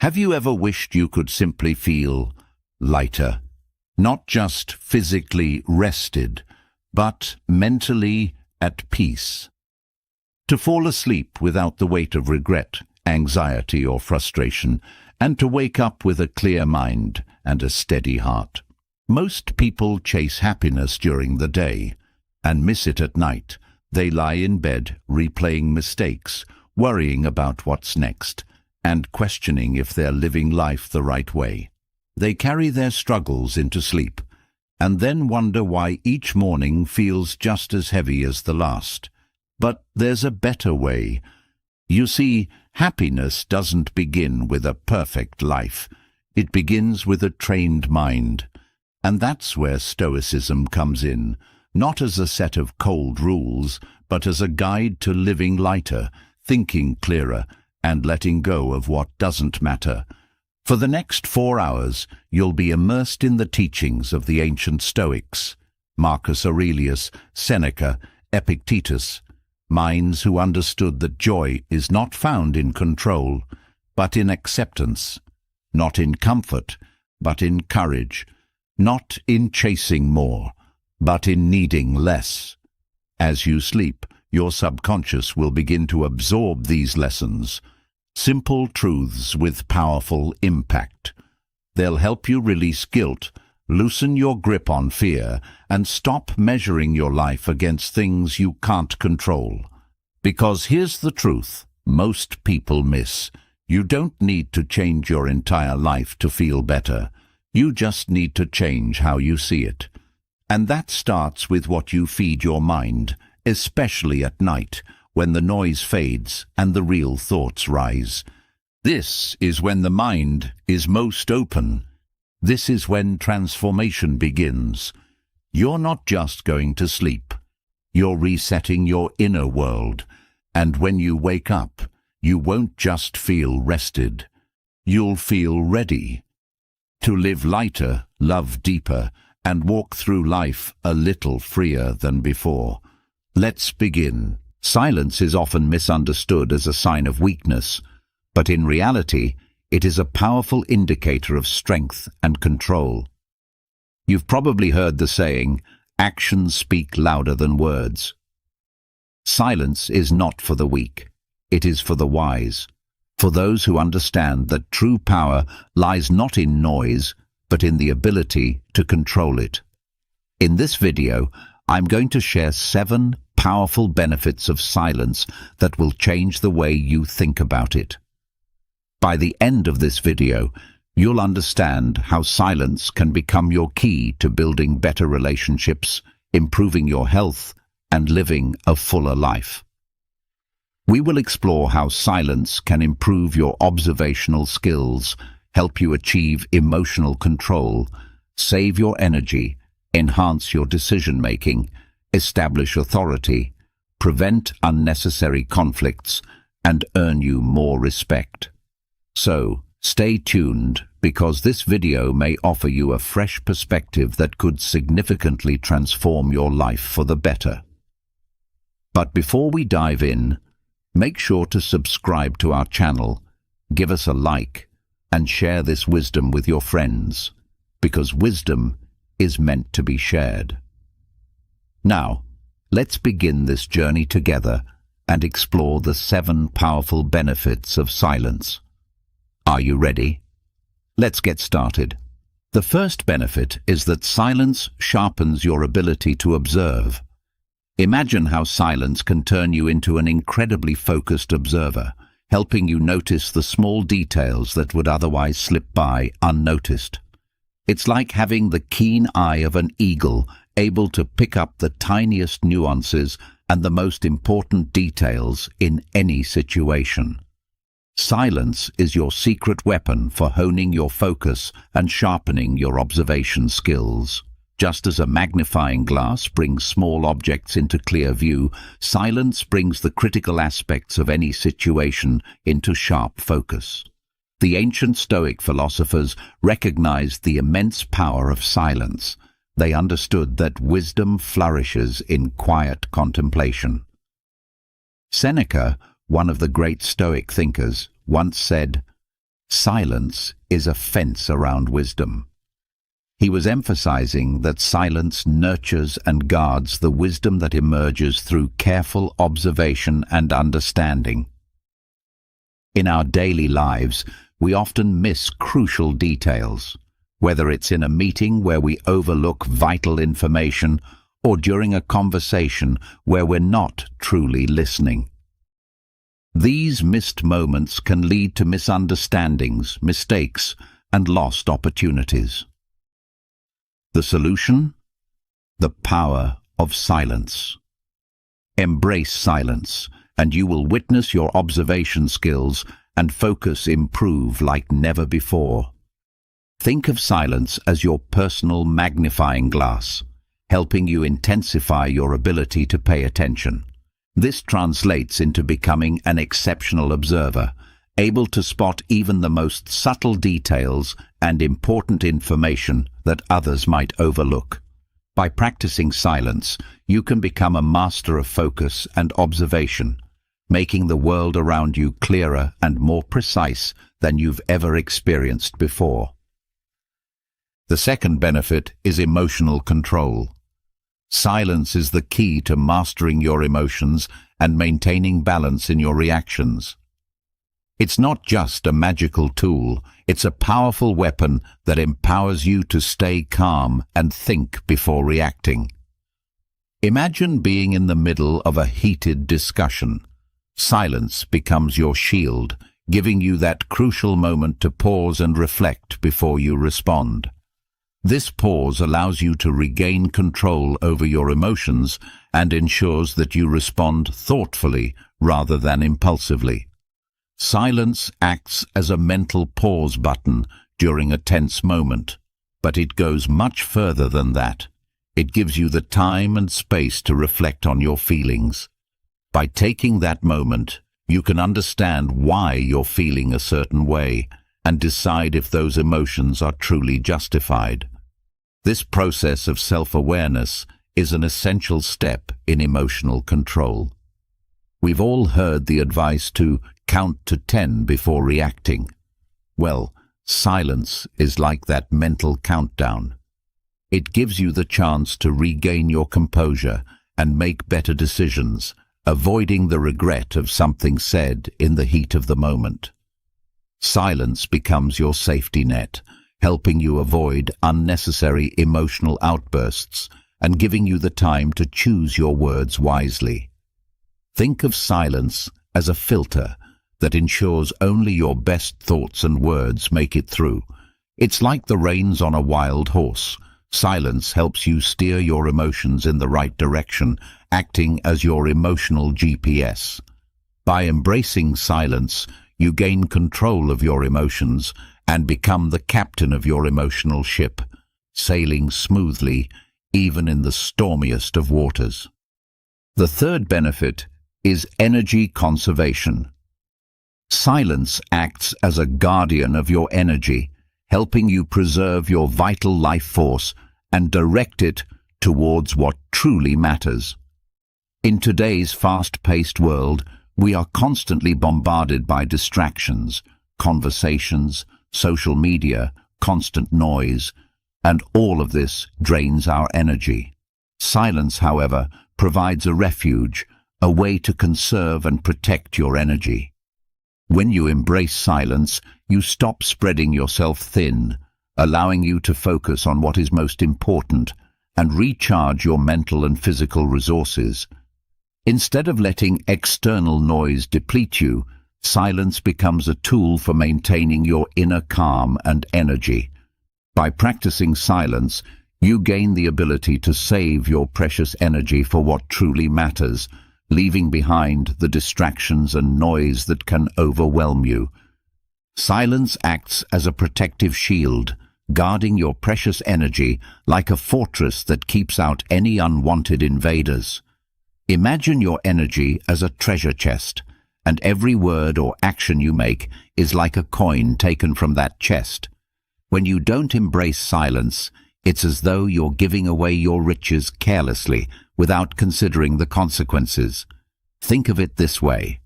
Have you ever wished you could simply feel lighter? Not just physically rested, but mentally at peace. To fall asleep without the weight of regret, anxiety or frustration, and to wake up with a clear mind and a steady heart. Most people chase happiness during the day and miss it at night. They lie in bed, replaying mistakes, worrying about what's next, and questioning if they're living life the right way. They carry their struggles into sleep, and then wonder why each morning feels just as heavy as the last. But there's a better way. You see, happiness doesn't begin with a perfect life. It begins with a trained mind. And that's where Stoicism comes in, not as a set of cold rules, but as a guide to living lighter, thinking clearer, and letting go of what doesn't matter. For the next 4 hours, you'll be immersed in the teachings of the ancient Stoics, Marcus Aurelius, Seneca, Epictetus, minds who understood that joy is not found in control, but in acceptance, not in comfort, but in courage, not in chasing more, but in needing less. As you sleep, your subconscious will begin to absorb these lessons, simple truths with powerful impact. They'll help you release guilt, loosen your grip on fear, and stop measuring your life against things you can't control. Because here's the truth most people miss. You don't need to change your entire life to feel better. You just need to change how you see it. And that starts with what you feed your mind, especially at night, when the noise fades and the real thoughts rise. This is when the mind is most open. This is when transformation begins. You're not just going to sleep. You're resetting your inner world. And when you wake up, you won't just feel rested. You'll feel ready to live lighter, love deeper, and walk through life a little freer than before. Let's begin. Silence is often misunderstood as a sign of weakness, but in reality, it is a powerful indicator of strength and control. You've probably heard the saying, "Actions speak louder than words." Silence is not for the weak. It is for the wise, for those who understand that true power lies not in noise, but in the ability to control it. In this video, I'm going to share 7 powerful benefits of silence that will change the way you think about it. By the end of this video, you'll understand how silence can become your key to building better relationships, improving your health, and living a fuller life. We will explore how silence can improve your observational skills, help you achieve emotional control, save your energy, enhance your decision-making, establish authority, prevent unnecessary conflicts, and earn you more respect. So, stay tuned, because this video may offer you a fresh perspective that could significantly transform your life for the better. But before we dive in, make sure to subscribe to our channel, give us a like, and share this wisdom with your friends, because wisdom is meant to be shared. Now, let's begin this journey together and explore the 7 powerful benefits of silence. Are you ready? Let's get started. The first benefit is that silence sharpens your ability to observe. Imagine how silence can turn you into an incredibly focused observer, helping you notice the small details that would otherwise slip by unnoticed. It's like having the keen eye of an eagle, able to pick up the tiniest nuances and the most important details in any situation. Silence is your secret weapon for honing your focus and sharpening your observation skills. Just as a magnifying glass brings small objects into clear view, silence brings the critical aspects of any situation into sharp focus. The ancient Stoic philosophers recognized the immense power of silence. They understood that wisdom flourishes in quiet contemplation. Seneca, one of the great Stoic thinkers, once said, Silence is a fence around wisdom. He was emphasizing that silence nurtures and guards the wisdom that emerges through careful observation and understanding. In our daily lives, we often miss crucial details, whether it's in a meeting where we overlook vital information or during a conversation where we're not truly listening. These missed moments can lead to misunderstandings, mistakes, and lost opportunities. The solution? The power of silence. Embrace silence, and you will witness your observation skills and focus improve like never before. Think of silence as your personal magnifying glass, helping you intensify your ability to pay attention. This translates into becoming an exceptional observer, able to spot even the most subtle details and important information that others might overlook. By practicing silence, you can become a master of focus and observation, making the world around you clearer and more precise than you've ever experienced before. The second benefit is emotional control. Silence is the key to mastering your emotions and maintaining balance in your reactions. It's not just a magical tool, it's a powerful weapon that empowers you to stay calm and think before reacting. Imagine being in the middle of a heated discussion. Silence becomes your shield, giving you that crucial moment to pause and reflect before you respond. This pause allows you to regain control over your emotions and ensures that you respond thoughtfully rather than impulsively. Silence acts as a mental pause button during a tense moment, but it goes much further than that. It gives you the time and space to reflect on your feelings. By taking that moment, you can understand why you're feeling a certain way and decide if those emotions are truly justified. This process of self-awareness is an essential step in emotional control. We've all heard the advice to count to 10 before reacting. Well, silence is like that mental countdown. It gives you the chance to regain your composure and make better decisions, avoiding the regret of something said in the heat of the moment. Silence becomes your safety net, helping you avoid unnecessary emotional outbursts and giving you the time to choose your words wisely. Think of silence as a filter that ensures only your best thoughts and words make it through. It's like the reins on a wild horse. Silence helps you steer your emotions in the right direction, acting as your emotional GPS. By embracing silence, you gain control of your emotions and become the captain of your emotional ship, sailing smoothly even in the stormiest of waters. The third benefit is energy conservation. Silence acts as a guardian of your energy, helping you preserve your vital life force and direct it towards what truly matters. In today's fast-paced world, we are constantly bombarded by distractions, conversations, social media, constant noise, and all of this drains our energy. Silence, however, provides a refuge, a way to conserve and protect your energy. When you embrace silence, you stop spreading yourself thin, allowing you to focus on what is most important and recharge your mental and physical resources. Instead of letting external noise deplete you, silence becomes a tool for maintaining your inner calm and energy. By practicing silence, you gain the ability to save your precious energy for what truly matters, leaving behind the distractions and noise that can overwhelm you. Silence acts as a protective shield, guarding your precious energy like a fortress that keeps out any unwanted invaders. Imagine your energy as a treasure chest, and every word or action you make is like a coin taken from that chest. When you don't embrace silence, it's as though you're giving away your riches carelessly, without considering the consequences. Think of it this way.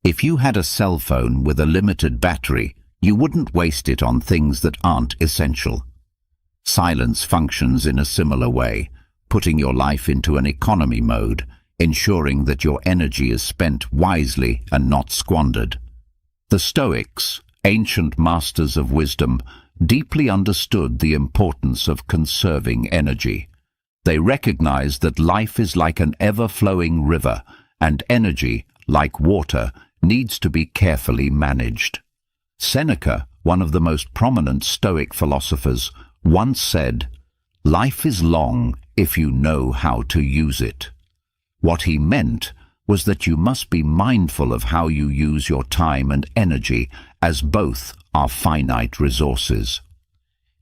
If you had a cell phone with a limited battery, you wouldn't waste it on things that aren't essential. Silence functions in a similar way, putting your life into an economy mode, ensuring that your energy is spent wisely and not squandered. The Stoics, ancient masters of wisdom, deeply understood the importance of conserving energy. They recognized that life is like an ever-flowing river, and energy, like water, needs to be carefully managed. Seneca, one of the most prominent Stoic philosophers, once said, "Life is long if you know how to use it." What he meant was that you must be mindful of how you use your time and energy, as both are finite resources.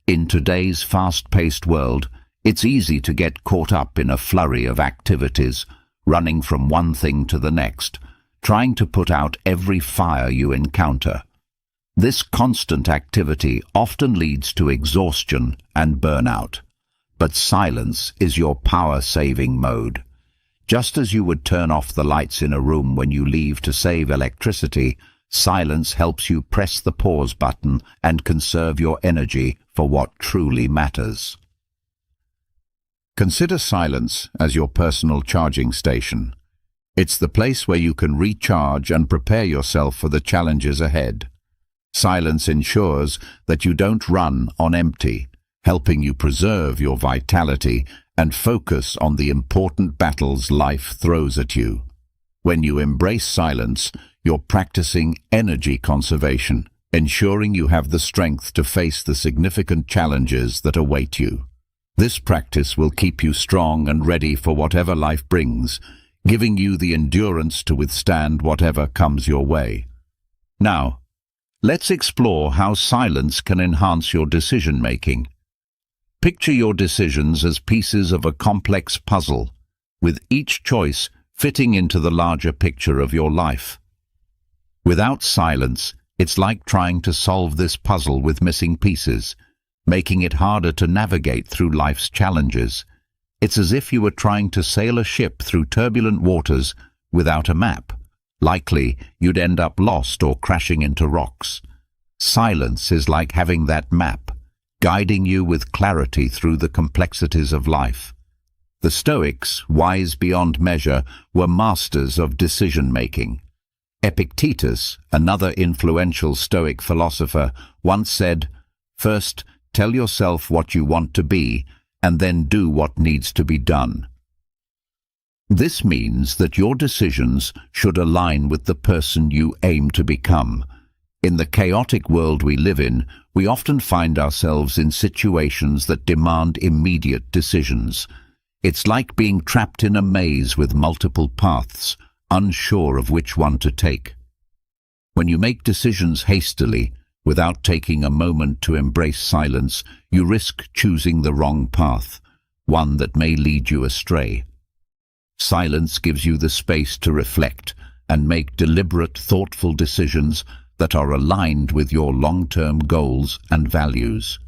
In today's fast-paced world, it's easy to get caught up in a flurry of activities, running from one thing to the next, trying to put out every fire you encounter. This constant activity often leads to exhaustion and burnout. But silence is your power-saving mode. Just as you would turn off the lights in a room when you leave to save electricity, silence helps you press the pause button and conserve your energy for what truly matters. Consider silence as your personal charging station. It's the place where you can recharge and prepare yourself for the challenges ahead. Silence ensures that you don't run on empty, helping you preserve your vitality and focus on the important battles life throws at you. When you embrace silence, you're practicing energy conservation, ensuring you have the strength to face the significant challenges that await you. This practice will keep you strong and ready for whatever life brings, giving you the endurance to withstand whatever comes your way. Now, let's explore how silence can enhance your decision-making. Picture your decisions as pieces of a complex puzzle, with each choice fitting into the larger picture of your life. Without silence, it's like trying to solve this puzzle with missing pieces, making it harder to navigate through life's challenges. It's as if you were trying to sail a ship through turbulent waters without a map. Likely, you'd end up lost or crashing into rocks. Silence is like having that map, guiding you with clarity through the complexities of life. The Stoics, wise beyond measure, were masters of decision-making. Epictetus, another influential Stoic philosopher, once said, "First, tell yourself what you want to be, and then do what needs to be done." This means that your decisions should align with the person you aim to become. In the chaotic world we live in, we often find ourselves in situations that demand immediate decisions. It's like being trapped in a maze with multiple paths, unsure of which one to take. When you make decisions hastily, without taking a moment to embrace silence, you risk choosing the wrong path, one that may lead you astray. Silence gives you the space to reflect and make deliberate, thoughtful decisions that are aligned with your long-term goals and values.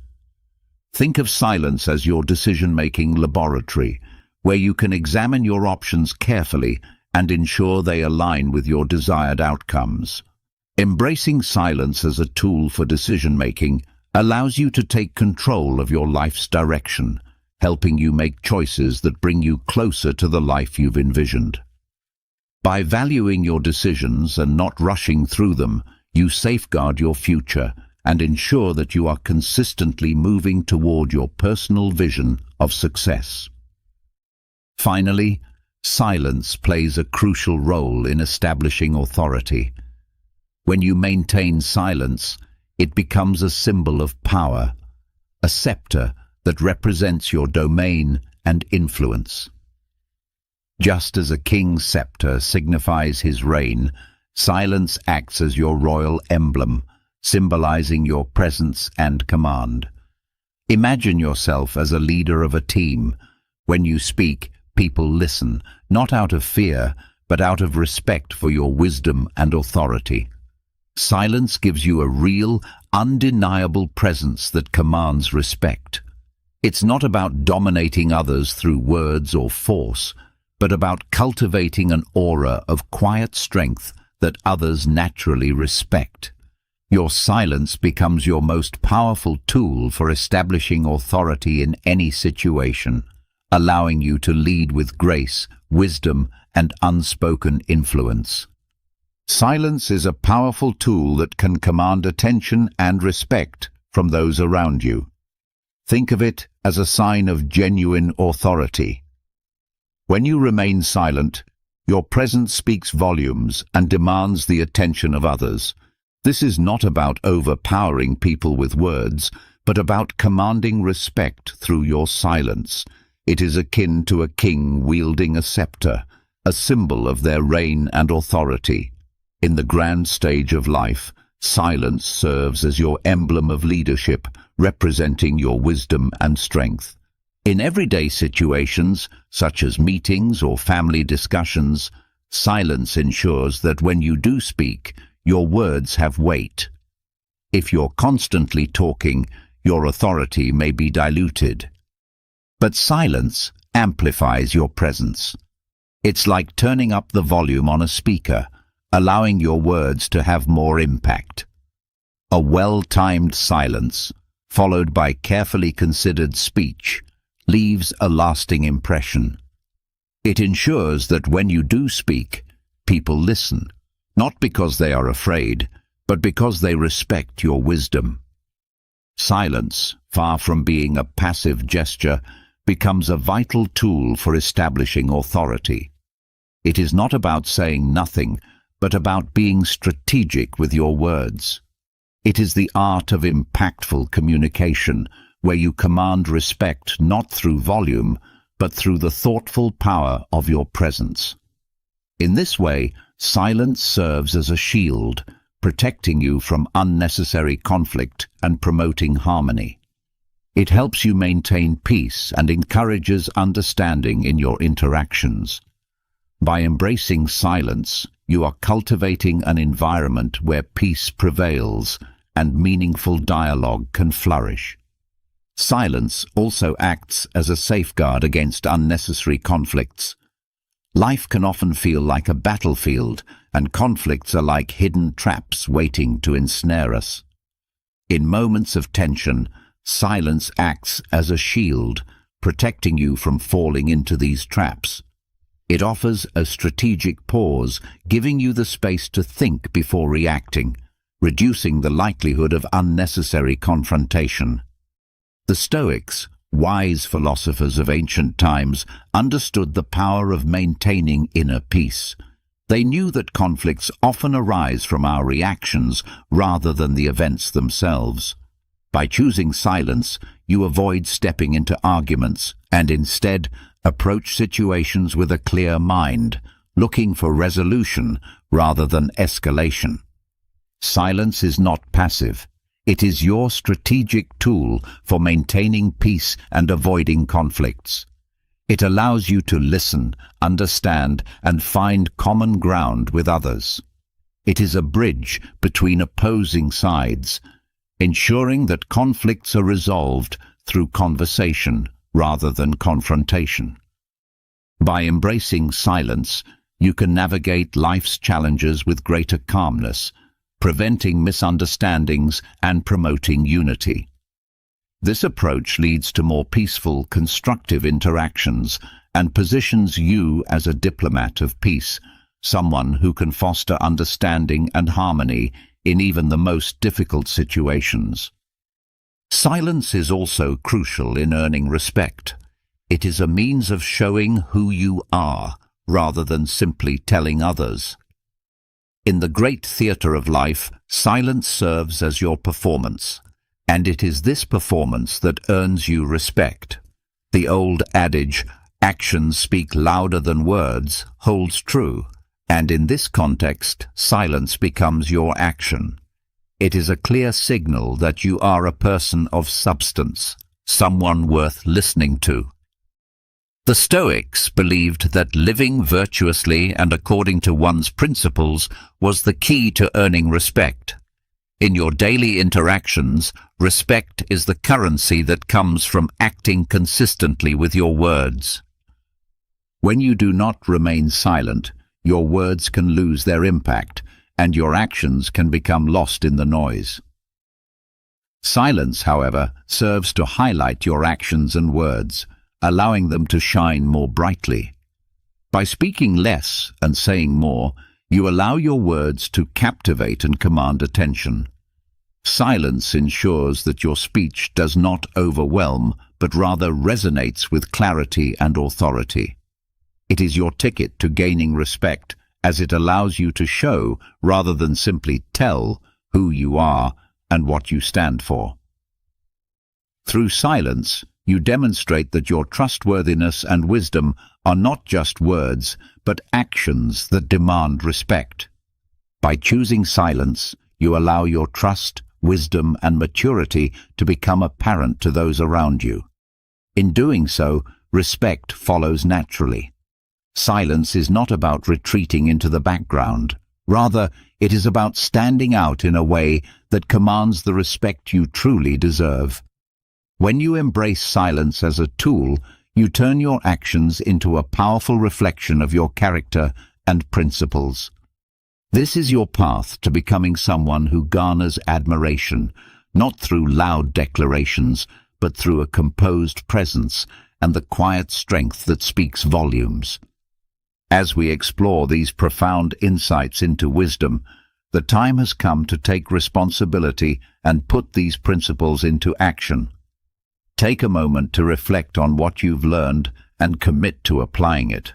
Think of silence as your decision-making laboratory, where you can examine your options carefully and ensure they align with your desired outcomes. Embracing silence as a tool for decision-making allows you to take control of your life's direction, helping you make choices that bring you closer to the life you've envisioned. By valuing your decisions and not rushing through them, you safeguard your future and ensure that you are consistently moving toward your personal vision of success. Finally, silence plays a crucial role in establishing authority. When you maintain silence, it becomes a symbol of power, a scepter that represents your domain and influence. Just as a king's scepter signifies his reign, silence acts as your royal emblem, symbolizing your presence and command. Imagine yourself as a leader of a team. When you speak, people listen, not out of fear, but out of respect for your wisdom and authority. Silence gives you a real, undeniable presence that commands respect. It's not about dominating others through words or force, but about cultivating an aura of quiet strength that others naturally respect. Your silence becomes your most powerful tool for establishing authority in any situation, allowing you to lead with grace, wisdom, and unspoken influence. Silence is a powerful tool that can command attention and respect from those around you. Think of it as a sign of genuine authority. When you remain silent, your presence speaks volumes and demands the attention of others. This is not about overpowering people with words, but about commanding respect through your silence. It is akin to a king wielding a scepter, a symbol of their reign and authority. In the grand stage of life, silence serves as your emblem of leadership, representing your wisdom and strength. In everyday situations, such as meetings or family discussions, silence ensures that when you do speak, your words have weight. If you're constantly talking, your authority may be diluted. But silence amplifies your presence. It's like turning up the volume on a speaker, allowing your words to have more impact. A well-timed silence, followed by carefully considered speech, leaves a lasting impression. It ensures that when you do speak, people listen, not because they are afraid, but because they respect your wisdom. Silence, far from being a passive gesture, becomes a vital tool for establishing authority. It is not about saying nothing, but about being strategic with your words. It is the art of impactful communication, where you command respect not through volume, but through the thoughtful power of your presence. In this way, silence serves as a shield, protecting you from unnecessary conflict and promoting harmony. It helps you maintain peace and encourages understanding in your interactions. By embracing silence, you are cultivating an environment where peace prevails and meaningful dialogue can flourish. Silence also acts as a safeguard against unnecessary conflicts. Life can often feel like a battlefield, and conflicts are like hidden traps waiting to ensnare us. In moments of tension, silence acts as a shield, protecting you from falling into these traps. It offers a strategic pause, giving you the space to think before reacting, reducing the likelihood of unnecessary confrontation. The Stoics, wise philosophers of ancient times, understood the power of maintaining inner peace. They knew that conflicts often arise from our reactions rather than the events themselves. By choosing silence, you avoid stepping into arguments and instead approach situations with a clear mind, looking for resolution rather than escalation. Silence is not passive. It is your strategic tool for maintaining peace and avoiding conflicts. It allows you to listen, understand, and find common ground with others. It is a bridge between opposing sides, ensuring that conflicts are resolved through conversation rather than confrontation. By embracing silence, you can navigate life's challenges with greater calmness, preventing misunderstandings and promoting unity. This approach leads to more peaceful, constructive interactions and positions you as a diplomat of peace, someone who can foster understanding and harmony in even the most difficult situations. Silence is also crucial in earning respect. It is a means of showing who you are, rather than simply telling others. In the great theatre of life, silence serves as your performance, and it is this performance that earns you respect. The old adage, "Actions speak louder than words," holds true, and in this context, silence becomes your action. It is a clear signal that you are a person of substance, someone worth listening to. The Stoics believed that living virtuously and according to one's principles was the key to earning respect. In your daily interactions, respect is the currency that comes from acting consistently with your words. When you do not remain silent, your words can lose their impact, and your actions can become lost in the noise. Silence, however, serves to highlight your actions and words, allowing them to shine more brightly. By speaking less and saying more, you allow your words to captivate and command attention. Silence ensures that your speech does not overwhelm, but rather resonates with clarity and authority. It is your ticket to gaining respect, as it allows you to show, rather than simply tell, who you are and what you stand for. Through silence, you demonstrate that your trustworthiness and wisdom are not just words, but actions that demand respect. By choosing silence, you allow your trust, wisdom, and maturity to become apparent to those around you. In doing so, respect follows naturally. Silence is not about retreating into the background. Rather, it is about standing out in a way that commands the respect you truly deserve. When you embrace silence as a tool, you turn your actions into a powerful reflection of your character and principles. This is your path to becoming someone who garners admiration, not through loud declarations, but through a composed presence and the quiet strength that speaks volumes. As we explore these profound insights into wisdom, the time has come to take responsibility and put these principles into action. Take a moment to reflect on what you've learned and commit to applying it.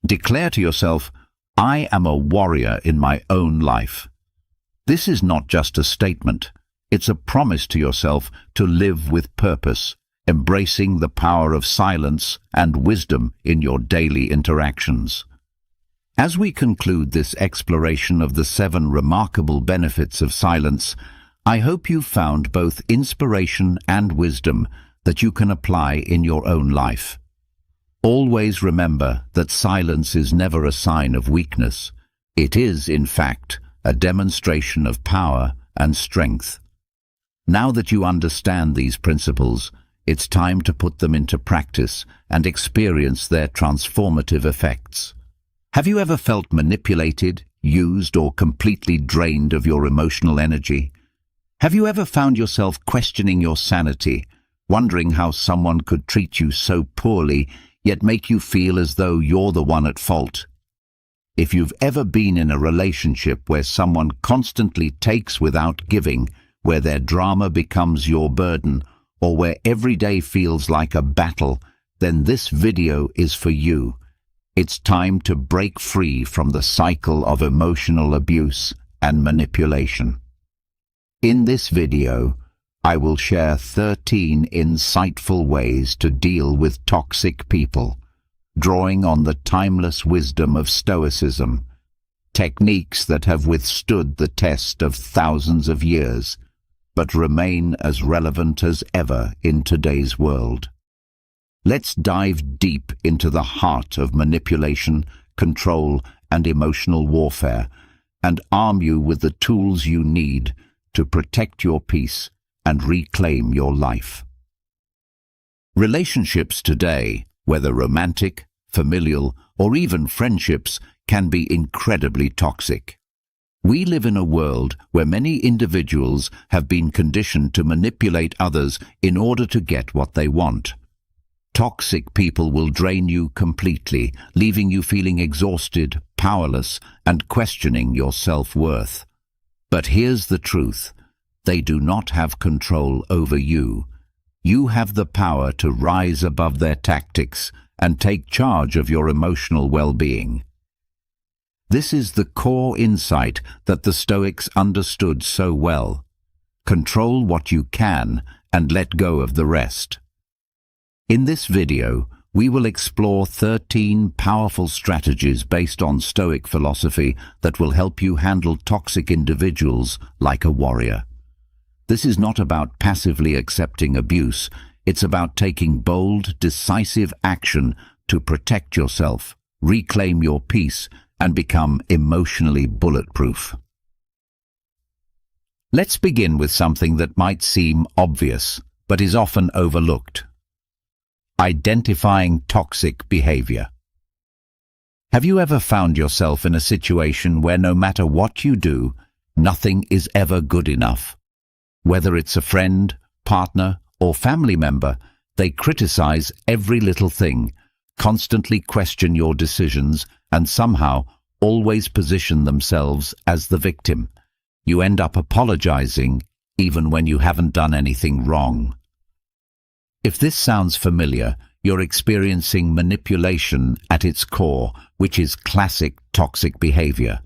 Declare to yourself, "I am a warrior in my own life." This is not just a statement. It's a promise to yourself to live with purpose, embracing the power of silence and wisdom in your daily interactions. As we conclude this exploration of the 7 remarkable benefits of silence, I hope you've found both inspiration and wisdom that you can apply in your own life. Always remember that silence is never a sign of weakness. It is, in fact, a demonstration of power and strength. Now that you understand these principles, it's time to put them into practice and experience their transformative effects. Have you ever felt manipulated, used, or completely drained of your emotional energy? Have you ever found yourself questioning your sanity, wondering how someone could treat you so poorly, yet make you feel as though you're the one at fault? If you've ever been in a relationship where someone constantly takes without giving, where their drama becomes your burden, or where every day feels like a battle, then this video is for you. It's time to break free from the cycle of emotional abuse and manipulation. In this video, I will share 13 insightful ways to deal with toxic people, drawing on the timeless wisdom of Stoicism, techniques that have withstood the test of thousands of years, but remain as relevant as ever in today's world. Let's dive deep into the heart of manipulation, control, and emotional warfare, and arm you with the tools you need to protect your peace and reclaim your life. Relationships today, whether romantic, familial, or even friendships, can be incredibly toxic. We live in a world where many individuals have been conditioned to manipulate others in order to get what they want. Toxic people will drain you completely, leaving you feeling exhausted, powerless, and questioning your self-worth. But here's the truth. They do not have control over you. You have the power to rise above their tactics and take charge of your emotional well-being. This is the core insight that the Stoics understood so well. Control what you can and let go of the rest. In this video, we will explore 13 powerful strategies based on Stoic philosophy that will help you handle toxic individuals like a warrior. This is not about passively accepting abuse. It's about taking bold, decisive action to protect yourself, reclaim your peace, and become emotionally bulletproof. Let's begin with something that might seem obvious, but is often overlooked. Identifying toxic behavior. Have you ever found yourself in a situation where no matter what you do, nothing is ever good enough? Whether it's a friend, partner, or family member, they criticize every little thing, constantly question your decisions, and somehow always position themselves as the victim. You end up apologizing even when you haven't done anything wrong. If this sounds familiar, you're experiencing manipulation at its core, which is classic toxic behavior.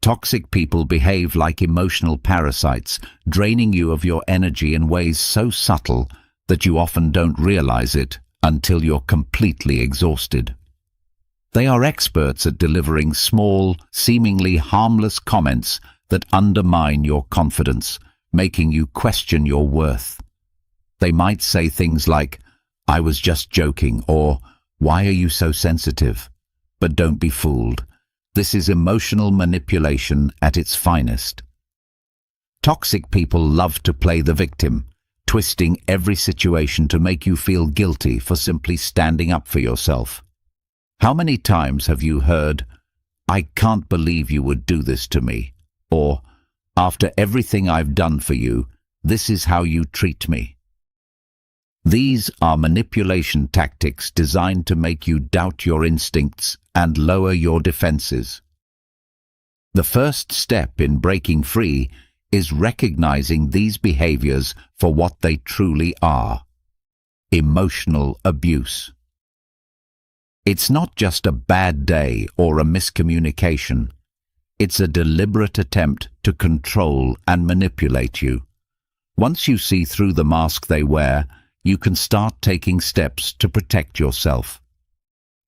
Toxic people behave like emotional parasites, draining you of your energy in ways so subtle that you often don't realize it until you're completely exhausted. They are experts at delivering small, seemingly harmless comments that undermine your confidence, making you question your worth. They might say things like, "I was just joking," or "Why are you so sensitive?" But don't be fooled. This is emotional manipulation at its finest. Toxic people love to play the victim, twisting every situation to make you feel guilty for simply standing up for yourself. How many times have you heard, "I can't believe you would do this to me," or "After everything I've done for you, this is how you treat me"? These are manipulation tactics designed to make you doubt your instincts and lower your defenses. The first step in breaking free is recognizing these behaviors for what they truly are: emotional abuse. It's not just a bad day or a miscommunication. It's a deliberate attempt to control and manipulate you. Once you see through the mask they wear, you can start taking steps to protect yourself.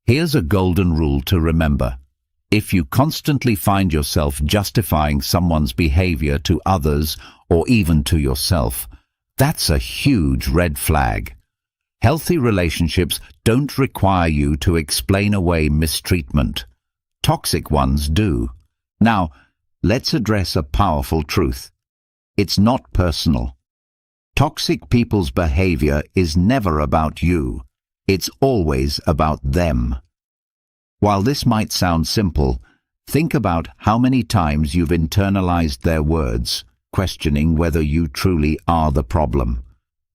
Here's a golden rule to remember. If you constantly find yourself justifying someone's behavior to others or even to yourself, that's a huge red flag. Healthy relationships don't require you to explain away mistreatment. Toxic ones do. Now, let's address a powerful truth. It's not personal. Toxic people's behavior is never about you. It's always about them. While this might sound simple, think about how many times you've internalized their words, questioning whether you truly are the problem.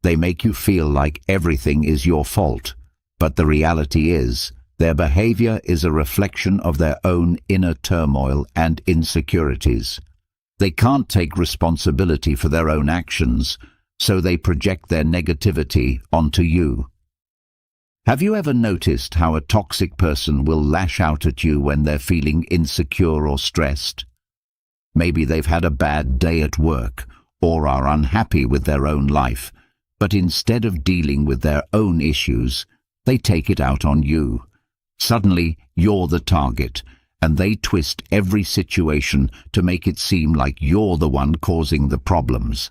They make you feel like everything is your fault, but the reality is, their behavior is a reflection of their own inner turmoil and insecurities. They can't take responsibility for their own actions, so they project their negativity onto you. Have you ever noticed how a toxic person will lash out at you when they're feeling insecure or stressed? Maybe they've had a bad day at work or are unhappy with their own life, but instead of dealing with their own issues, they take it out on you. Suddenly, you're the target, and they twist every situation to make it seem like you're the one causing the problems.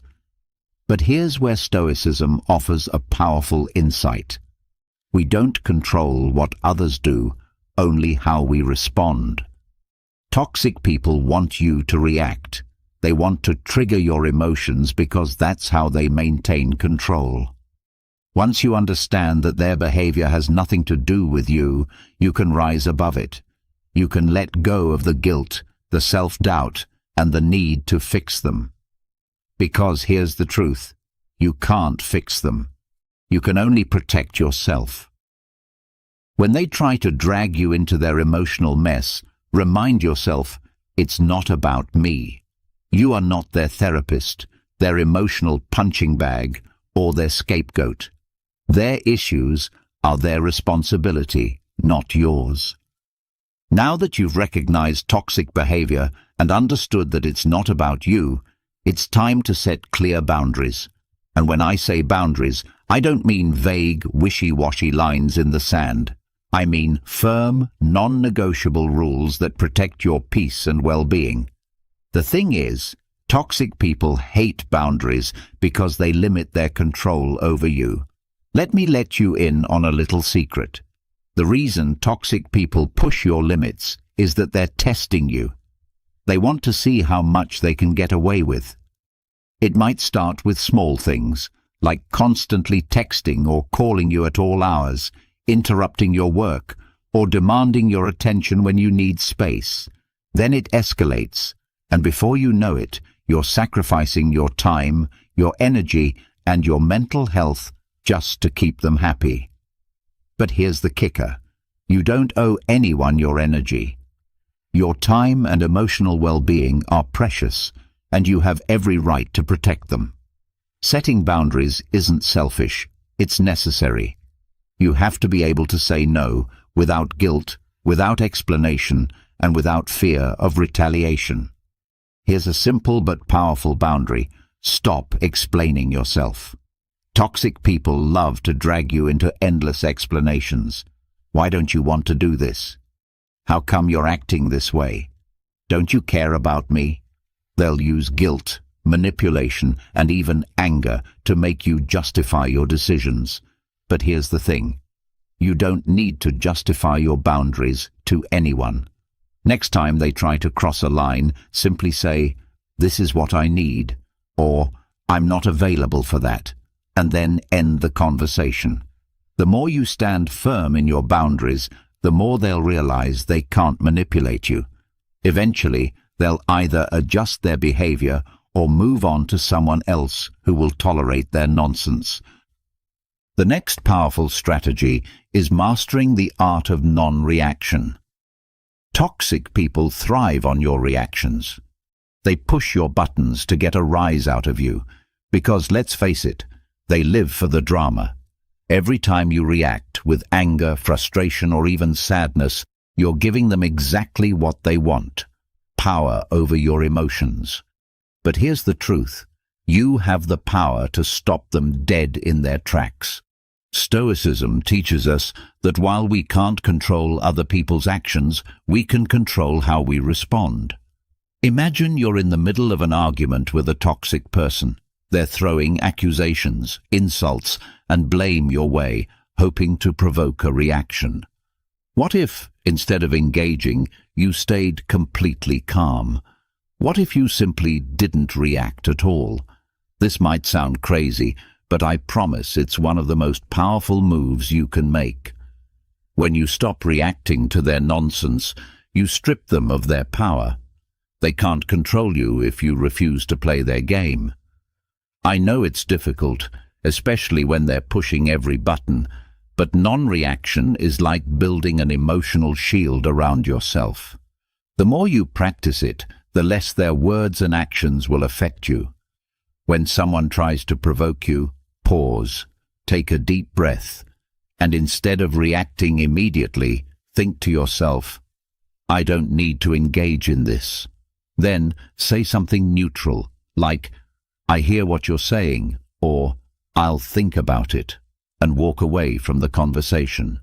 But here's where Stoicism offers a powerful insight. We don't control what others do, only how we respond. Toxic people want you to react. They want to trigger your emotions because that's how they maintain control. Once you understand that their behavior has nothing to do with you, you can rise above it. You can let go of the guilt, the self-doubt, and the need to fix them. Because here's the truth, you can't fix them. You can only protect yourself. When they try to drag you into their emotional mess, remind yourself, it's not about me. You are not their therapist, their emotional punching bag, or their scapegoat. Their issues are their responsibility, not yours. Now that you've recognized toxic behavior and understood that it's not about you, it's time to set clear boundaries. And when I say boundaries, I don't mean vague, wishy-washy lines in the sand. I mean firm, non-negotiable rules that protect your peace and well-being. The thing is, toxic people hate boundaries because they limit their control over you. Let me let you in on a little secret. The reason toxic people push your limits is that they're testing you. They want to see how much they can get away with. It might start with small things, like constantly texting or calling you at all hours, interrupting your work, or demanding your attention when you need space. Then it escalates, and before you know it, you're sacrificing your time, your energy, and your mental health just to keep them happy. But here's the kicker. You don't owe anyone your energy. Your time and emotional well-being are precious, and you have every right to protect them. Setting boundaries isn't selfish, it's necessary. You have to be able to say no without guilt, without explanation, and without fear of retaliation. Here's a simple but powerful boundary. Stop explaining yourself. Toxic people love to drag you into endless explanations. Why don't you want to do this? How come you're acting this way? Don't you care about me? They'll use guilt, manipulation, and even anger to make you justify your decisions. But here's the thing. You don't need to justify your boundaries to anyone. Next time they try to cross a line, simply say, "This is what I need," or "I'm not available for that," and then end the conversation. The more you stand firm in your boundaries, the more they'll realize they can't manipulate you. Eventually, they'll either adjust their behavior or move on to someone else who will tolerate their nonsense. The next powerful strategy is mastering the art of non-reaction. Toxic people thrive on your reactions. They push your buttons to get a rise out of you, because let's face it, they live for the drama. Every time you react with anger, frustration, or even sadness, you're giving them exactly what they want: power over your emotions. But here's the truth. You have the power to stop them dead in their tracks. Stoicism teaches us that while we can't control other people's actions, we can control how we respond. Imagine you're in the middle of an argument with a toxic person. They're throwing accusations, insults, and blame your way, hoping to provoke a reaction. What if, instead of engaging, you stayed completely calm? What if you simply didn't react at all? This might sound crazy, but I promise it's one of the most powerful moves you can make. When you stop reacting to their nonsense, you strip them of their power. They can't control you if you refuse to play their game. I know it's difficult, especially when they're pushing every button, but non-reaction is like building an emotional shield around yourself. The more you practice it, the less their words and actions will affect you. When someone tries to provoke you, pause, take a deep breath, and instead of reacting immediately, think to yourself, "I don't need to engage in this." Then say something neutral, like, "I hear what you're saying," or "I'll think about it," and walk away from the conversation.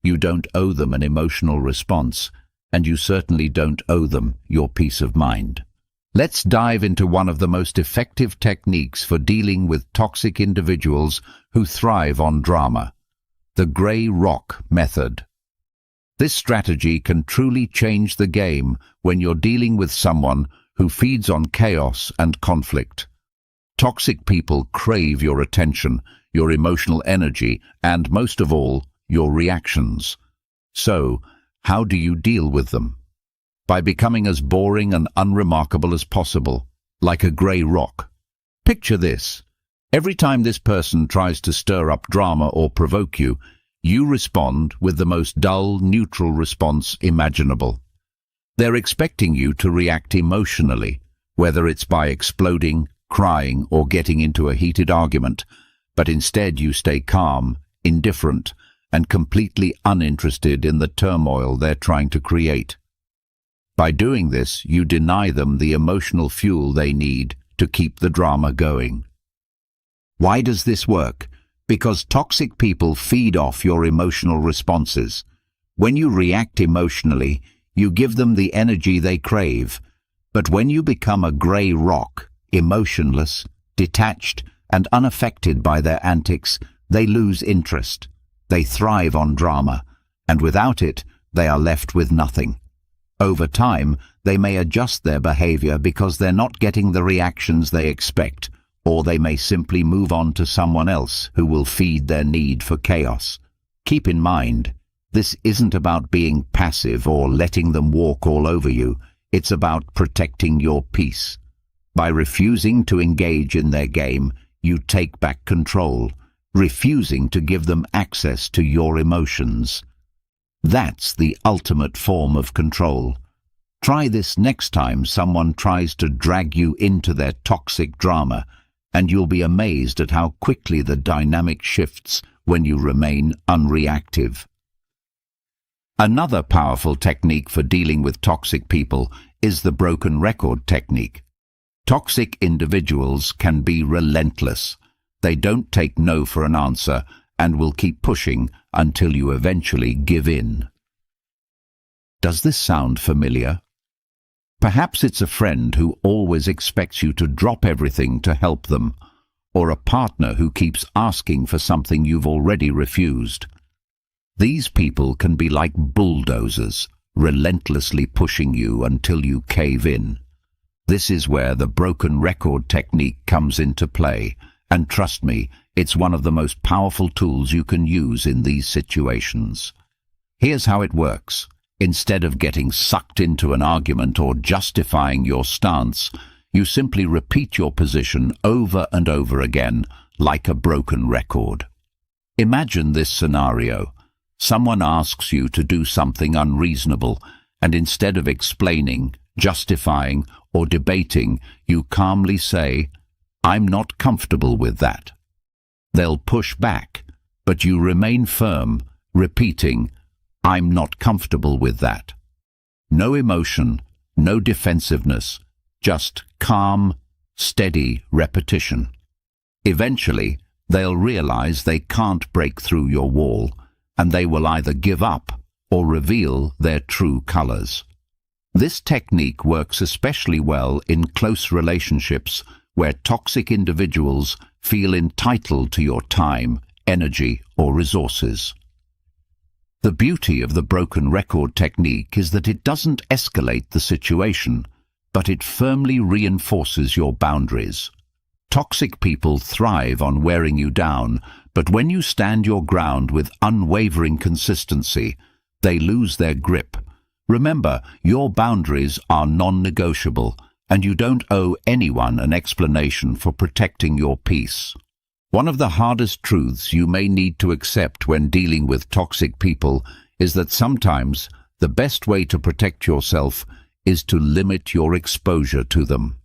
You don't owe them an emotional response, and you certainly don't owe them your peace of mind. Let's dive into one of the most effective techniques for dealing with toxic individuals who thrive on drama: the gray rock method. This strategy can truly change the game when you're dealing with someone who feeds on chaos and conflict. Toxic people crave your attention, your emotional energy, and most of all, your reactions. So, how do you deal with them? By becoming as boring and unremarkable as possible, like a grey rock. Picture this. Every time this person tries to stir up drama or provoke you, you respond with the most dull, neutral response imaginable. They're expecting you to react emotionally, whether it's by exploding, crying, or getting into a heated argument, but instead you stay calm, indifferent, and completely uninterested in the turmoil they're trying to create. By doing this, you deny them the emotional fuel they need to keep the drama going. Why does this work? Because toxic people feed off your emotional responses. When you react emotionally, you give them the energy they crave. But when you become a grey rock, emotionless, detached, and unaffected by their antics, they lose interest. They thrive on drama, and without it, they are left with nothing. Over time, they may adjust their behavior because they're not getting the reactions they expect, or they may simply move on to someone else who will feed their need for chaos. Keep in mind, This isn't about being passive or letting them walk all over you. It's about protecting your peace. By refusing to engage in their game, you take back control, refusing to give them access to your emotions. That's the ultimate form of control. Try this next time someone tries to drag you into their toxic drama, and you'll be amazed at how quickly the dynamic shifts when you remain unreactive. Another powerful technique for dealing with toxic people is the broken record technique. Toxic individuals can be relentless. They don't take no for an answer and will keep pushing until you eventually give in. Does this sound familiar? Perhaps it's a friend who always expects you to drop everything to help them, or a partner who keeps asking for something you've already refused. These people can be like bulldozers, relentlessly pushing you until you cave in. This is where the broken record technique comes into play, and trust me, it's one of the most powerful tools you can use in these situations. Here's how it works. Instead of getting sucked into an argument or justifying your stance, you simply repeat your position over and over again, like a broken record. Imagine this scenario. Someone asks you to do something unreasonable, and instead of explaining, justifying, or debating, you calmly say, "I'm not comfortable with that." They'll push back, but you remain firm, repeating, "I'm not comfortable with that." No emotion, no defensiveness, just calm, steady repetition. Eventually, they'll realize they can't break through your wall, and they will either give up or reveal their true colors. This technique works especially well in close relationships where toxic individuals feel entitled to your time, energy, or resources. The beauty of the broken record technique is that it doesn't escalate the situation, but it firmly reinforces your boundaries. Toxic people thrive on wearing you down, but when you stand your ground with unwavering consistency, they lose their grip. Remember, your boundaries are non-negotiable, and you don't owe anyone an explanation for protecting your peace. One of the hardest truths you may need to accept when dealing with toxic people is that sometimes the best way to protect yourself is to limit your exposure to them.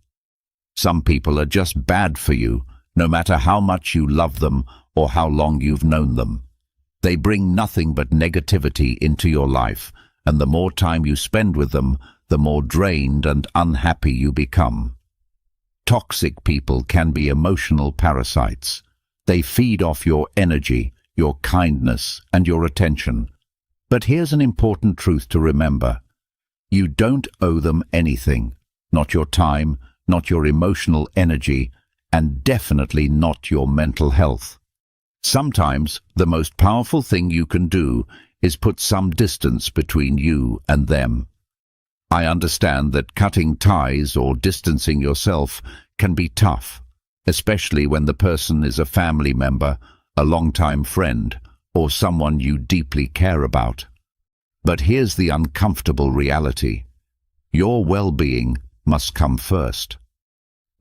Some people are just bad for you, no matter how much you love them or how long you've known them. They bring nothing but negativity into your life, and the more time you spend with them, the more drained and unhappy you become. Toxic people can be emotional parasites. They feed off your energy, your kindness, and your attention. But here's an important truth to remember. You don't owe them anything, not your time, not your emotional energy, and definitely not your mental health. Sometimes the most powerful thing you can do is put some distance between you and them. I understand that cutting ties or distancing yourself can be tough, especially when the person is a family member, a longtime friend, or someone you deeply care about. But here's the uncomfortable reality. Your well-being must come first.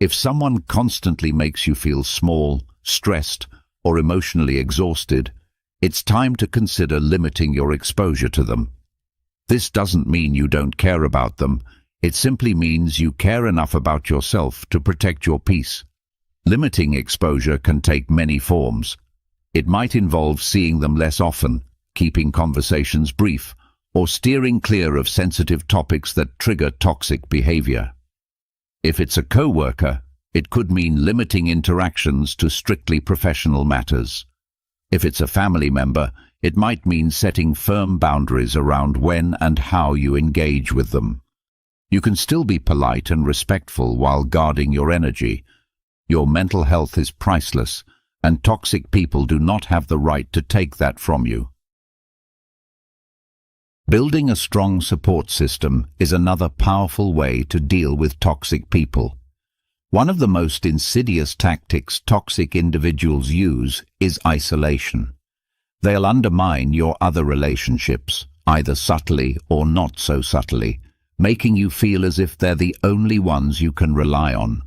If someone constantly makes you feel small, stressed, or emotionally exhausted, it's time to consider limiting your exposure to them. This doesn't mean you don't care about them. It simply means you care enough about yourself to protect your peace. Limiting exposure can take many forms. It might involve seeing them less often, keeping conversations brief, or steering clear of sensitive topics that trigger toxic behavior. If it's a coworker, it could mean limiting interactions to strictly professional matters. If it's a family member, it might mean setting firm boundaries around when and how you engage with them. You can still be polite and respectful while guarding your energy. Your mental health is priceless, and toxic people do not have the right to take that from you. Building a strong support system is another powerful way to deal with toxic people. One of the most insidious tactics toxic individuals use is isolation. They'll undermine your other relationships, either subtly or not so subtly, making you feel as if they're the only ones you can rely on.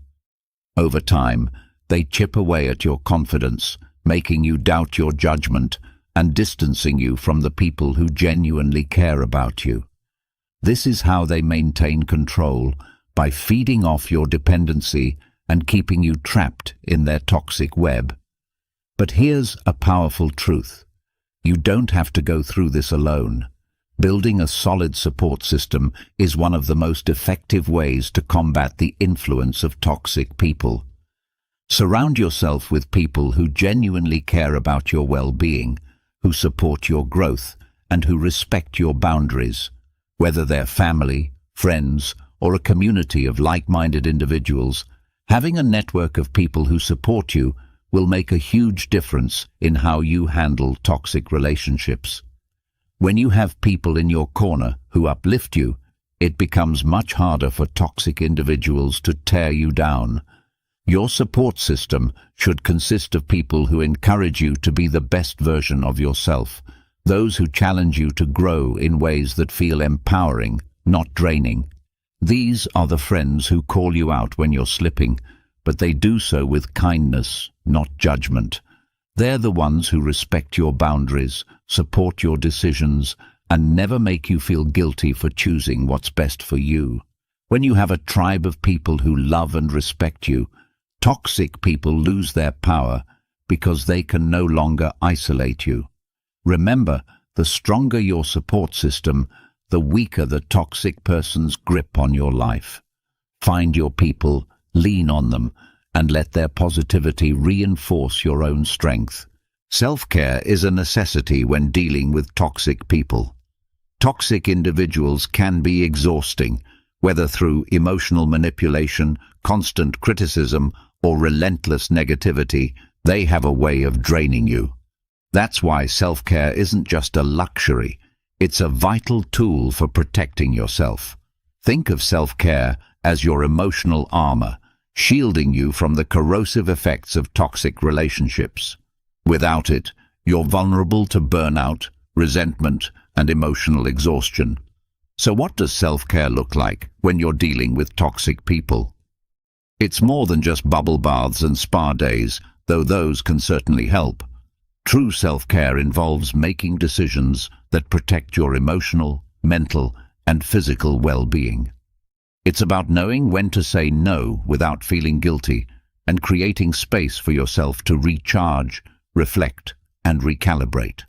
Over time, they chip away at your confidence, making you doubt your judgment and distancing you from the people who genuinely care about you. This is how they maintain control, by feeding off your dependency and keeping you trapped in their toxic web. But here's a powerful truth. You don't have to go through this alone. Building a solid support system is one of the most effective ways to combat the influence of toxic people. Surround yourself with people who genuinely care about your well-being, who support your growth, and who respect your boundaries. Whether they're family, friends, or a community of like-minded individuals, having a network of people who support you will make a huge difference in how you handle toxic relationships. When you have people in your corner who uplift you, it becomes much harder for toxic individuals to tear you down. Your support system should consist of people who encourage you to be the best version of yourself, those who challenge you to grow in ways that feel empowering, not draining. These are the friends who call you out when you're slipping, but they do so with kindness, not judgment. They're the ones who respect your boundaries, support your decisions, and never make you feel guilty for choosing what's best for you. When you have a tribe of people who love and respect you, toxic people lose their power because they can no longer isolate you. Remember, the stronger your support system, the weaker the toxic person's grip on your life. Find your people, lean on them, and let their positivity reinforce your own strength. Self-care is a necessity when dealing with toxic people. Toxic individuals can be exhausting, whether through emotional manipulation, constant criticism, or relentless negativity. They have a way of draining you. That's why self-care isn't just a luxury, it's a vital tool for protecting yourself. Think of self-care as your emotional armor, shielding you from the corrosive effects of toxic relationships. Without it, you're vulnerable to burnout, resentment, and emotional exhaustion. So what does self-care look like when you're dealing with toxic people? It's more than just bubble baths and spa days, though those can certainly help. True self-care involves making decisions that protect your emotional, mental, and physical well-being. It's about knowing when to say no without feeling guilty and creating space for yourself to recharge, reflect, and recalibrate.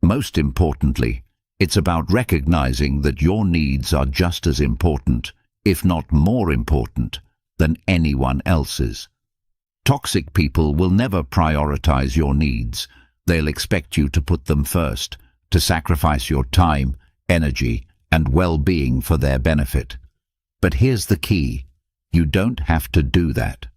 Most importantly, it's about recognizing that your needs are just as important, if not more important, than anyone else's. Toxic people will never prioritize your needs. They'll expect you to put them first, to sacrifice your time, energy, and well-being for their benefit. But here's the key. You don't have to do that.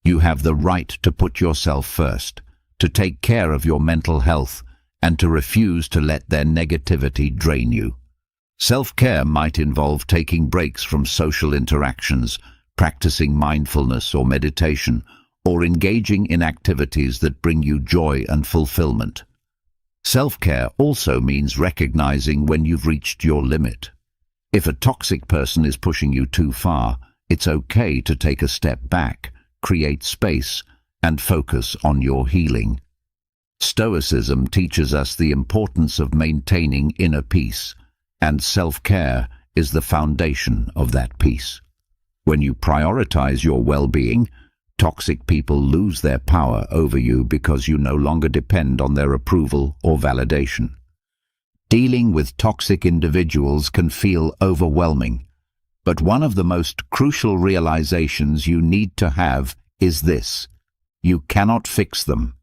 You have the right to put yourself first, to take care of your mental health, and to refuse to let their negativity drain you. Self-care might involve taking breaks from social interactions, practicing mindfulness or meditation, or engaging in activities that bring you joy and fulfillment. Self-care also means recognizing when you've reached your limit. If a toxic person is pushing you too far, it's okay to take a step back, create space, and focus on your healing. Stoicism teaches us the importance of maintaining inner peace, and self-care is the foundation of that peace. When you prioritize your well-being, toxic people lose their power over you because you no longer depend on their approval or validation. Dealing with toxic individuals can feel overwhelming, but one of the most crucial realizations you need to have is this: you cannot fix them.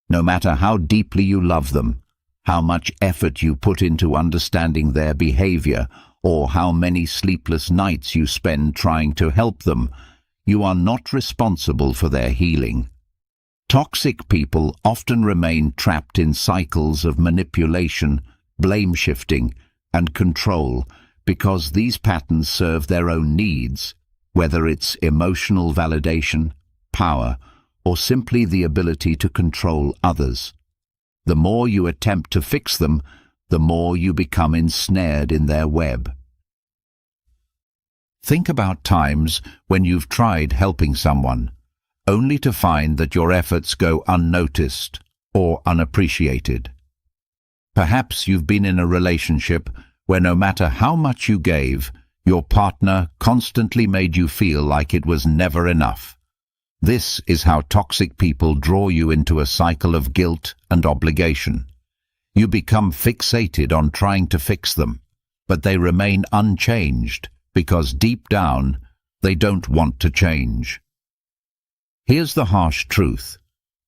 No matter how deeply you love them, how much effort you put into understanding their behavior, or how many sleepless nights you spend trying to help them, you are not responsible for their healing. Toxic people often remain trapped in cycles of manipulation, blame-shifting, and control because these patterns serve their own needs, whether it's emotional validation, power, or simply the ability to control others. The more you attempt to fix them, the more you become ensnared in their web. Think about times when you've tried helping someone, only to find that your efforts go unnoticed or unappreciated. Perhaps you've been in a relationship where no matter how much you gave, your partner constantly made you feel like it was never enough. This is how toxic people draw you into a cycle of guilt and obligation. You become fixated on trying to fix them, but they remain unchanged because deep down they don't want to change. Here's the harsh truth.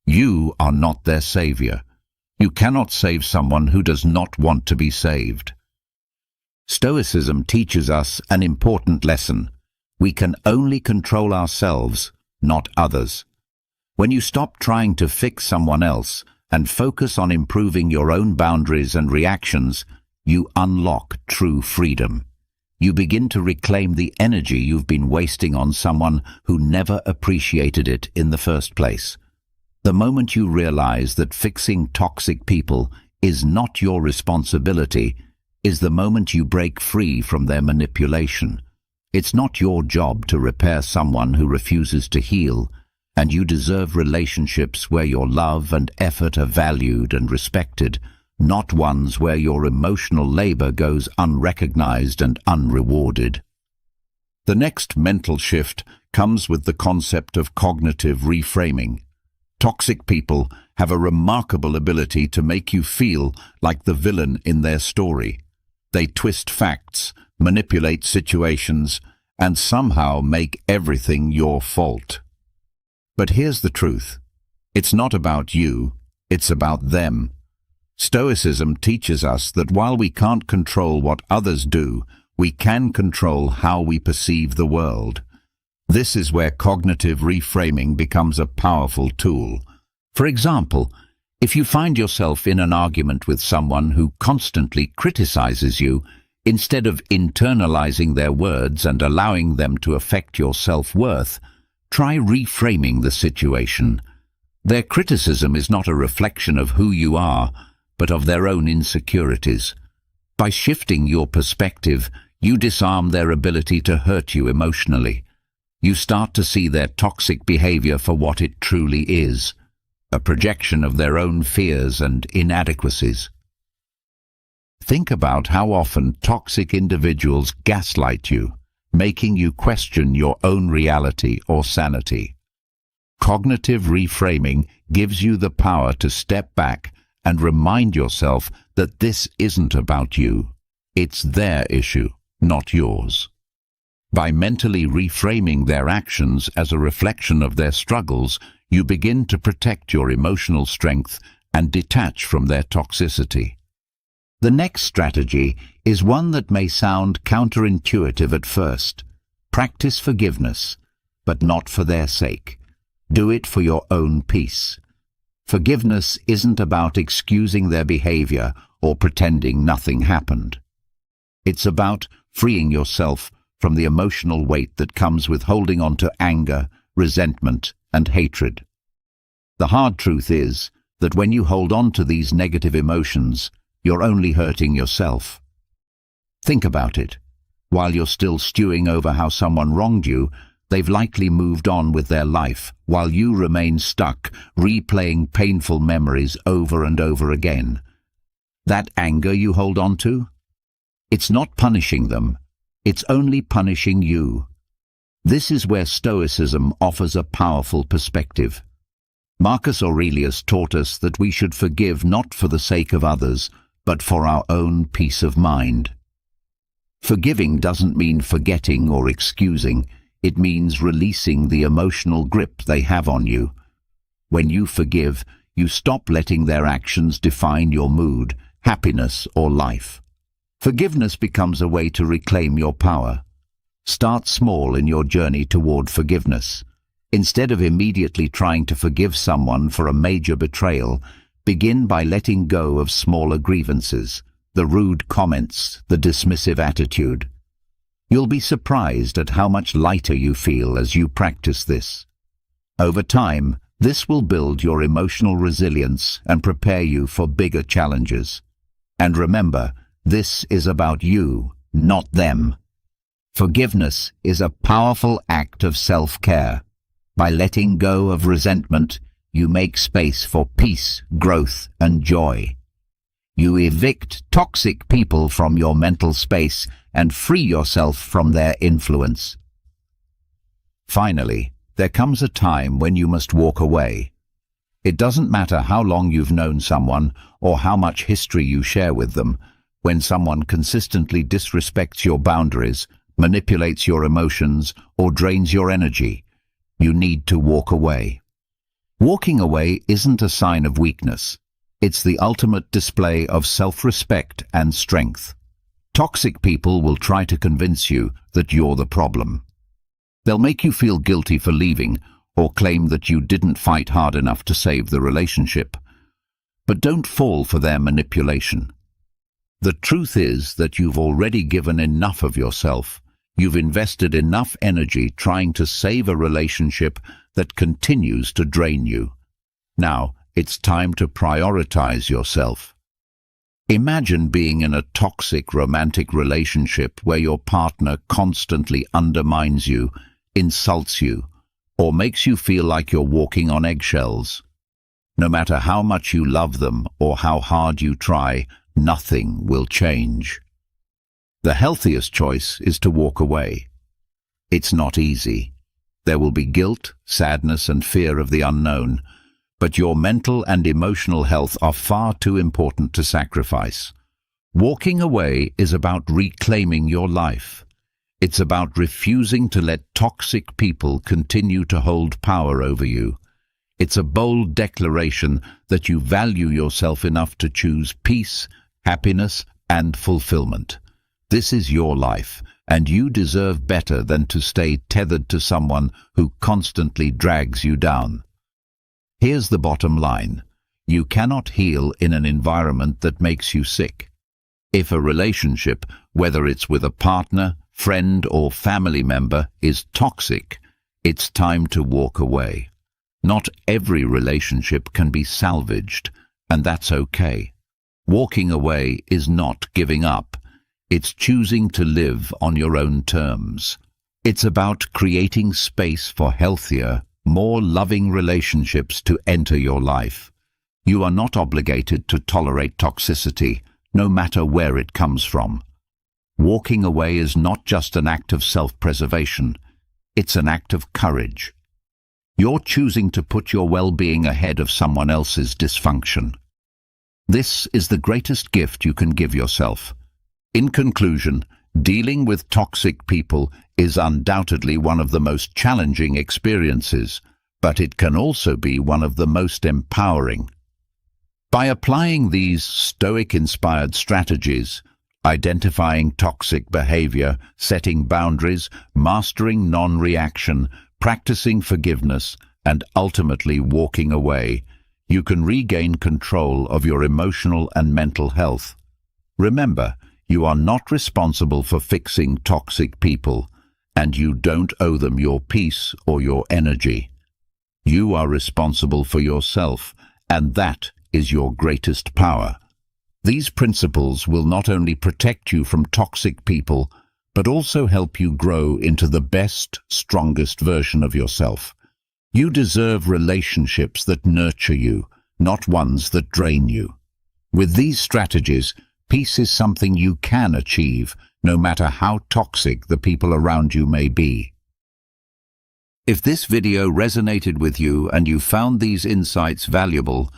You are not their savior. You cannot save someone who does not want to be saved. Stoicism teaches us an important lesson. We can only control ourselves, not others. When you stop trying to fix someone else and focus on improving your own boundaries and reactions, you unlock true freedom. You begin to reclaim the energy you've been wasting on someone who never appreciated it in the first place. The moment you realize that fixing toxic people is not your responsibility is the moment you break free from their manipulation. It's not your job to repair someone who refuses to heal, and you deserve relationships where your love and effort are valued and respected, not ones where your emotional labor goes unrecognized and unrewarded. The next mental shift comes with the concept of cognitive reframing. Toxic people have a remarkable ability to make you feel like the villain in their story. They twist facts, manipulate situations, and somehow make everything your fault. But here's the truth. It's not about you, it's about them. Stoicism teaches us that while we can't control what others do, we can control how we perceive the world. This is where cognitive reframing becomes a powerful tool. For example, if you find yourself in an argument with someone who constantly criticizes you, instead of internalizing their words and allowing them to affect your self-worth, try reframing the situation. Their criticism is not a reflection of who you are, but of their own insecurities. By shifting your perspective, you disarm their ability to hurt you emotionally. You start to see their toxic behavior for what it truly is, a projection of their own fears and inadequacies. Think about how often toxic individuals gaslight you, making you question your own reality or sanity. Cognitive reframing gives you the power to step back and remind yourself that this isn't about you. It's their issue, not yours. By mentally reframing their actions as a reflection of their struggles, you begin to protect your emotional strength and detach from their toxicity. The next strategy is one that may sound counterintuitive at first. Practice forgiveness, but not for their sake. Do it for your own peace. Forgiveness isn't about excusing their behavior or pretending nothing happened. It's about freeing yourself from the emotional weight that comes with holding on to anger, resentment, and hatred. The hard truth is that when you hold on to these negative emotions, you're only hurting yourself. Think about it. While you're still stewing over how someone wronged you, they've likely moved on with their life, while you remain stuck, replaying painful memories over and over again. That anger you hold on to? It's not punishing them. It's only punishing you. This is where Stoicism offers a powerful perspective. Marcus Aurelius taught us that we should forgive not for the sake of others, but for our own peace of mind. Forgiving doesn't mean forgetting or excusing. It means releasing the emotional grip they have on you. When you forgive, you stop letting their actions define your mood, happiness, or life. Forgiveness becomes a way to reclaim your power. Start small in your journey toward forgiveness. Instead of immediately trying to forgive someone for a major betrayal, begin by letting go of smaller grievances, the rude comments, the dismissive attitude. You'll be surprised at how much lighter you feel as you practice this. Over time, This will build your emotional resilience and prepare you for bigger challenges. And remember, this is about you, not them. Forgiveness is a powerful act of self-care. By letting go of resentment, you make space for peace, growth, and joy. You evict toxic people from your mental space and free yourself from their influence. Finally, there comes a time when you must walk away. It doesn't matter how long you've known someone or how much history you share with them. When someone consistently disrespects your boundaries, manipulates your emotions, or drains your energy, you need to walk away. Walking away isn't a sign of weakness. It's the ultimate display of self-respect and strength. Toxic people will try to convince you that you're the problem. They'll make you feel guilty for leaving or claim that you didn't fight hard enough to save the relationship. But don't fall for their manipulation. The truth is that you've already given enough of yourself. You've invested enough energy trying to save a relationship that continues to drain you. Now, it's time to prioritize yourself. Imagine being in a toxic romantic relationship where your partner constantly undermines you, insults you, or makes you feel like you're walking on eggshells. No matter how much you love them or how hard you try, nothing will change. The healthiest choice is to walk away. It's not easy. There will be guilt, sadness, and fear of the unknown, but your mental and emotional health are far too important to sacrifice. Walking away is about reclaiming your life. It's about refusing to let toxic people continue to hold power over you. It's a bold declaration that you value yourself enough to choose peace, happiness, and fulfillment. This is your life, and you deserve better than to stay tethered to someone who constantly drags you down. Here's the bottom line. You cannot heal in an environment that makes you sick. If a relationship, whether it's with a partner, friend, or family member, is toxic, it's time to walk away. Not every relationship can be salvaged, and that's okay. Walking away is not giving up. It's choosing to live on your own terms. It's about creating space for healthier, more loving relationships to enter your life. You are not obligated to tolerate toxicity, no matter where it comes from. Walking away is not just an act of self-preservation, it's an act of courage. You're choosing to put your well-being ahead of someone else's dysfunction. This is the greatest gift you can give yourself. In conclusion, dealing with toxic people is undoubtedly one of the most challenging experiences, but it can also be one of the most empowering. By applying these Stoic-inspired strategies, identifying toxic behavior, setting boundaries, mastering non-reaction, practicing forgiveness, and ultimately walking away, you can regain control of your emotional and mental health. Remember, you are not responsible for fixing toxic people, and you don't owe them your peace or your energy. You are responsible for yourself, and that is your greatest power. These principles will not only protect you from toxic people, but also help you grow into the best, strongest version of yourself. You deserve relationships that nurture you, not ones that drain you. With these strategies, peace is something you can achieve, no matter how toxic the people around you may be. If this video resonated with you and you found these insights valuable,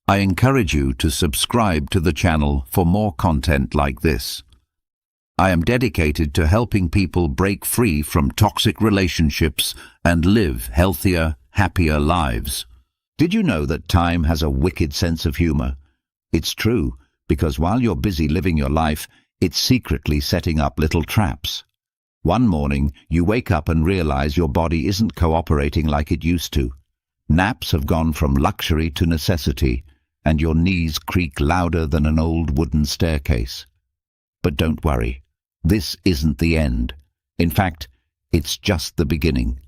I encourage you to subscribe to the channel for more content like this. I am dedicated to helping people break free from toxic relationships and live healthier, happier lives. Did you know that time has a wicked sense of humor? It's true, because while you're busy living your life, it's secretly setting up little traps. One morning, you wake up and realize your body isn't cooperating like it used to. Naps have gone from luxury to necessity, and your knees creak louder than an old wooden staircase. But don't worry, this isn't the end. In fact, it's just the beginning.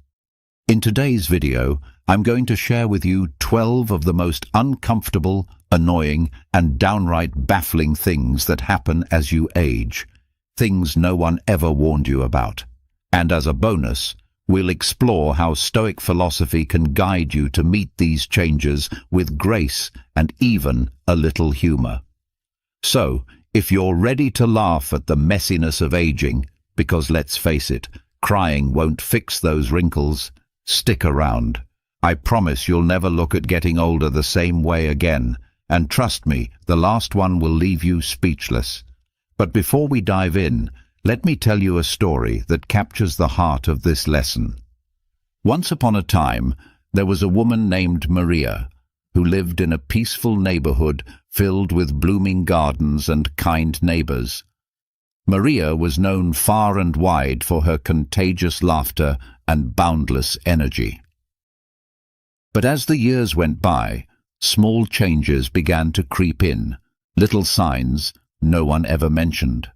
In today's video, I'm going to share with you 12 of the most uncomfortable, annoying, and downright baffling things that happen as you age. Things no one ever warned you about. And as a bonus, we'll explore how Stoic philosophy can guide you to meet these changes with grace and even a little humor. So, if you're ready to laugh at the messiness of aging, because let's face it, crying won't fix those wrinkles, stick around. I promise you'll never look at getting older the same way again, and trust me, the last one will leave you speechless. But before we dive in, let me tell you a story that captures the heart of this lesson. Once upon a time, there was a woman named Maria, who lived in a peaceful neighborhood filled with blooming gardens and kind neighbors. Maria was known far and wide for her contagious laughter and boundless energy. But as the years went by, small changes began to creep in, little signs no one ever mentioned.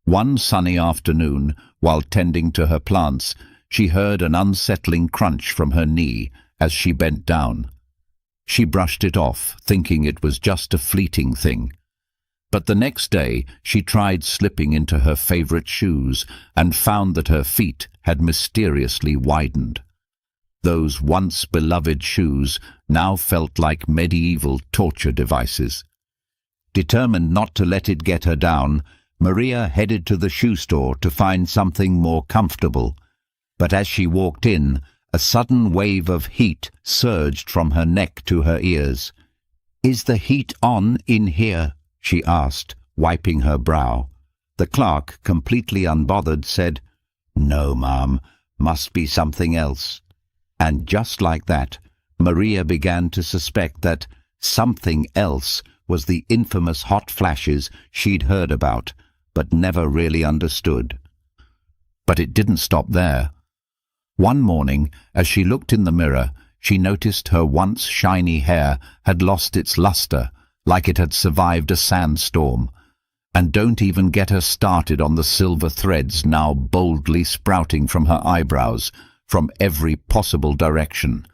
One sunny afternoon, while tending to her plants, she heard an unsettling crunch from her knee as she bent down. She brushed it off, thinking it was just a fleeting thing. But the next day, she tried slipping into her favorite shoes and found that her feet had mysteriously widened. Those once beloved shoes now felt like medieval torture devices. Determined not to let it get her down, Maria headed to the shoe store to find something more comfortable. But as she walked in, a sudden wave of heat surged from her neck to her ears. "Is the heat on in here?" she asked, wiping her brow. The clerk, completely unbothered, said, "No, ma'am, must be something else." And just like that, Maria began to suspect that something else was the infamous hot flashes she'd heard about, but never really understood. But it didn't stop there. One morning, as she looked in the mirror, she noticed her once shiny hair had lost its luster, like it had survived a sandstorm. And don't even get her started on the silver threads now boldly sprouting from her eyebrows, from every possible direction.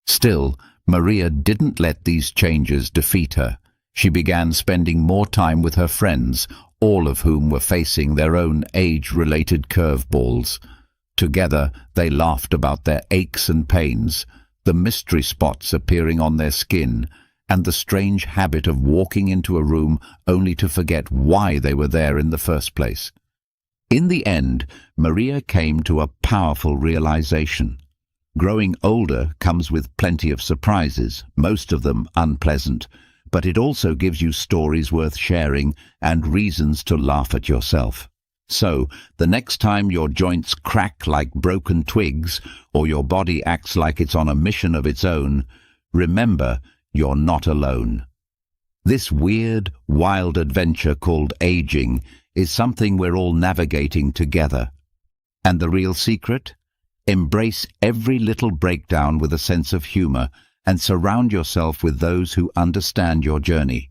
Still, Maria didn't let these changes defeat her. She began spending more time with her friends, all of whom were facing their own age-related curveballs. Together, they laughed about their aches and pains, the mystery spots appearing on their skin, and the strange habit of walking into a room only to forget why they were there in the first place. In the end, Maria came to a powerful realization. Growing older comes with plenty of surprises, most of them unpleasant, but it also gives you stories worth sharing and reasons to laugh at yourself. So, the next time your joints crack like broken twigs or your body acts like it's on a mission of its own, remember you're not alone. This weird, wild adventure called aging is something we're all navigating together. And the real secret? Embrace every little breakdown with a sense of humor and surround yourself with those who understand your journey.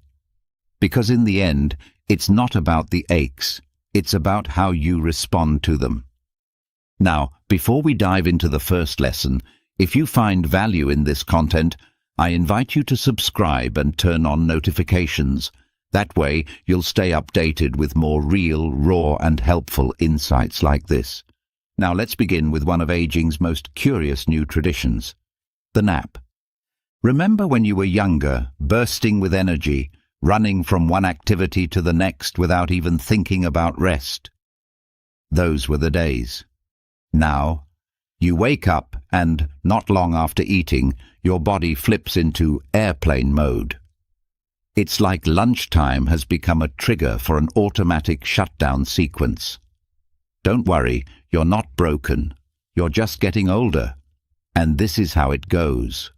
Because in the end, it's not about the aches, it's about how you respond to them. Now, before we dive into the first lesson, if you find value in this content, I invite you to subscribe and turn on notifications. That way, you'll stay updated with more real, raw, and helpful insights like this. Now let's begin with one of aging's most curious new traditions, the nap. Remember when you were younger, bursting with energy, running from one activity to the next without even thinking about rest? Those were the days. Now, you wake up and, not long after eating, your body flips into airplane mode. It's like lunchtime has become a trigger for an automatic shutdown sequence. Don't worry, you're not broken. You're just getting older. And this is how it goes.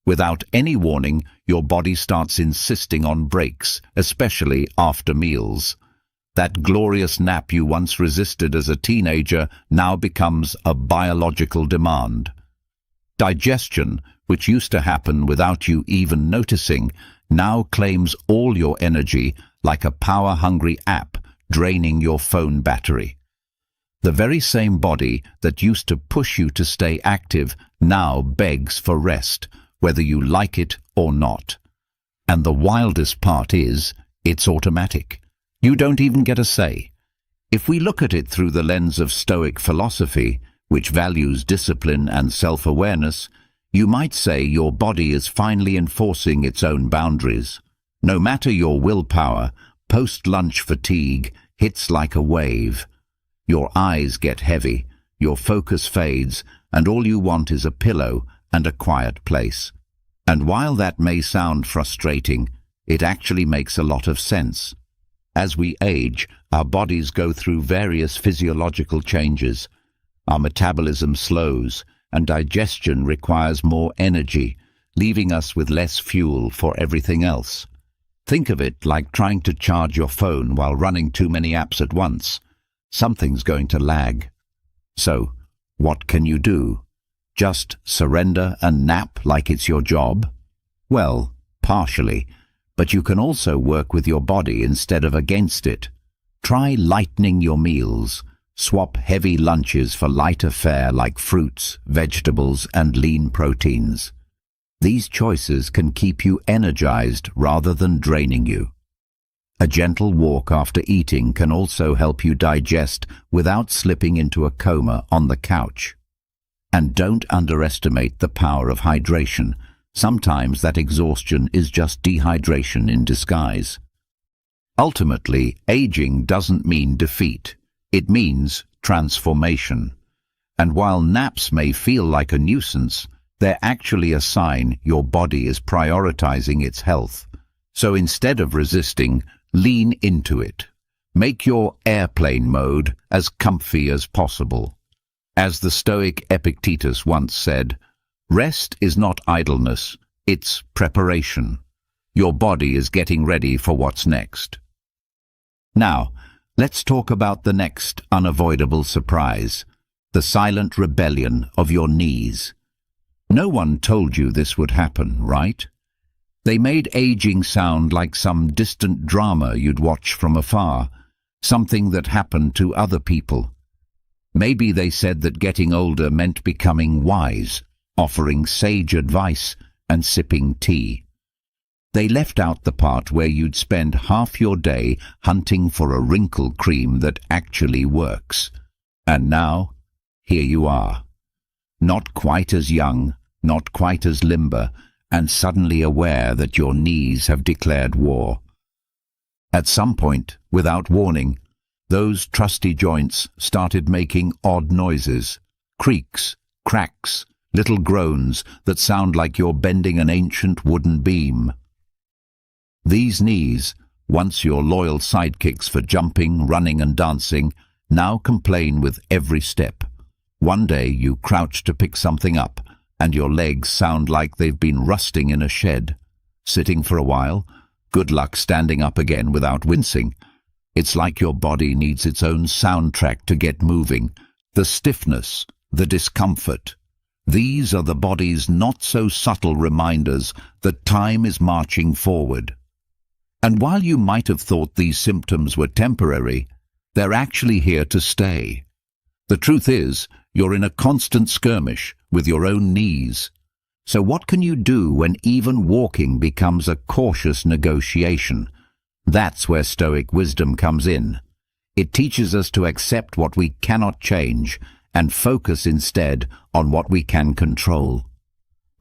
Without any warning, your body starts insisting on breaks, especially after meals. That glorious nap you once resisted as a teenager now becomes a biological demand. Digestion, which used to happen without you even noticing, now claims all your energy like a power-hungry app draining your phone battery. The very same body that used to push you to stay active now begs for rest, whether you like it or not. And the wildest part is, it's automatic. You don't even get a say. If we look at it through the lens of Stoic philosophy, which values discipline and self-awareness, you might say your body is finally enforcing its own boundaries. No matter your willpower, post-lunch fatigue hits like a wave. Your eyes get heavy, your focus fades, and all you want is a pillow and a quiet place. And while that may sound frustrating, it actually makes a lot of sense. As we age, our bodies go through various physiological changes. Our metabolism slows, and digestion requires more energy, leaving us with less fuel for everything else. Think of it like trying to charge your phone while running too many apps at once. Something's going to lag. So, what can you do? Just surrender and nap like it's your job? Well, partially, but you can also work with your body instead of against it. Try lightening your meals. Swap heavy lunches for lighter fare like fruits, vegetables, and lean proteins. These choices can keep you energized rather than draining you. A gentle walk after eating can also help you digest without slipping into a coma on the couch. And don't underestimate the power of hydration. Sometimes that exhaustion is just dehydration in disguise. Ultimately, aging doesn't mean defeat. It means transformation. And while naps may feel like a nuisance, they're actually a sign your body is prioritizing its health. So instead of resisting, lean into it. Make your airplane mode as comfy as possible. As the Stoic Epictetus once said, rest is not idleness, it's preparation. Your body is getting ready for what's next. Now, let's talk about the next unavoidable surprise, the silent rebellion of your knees. No one told you this would happen, right? They made aging sound like some distant drama you'd watch from afar, something that happened to other people. Maybe they said that getting older meant becoming wise, offering sage advice and sipping tea. They left out the part where you'd spend half your day hunting for a wrinkle cream that actually works. And now, here you are. Not quite as young, not quite as limber, and suddenly aware that your knees have declared war. At some point, without warning, those trusty joints started making odd noises, creaks, cracks, little groans that sound like you're bending an ancient wooden beam. These knees, once your loyal sidekicks for jumping, running and dancing, now complain with every step. One day you crouch to pick something up, and your legs sound like they've been rusting in a shed. Sitting for a while, good luck standing up again without wincing. It's like your body needs its own soundtrack to get moving. The stiffness, the discomfort. These are the body's not-so-subtle reminders that time is marching forward. And while you might have thought these symptoms were temporary, they're actually here to stay. The truth is, you're in a constant skirmish with your own knees. So what can you do when even walking becomes a cautious negotiation? That's where Stoic wisdom comes in. It teaches us to accept what we cannot change and focus instead on what we can control.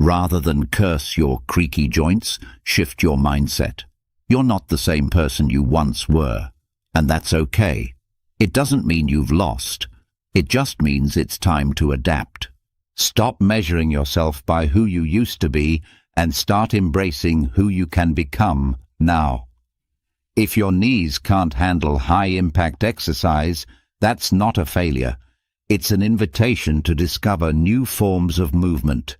Rather than curse your creaky joints, shift your mindset. You're not the same person you once were, and that's okay. It doesn't mean you've lost. It just means it's time to adapt. Stop measuring yourself by who you used to be and start embracing who you can become now. If your knees can't handle high-impact exercise, that's not a failure. It's an invitation to discover new forms of movement.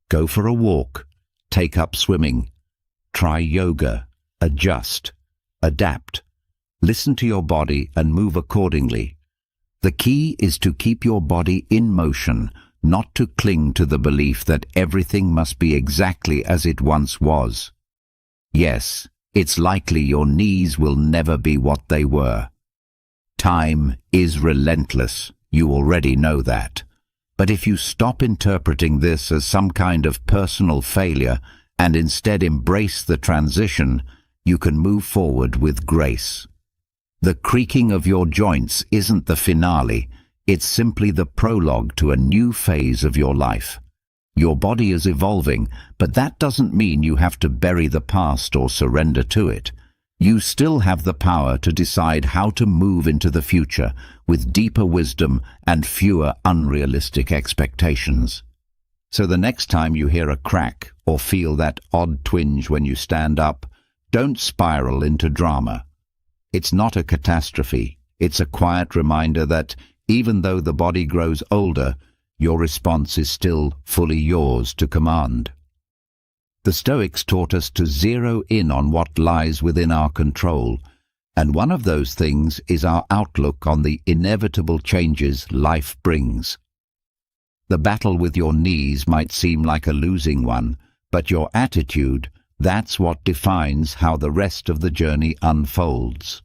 Go for a walk. Take up swimming. Try yoga. Adjust. Adapt. Listen to your body and move accordingly. The key is to keep your body in motion, not to cling to the belief that everything must be exactly as it once was. Yes, it's likely your knees will never be what they were. Time is relentless. You already know that. But if you stop interpreting this as some kind of personal failure and instead embrace the transition, you can move forward with grace. The creaking of your joints isn't the finale, it's simply the prologue to a new phase of your life. Your body is evolving, but that doesn't mean you have to bury the past or surrender to it. You still have the power to decide how to move into the future with deeper wisdom and fewer unrealistic expectations. So the next time you hear a crack or feel that odd twinge when you stand up, don't spiral into drama. It's not a catastrophe. It's a quiet reminder that, even though the body grows older, your response is still fully yours to command. The Stoics taught us to zero in on what lies within our control, and one of those things is our outlook on the inevitable changes life brings. The battle with your knees might seem like a losing one, but your attitude, that's what defines how the rest of the journey unfolds.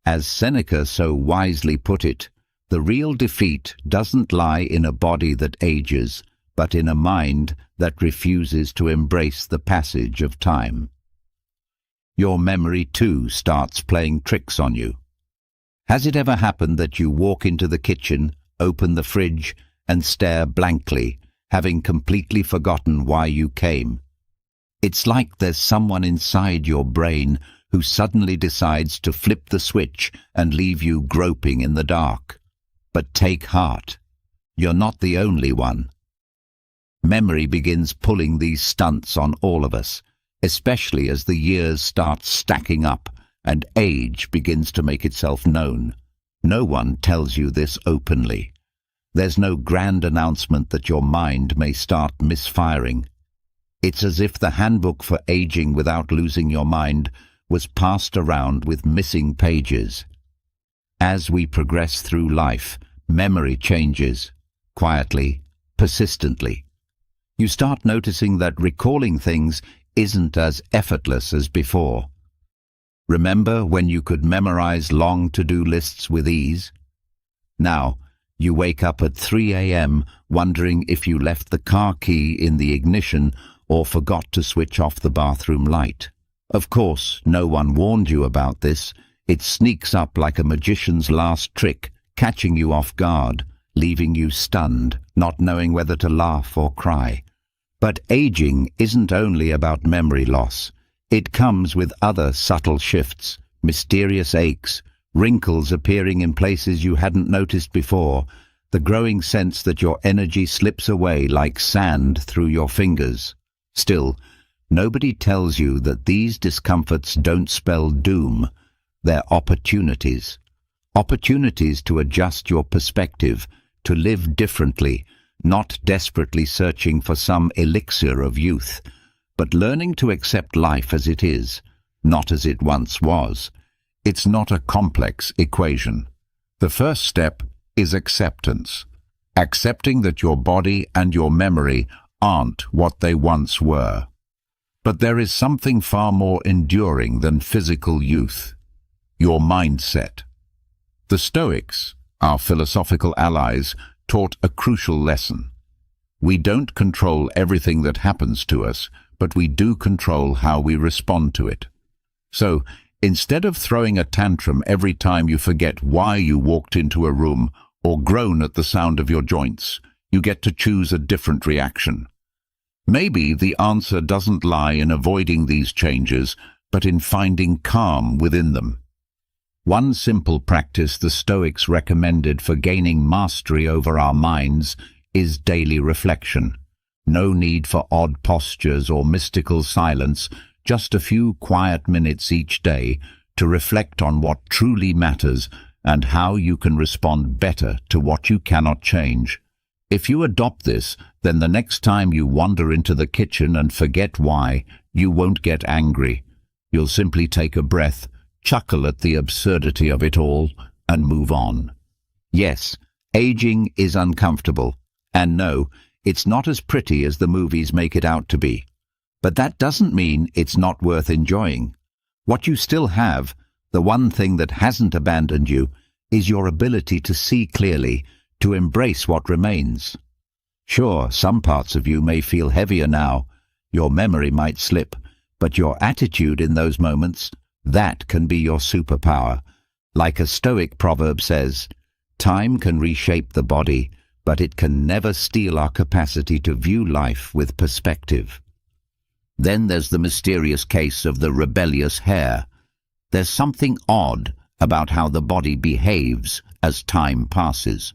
As Seneca so wisely put it, the real defeat doesn't lie in a body that ages, but in a mind that refuses to embrace the passage of time. Your memory, too, starts playing tricks on you. Has it ever happened that you walk into the kitchen, open the fridge, and stare blankly, having completely forgotten why you came? It's like there's someone inside your brain who suddenly decides to flip the switch and leave you groping in the dark. But take heart. You're not the only one. Memory begins pulling these stunts on all of us, especially as the years start stacking up and age begins to make itself known. No one tells you this openly. There's no grand announcement that your mind may start misfiring. It's as if the handbook for aging without losing your mind was passed around with missing pages. As we progress through life, memory changes, quietly, persistently. You start noticing that recalling things isn't as effortless as before. Remember when you could memorize long to-do lists with ease? Now, you wake up at 3 a.m. wondering if you left the car key in the ignition or forgot to switch off the bathroom light. Of course, no one warned you about this. It sneaks up like a magician's last trick, catching you off guard, leaving you stunned, not knowing whether to laugh or cry. But aging isn't only about memory loss. It comes with other subtle shifts, mysterious aches, wrinkles appearing in places you hadn't noticed before, the growing sense that your energy slips away like sand through your fingers. Still, nobody tells you that these discomforts don't spell doom. They're opportunities. Opportunities to adjust your perspective, to live differently, not desperately searching for some elixir of youth, but learning to accept life as it is, not as it once was. It's not a complex equation. The first step is acceptance. Accepting that your body and your memory aren't what they once were. But there is something far more enduring than physical youth: your mindset. The Stoics, our philosophical allies, taught a crucial lesson. We don't control everything that happens to us, but we do control how we respond to it. So, instead of throwing a tantrum every time you forget why you walked into a room or groan at the sound of your joints, you get to choose a different reaction. Maybe the answer doesn't lie in avoiding these changes, but in finding calm within them. One simple practice the Stoics recommended for gaining mastery over our minds is daily reflection. No need for odd postures or mystical silence, just a few quiet minutes each day to reflect on what truly matters and how you can respond better to what you cannot change. If you adopt this, then the next time you wander into the kitchen and forget why, you won't get angry. You'll simply take a breath, chuckle at the absurdity of it all, and move on. Yes, aging is uncomfortable, and no, it's not as pretty as the movies make it out to be. But that doesn't mean it's not worth enjoying. What you still have, the one thing that hasn't abandoned you, is your ability to see clearly, to embrace what remains. Sure, some parts of you may feel heavier now, your memory might slip, but your attitude in those moments, that can be your superpower. Like a Stoic proverb says, time can reshape the body, but it can never steal our capacity to view life with perspective. Then there's the mysterious case of the rebellious hare. There's something odd about how the body behaves as time passes.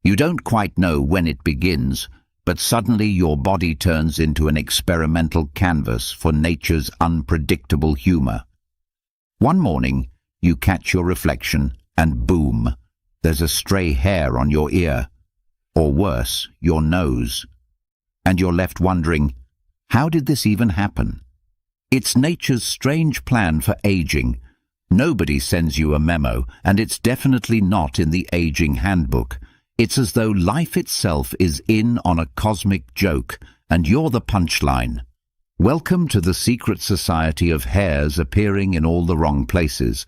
You don't quite know when it begins, but suddenly your body turns into an experimental canvas for nature's unpredictable humor. One morning, you catch your reflection, and boom, there's a stray hair on your ear, or worse, your nose. And you're left wondering, how did this even happen? It's nature's strange plan for aging. Nobody sends you a memo, and it's definitely not in the aging handbook. It's as though life itself is in on a cosmic joke, and you're the punchline. Welcome to the secret society of hairs appearing in all the wrong places.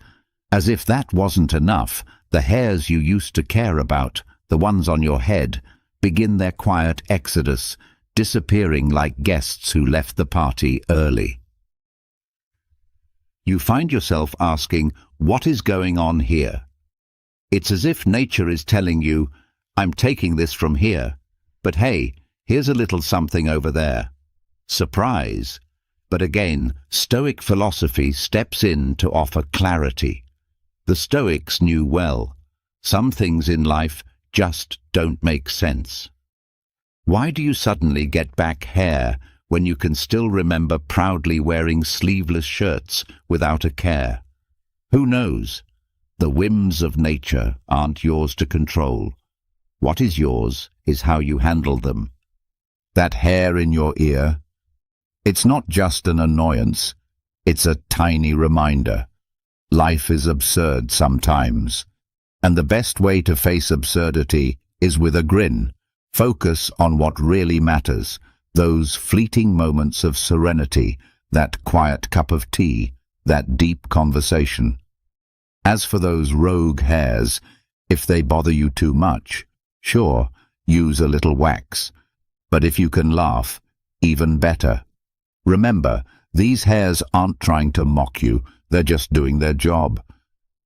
As if that wasn't enough, the hairs you used to care about, the ones on your head, begin their quiet exodus, disappearing like guests who left the party early. You find yourself asking, what is going on here? It's as if nature is telling you, I'm taking this from here, but hey, here's a little something over there. Surprise! But again, Stoic philosophy steps in to offer clarity. The Stoics knew well, some things in life just don't make sense. Why do you suddenly get back hair when you can still remember proudly wearing sleeveless shirts without a care? Who knows? The whims of nature aren't yours to control. What is yours is how you handle them. That hair in your ear, it's not just an annoyance, it's a tiny reminder. Life is absurd sometimes, and the best way to face absurdity is with a grin. Focus on what really matters, those fleeting moments of serenity, that quiet cup of tea, that deep conversation. As for those rogue hairs, if they bother you too much, sure, use a little wax. But if you can laugh, even better. Remember, these hairs aren't trying to mock you, they're just doing their job.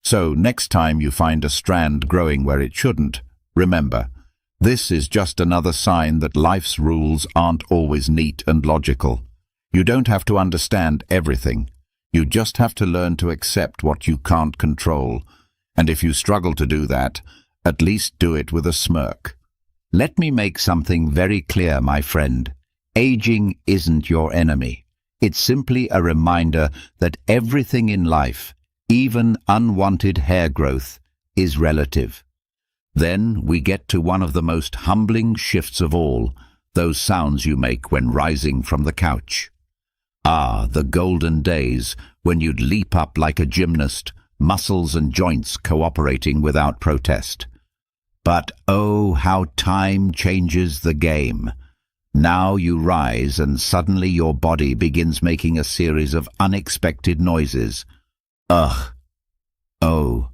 So next time you find a strand growing where it shouldn't, remember, this is just another sign that life's rules aren't always neat and logical. You don't have to understand everything. You just have to learn to accept what you can't control. And if you struggle to do that, at least do it with a smirk. Let me make something very clear, my friend. Aging isn't your enemy. It's simply a reminder that everything in life, even unwanted hair growth, is relative. Then we get to one of the most humbling shifts of all, those sounds you make when rising from the couch. Ah, the golden days when you'd leap up like a gymnast, muscles and joints cooperating without protest. But oh, how time changes the game. Now you rise and suddenly your body begins making a series of unexpected noises. Ugh. Oh.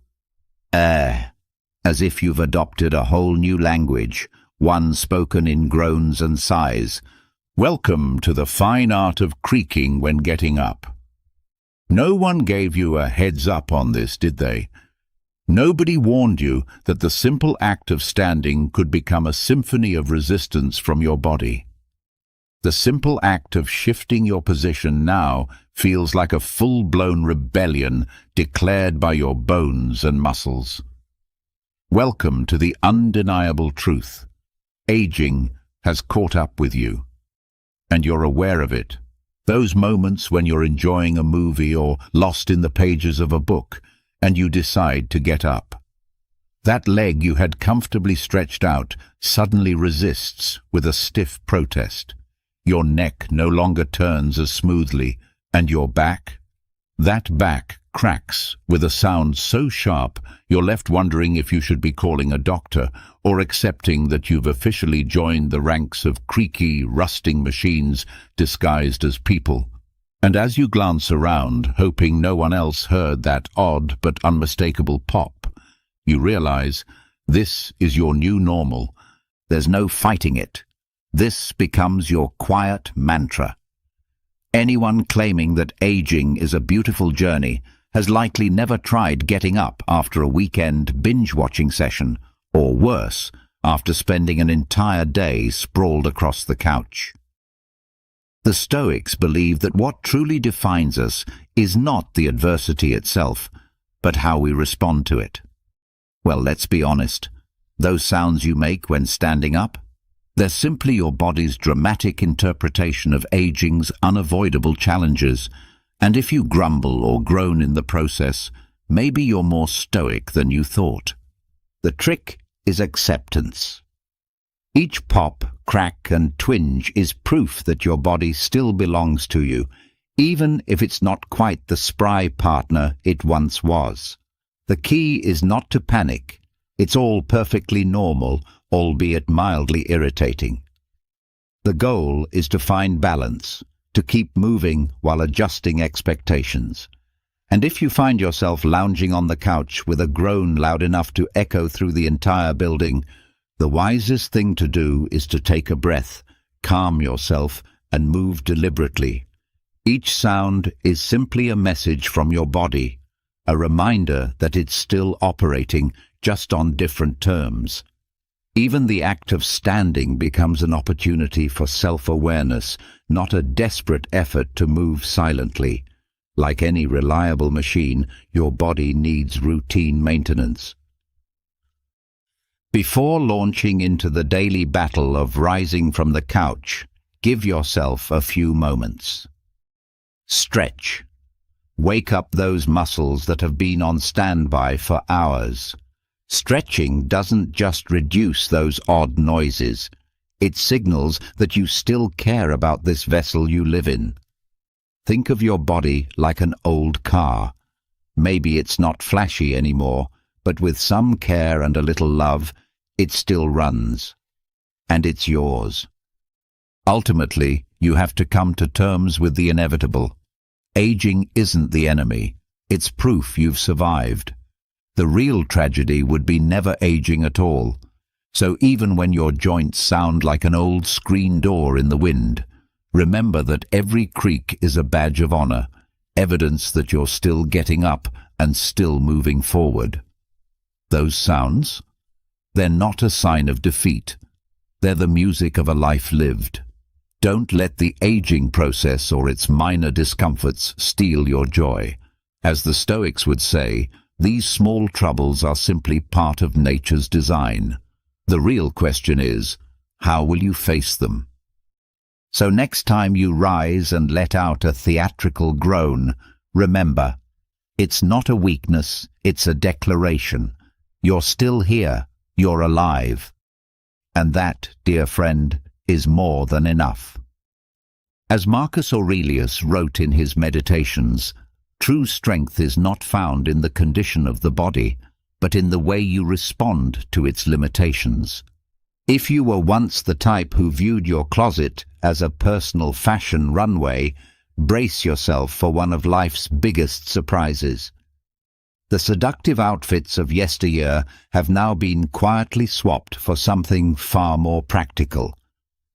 As if you've adopted a whole new language, one spoken in groans and sighs. Welcome to the fine art of creaking when getting up. No one gave you a heads up on this, did they? Nobody warned you that the simple act of standing could become a symphony of resistance from your body. The simple act of shifting your position now feels like a full-blown rebellion declared by your bones and muscles. Welcome to the undeniable truth. Aging has caught up with you, and you're aware of it. Those moments when you're enjoying a movie or lost in the pages of a book, and you decide to get up. That leg you had comfortably stretched out suddenly resists with a stiff protest. Your neck no longer turns as smoothly, and your back? That back cracks with a sound so sharp you're left wondering if you should be calling a doctor or accepting that you've officially joined the ranks of creaky, rusting machines disguised as people. And as you glance around, hoping no one else heard that odd but unmistakable pop, You realize this is your new normal. There's no fighting it. This becomes your quiet mantra. Anyone claiming that aging is a beautiful journey has likely never tried getting up after a weekend binge-watching session, or worse, after spending an entire day sprawled across the couch. The Stoics believe that what truly defines us is not the adversity itself, but how we respond to it. Well, let's be honest. Those sounds you make when standing up? They're simply your body's dramatic interpretation of aging's unavoidable challenges, and if you grumble or groan in the process, maybe you're more stoic than you thought. The trick is acceptance. Each pop, crack, and twinge is proof that your body still belongs to you, even if it's not quite the spry partner it once was. The key is not to panic. It's all perfectly normal, albeit mildly irritating. The goal is to find balance, to keep moving while adjusting expectations. And if you find yourself lounging on the couch with a groan loud enough to echo through the entire building, the wisest thing to do is to take a breath, calm yourself, and move deliberately. Each sound is simply a message from your body, a reminder that it's still operating, just on different terms. Even the act of standing becomes an opportunity for self-awareness, not a desperate effort to move silently. Like any reliable machine, your body needs routine maintenance. Before launching into the daily battle of rising from the couch, give yourself a few moments. Stretch. Wake up those muscles that have been on standby for hours. Stretching doesn't just reduce those odd noises. It signals that you still care about this vessel you live in. Think of your body like an old car. Maybe it's not flashy anymore, but with some care and a little love, it still runs. And it's yours. Ultimately, you have to come to terms with the inevitable. Aging isn't the enemy. It's proof you've survived. The real tragedy would be never aging at all. So even when your joints sound like an old screen door in the wind, remember that every creak is a badge of honor, evidence that you're still getting up and still moving forward. Those sounds? They're not a sign of defeat. They're the music of a life lived. Don't let the aging process or its minor discomforts steal your joy. As the Stoics would say, these small troubles are simply part of nature's design. The real question is, how will you face them? So next time you rise and let out a theatrical groan, remember, it's not a weakness, it's a declaration. You're still here, you're alive. And that, dear friend, is more than enough. As Marcus Aurelius wrote in his Meditations, true strength is not found in the condition of the body, but in the way you respond to its limitations. If you were once the type who viewed your closet as a personal fashion runway, brace yourself for one of life's biggest surprises. The seductive outfits of yesteryear have now been quietly swapped for something far more practical: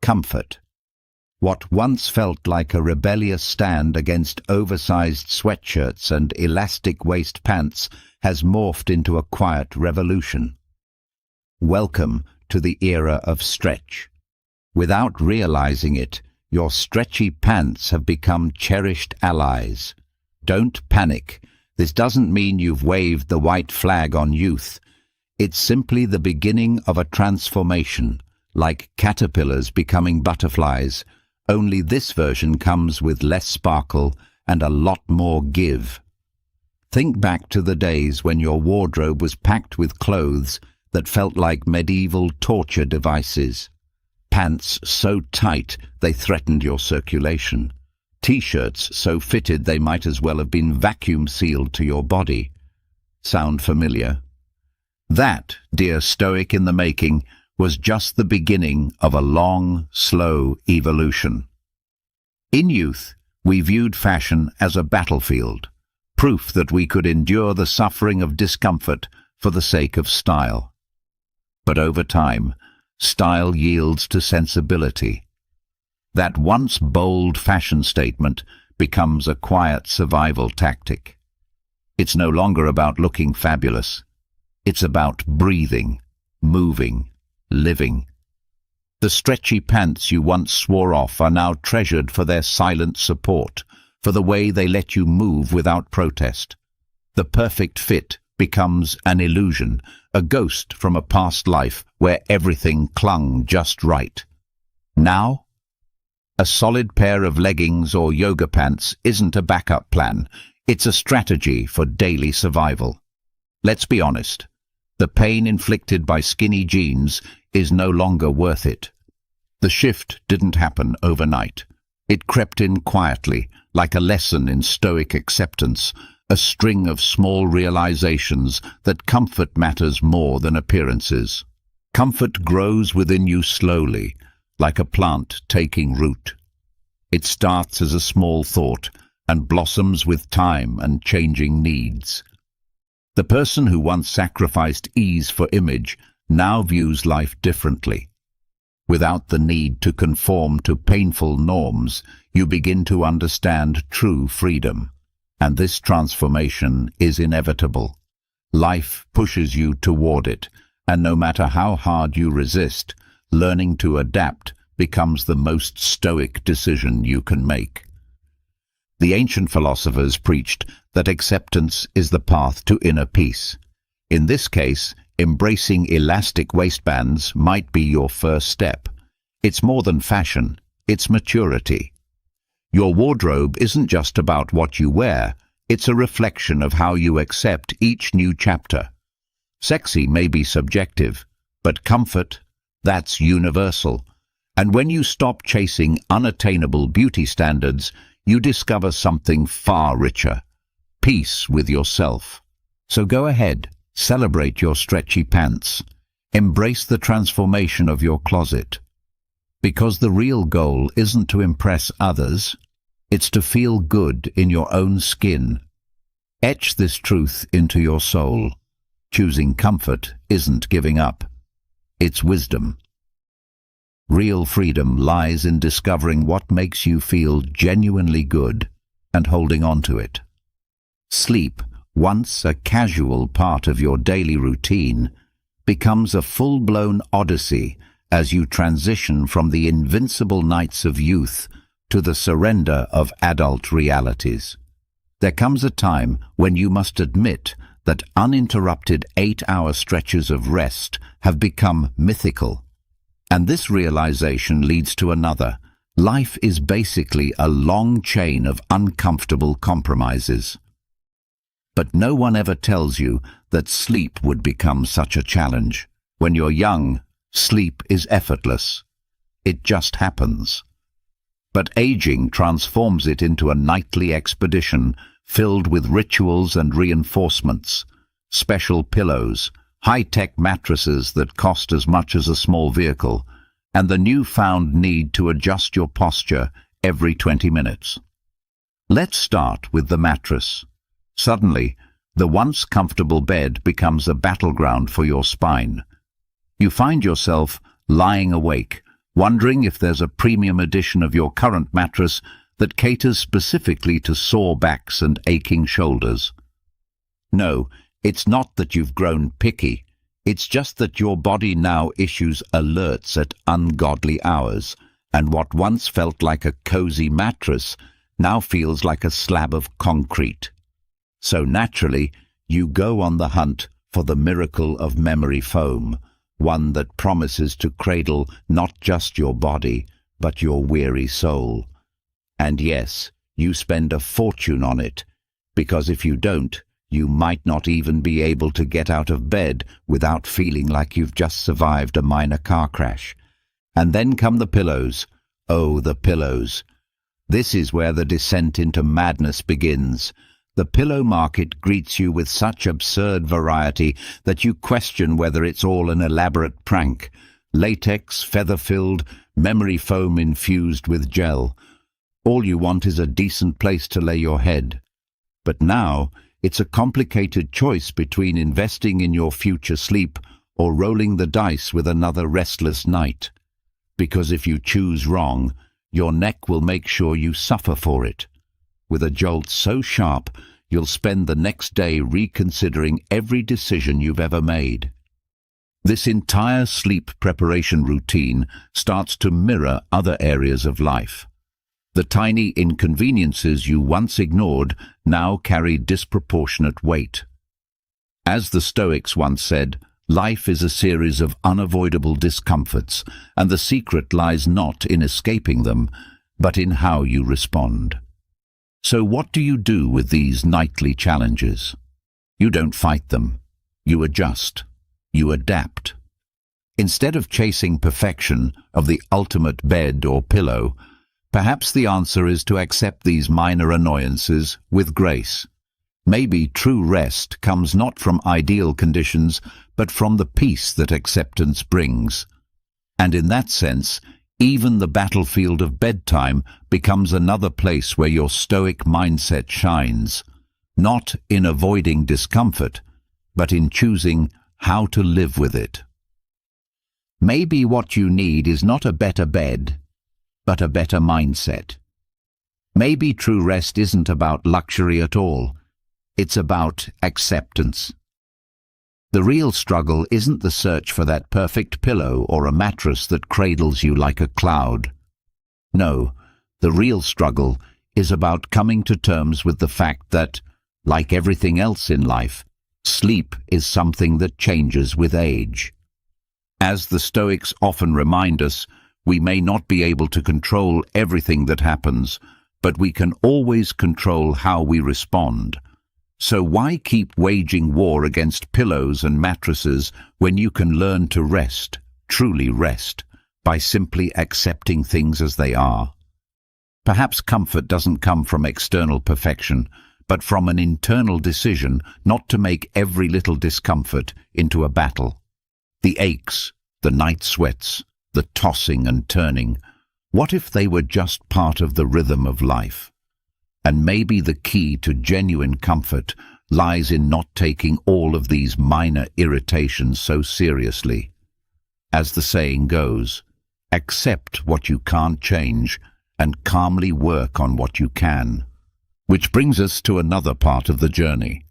comfort. What once felt like a rebellious stand against oversized sweatshirts and elastic waist pants has morphed into a quiet revolution. Welcome to the era of stretch. Without realizing it, your stretchy pants have become cherished allies. Don't panic. This doesn't mean you've waved the white flag on youth. It's simply the beginning of a transformation, like caterpillars becoming butterflies. Only this version comes with less sparkle and a lot more give. Think back to the days when your wardrobe was packed with clothes that felt like medieval torture devices. Pants so tight they threatened your circulation. T-shirts so fitted they might as well have been vacuum sealed to your body. Sound familiar? That, dear Stoic in the making, was just the beginning of a long, slow evolution. In youth, we viewed fashion as a battlefield, proof that we could endure the suffering of discomfort, for the sake of style. But over time, style yields to sensibility. That once bold fashion statement becomes a quiet survival tactic. It's no longer about looking fabulous. It's about breathing, moving, living. The stretchy pants you once swore off are now treasured for their silent support, for the way they let you move without protest. The perfect fit becomes an illusion, a ghost from a past life where everything clung just right. Now, a solid pair of leggings or yoga pants isn't a backup plan. It's a strategy for daily survival. Let's be honest. The pain inflicted by skinny jeans is no longer worth it. The shift didn't happen overnight. It crept in quietly, like a lesson in Stoic acceptance, a string of small realizations that comfort matters more than appearances. Comfort grows within you slowly, like a plant taking root. It starts as a small thought and blossoms with time and changing needs. The person who once sacrificed ease for image now views life differently. Without the need to conform to painful norms, you begin to understand true freedom. And this transformation is inevitable. Life pushes you toward it, and no matter how hard you resist, learning to adapt becomes the most stoic decision you can make. The ancient philosophers preached that acceptance is the path to inner peace. In this case, embracing elastic waistbands might be your first step. It's more than fashion, it's maturity. Your wardrobe isn't just about what you wear, it's a reflection of how you accept each new chapter. Sexy may be subjective, but comfort, that's universal. And when you stop chasing unattainable beauty standards, you discover something far richer, peace with yourself. So go ahead, celebrate your stretchy pants. Embrace the transformation of your closet. Because the real goal isn't to impress others, it's to feel good in your own skin. Etch this truth into your soul. Choosing comfort isn't giving up. It's wisdom. Real freedom lies in discovering what makes you feel genuinely good and holding on to it. Sleep, once a casual part of your daily routine, becomes a full-blown odyssey as you transition from the invincible nights of youth to the surrender of adult realities. There comes a time when you must admit that uninterrupted 8-hour stretches of rest have become mythical. And this realization leads to another. Life is basically a long chain of uncomfortable compromises. But no one ever tells you that sleep would become such a challenge. When you're young, sleep is effortless. It just happens. But aging transforms it into a nightly expedition filled with rituals and reinforcements, special pillows, high-tech mattresses that cost as much as a small vehicle, and the newfound need to adjust your posture every 20 minutes. Let's start with the mattress. Suddenly, the once comfortable bed becomes a battleground for your spine. You find yourself lying awake, wondering if there's a premium edition of your current mattress that caters specifically to sore backs and aching shoulders. No, it's not that you've grown picky. It's just that your body now issues alerts at ungodly hours, and what once felt like a cozy mattress now feels like a slab of concrete. So naturally, you go on the hunt for the miracle of memory foam, one that promises to cradle not just your body, but your weary soul. And yes, you spend a fortune on it, because if you don't, you might not even be able to get out of bed without feeling like you've just survived a minor car crash. And then come the pillows. Oh, the pillows. This is where the descent into madness begins. The pillow market greets you with such absurd variety that you question whether it's all an elaborate prank. Latex, feather-filled, memory foam infused with gel. All you want is a decent place to lay your head. But now, It's a complicated choice between investing in your future sleep or rolling the dice with another restless night. Because if you choose wrong, your neck will make sure you suffer for it. With a jolt so sharp, you'll spend the next day reconsidering every decision you've ever made. This entire sleep preparation routine starts to mirror other areas of life. The tiny inconveniences you once ignored now carry disproportionate weight. As the Stoics once said, life is a series of unavoidable discomforts, and the secret lies not in escaping them, but in how you respond. So what do you do with these nightly challenges? You don't fight them. You adjust. You adapt. Instead of chasing perfection of the ultimate bed or pillow, perhaps the answer is to accept these minor annoyances with grace. Maybe true rest comes not from ideal conditions, but from the peace that acceptance brings. And in that sense, even the battlefield of bedtime becomes another place where your Stoic mindset shines, not in avoiding discomfort, but in choosing how to live with it. Maybe what you need is not a better bed, but a better mindset. Maybe true rest isn't about luxury at all. It's about acceptance. The real struggle isn't the search for that perfect pillow or a mattress that cradles you like a cloud. No, the real struggle is about coming to terms with the fact that, like everything else in life, sleep is something that changes with age. As the Stoics often remind us, we may not be able to control everything that happens, but we can always control how we respond. So why keep waging war against pillows and mattresses when you can learn to rest, truly rest, by simply accepting things as they are? Perhaps comfort doesn't come from external perfection, but from an internal decision not to make every little discomfort into a battle. The aches, the night sweats, the tossing and turning, what if they were just part of the rhythm of life? And maybe the key to genuine comfort lies in not taking all of these minor irritations so seriously. As the saying goes, accept what you can't change and calmly work on what you can. Which brings us to another part of the journey.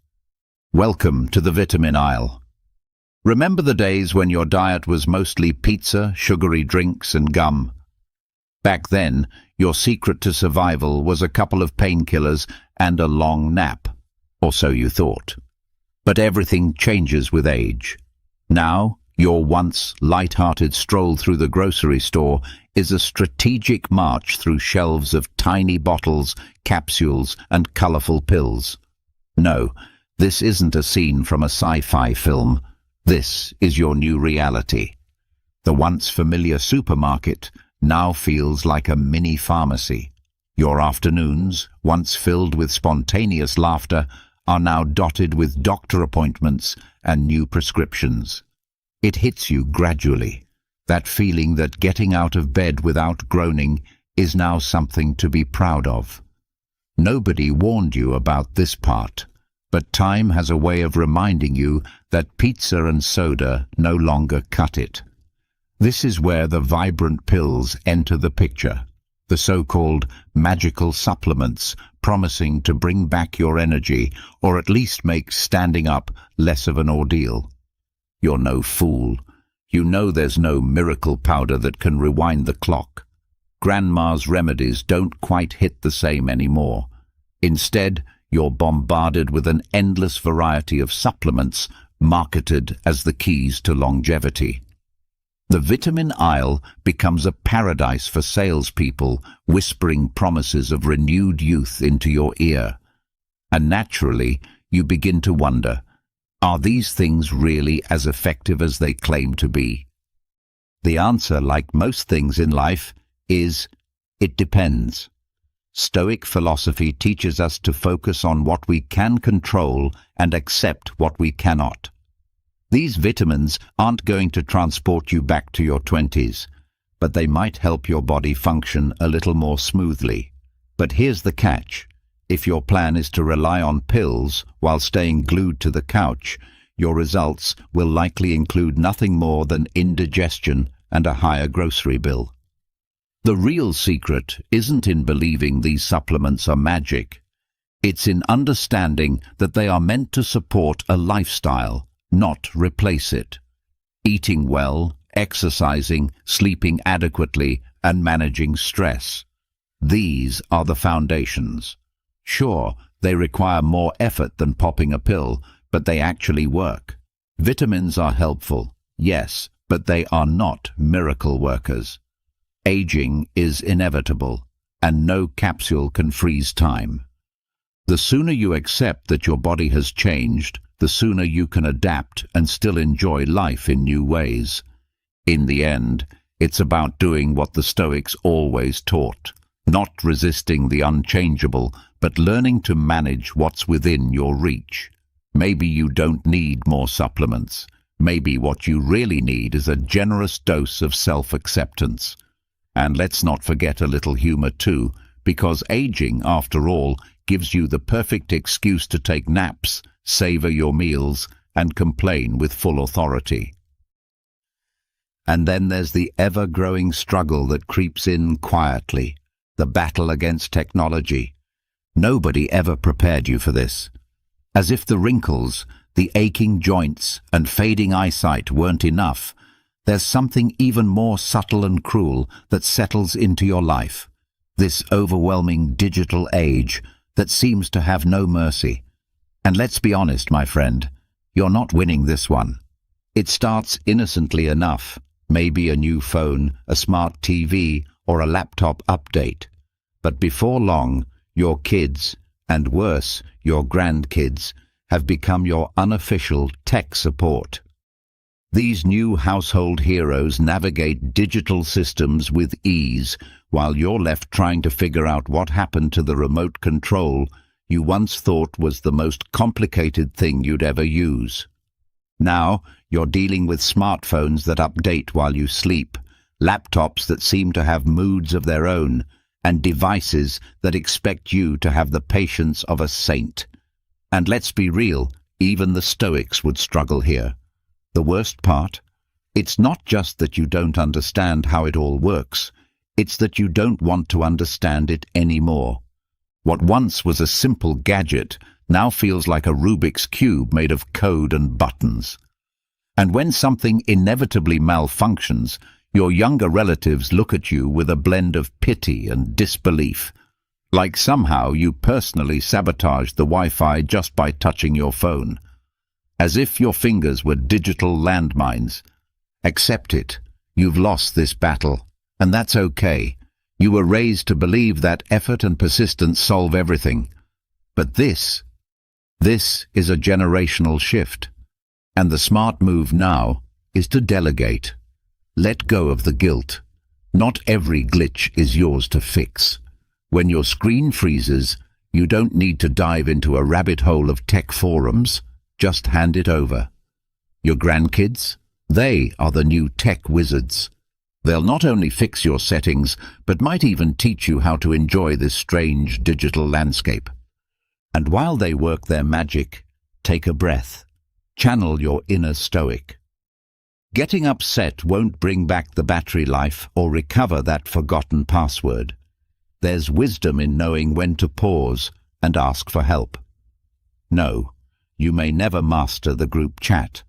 Welcome to the vitamin aisle. Remember the days when your diet was mostly pizza, sugary drinks, and gum? Back then, your secret to survival was a couple of painkillers and a long nap, or so you thought. But everything changes with age. Now, your once light-hearted stroll through the grocery store is a strategic march through shelves of tiny bottles, capsules, and colorful pills. No, this isn't a scene from a sci-fi film. This is your new reality. The once familiar supermarket now feels like a mini pharmacy. Your afternoons, once filled with spontaneous laughter, are now dotted with doctor appointments and new prescriptions. It hits you gradually, that feeling that getting out of bed without groaning is now something to be proud of. Nobody warned you about this part, but time has a way of reminding you that pizza and soda no longer cut it. This is where the vibrant pills enter the picture, the so-called magical supplements promising to bring back your energy or at least make standing up less of an ordeal. You're no fool. You know there's no miracle powder that can rewind the clock. Grandma's remedies don't quite hit the same anymore. Instead, you're bombarded with an endless variety of supplements marketed as the keys to longevity. The vitamin aisle becomes a paradise for salespeople whispering promises of renewed youth into your ear. And naturally, you begin to wonder, are these things really as effective as they claim to be? The answer, like most things in life, is it depends. Stoic philosophy teaches us to focus on what we can control and accept what we cannot. These vitamins aren't going to transport you back to your 20s, but they might help your body function a little more smoothly. But here's the catch. If your plan is to rely on pills while staying glued to the couch, your results will likely include nothing more than indigestion and a higher grocery bill. The real secret isn't in believing these supplements are magic. It's in understanding that they are meant to support a lifestyle, not replace it. Eating well, exercising, sleeping adequately, and managing stress. These are the foundations. Sure, they require more effort than popping a pill, but they actually work. Vitamins are helpful, yes, but they are not miracle workers. Aging is inevitable, and no capsule can freeze time. The sooner you accept that your body has changed, the sooner you can adapt and still enjoy life in new ways. In the end, it's about doing what the Stoics always taught, not resisting the unchangeable, but learning to manage what's within your reach. Maybe you don't need more supplements. Maybe what you really need is a generous dose of self-acceptance. And let's not forget a little humor too, because aging, after all, gives you the perfect excuse to take naps, savor your meals, and complain with full authority. And then there's the ever-growing struggle that creeps in quietly, the battle against technology. Nobody ever prepared you for this. As if the wrinkles, the aching joints, and fading eyesight weren't enough, there's something even more subtle and cruel that settles into your life. This overwhelming digital age that seems to have no mercy. And let's be honest, my friend, you're not winning this one. It starts innocently enough, maybe a new phone, a smart TV, or a laptop update. But before long, your kids, and worse, your grandkids, have become your unofficial tech support. These new household heroes navigate digital systems with ease, while you're left trying to figure out what happened to the remote control you once thought was the most complicated thing you'd ever use. Now, you're dealing with smartphones that update while you sleep, laptops that seem to have moods of their own, and devices that expect you to have the patience of a saint. And let's be real, even the Stoics would struggle here. The worst part? It's not just that you don't understand how it all works, it's that you don't want to understand it anymore. What once was a simple gadget now feels like a Rubik's Cube made of code and buttons. And when something inevitably malfunctions, your younger relatives look at you with a blend of pity and disbelief, like somehow you personally sabotaged the Wi-Fi just by touching your phone. As if your fingers were digital landmines. Accept it. You've lost this battle. And that's okay. You were raised to believe that effort and persistence solve everything. But this is a generational shift. And the smart move now is to delegate. Let go of the guilt. Not every glitch is yours to fix. When your screen freezes, you don't need to dive into a rabbit hole of tech forums. Just hand it over. Your grandkids? They are the new tech wizards. They'll not only fix your settings, but might even teach you how to enjoy this strange digital landscape. And while they work their magic, take a breath. Channel your inner Stoic. Getting upset won't bring back the battery life or recover that forgotten password. There's wisdom in knowing when to pause and ask for help. No. You may never master the group chat,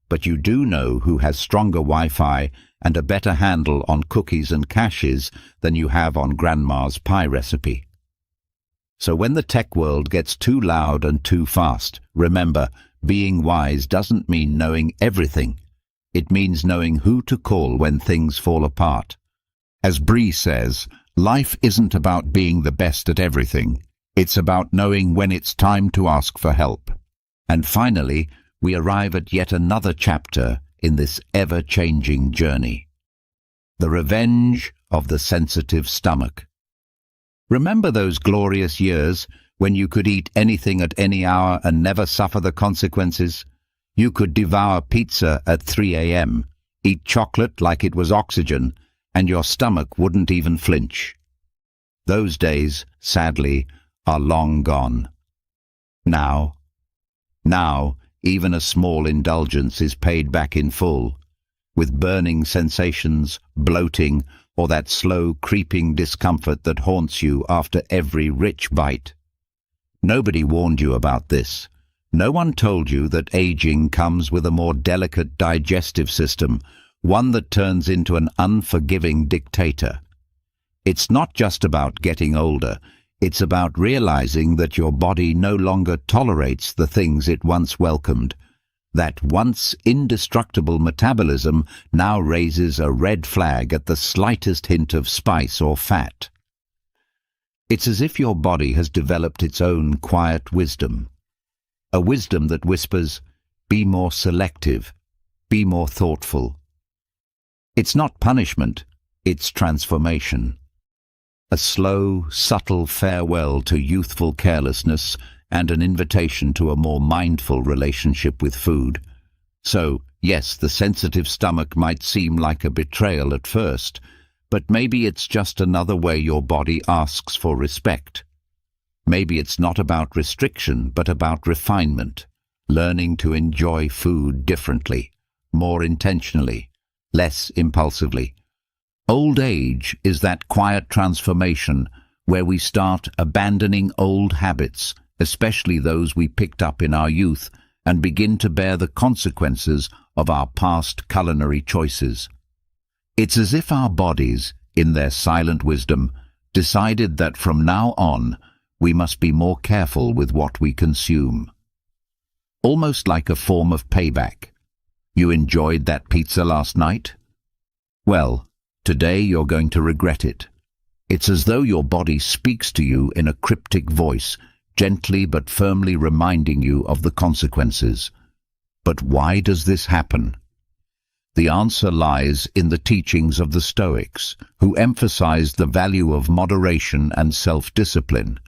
but you do know who has stronger Wi-Fi and a better handle on cookies and caches than you have on Grandma's pie recipe. So when the tech world gets too loud and too fast, remember, being wise doesn't mean knowing everything. It means knowing who to call when things fall apart. As Bree says, life isn't about being the best at everything. It's about knowing when it's time to ask for help. And finally, we arrive at yet another chapter in this ever-changing journey. The revenge of the sensitive stomach. Remember those glorious years when you could eat anything at any hour and never suffer the consequences? You could devour pizza at 3 a.m., eat chocolate like it was oxygen, and your stomach wouldn't even flinch. Those days, sadly, are long gone. Now, even a small indulgence is paid back in full, with burning sensations, bloating, or that slow creeping discomfort that haunts you after every rich bite. Nobody warned you about this. No one told you that aging comes with a more delicate digestive system, one that turns into an unforgiving dictator. It's not just about getting older, it's about realizing that your body no longer tolerates the things it once welcomed. That once indestructible metabolism now raises a red flag at the slightest hint of spice or fat. It's as if your body has developed its own quiet wisdom. A wisdom that whispers, be more selective, be more thoughtful. It's not punishment, it's transformation. A slow, subtle farewell to youthful carelessness and an invitation to a more mindful relationship with food. So, yes, the sensitive stomach might seem like a betrayal at first, but maybe it's just another way your body asks for respect. Maybe it's not about restriction, but about refinement, learning to enjoy food differently, more intentionally, less impulsively. Old age is that quiet transformation where we start abandoning old habits, especially those we picked up in our youth, and begin to bear the consequences of our past culinary choices. It's as if our bodies, in their silent wisdom, decided that from now on we must be more careful with what we consume. Almost like a form of payback. You enjoyed that pizza last night? Well, today you're going to regret it. It's as though your body speaks to you in a cryptic voice, gently but firmly reminding you of the consequences. But why does this happen? The answer lies in the teachings of the Stoics, who emphasized the value of moderation and self-discipline,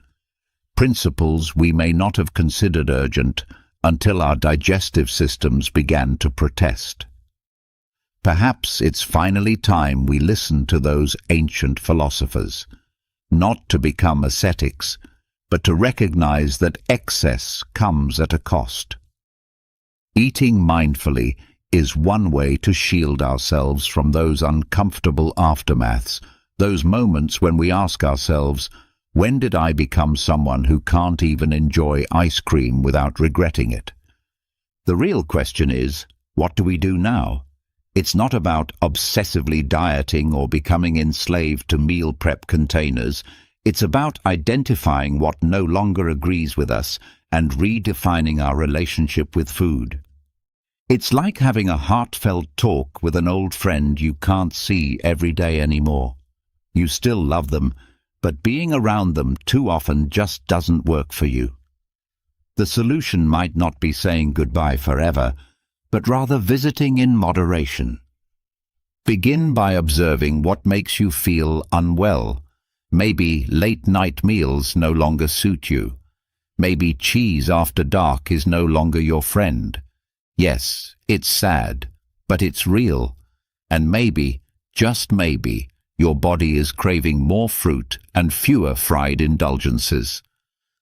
principles we may not have considered urgent until our digestive systems began to protest. Perhaps it's finally time we listen to those ancient philosophers, not to become ascetics, but to recognize that excess comes at a cost. Eating mindfully is one way to shield ourselves from those uncomfortable aftermaths, those moments when we ask ourselves, when did I become someone who can't even enjoy ice cream without regretting it? The real question is, what do we do now? It's not about obsessively dieting or becoming enslaved to meal prep containers. It's about identifying what no longer agrees with us and redefining our relationship with food. It's like having a heartfelt talk with an old friend you can't see every day anymore. You still love them, but being around them too often just doesn't work for you. The solution might not be saying goodbye forever, but rather visiting in moderation. Begin by observing what makes you feel unwell. Maybe late-night meals no longer suit you. Maybe cheese after dark is no longer your friend. Yes, it's sad, but it's real. And maybe, just maybe, your body is craving more fruit and fewer fried indulgences.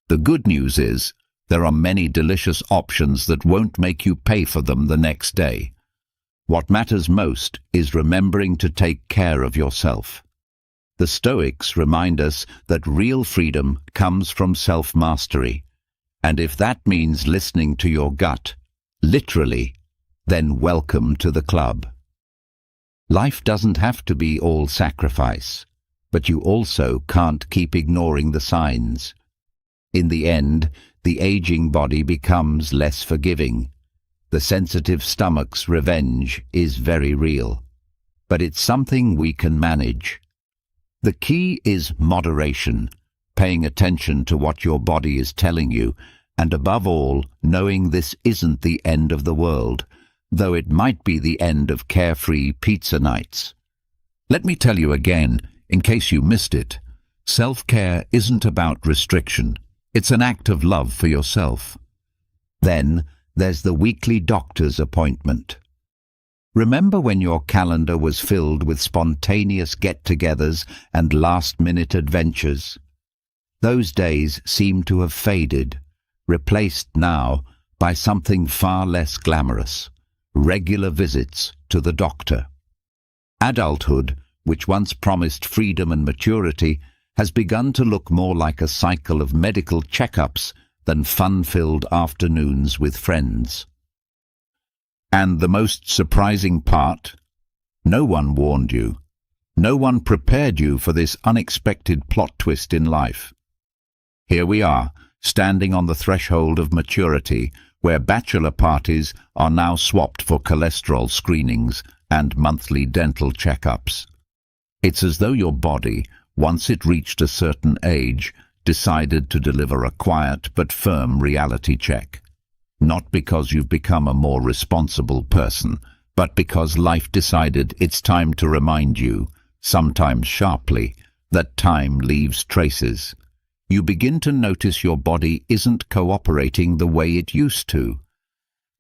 The good news is, there are many delicious options that won't make you pay for them the next day. What matters most is remembering to take care of yourself. The Stoics remind us that real freedom comes from self-mastery, and if that means listening to your gut, literally, then welcome to the club. Life doesn't have to be all sacrifice, but you also can't keep ignoring the signs. In the end, the aging body becomes less forgiving. The sensitive stomach's revenge is very real, but it's something we can manage. The key is moderation, paying attention to what your body is telling you, and above all, knowing this isn't the end of the world, though it might be the end of carefree pizza nights. Let me tell you again, in case you missed it, self-care isn't about restriction. It's an act of love for yourself. Then there's the weekly doctor's appointment. Remember when your calendar was filled with spontaneous get-togethers and last-minute adventures? Those days seem to have faded, replaced now by something far less glamorous: regular visits to the doctor. Adulthood, which once promised freedom and maturity, has begun to look more like a cycle of medical checkups than fun-filled afternoons with friends. And the most surprising part? No one warned you. No one prepared you for this unexpected plot twist in life. Here we are, standing on the threshold of maturity, where bachelor parties are now swapped for cholesterol screenings and monthly dental checkups. It's as though your body, once it reached a certain age, decided to deliver a quiet but firm reality check. Not because you've become a more responsible person, but because life decided it's time to remind you, sometimes sharply, that time leaves traces. You begin to notice your body isn't cooperating the way it used to.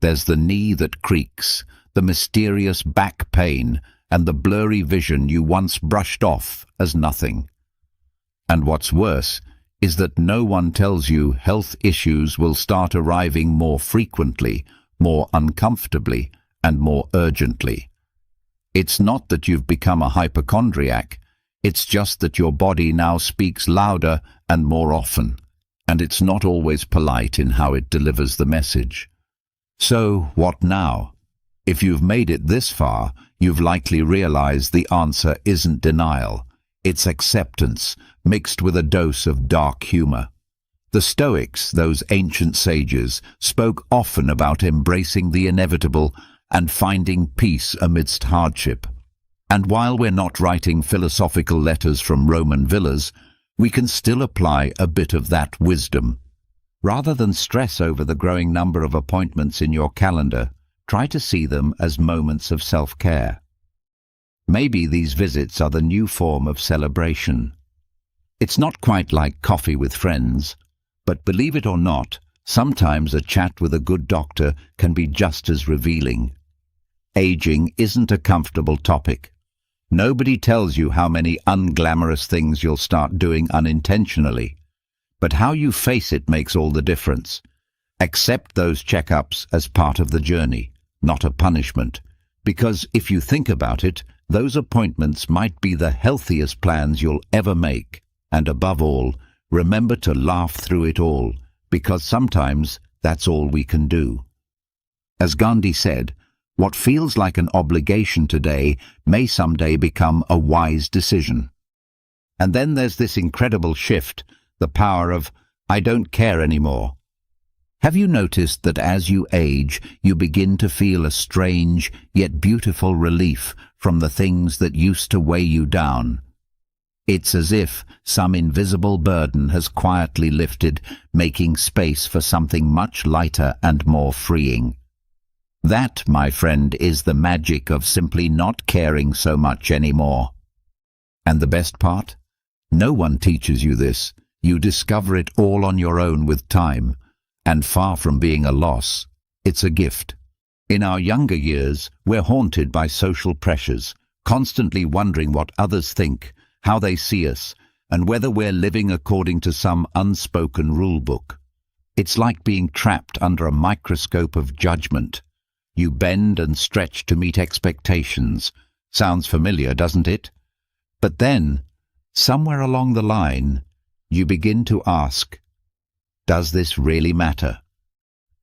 There's the knee that creaks, the mysterious back pain, and the blurry vision you once brushed off as nothing. And what's worse is that no one tells you health issues will start arriving more frequently, more uncomfortably, and more urgently. It's not that you've become a hypochondriac, it's just that your body now speaks louder and more often, and it's not always polite in how it delivers the message. So, what now? If you've made it this far, you've likely realized the answer isn't denial. It's acceptance, mixed with a dose of dark humor. The Stoics, those ancient sages, spoke often about embracing the inevitable and finding peace amidst hardship. And while we're not writing philosophical letters from Roman villas, we can still apply a bit of that wisdom. Rather than stress over the growing number of appointments in your calendar, try to see them as moments of self-care. Maybe these visits are the new form of celebration. It's not quite like coffee with friends, but believe it or not, sometimes a chat with a good doctor can be just as revealing. Aging isn't a comfortable topic. Nobody tells you how many unglamorous things you'll start doing unintentionally. But how you face it makes all the difference. Accept those checkups as part of the journey, not a punishment. Because if you think about it, those appointments might be the healthiest plans you'll ever make. And above all, remember to laugh through it all, because sometimes that's all we can do. As Gandhi said, what feels like an obligation today may someday become a wise decision. And then there's this incredible shift, the power of, I don't care anymore. Have you noticed that as you age, you begin to feel a strange yet beautiful relief from the things that used to weigh you down? It's as if some invisible burden has quietly lifted, making space for something much lighter and more freeing. That, my friend, is the magic of simply not caring so much anymore. And the best part? No one teaches you this. You discover it all on your own with time. And far from being a loss, it's a gift. In our younger years, we're haunted by social pressures, constantly wondering what others think, how they see us, and whether we're living according to some unspoken rule book. It's like being trapped under a microscope of judgment. You bend and stretch to meet expectations. Sounds familiar, doesn't it? But then, somewhere along the line, you begin to ask, does this really matter?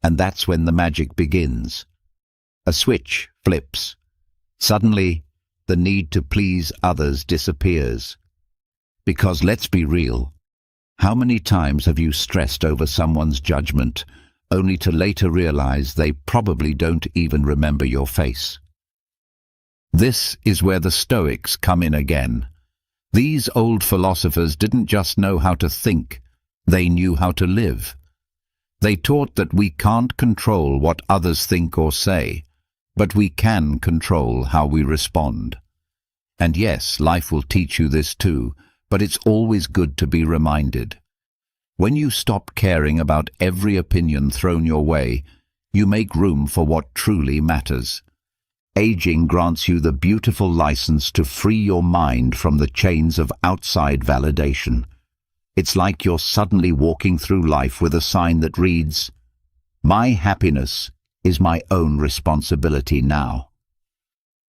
And that's when the magic begins. A switch flips. Suddenly, the need to please others disappears. Because let's be real, how many times have you stressed over someone's judgment, only to later realize they probably don't even remember your face? This is where the Stoics come in again. These old philosophers didn't just know how to think, they knew how to live. They taught that we can't control what others think or say, but we can control how we respond. And yes, life will teach you this too, but it's always good to be reminded. When you stop caring about every opinion thrown your way, you make room for what truly matters. Aging grants you the beautiful license to free your mind from the chains of outside validation. It's like you're suddenly walking through life with a sign that reads, "My happiness is my own responsibility now."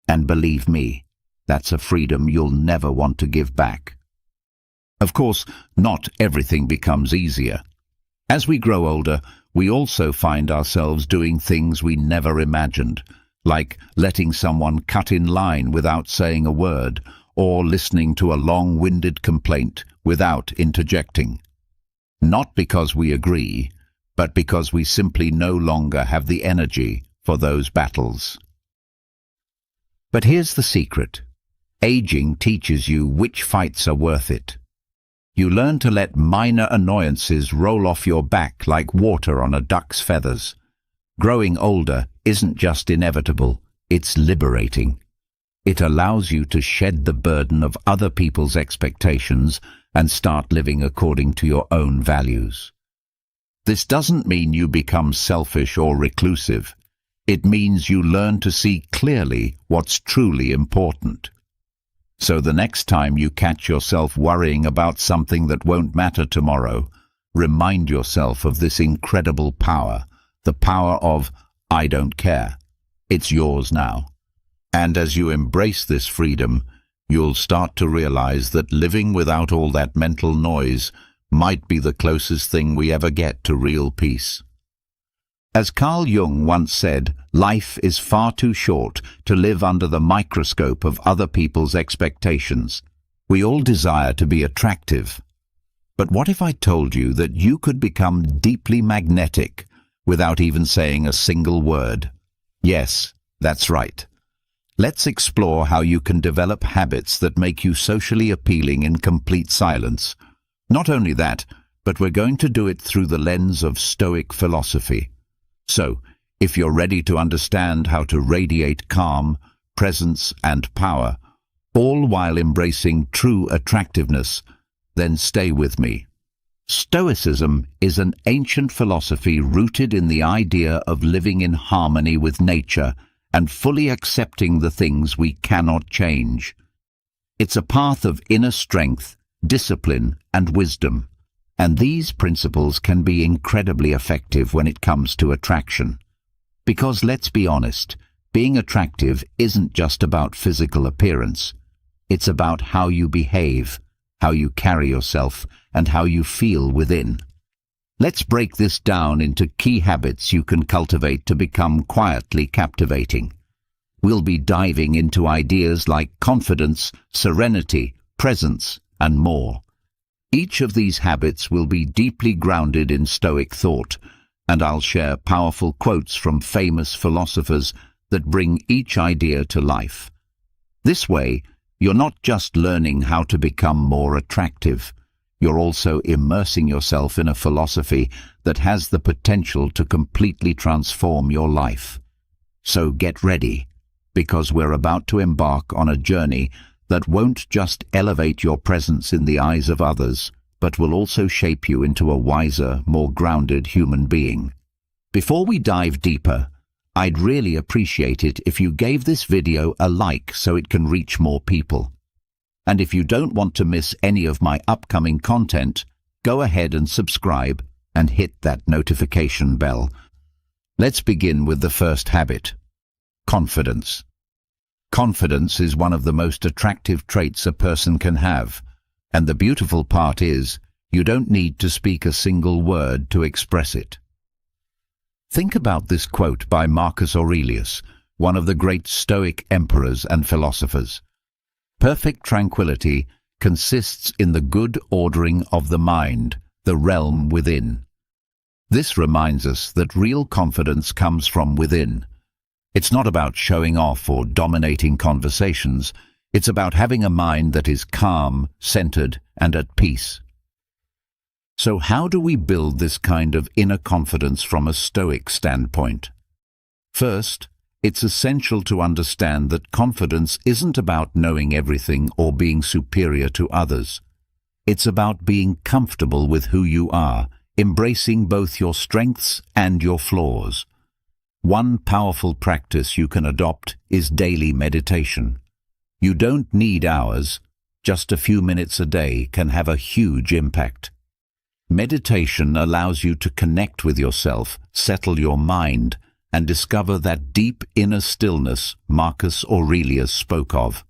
And believe me, that's a freedom you'll never want to give back. Of course, not everything becomes easier. As we grow older, we also find ourselves doing things we never imagined, like letting someone cut in line without saying a word, or listening to a long-winded complaint without interjecting. Not because we agree, but because we simply no longer have the energy for those battles. But here's the secret. Aging teaches you which fights are worth it. You learn to let minor annoyances roll off your back like water on a duck's feathers. Growing older isn't just inevitable, it's liberating. It allows you to shed the burden of other people's expectations and start living according to your own values. This doesn't mean you become selfish or reclusive. It means you learn to see clearly what's truly important. So the next time you catch yourself worrying about something that won't matter tomorrow, remind yourself of this incredible power, the power of "I don't care." It's yours now. And as you embrace this freedom, you'll start to realize that living without all that mental noise might be the closest thing we ever get to real peace. As Carl Jung once said, life is far too short to live under the microscope of other people's expectations. We all desire to be attractive. But what if I told you that you could become deeply magnetic without even saying a single word? Yes, that's right. Let's explore how you can develop habits that make you socially appealing in complete silence. Not only that, but we're going to do it through the lens of Stoic philosophy. So, if you're ready to understand how to radiate calm, presence, and power, all while embracing true attractiveness, then stay with me. Stoicism is an ancient philosophy rooted in the idea of living in harmony with nature and fully accepting the things we cannot change. It's a path of inner strength, discipline, and wisdom. And these principles can be incredibly effective when it comes to attraction. Because let's be honest, being attractive isn't just about physical appearance. It's about how you behave, how you carry yourself, and how you feel within. Let's break this down into key habits you can cultivate to become quietly captivating. We'll be diving into ideas like confidence, serenity, presence, and more. Each of these habits will be deeply grounded in Stoic thought, and I'll share powerful quotes from famous philosophers that bring each idea to life. This way, you're not just learning how to become more attractive, you're also immersing yourself in a philosophy that has the potential to completely transform your life. So get ready, because we're about to embark on a journey that won't just elevate your presence in the eyes of others, but will also shape you into a wiser, more grounded human being. Before we dive deeper, I'd really appreciate it if you gave this video a like so it can reach more people. And if you don't want to miss any of my upcoming content, go ahead and subscribe and hit that notification bell. Let's begin with the first habit: confidence. Confidence is one of the most attractive traits a person can have, and the beautiful part is, you don't need to speak a single word to express it. Think about this quote by Marcus Aurelius, one of the great Stoic emperors and philosophers. Perfect tranquility consists in the good ordering of the mind, the realm within. This reminds us that real confidence comes from within. It's not about showing off or dominating conversations. It's about having a mind that is calm, centered, and at peace. So how do we build this kind of inner confidence from a Stoic standpoint? First, it's essential to understand that confidence isn't about knowing everything or being superior to others. It's about being comfortable with who you are, embracing both your strengths and your flaws. One powerful practice you can adopt is daily meditation. You don't need hours, just a few minutes a day, can have a huge impact. Meditation allows you to connect with yourself, settle your mind, and discover that deep inner stillness Marcus Aurelius spoke of.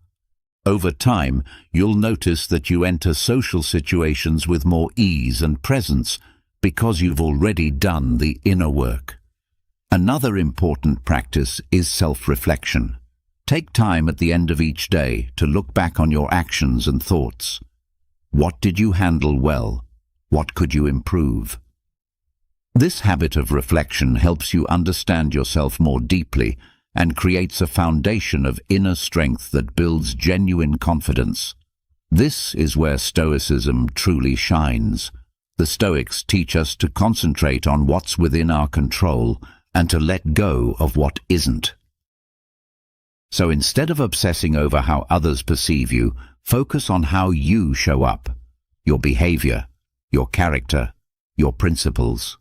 Over time, you'll notice that you enter social situations with more ease and presence because you've already done the inner work. Another important practice is self-reflection. Take time at the end of each day to look back on your actions and thoughts. What did you handle well? What could you improve? This habit of reflection helps you understand yourself more deeply and creates a foundation of inner strength that builds genuine confidence. This is where Stoicism truly shines. The Stoics teach us to concentrate on what's within our control and to let go of what isn't. So instead of obsessing over how others perceive you, focus on how you show up, your behavior, your character, your principles.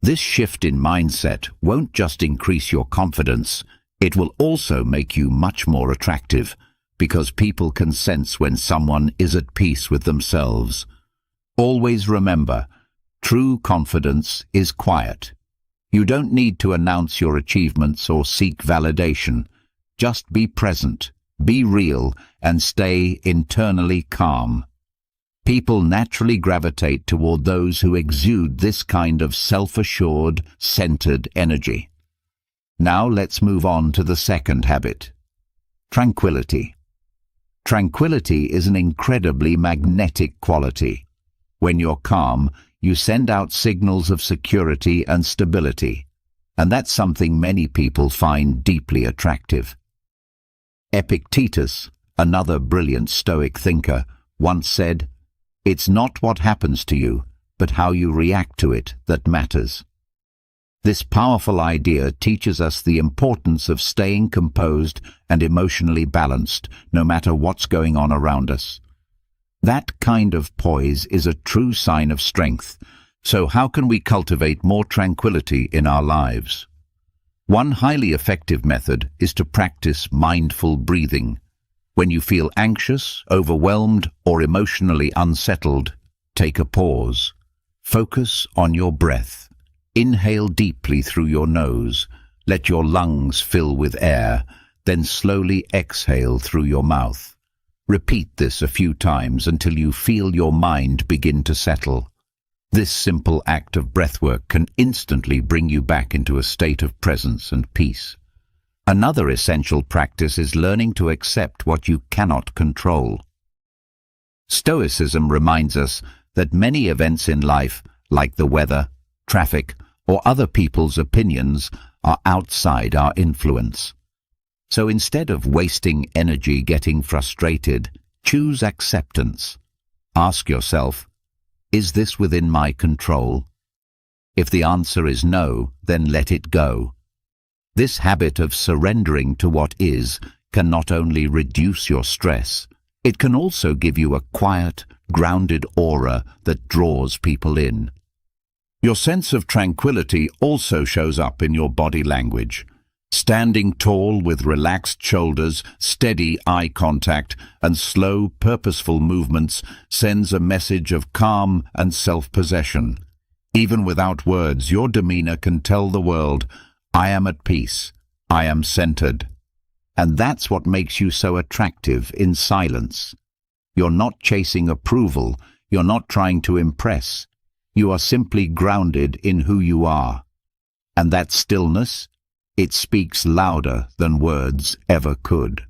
This shift in mindset won't just increase your confidence, it will also make you much more attractive, because people can sense when someone is at peace with themselves. Always remember, true confidence is quiet. You don't need to announce your achievements or seek validation. Just be present, be real, and stay internally calm. People naturally gravitate toward those who exude this kind of self-assured, centered energy. Now let's move on to the second habit. Tranquility. Tranquility is an incredibly magnetic quality. When you're calm, you send out signals of security and stability, and that's something many people find deeply attractive. Epictetus, another brilliant Stoic thinker, once said, "It's not what happens to you, but how you react to it that matters." This powerful idea teaches us the importance of staying composed and emotionally balanced, no matter what's going on around us. That kind of poise is a true sign of strength. So how can we cultivate more tranquility in our lives? One highly effective method is to practice mindful breathing. When you feel anxious, overwhelmed, or emotionally unsettled, take a pause. Focus on your breath. Inhale deeply through your nose. Let your lungs fill with air, then slowly exhale through your mouth. Repeat this a few times until you feel your mind begin to settle. This simple act of breathwork can instantly bring you back into a state of presence and peace. Another essential practice is learning to accept what you cannot control. Stoicism reminds us that many events in life, like the weather, traffic, or other people's opinions, are outside our influence. So instead of wasting energy getting frustrated, choose acceptance. Ask yourself, is this within my control? If the answer is no, then let it go. This habit of surrendering to what is can not only reduce your stress, it can also give you a quiet, grounded aura that draws people in. Your sense of tranquility also shows up in your body language. Standing tall with relaxed shoulders, steady eye contact, and slow, purposeful movements sends a message of calm and self-possession. Even without words, your demeanor can tell the world, I am at peace, I am centered. And that's what makes you so attractive in silence. You're not chasing approval, you're not trying to impress. You are simply grounded in who you are. And that stillness, it speaks louder than words ever could.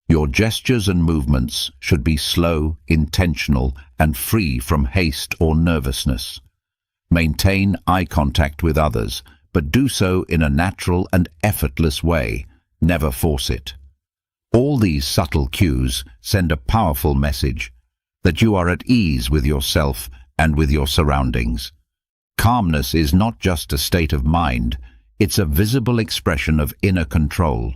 Your gestures and movements should be slow, intentional, and free from haste or nervousness. Maintain eye contact with others, but do so in a natural and effortless way. Never force it. All these subtle cues send a powerful message that you are at ease with yourself and with your surroundings. Calmness is not just a state of mind, it's a visible expression of inner control.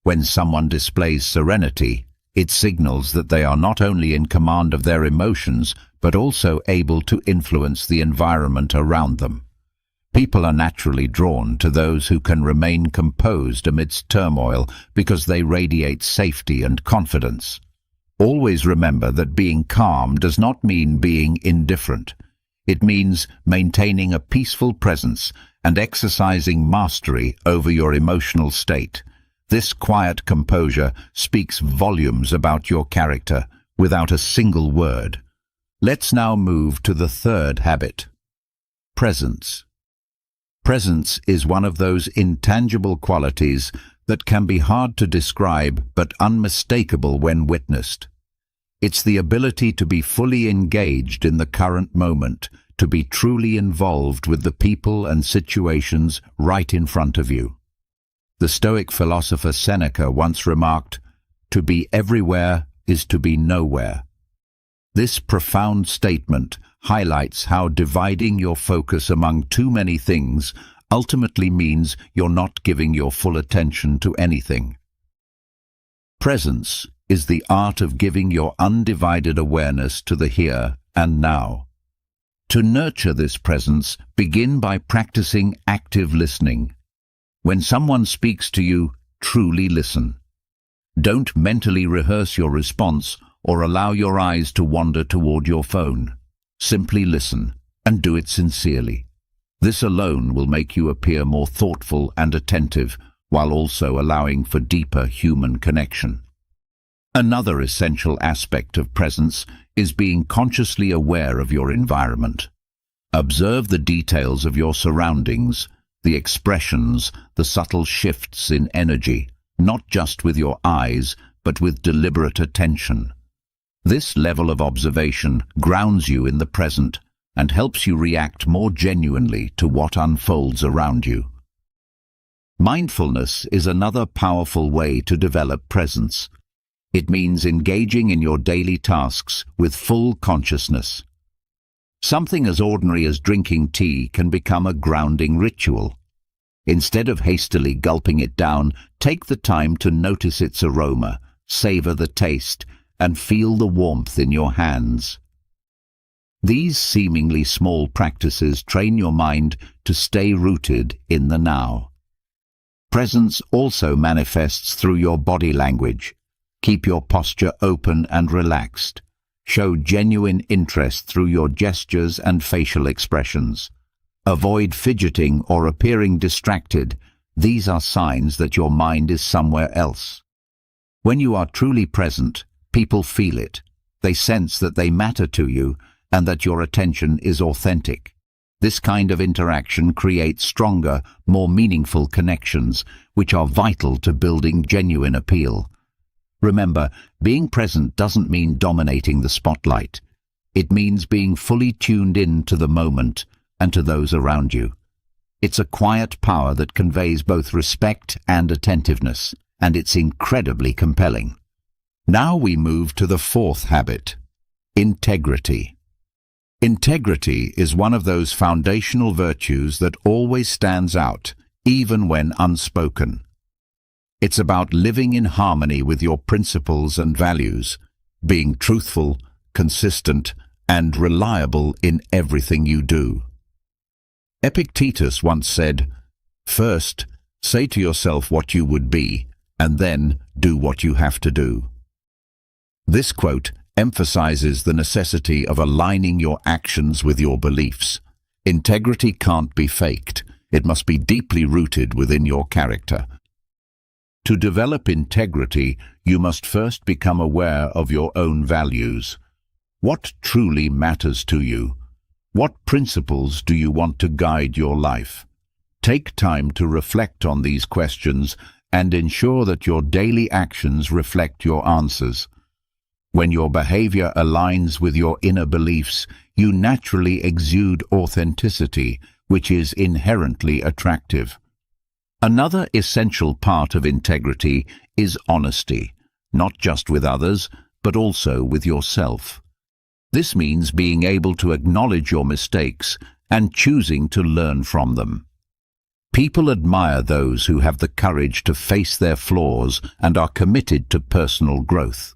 When someone displays serenity, it signals that they are not only in command of their emotions, but also able to influence the environment around them. People are naturally drawn to those who can remain composed amidst turmoil because they radiate safety and confidence. Always remember that being calm does not mean being indifferent. It means maintaining a peaceful presence and exercising mastery over your emotional state. This quiet composure speaks volumes about your character without a single word. Let's now move to the third habit: presence. Presence is one of those intangible qualities that can be hard to describe but unmistakable when witnessed. It's the ability to be fully engaged in the current moment, to be truly involved with the people and situations right in front of you. The Stoic philosopher Seneca once remarked, "To be everywhere is to be nowhere." This profound statement highlights how dividing your focus among too many things ultimately means you're not giving your full attention to anything. Presence is the art of giving your undivided awareness to the here and now. To nurture this presence, begin by practicing active listening. When someone speaks to you, truly listen. Don't mentally rehearse your response or allow your eyes to wander toward your phone. Simply listen, and do it sincerely. This alone will make you appear more thoughtful and attentive, while also allowing for deeper human connection. Another essential aspect of presence is being consciously aware of your environment. Observe the details of your surroundings, the expressions, the subtle shifts in energy, not just with your eyes, but with deliberate attention. This level of observation grounds you in the present and helps you react more genuinely to what unfolds around you. Mindfulness is another powerful way to develop presence. It means engaging in your daily tasks with full consciousness. Something as ordinary as drinking tea can become a grounding ritual. Instead of hastily gulping it down, take the time to notice its aroma, savor the taste, and feel the warmth in your hands. These seemingly small practices train your mind to stay rooted in the now. Presence also manifests through your body language. Keep your posture open and relaxed. Show genuine interest through your gestures and facial expressions. Avoid fidgeting or appearing distracted. These are signs that your mind is somewhere else. When you are truly present, people feel it. They sense that they matter to you and that your attention is authentic. This kind of interaction creates stronger, more meaningful connections, which are vital to building genuine appeal. Remember, being present doesn't mean dominating the spotlight. It means being fully tuned in to the moment and to those around you. It's a quiet power that conveys both respect and attentiveness, and it's incredibly compelling. Now we move to the fourth habit: integrity. Integrity is one of those foundational virtues that always stands out, even when unspoken. It's about living in harmony with your principles and values, being truthful, consistent, and reliable in everything you do. Epictetus once said, "First, say to yourself what you would be, and then do what you have to do." This quote emphasizes the necessity of aligning your actions with your beliefs. Integrity can't be faked. It must be deeply rooted within your character. To develop integrity, you must first become aware of your own values. What truly matters to you? What principles do you want to guide your life? Take time to reflect on these questions and ensure that your daily actions reflect your answers. When your behavior aligns with your inner beliefs, you naturally exude authenticity, which is inherently attractive. Another essential part of integrity is honesty, not just with others, but also with yourself. This means being able to acknowledge your mistakes and choosing to learn from them. People admire those who have the courage to face their flaws and are committed to personal growth.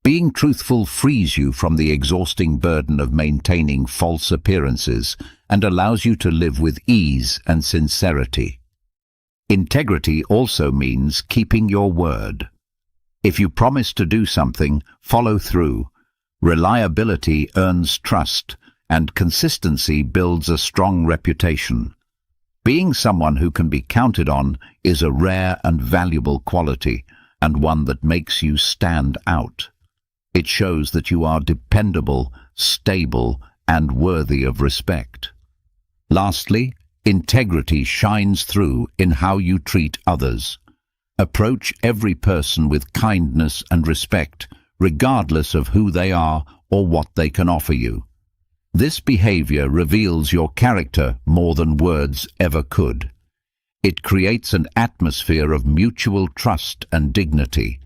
Being truthful frees you from the exhausting burden of maintaining false appearances and allows you to live with ease and sincerity. Integrity also means keeping your word. If you promise to do something, follow through. Reliability earns trust, and consistency builds a strong reputation. Being someone who can be counted on is a rare and valuable quality, and one that makes you stand out. It shows that you are dependable, stable, and worthy of respect. Lastly, integrity shines through in how you treat others. Approach every person with kindness and respect, regardless of who they are or what they can offer you. This behavior reveals your character more than words ever could. It creates an atmosphere of mutual trust and dignity.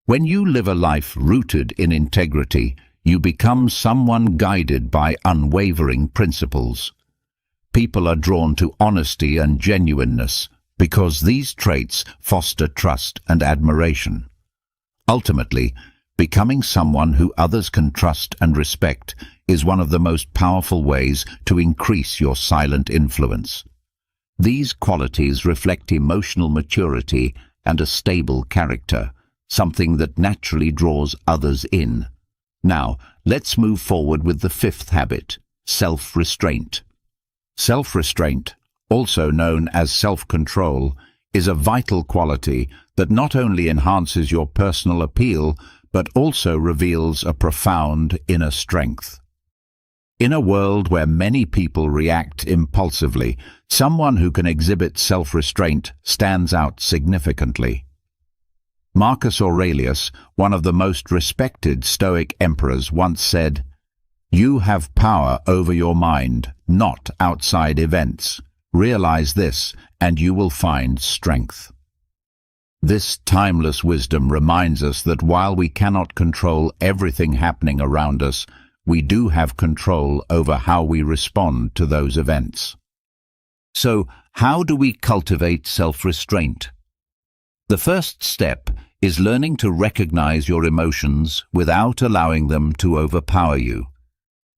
When you live a life rooted in integrity, you become someone guided by unwavering principles. People are drawn to honesty and genuineness because these traits foster trust and admiration. Ultimately, becoming someone who others can trust and respect is one of the most powerful ways to increase your silent influence. These qualities reflect emotional maturity and a stable character, something that naturally draws others in. Now, let's move forward with the fifth habit, self-restraint. Self-restraint, also known as self-control, is a vital quality that not only enhances your personal appeal, but also reveals a profound inner strength. In a world where many people react impulsively, someone who can exhibit self-restraint stands out significantly. Marcus Aurelius, one of the most respected Stoic emperors, once said, "You have power over your mind, not outside events. Realize this, and you will find strength." This timeless wisdom reminds us that while we cannot control everything happening around us, we do have control over how we respond to those events. So, how do we cultivate self-restraint? The first step is learning to recognize your emotions without allowing them to overpower you.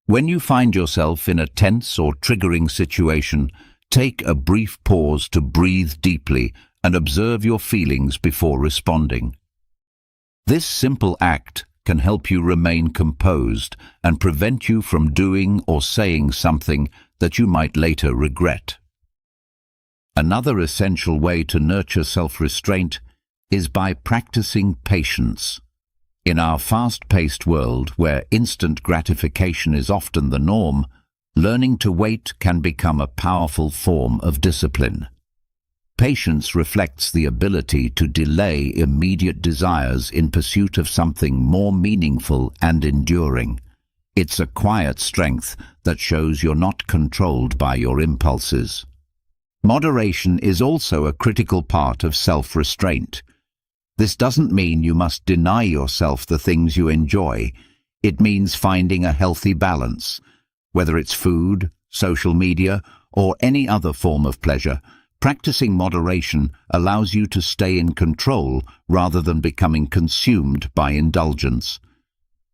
When you find yourself in a tense or triggering situation, take a brief pause to breathe deeply and observe your feelings before responding. This simple act can help you remain composed and prevent you from doing or saying something that you might later regret. Another essential way to nurture self-restraint is by practicing patience. In our fast-paced world, where instant gratification is often the norm, learning to wait can become a powerful form of discipline. Patience reflects the ability to delay immediate desires in pursuit of something more meaningful and enduring. It's a quiet strength that shows you're not controlled by your impulses. Moderation is also a critical part of self-restraint. This doesn't mean you must deny yourself the things you enjoy. It means finding a healthy balance. Whether it's food, social media, or any other form of pleasure, practicing moderation allows you to stay in control rather than becoming consumed by indulgence.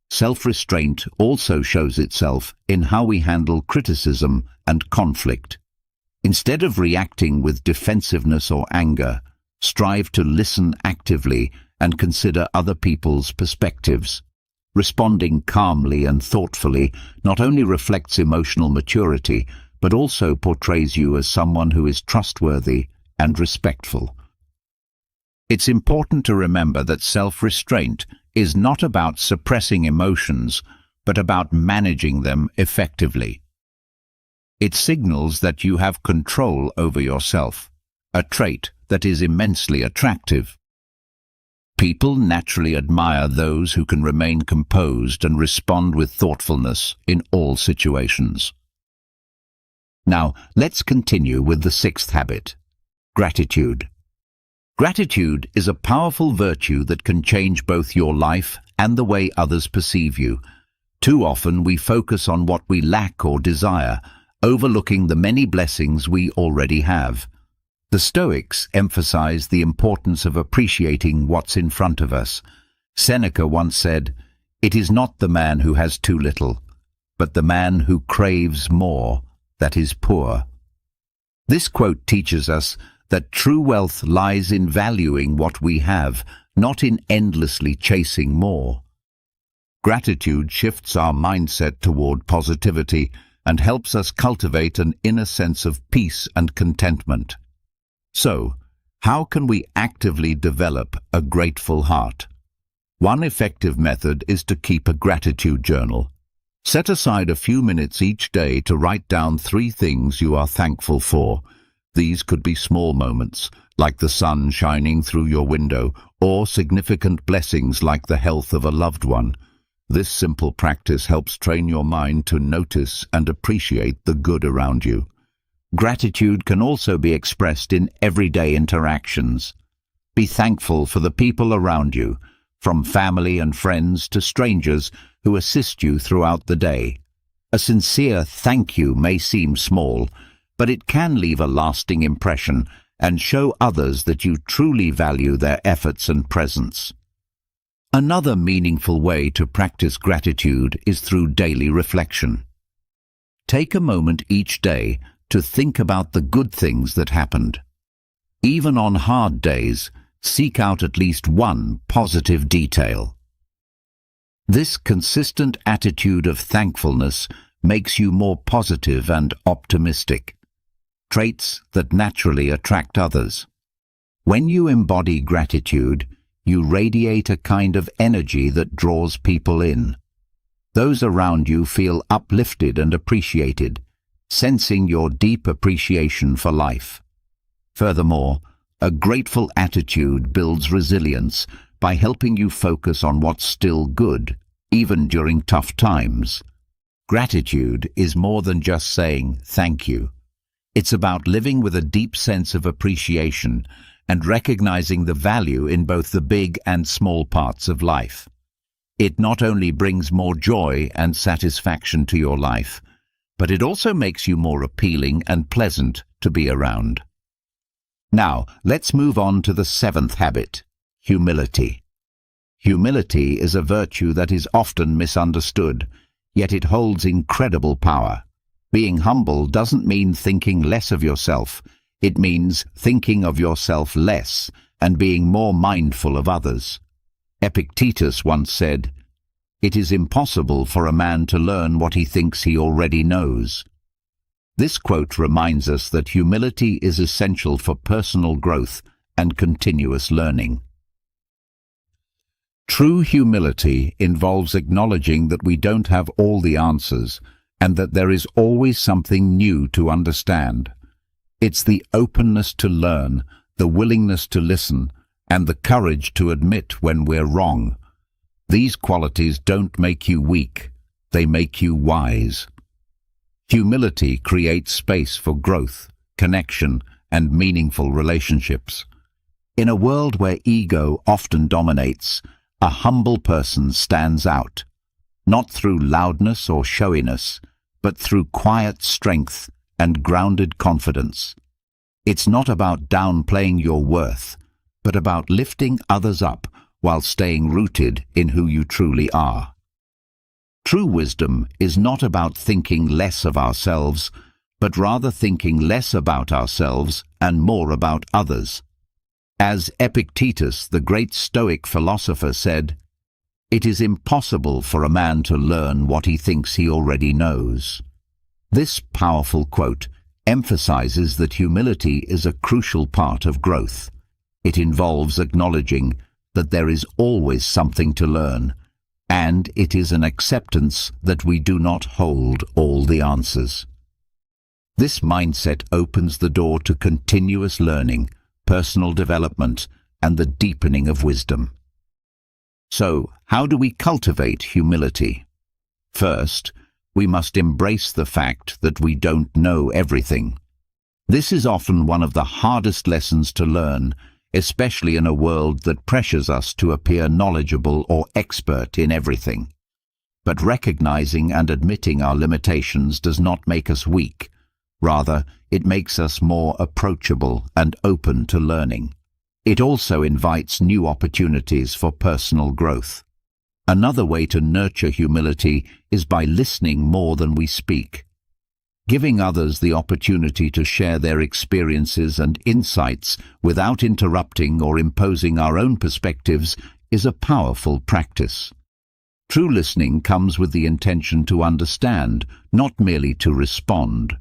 Self-restraint also shows itself in how we handle criticism and conflict. Instead of reacting with defensiveness or anger, strive to listen actively and consider other people's perspectives. Responding calmly and thoughtfully not only reflects emotional maturity, but also portrays you as someone who is trustworthy and respectful. It's important to remember that self-restraint is not about suppressing emotions, but about managing them effectively. It signals that you have control over yourself, a trait that is immensely attractive. People naturally admire those who can remain composed and respond with thoughtfulness in all situations. Now, let's continue with the sixth habit, gratitude. Gratitude is a powerful virtue that can change both your life and the way others perceive you. Too often we focus on what we lack or desire, overlooking the many blessings we already have. The Stoics emphasize the importance of appreciating what's in front of us. Seneca once said, "It is not the man who has too little, but the man who craves more that is poor." This quote teaches us that true wealth lies in valuing what we have, not in endlessly chasing more. Gratitude shifts our mindset toward positivity and helps us cultivate an inner sense of peace and contentment. So, how can we actively develop a grateful heart? One effective method is to keep a gratitude journal. Set aside a few minutes each day to write down 3 things you are thankful for. These could be small moments, like the sun shining through your window, or significant blessings like the health of a loved one. This simple practice helps train your mind to notice and appreciate the good around you. Gratitude can also be expressed in everyday interactions. Be thankful for the people around you, from family and friends to strangers who assist you throughout the day. A sincere thank you may seem small, but it can leave a lasting impression and show others that you truly value their efforts and presence. Another meaningful way to practice gratitude is through daily reflection. Take a moment each day to think about the good things that happened. Even on hard days, seek out at least one positive detail. This consistent attitude of thankfulness makes you more positive and optimistic, traits that naturally attract others. When you embody gratitude, you radiate a kind of energy that draws people in. Those around you feel uplifted and appreciated, sensing your deep appreciation for life. Furthermore, a grateful attitude builds resilience by helping you focus on what's still good, even during tough times. Gratitude is more than just saying thank you. It's about living with a deep sense of appreciation and recognizing the value in both the big and small parts of life. It not only brings more joy and satisfaction to your life, but it also makes you more appealing and pleasant to be around. Now, let's move on to the 7th habit, humility. Humility is a virtue that is often misunderstood, yet it holds incredible power. Being humble doesn't mean thinking less of yourself. It means thinking of yourself less and being more mindful of others. Epictetus once said, "It is impossible for a man to learn what he thinks he already knows." This quote reminds us that humility is essential for personal growth and continuous learning. True humility involves acknowledging that we don't have all the answers and that there is always something new to understand. It's the openness to learn, the willingness to listen, and the courage to admit when we're wrong. These qualities don't make you weak, they make you wise. Humility creates space for growth, connection, and meaningful relationships. In a world where ego often dominates, a humble person stands out, not through loudness or showiness, but through quiet strength and grounded confidence. It's not about downplaying your worth, but about lifting others up while staying rooted in who you truly are. True wisdom is not about thinking less of ourselves, but rather thinking less about ourselves and more about others. As Epictetus, the great Stoic philosopher, said, "It is impossible for a man to learn what he thinks he already knows." This powerful quote emphasizes that humility is a crucial part of growth. It involves acknowledging that there is always something to learn, and it is an acceptance that we do not hold all the answers. This mindset opens the door to continuous learning, personal development, and the deepening of wisdom. So, how do we cultivate humility? First, we must embrace the fact that we don't know everything. This is often one of the hardest lessons to learn, especially in a world that pressures us to appear knowledgeable or expert in everything. But recognizing and admitting our limitations does not make us weak. Rather, it makes us more approachable and open to learning. It also invites new opportunities for personal growth. Another way to nurture humility is by listening more than we speak. Giving others the opportunity to share their experiences and insights without interrupting or imposing our own perspectives is a powerful practice. True listening comes with the intention to understand, not merely to respond.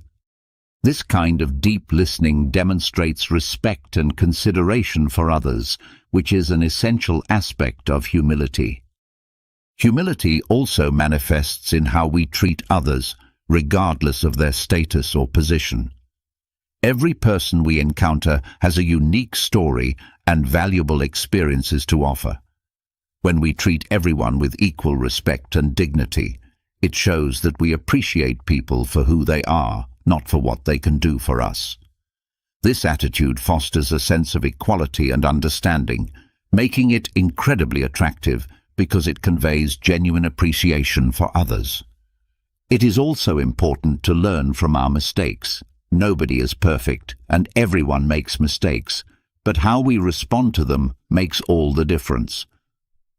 This kind of deep listening demonstrates respect and consideration for others, which is an essential aspect of humility. Humility also manifests in how we treat others, regardless of their status or position. Every person we encounter has a unique story and valuable experiences to offer. When we treat everyone with equal respect and dignity, it shows that we appreciate people for who they are, not for what they can do for us. This attitude fosters a sense of equality and understanding, making it incredibly attractive because it conveys genuine appreciation for others. It is also important to learn from our mistakes. Nobody is perfect, and everyone makes mistakes, but how we respond to them makes all the difference.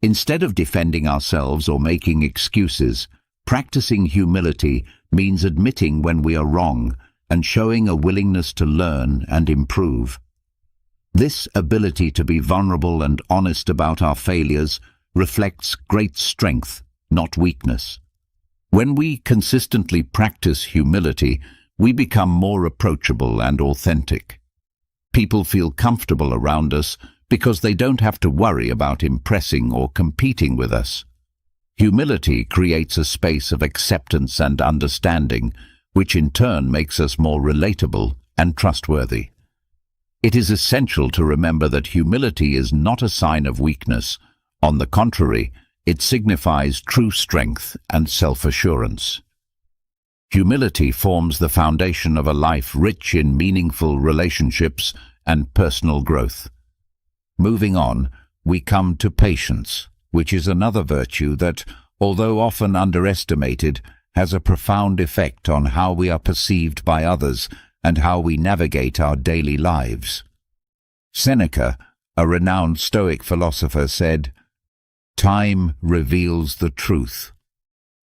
Instead of defending ourselves or making excuses, practicing humility means admitting when we are wrong and showing a willingness to learn and improve. This ability to be vulnerable and honest about our failures reflects great strength, not weakness. When we consistently practice humility, we become more approachable and authentic. People feel comfortable around us because they don't have to worry about impressing or competing with us. Humility creates a space of acceptance and understanding, which in turn makes us more relatable and trustworthy. It is essential to remember that humility is not a sign of weakness. On the contrary, it signifies true strength and self-assurance. Humility forms the foundation of a life rich in meaningful relationships and personal growth. Moving on, we come to patience, which is another virtue that, although often underestimated, has a profound effect on how we are perceived by others and how we navigate our daily lives. Seneca, a renowned Stoic philosopher, said, "Time reveals the truth."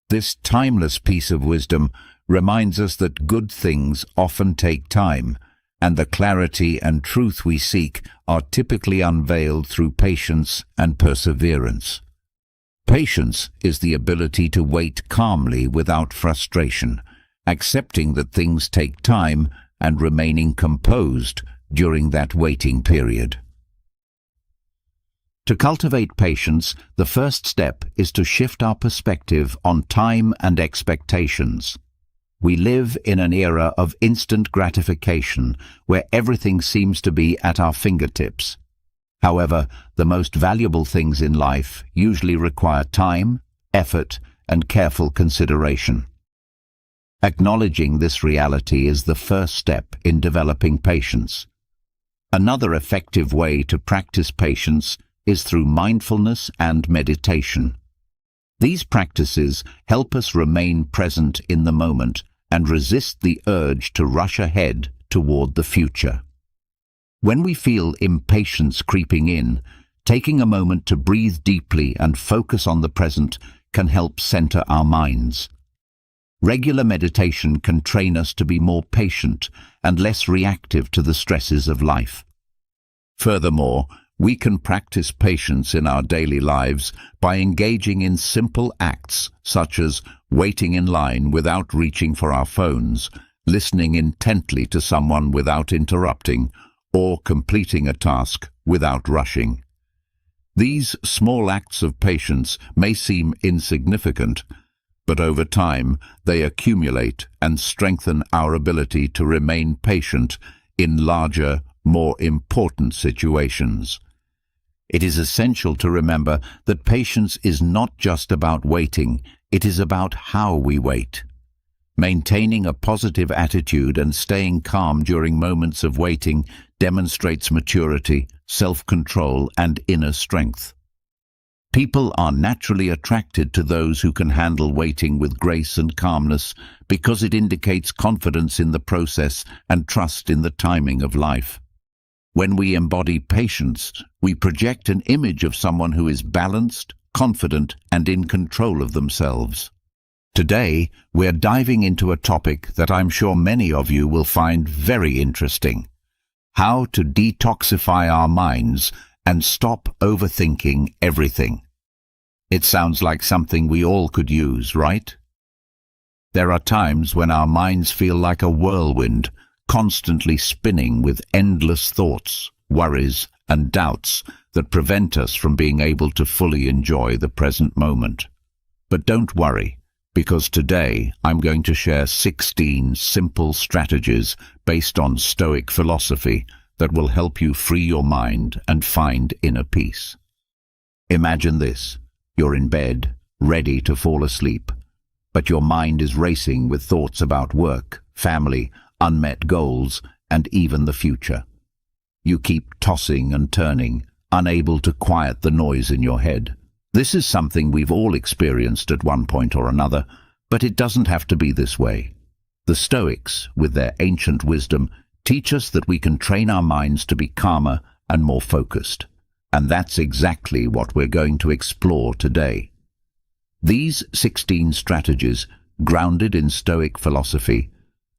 This timeless piece of wisdom reminds us that good things often take time, and the clarity and truth we seek are typically unveiled through patience and perseverance. Patience is the ability to wait calmly without frustration, accepting that things take time and remaining composed during that waiting period. To cultivate patience, the first step is to shift our perspective on time and expectations. We live in an era of instant gratification where everything seems to be at our fingertips. However, the most valuable things in life usually require time, effort, and careful consideration. Acknowledging this reality is the first step in developing patience. Another effective way to practice patience is through mindfulness and meditation. These practices help us remain present in the moment and resist the urge to rush ahead toward the future. When we feel impatience creeping in, taking a moment to breathe deeply and focus on the present can help center our minds. Regular meditation can train us to be more patient and less reactive to the stresses of life. Furthermore, we can practice patience in our daily lives by engaging in simple acts such as waiting in line without reaching for our phones, listening intently to someone without interrupting, or completing a task without rushing. These small acts of patience may seem insignificant, but over time they accumulate and strengthen our ability to remain patient in larger, more important situations. It is essential to remember that patience is not just about waiting, it is about how we wait. Maintaining a positive attitude and staying calm during moments of waiting demonstrates maturity, self-control, and inner strength. People are naturally attracted to those who can handle waiting with grace and calmness because it indicates confidence in the process and trust in the timing of life. When we embody patience, we project an image of someone who is balanced, confident, and in control of themselves. Today, we're diving into a topic that I'm sure many of you will find very interesting: how to detoxify our minds and stop overthinking everything. It sounds like something we all could use, right? There are times when our minds feel like a whirlwind, constantly spinning with endless thoughts, worries, and doubts that prevent us from being able to fully enjoy the present moment. But don't worry, because today I'm going to share 16 simple strategies based on Stoic philosophy that will help you free your mind and find inner peace. Imagine this: you're in bed, ready to fall asleep, but your mind is racing with thoughts about work, family, unmet goals, and even the future. You keep tossing and turning, unable to quiet the noise in your head. This is something we've all experienced at one point or another, but it doesn't have to be this way. The Stoics, with their ancient wisdom, teach us that we can train our minds to be calmer and more focused. And that's exactly what we're going to explore today. These 16 strategies, grounded in Stoic philosophy,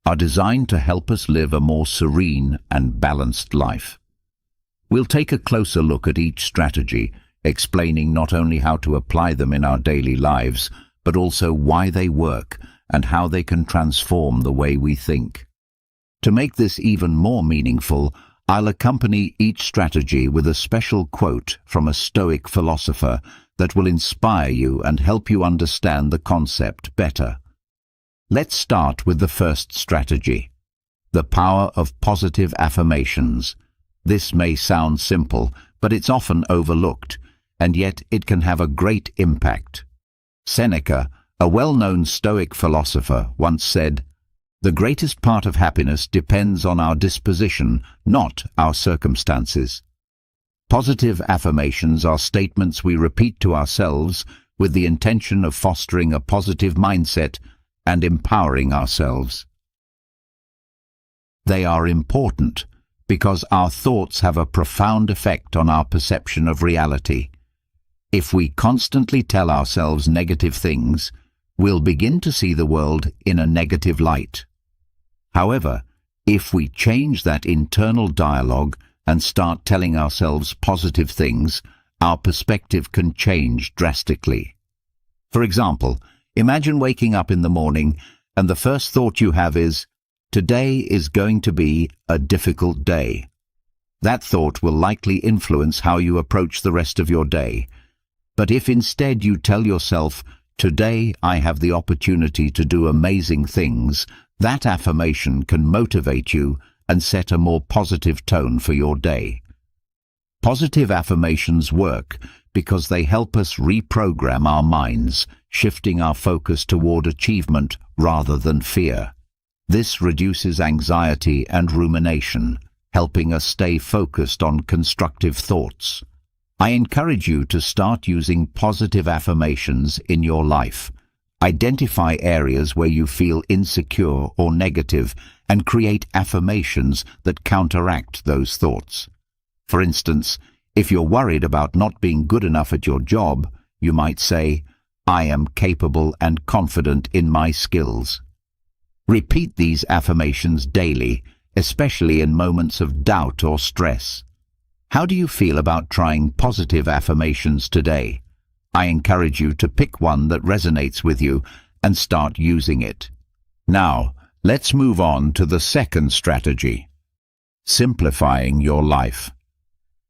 are designed to help us live a more serene and balanced life. We'll take a closer look at each strategy, explaining not only how to apply them in our daily lives, but also why they work and how they can transform the way we think. To make this even more meaningful, I'll accompany each strategy with a special quote from a Stoic philosopher that will inspire you and help you understand the concept better. Let's start with the first strategy: the power of positive affirmations. This may sound simple, but it's often overlooked, and yet it can have a great impact. Seneca, a well-known Stoic philosopher, once said, "The greatest part of happiness depends on our disposition, not our circumstances." Positive affirmations are statements we repeat to ourselves with the intention of fostering a positive mindset and empowering ourselves. They are important because our thoughts have a profound effect on our perception of reality. If we constantly tell ourselves negative things, we'll begin to see the world in a negative light. However, if we change that internal dialogue and start telling ourselves positive things, our perspective can change drastically. For example, imagine waking up in the morning and the first thought you have is, "Today is going to be a difficult day." That thought will likely influence how you approach the rest of your day. But if instead you tell yourself, "Today I have the opportunity to do amazing things," that affirmation can motivate you and set a more positive tone for your day. Positive affirmations work because they help us reprogram our minds, shifting our focus toward achievement rather than fear. This reduces anxiety and rumination, helping us stay focused on constructive thoughts. I encourage you to start using positive affirmations in your life. Identify areas where you feel insecure or negative and create affirmations that counteract those thoughts. For instance, if you're worried about not being good enough at your job, you might say, "I am capable and confident in my skills." Repeat these affirmations daily, especially in moments of doubt or stress. How do you feel about trying positive affirmations today? I encourage you to pick one that resonates with you and start using it. Now, let's move on to the second strategy: simplifying your life.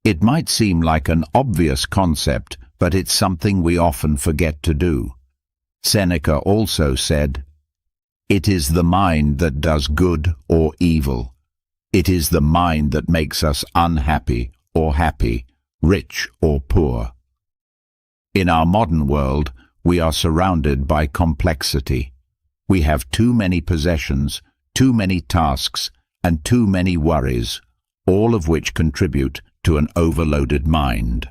It might seem like an obvious concept, but it's something we often forget to do. Seneca also said, "It is the mind that does good or evil. It is the mind that makes us unhappy or happy, rich or poor." In our modern world, we are surrounded by complexity. We have too many possessions, too many tasks, and too many worries, all of which contribute to an overloaded mind.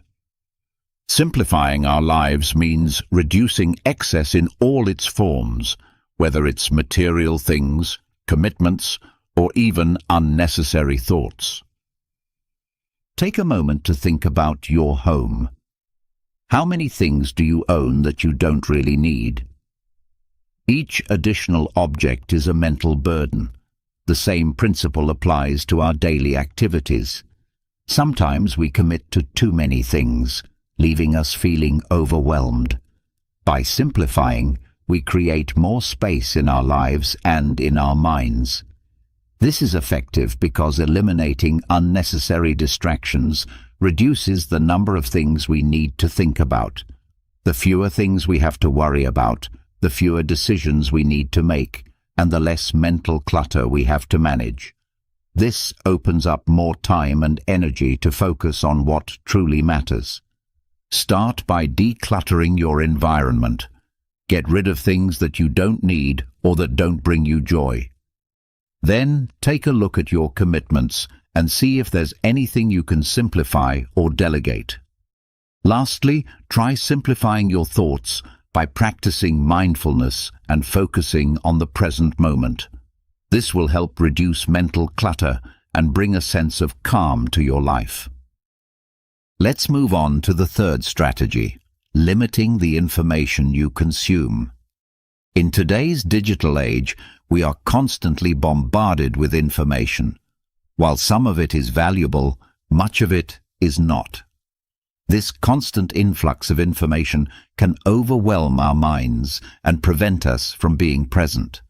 Simplifying our lives means reducing excess in all its forms, whether it's material things, commitments, or even unnecessary thoughts. Take a moment to think about your home. How many things do you own that you don't really need? Each additional object is a mental burden. The same principle applies to our daily activities. Sometimes we commit to too many things, leaving us feeling overwhelmed. By simplifying, we create more space in our lives and in our minds. This is effective because eliminating unnecessary distractions reduces the number of things we need to think about. The fewer things we have to worry about, the fewer decisions we need to make, and the less mental clutter we have to manage. This opens up more time and energy to focus on what truly matters. Start by decluttering your environment. Get rid of things that you don't need or that don't bring you joy. Then take a look at your commitments and see if there's anything you can simplify or delegate. Lastly, try simplifying your thoughts by practicing mindfulness and focusing on the present moment. This will help reduce mental clutter and bring a sense of calm to your life. Let's move on to the third strategy, limiting the information you consume. In today's digital age, we are constantly bombarded with information. While some of it is valuable, much of it is not. This constant influx of information can overwhelm our minds and prevent us from being present.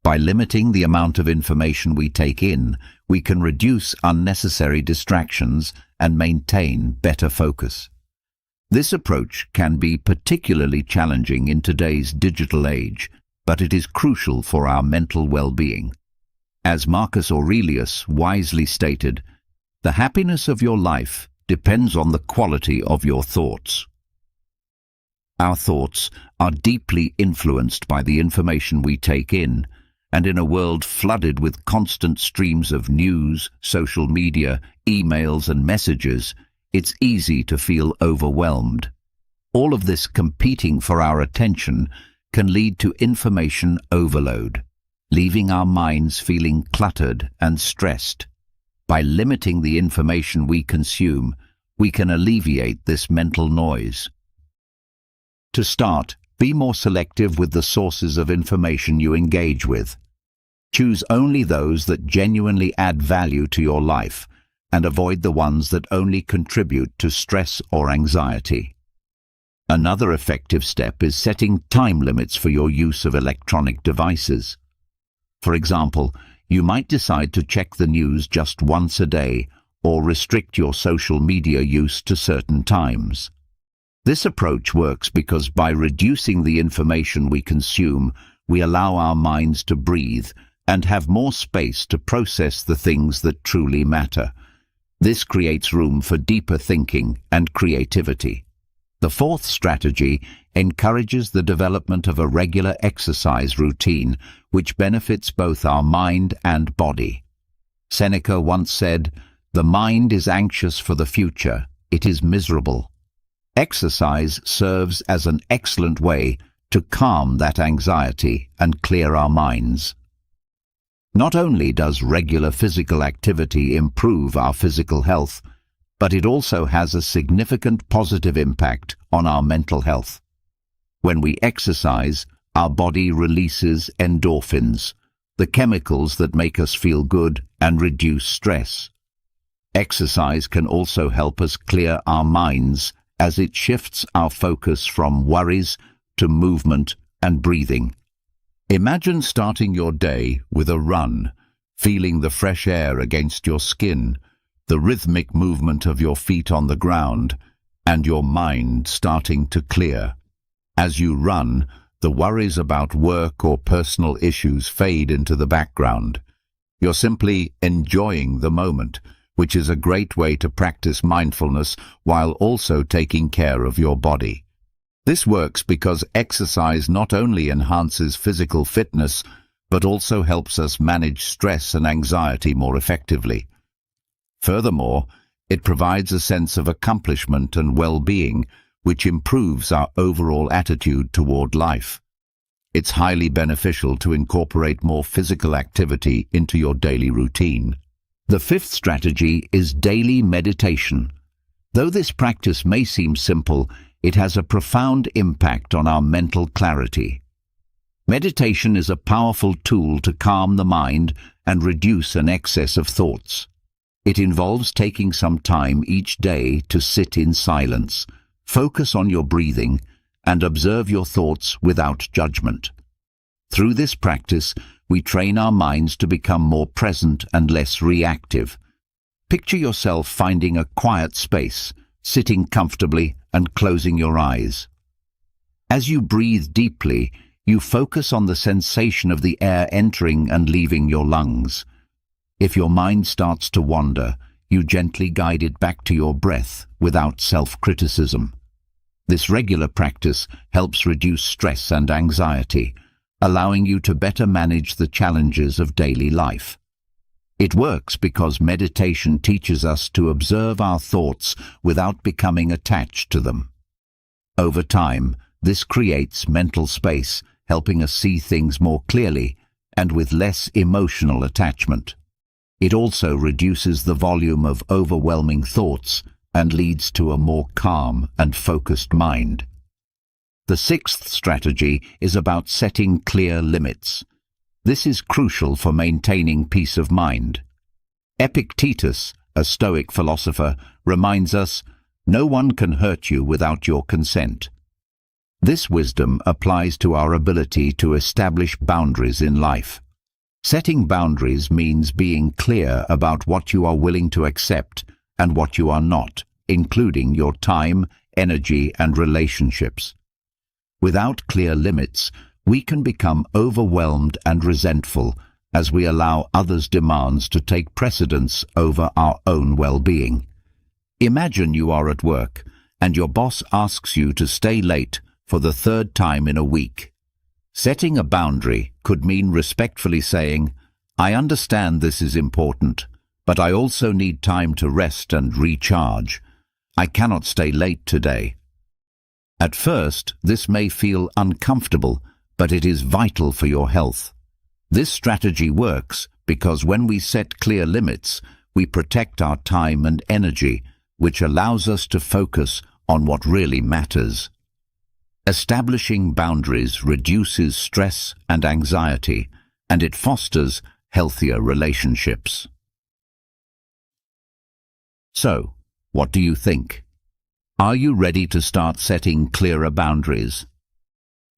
By limiting the amount of information we take in, we can reduce unnecessary distractions and maintain better focus. This approach can be particularly challenging in today's digital age, but it is crucial for our mental well-being. As Marcus Aurelius wisely stated, "The happiness of your life depends on the quality of your thoughts." Our thoughts are deeply influenced by the information we take in, and in a world flooded with constant streams of news, social media, emails and messages, it's easy to feel overwhelmed. All of this competing for our attention can lead to information overload, leaving our minds feeling cluttered and stressed. By limiting the information we consume, we can alleviate this mental noise. To start, be more selective with the sources of information you engage with. Choose only those that genuinely add value to your life, and avoid the ones that only contribute to stress or anxiety. Another effective step is setting time limits for your use of electronic devices. For example, you might decide to check the news just once a day or restrict your social media use to certain times. This approach works because by reducing the information we consume, we allow our minds to breathe and have more space to process the things that truly matter. This creates room for deeper thinking and creativity. The fourth strategy encourages the development of a regular exercise routine, which benefits both our mind and body. Seneca once said, "The mind is anxious for the future, it is miserable." Exercise serves as an excellent way to calm that anxiety and clear our minds. Not only does regular physical activity improve our physical health, but it also has a significant positive impact on our mental health. When we exercise, our body releases endorphins, the chemicals that make us feel good and reduce stress. Exercise can also help us clear our minds as it shifts our focus from worries to movement and breathing. Imagine starting your day with a run, feeling the fresh air against your skin, the rhythmic movement of your feet on the ground, and your mind starting to clear. As you run, the worries about work or personal issues fade into the background. You're simply enjoying the moment, which is a great way to practice mindfulness while also taking care of your body. This works because exercise not only enhances physical fitness, but also helps us manage stress and anxiety more effectively. Furthermore, it provides a sense of accomplishment and well-being, which improves our overall attitude toward life. It's highly beneficial to incorporate more physical activity into your daily routine. The fifth strategy is daily meditation. Though this practice may seem simple, it has a profound impact on our mental clarity. Meditation is a powerful tool to calm the mind and reduce an excess of thoughts. It involves taking some time each day to sit in silence, focus on your breathing, and observe your thoughts without judgment. Through this practice, we train our minds to become more present and less reactive. Picture yourself finding a quiet space, sitting comfortably and closing your eyes. As you breathe deeply, you focus on the sensation of the air entering and leaving your lungs. If your mind starts to wander, you gently guide it back to your breath without self-criticism. This regular practice helps reduce stress and anxiety, allowing you to better manage the challenges of daily life. It works because meditation teaches us to observe our thoughts without becoming attached to them. Over time, this creates mental space, helping us see things more clearly and with less emotional attachment. It also reduces the volume of overwhelming thoughts and leads to a more calm and focused mind. The sixth strategy is about setting clear limits. This is crucial for maintaining peace of mind. Epictetus, a Stoic philosopher, reminds us, "No one can hurt you without your consent." This wisdom applies to our ability to establish boundaries in life. Setting boundaries means being clear about what you are willing to accept and what you are not, including your time, energy, and relationships. Without clear limits, we can become overwhelmed and resentful as we allow others' demands to take precedence over our own well-being. Imagine you are at work and your boss asks you to stay late for the third time in a week. Setting a boundary could mean respectfully saying, "I understand this is important, but I also need time to rest and recharge. I cannot stay late today." At first, this may feel uncomfortable, but it is vital for your health. This strategy works because when we set clear limits, we protect our time and energy, which allows us to focus on what really matters. Establishing boundaries reduces stress and anxiety, and it fosters healthier relationships. So, what do you think? Are you ready to start setting clearer boundaries?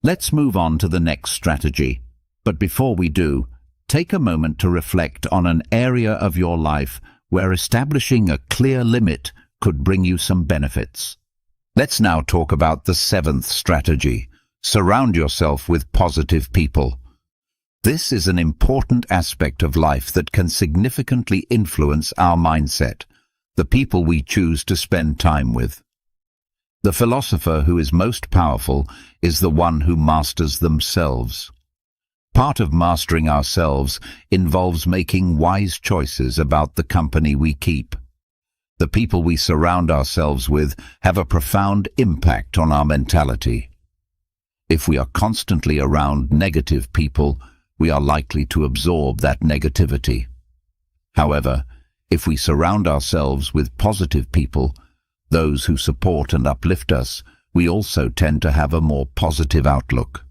Let's move on to the next strategy. But before we do, take a moment to reflect on an area of your life where establishing a clear limit could bring you some benefits. Let's now talk about the seventh strategy. Surround yourself with positive people. This is an important aspect of life that can significantly influence our mindset, the people we choose to spend time with. The philosopher who is most powerful is the one who masters themselves. Part of mastering ourselves involves making wise choices about the company we keep. The people we surround ourselves with have a profound impact on our mentality. If we are constantly around negative people, we are likely to absorb that negativity. However, if we surround ourselves with positive people, those who support and uplift us, we also tend to have a more positive outlook.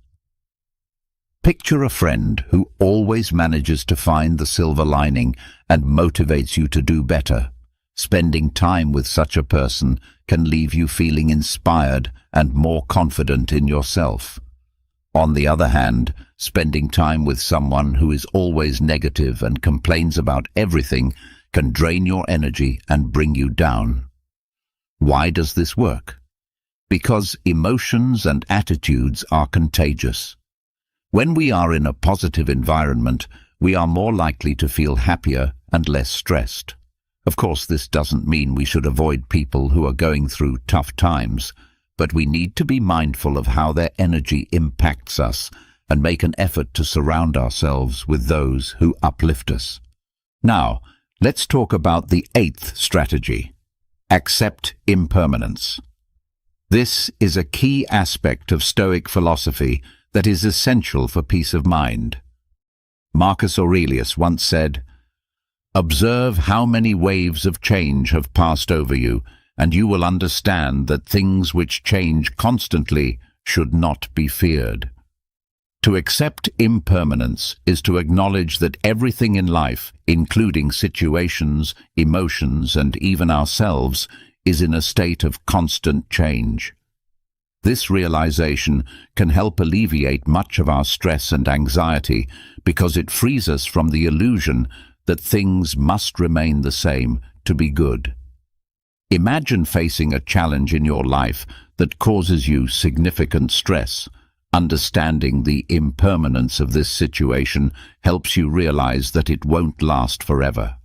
Picture a friend who always manages to find the silver lining and motivates you to do better. Spending time with such a person can leave you feeling inspired and more confident in yourself. On the other hand, spending time with someone who is always negative and complains about everything can drain your energy and bring you down. Why does this work? Because emotions and attitudes are contagious. When we are in a positive environment, we are more likely to feel happier and less stressed. Of course, this doesn't mean we should avoid people who are going through tough times, but we need to be mindful of how their energy impacts us and make an effort to surround ourselves with those who uplift us. Now, let's talk about the eighth strategy. Accept impermanence. This is a key aspect of Stoic philosophy that is essential for peace of mind. Marcus Aurelius once said, Observe how many waves of change have passed over you, and you will understand that things which change constantly should not be feared. To accept impermanence is to acknowledge that everything in life, including situations, emotions, and even ourselves, is in a state of constant change. This realization can help alleviate much of our stress and anxiety because it frees us from the illusion that things must remain the same to be good. Imagine facing a challenge in your life that causes you significant stress. Understanding the impermanence of this situation helps you realize that it won't last forever.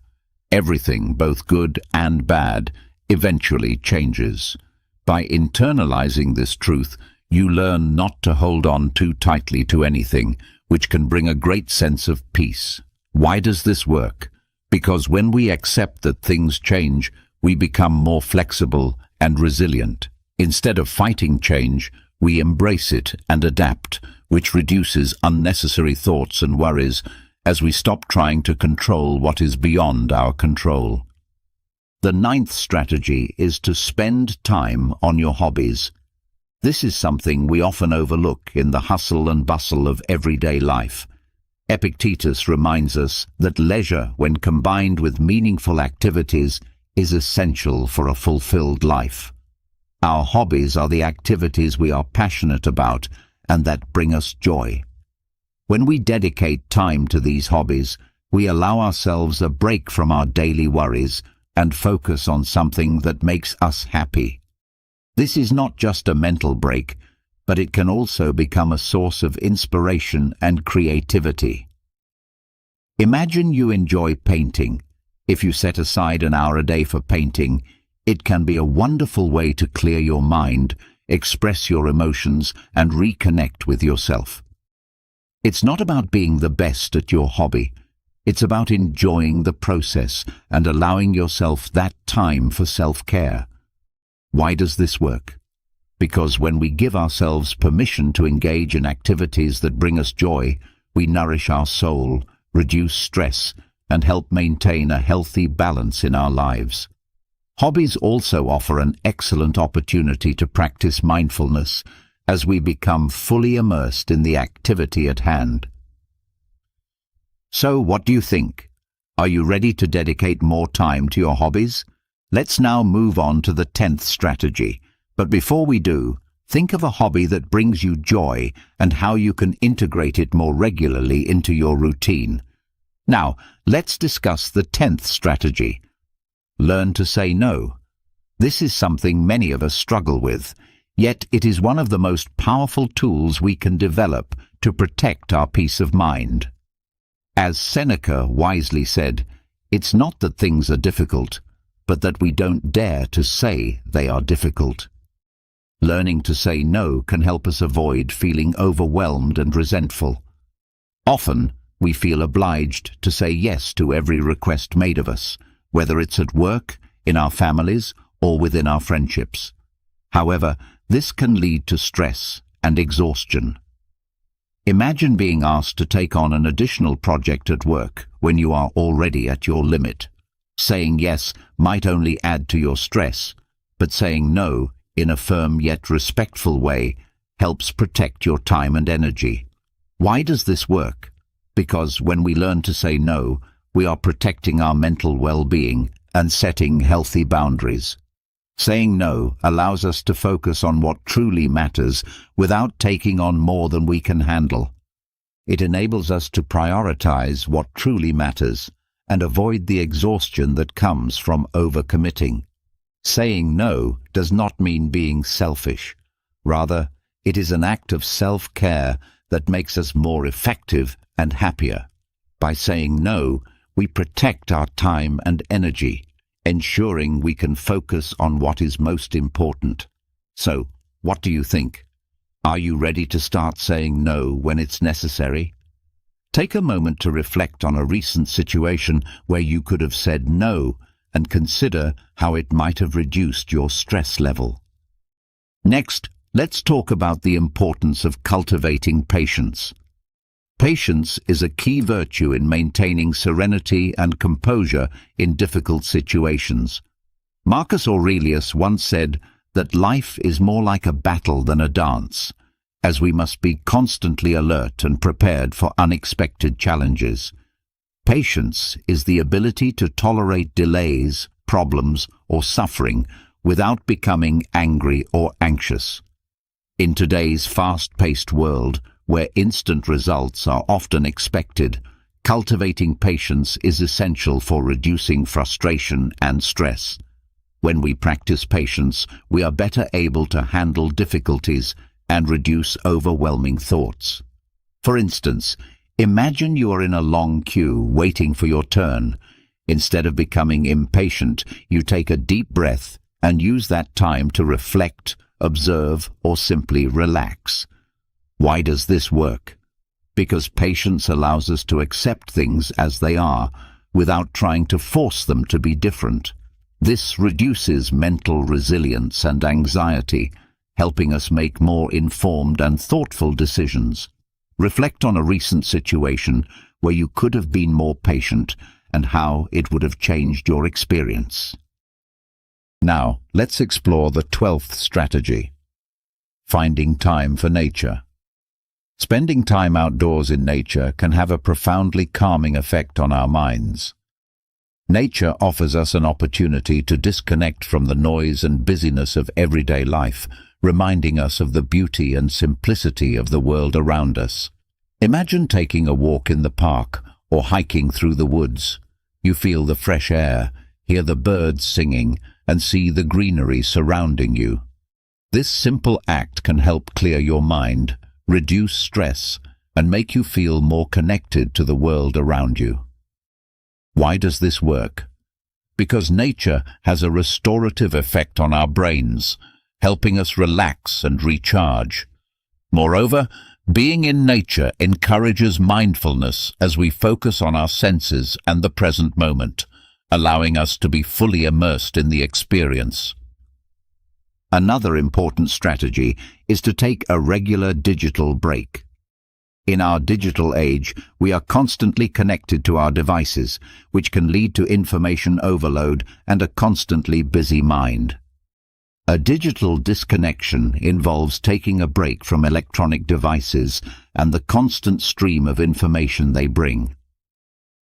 Everything, both good and bad, eventually changes. By internalizing this truth, you learn not to hold on too tightly to anything, which can bring a great sense of peace. Why does this work? Because when we accept that things change, we become more flexible and resilient. Instead of fighting change, we embrace it and adapt, which reduces unnecessary thoughts and worries as we stop trying to control what is beyond our control. The 9th strategy is to spend time on your hobbies. This is something we often overlook in the hustle and bustle of everyday life. Epictetus reminds us that leisure, when combined with meaningful activities, is essential for a fulfilled life. Our hobbies are the activities we are passionate about and that bring us joy. When we dedicate time to these hobbies, we allow ourselves a break from our daily worries and focus on something that makes us happy. This is not just a mental break, but it can also become a source of inspiration and creativity. Imagine you enjoy painting. If you set aside an hour a day for painting, it can be a wonderful way to clear your mind, express your emotions, and reconnect with yourself. It's not about being the best at your hobby. It's about enjoying the process and allowing yourself that time for self-care. Why does this work? Because when we give ourselves permission to engage in activities that bring us joy, we nourish our soul, reduce stress, and help maintain a healthy balance in our lives. Hobbies also offer an excellent opportunity to practice mindfulness as we become fully immersed in the activity at hand. So, what do you think? Are you ready to dedicate more time to your hobbies? Let's now move on to the 10th strategy. But before we do, think of a hobby that brings you joy and how you can integrate it more regularly into your routine. Now, let's discuss the 10th strategy. Learn to say no. This is something many of us struggle with, yet it is one of the most powerful tools we can develop to protect our peace of mind. As Seneca wisely said, it's not that things are difficult, but that we don't dare to say they are difficult. Learning to say no can help us avoid feeling overwhelmed and resentful. Often, we feel obliged to say yes to every request made of us, whether it's at work, in our families, or within our friendships. However, this can lead to stress and exhaustion. Imagine being asked to take on an additional project at work when you are already at your limit. Saying yes might only add to your stress, but saying no in a firm yet respectful way helps protect your time and energy. Why does this work? Because when we learn to say no, we are protecting our mental well-being and setting healthy boundaries. Saying no allows us to focus on what truly matters without taking on more than we can handle. It enables us to prioritize what truly matters and avoid the exhaustion that comes from overcommitting. Saying no does not mean being selfish. Rather, it is an act of self-care that makes us more effective and happier. By saying no, we protect our time and energy, ensuring we can focus on what is most important. So, what do you think? Are you ready to start saying no when it's necessary? Take a moment to reflect on a recent situation where you could have said no and consider how it might have reduced your stress level. Next, let's talk about the importance of cultivating patience. Patience is a key virtue in maintaining serenity and composure in difficult situations. Marcus Aurelius once said that life is more like a battle than a dance, as we must be constantly alert and prepared for unexpected challenges. Patience is the ability to tolerate delays, problems, or suffering without becoming angry or anxious. In today's fast-paced world, where instant results are often expected, cultivating patience is essential for reducing frustration and stress. When we practice patience, we are better able to handle difficulties and reduce overwhelming thoughts. For instance, imagine you are in a long queue waiting for your turn. Instead of becoming impatient, you take a deep breath and use that time to reflect, observe, or simply relax. Why does this work? Because patience allows us to accept things as they are, without trying to force them to be different. This reduces mental resilience and anxiety, helping us make more informed and thoughtful decisions. Reflect on a recent situation where you could have been more patient and how it would have changed your experience. Now, let's explore the 12th strategy: finding time for nature. Spending time outdoors in nature can have a profoundly calming effect on our minds. Nature offers us an opportunity to disconnect from the noise and busyness of everyday life, reminding us of the beauty and simplicity of the world around us. Imagine taking a walk in the park or hiking through the woods. You feel the fresh air, hear the birds singing, and see the greenery surrounding you. This simple act can help clear your mind, reduce stress, and make you feel more connected to the world around you. Why does this work? Because nature has a restorative effect on our brains, helping us relax and recharge. Moreover, being in nature encourages mindfulness as we focus on our senses and the present moment, allowing us to be fully immersed in the experience. Another important strategy is to take a regular digital break. In our digital age, we are constantly connected to our devices, which can lead to information overload and a constantly busy mind. A digital disconnection involves taking a break from electronic devices and the constant stream of information they bring.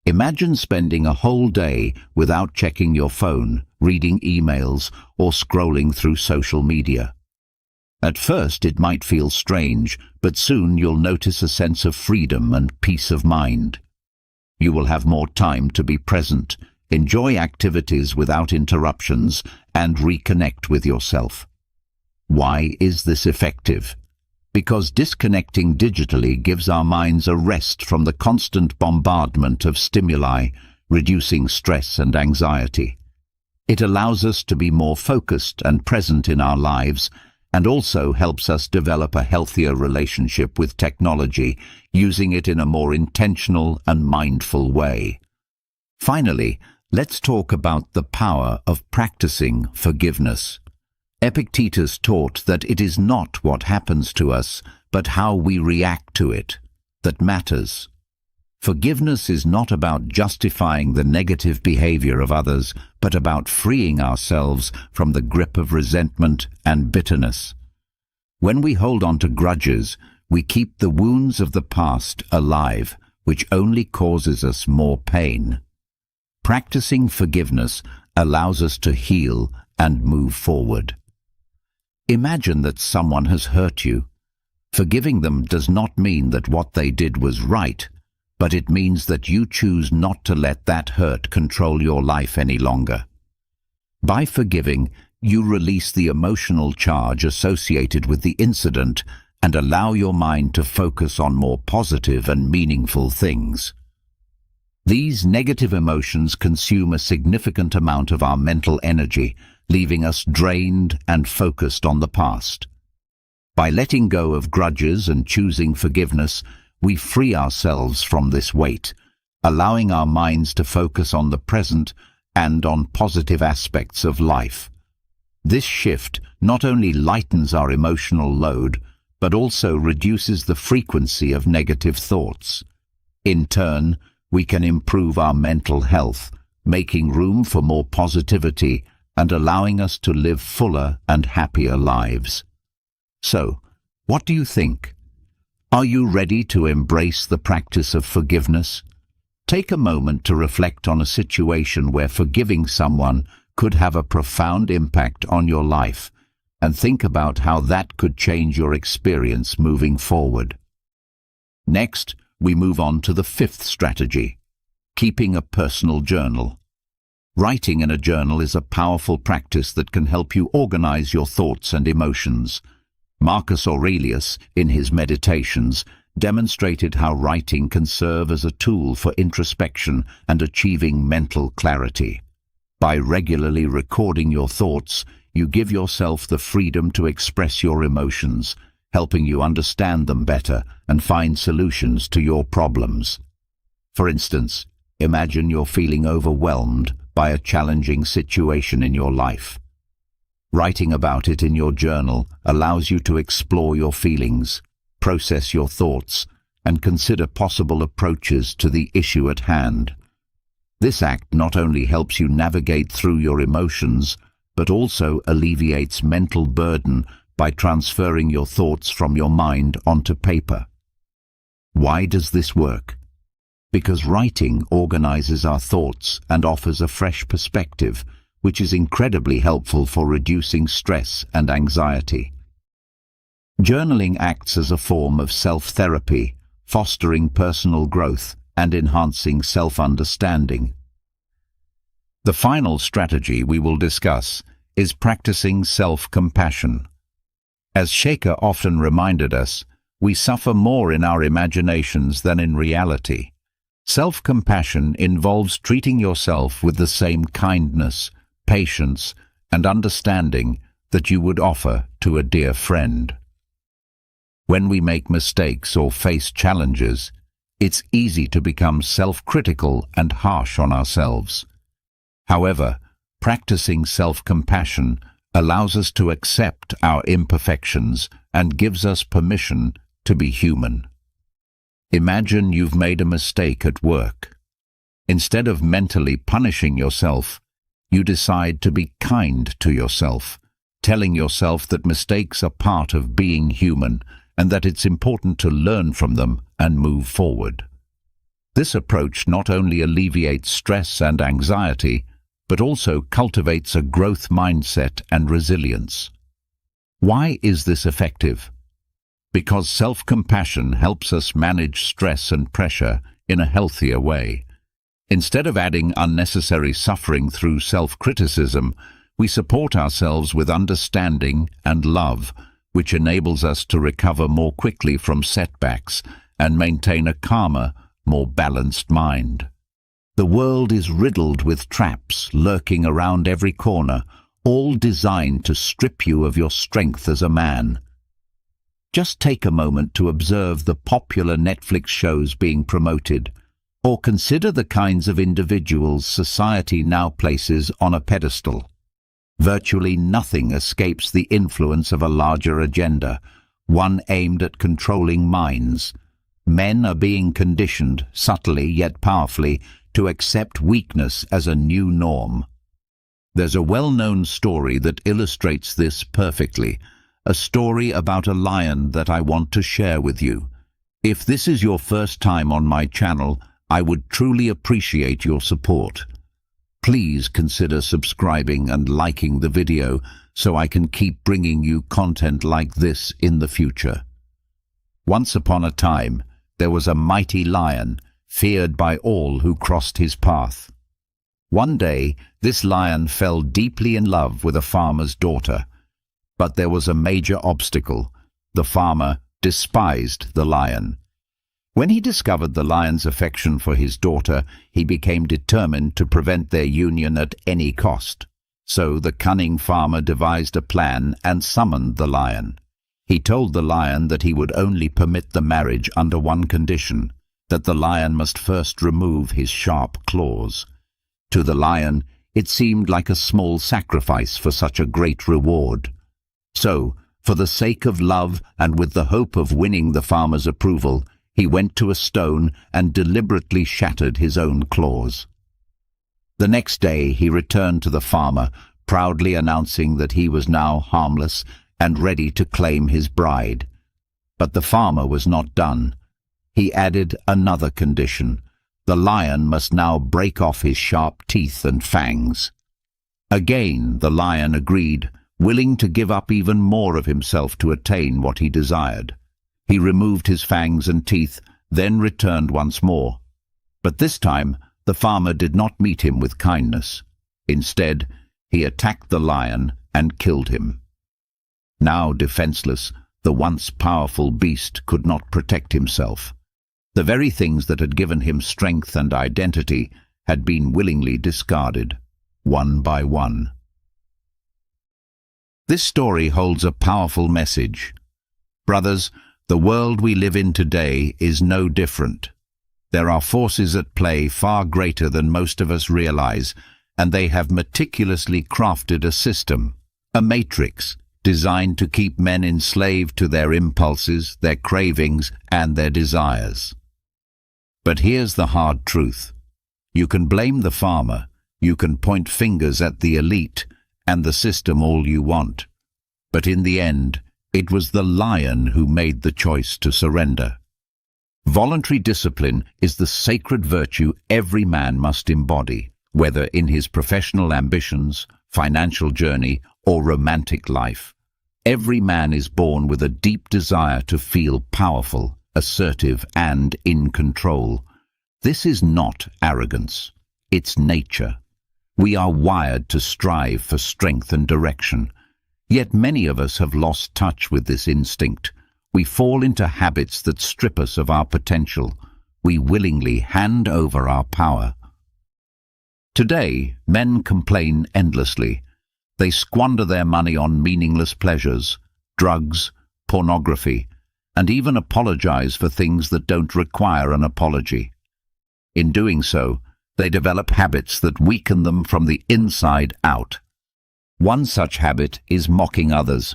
Imagine spending a whole day without checking your phone, reading emails, or scrolling through social media. At first it might feel strange, but soon you'll notice a sense of freedom and peace of mind. You will have more time to be present, enjoy activities without interruptions, and reconnect with yourself. Why is this effective? Because disconnecting digitally gives our minds a rest from the constant bombardment of stimuli, reducing stress and anxiety. It allows us to be more focused and present in our lives, and also helps us develop a healthier relationship with technology, using it in a more intentional and mindful way. Finally, let's talk about the power of practicing forgiveness. Epictetus taught that it is not what happens to us, but how we react to it, that matters. Forgiveness is not about justifying the negative behavior of others, but about freeing ourselves from the grip of resentment and bitterness. When we hold on to grudges, we keep the wounds of the past alive, which only causes us more pain. Practicing forgiveness allows us to heal and move forward. Imagine that someone has hurt you. Forgiving them does not mean that what they did was right, but it means that you choose not to let that hurt control your life any longer. By forgiving, you release the emotional charge associated with the incident and allow your mind to focus on more positive and meaningful things. These negative emotions consume a significant amount of our mental energy, leaving us drained and focused on the past. By letting go of grudges and choosing forgiveness, we free ourselves from this weight, allowing our minds to focus on the present and on positive aspects of life. This shift not only lightens our emotional load, but also reduces the frequency of negative thoughts. In turn, we can improve our mental health, making room for more positivity and allowing us to live fuller and happier lives. So, what do you think? Are you ready to embrace the practice of forgiveness? Take a moment to reflect on a situation where forgiving someone could have a profound impact on your life, and think about how that could change your experience moving forward. Next, we move on to the fifth strategy: keeping a personal journal. Writing in a journal is a powerful practice that can help you organize your thoughts and emotions. Marcus Aurelius, in his Meditations, demonstrated how writing can serve as a tool for introspection and achieving mental clarity. By regularly recording your thoughts, you give yourself the freedom to express your emotions, helping you understand them better and find solutions to your problems. For instance, imagine you're feeling overwhelmed by a challenging situation in your life. Writing about it in your journal allows you to explore your feelings, process your thoughts, and consider possible approaches to the issue at hand. This act not only helps you navigate through your emotions, but also alleviates mental burden by transferring your thoughts from your mind onto paper. Why does this work? Because writing organizes our thoughts and offers a fresh perspective, which is incredibly helpful for reducing stress and anxiety. Journaling acts as a form of self-therapy, fostering personal growth and enhancing self-understanding. The final strategy we will discuss is practicing self-compassion. As Seneca often reminded us, we suffer more in our imaginations than in reality. Self-compassion involves treating yourself with the same kindness, patience, and understanding that you would offer to a dear friend. When we make mistakes or face challenges, it's easy to become self-critical and harsh on ourselves. However, practicing self-compassion allows us to accept our imperfections and gives us permission to be human. Imagine you've made a mistake at work. Instead of mentally punishing yourself, you decide to be kind to yourself, telling yourself that mistakes are part of being human and that it's important to learn from them and move forward. This approach not only alleviates stress and anxiety, but also cultivates a growth mindset and resilience. Why is this effective? Because self-compassion helps us manage stress and pressure in a healthier way. Instead of adding unnecessary suffering through self-criticism, we support ourselves with understanding and love, which enables us to recover more quickly from setbacks and maintain a calmer, more balanced mind. The world is riddled with traps lurking around every corner, all designed to strip you of your strength as a man. Just take a moment to observe the popular Netflix shows being promoted, or consider the kinds of individuals society now places on a pedestal. Virtually nothing escapes the influence of a larger agenda, one aimed at controlling minds. Men are being conditioned, subtly yet powerfully, to accept weakness as a new norm. There's a well-known story that illustrates this perfectly, a story about a lion that I want to share with you. If this is your first time on my channel, I would truly appreciate your support. Please consider subscribing and liking the video so I can keep bringing you content like this in the future. Once upon a time, there was a mighty lion, feared by all who crossed his path. One day, this lion fell deeply in love with a farmer's daughter. But there was a major obstacle. The farmer despised the lion. When he discovered the lion's affection for his daughter, he became determined to prevent their union at any cost. So the cunning farmer devised a plan and summoned the lion. He told the lion that he would only permit the marriage under one condition, that the lion must first remove his sharp claws. To the lion, it seemed like a small sacrifice for such a great reward. So, For the sake of love and with the hope of winning the farmer's approval, he went to a stone and deliberately shattered his own claws. The next day he returned to the farmer, proudly announcing that he was now harmless and ready to claim his bride. But the farmer was not done. He added another condition. The lion must now break off his sharp teeth and fangs. Again the lion agreed, willing to give up even more of himself to attain what he desired. He removed his fangs and teeth, then returned once more. But this time the farmer did not meet him with kindness. Instead, he attacked the lion and killed him. Now defenseless, the once powerful beast could not protect himself. The very things that had given him strength and identity had been willingly discarded, one by one. This story holds a powerful message. Brothers, the world we live in today is no different. There are forces at play far greater than most of us realize, and they have meticulously crafted a system, a matrix, designed to keep men enslaved to their impulses, their cravings, and their desires. But here's the hard truth. You can blame the farmer, you can point fingers at the elite and the system all you want. But in the end, it was the lion who made the choice to surrender. Voluntary discipline is the sacred virtue every man must embody, whether in his professional ambitions, financial journey, or romantic life. Every man is born with a deep desire to feel powerful, assertive, and in control. This is not arrogance. It's nature. We are wired to strive for strength and direction. Yet many of us have lost touch with this instinct. We fall into habits that strip us of our potential. We willingly hand over our power. Today, men complain endlessly. They squander their money on meaningless pleasures, drugs, pornography, and even apologize for things that don't require an apology. In doing so, they develop habits that weaken them from the inside out. One such habit is mocking others.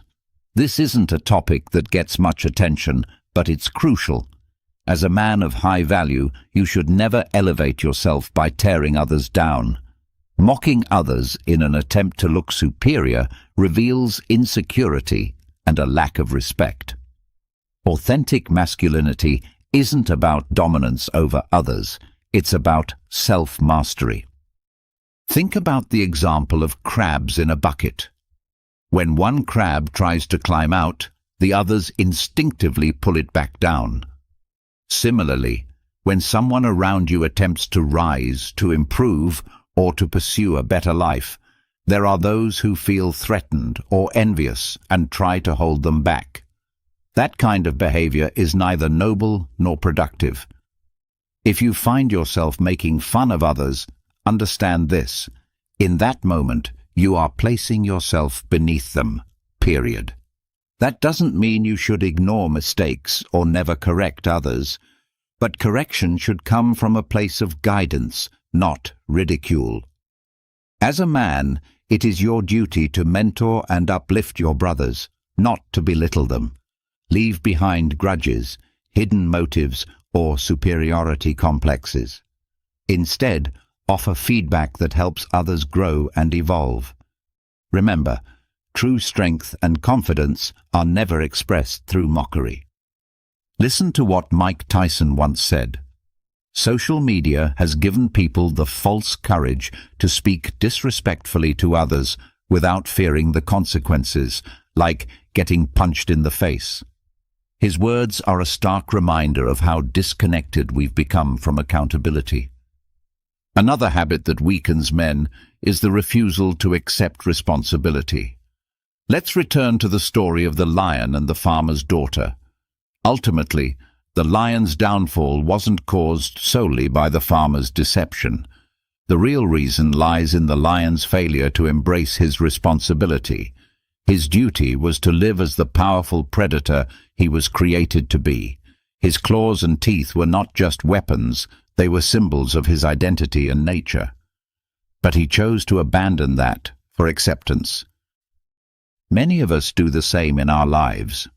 This isn't a topic that gets much attention, but it's crucial. As a man of high value, you should never elevate yourself by tearing others down. Mocking others in an attempt to look superior reveals insecurity and a lack of respect. Authentic masculinity isn't about dominance over others, it's about self-mastery. Think about the example of crabs in a bucket. When one crab tries to climb out, the others instinctively pull it back down. Similarly, when someone around you attempts to rise, to improve, or to pursue a better life, there are those who feel threatened or envious and try to hold them back. That kind of behavior is neither noble nor productive. If you find yourself making fun of others, understand this. In that moment, you are placing yourself beneath them, period. That doesn't mean you should ignore mistakes or never correct others, but correction should come from a place of guidance, not ridicule. As a man, it is your duty to mentor and uplift your brothers, not to belittle them. Leave behind grudges, hidden motives, or superiority complexes. Instead, offer feedback that helps others grow and evolve. Remember, true strength and confidence are never expressed through mockery. Listen to what Mike Tyson once said. Social media has given people the false courage to speak disrespectfully to others without fearing the consequences, like getting punched in the face. His words are a stark reminder of how disconnected we've become from accountability. Another habit that weakens men is the refusal to accept responsibility. Let's return to the story of the lion and the farmer's daughter. Ultimately, the lion's downfall wasn't caused solely by the farmer's deception. The real reason lies in the lion's failure to embrace his responsibility. His duty was to live as the powerful predator he was created to be. His claws and teeth were not just weapons, they were symbols of his identity and nature. But he chose to abandon that for acceptance. Many of us do the same in our lives.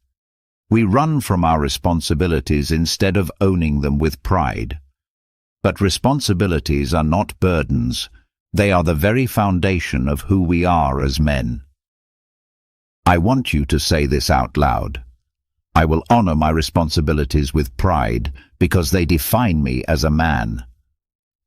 We run from our responsibilities instead of owning them with pride. But responsibilities are not burdens. They are the very foundation of who we are as men. I want you to say this out loud. I will honor my responsibilities with pride because they define me as a man.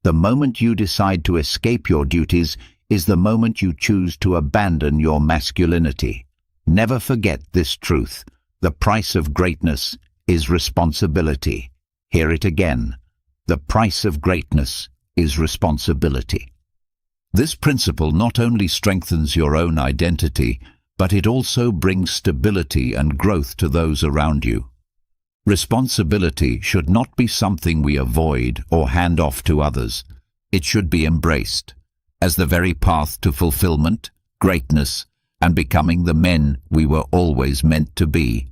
The moment you decide to escape your duties is the moment you choose to abandon your masculinity. Never forget this truth. The price of greatness is responsibility. Hear it again. The price of greatness is responsibility. This principle not only strengthens your own identity, but it also brings stability and growth to those around you. Responsibility should not be something we avoid or hand off to others. It should be embraced as the very path to fulfillment, greatness, and becoming the men we were always meant to be.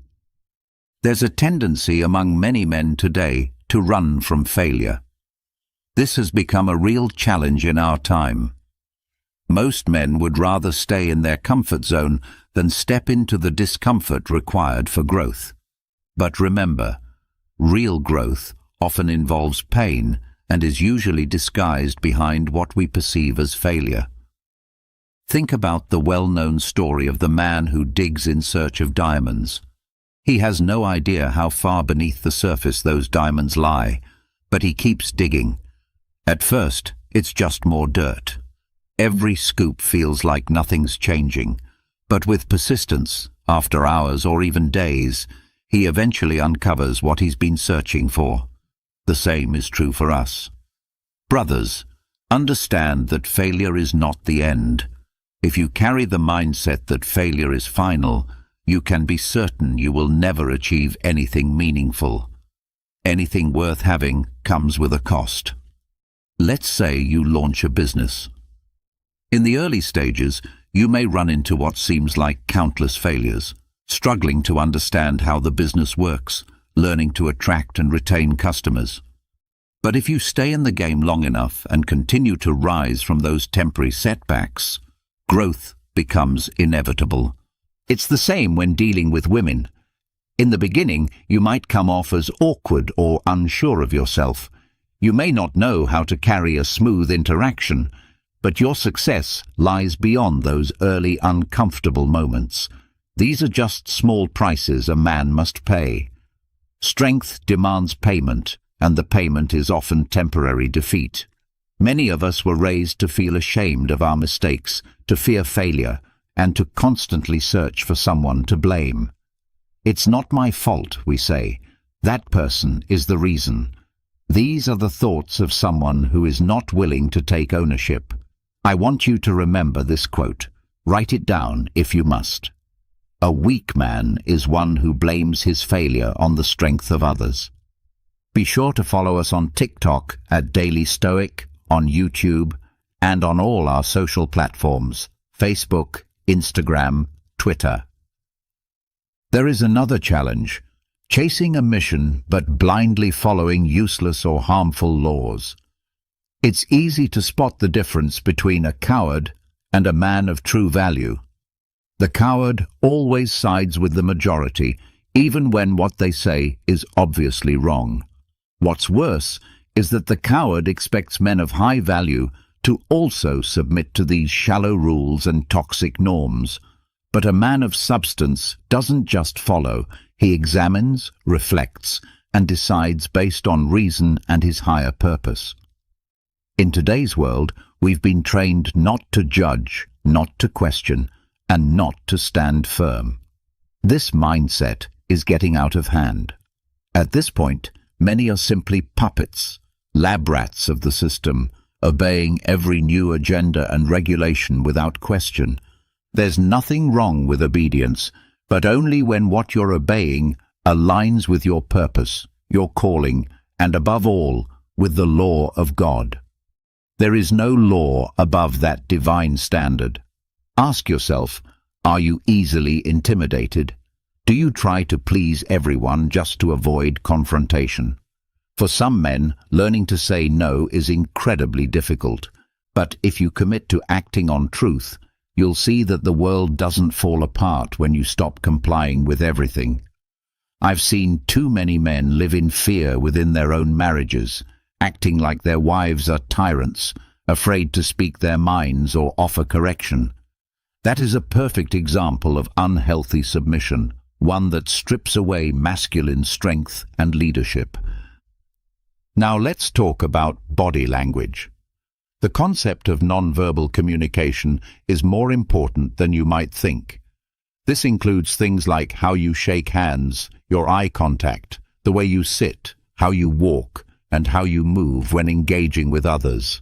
There's a tendency among many men today to run from failure. This has become a real challenge in our time. Most men would rather stay in their comfort zone than step into the discomfort required for growth. But remember, real growth often involves pain and is usually disguised behind what we perceive as failure. Think about the well-known story of the man who digs in search of diamonds. He has no idea how far beneath the surface those diamonds lie, but he keeps digging. At first, it's just more dirt. Every scoop feels like nothing's changing, but with persistence, after hours or even days, he eventually uncovers what he's been searching for. The same is true for us. Brothers, understand that failure is not the end. If you carry the mindset that failure is final, you can be certain you will never achieve anything meaningful. Anything worth having comes with a cost. Let's say you launch a business. In the early stages, you may run into what seems like countless failures, struggling to understand how the business works, learning to attract and retain customers. But if you stay in the game long enough and continue to rise from those temporary setbacks, growth becomes inevitable. It's the same when dealing with women. In the beginning, you might come off as awkward or unsure of yourself. You may not know how to carry a smooth interaction, but your success lies beyond those early uncomfortable moments. These are just small prices a man must pay. Strength demands payment, and the payment is often temporary defeat. Many of us were raised to feel ashamed of our mistakes, to fear failure, and to constantly search for someone to blame. It's not my fault, we say. That person is the reason. These are the thoughts of someone who is not willing to take ownership. I want you to remember this quote. Write it down if you must. A weak man is one who blames his failure on the strength of others. Be sure to follow us on TikTok at Daily Stoic, on YouTube, and on all our social platforms, Facebook, Instagram, Twitter. There is another challenge, chasing a mission but blindly following useless or harmful laws. It's easy to spot the difference between a coward and a man of true value. The coward always sides with the majority, even when what they say is obviously wrong. What's worse is that the coward expects men of high value to also submit to these shallow rules and toxic norms. But a man of substance doesn't just follow, he examines, reflects, and decides based on reason and his higher purpose. In today's world, we've been trained not to judge, not to question, and not to stand firm. This mindset is getting out of hand. At this point, many are simply puppets, lab rats of the system, obeying every new agenda and regulation without question. There's nothing wrong with obedience, but only when what you're obeying aligns with your purpose, your calling, and above all, with the law of God. There is no law above that divine standard. Ask yourself, are you easily intimidated? Do you try to please everyone just to avoid confrontation? For some men, learning to say no is incredibly difficult, but if you commit to acting on truth, you'll see that the world doesn't fall apart when you stop complying with everything. I've seen too many men live in fear within their own marriages, acting like their wives are tyrants, afraid to speak their minds or offer correction. That is a perfect example of unhealthy submission, one that strips away masculine strength and leadership. Now let's talk about body language. The concept of nonverbal communication is more important than you might think. This includes things like how you shake hands, your eye contact, the way you sit, how you walk, and how you move when engaging with others.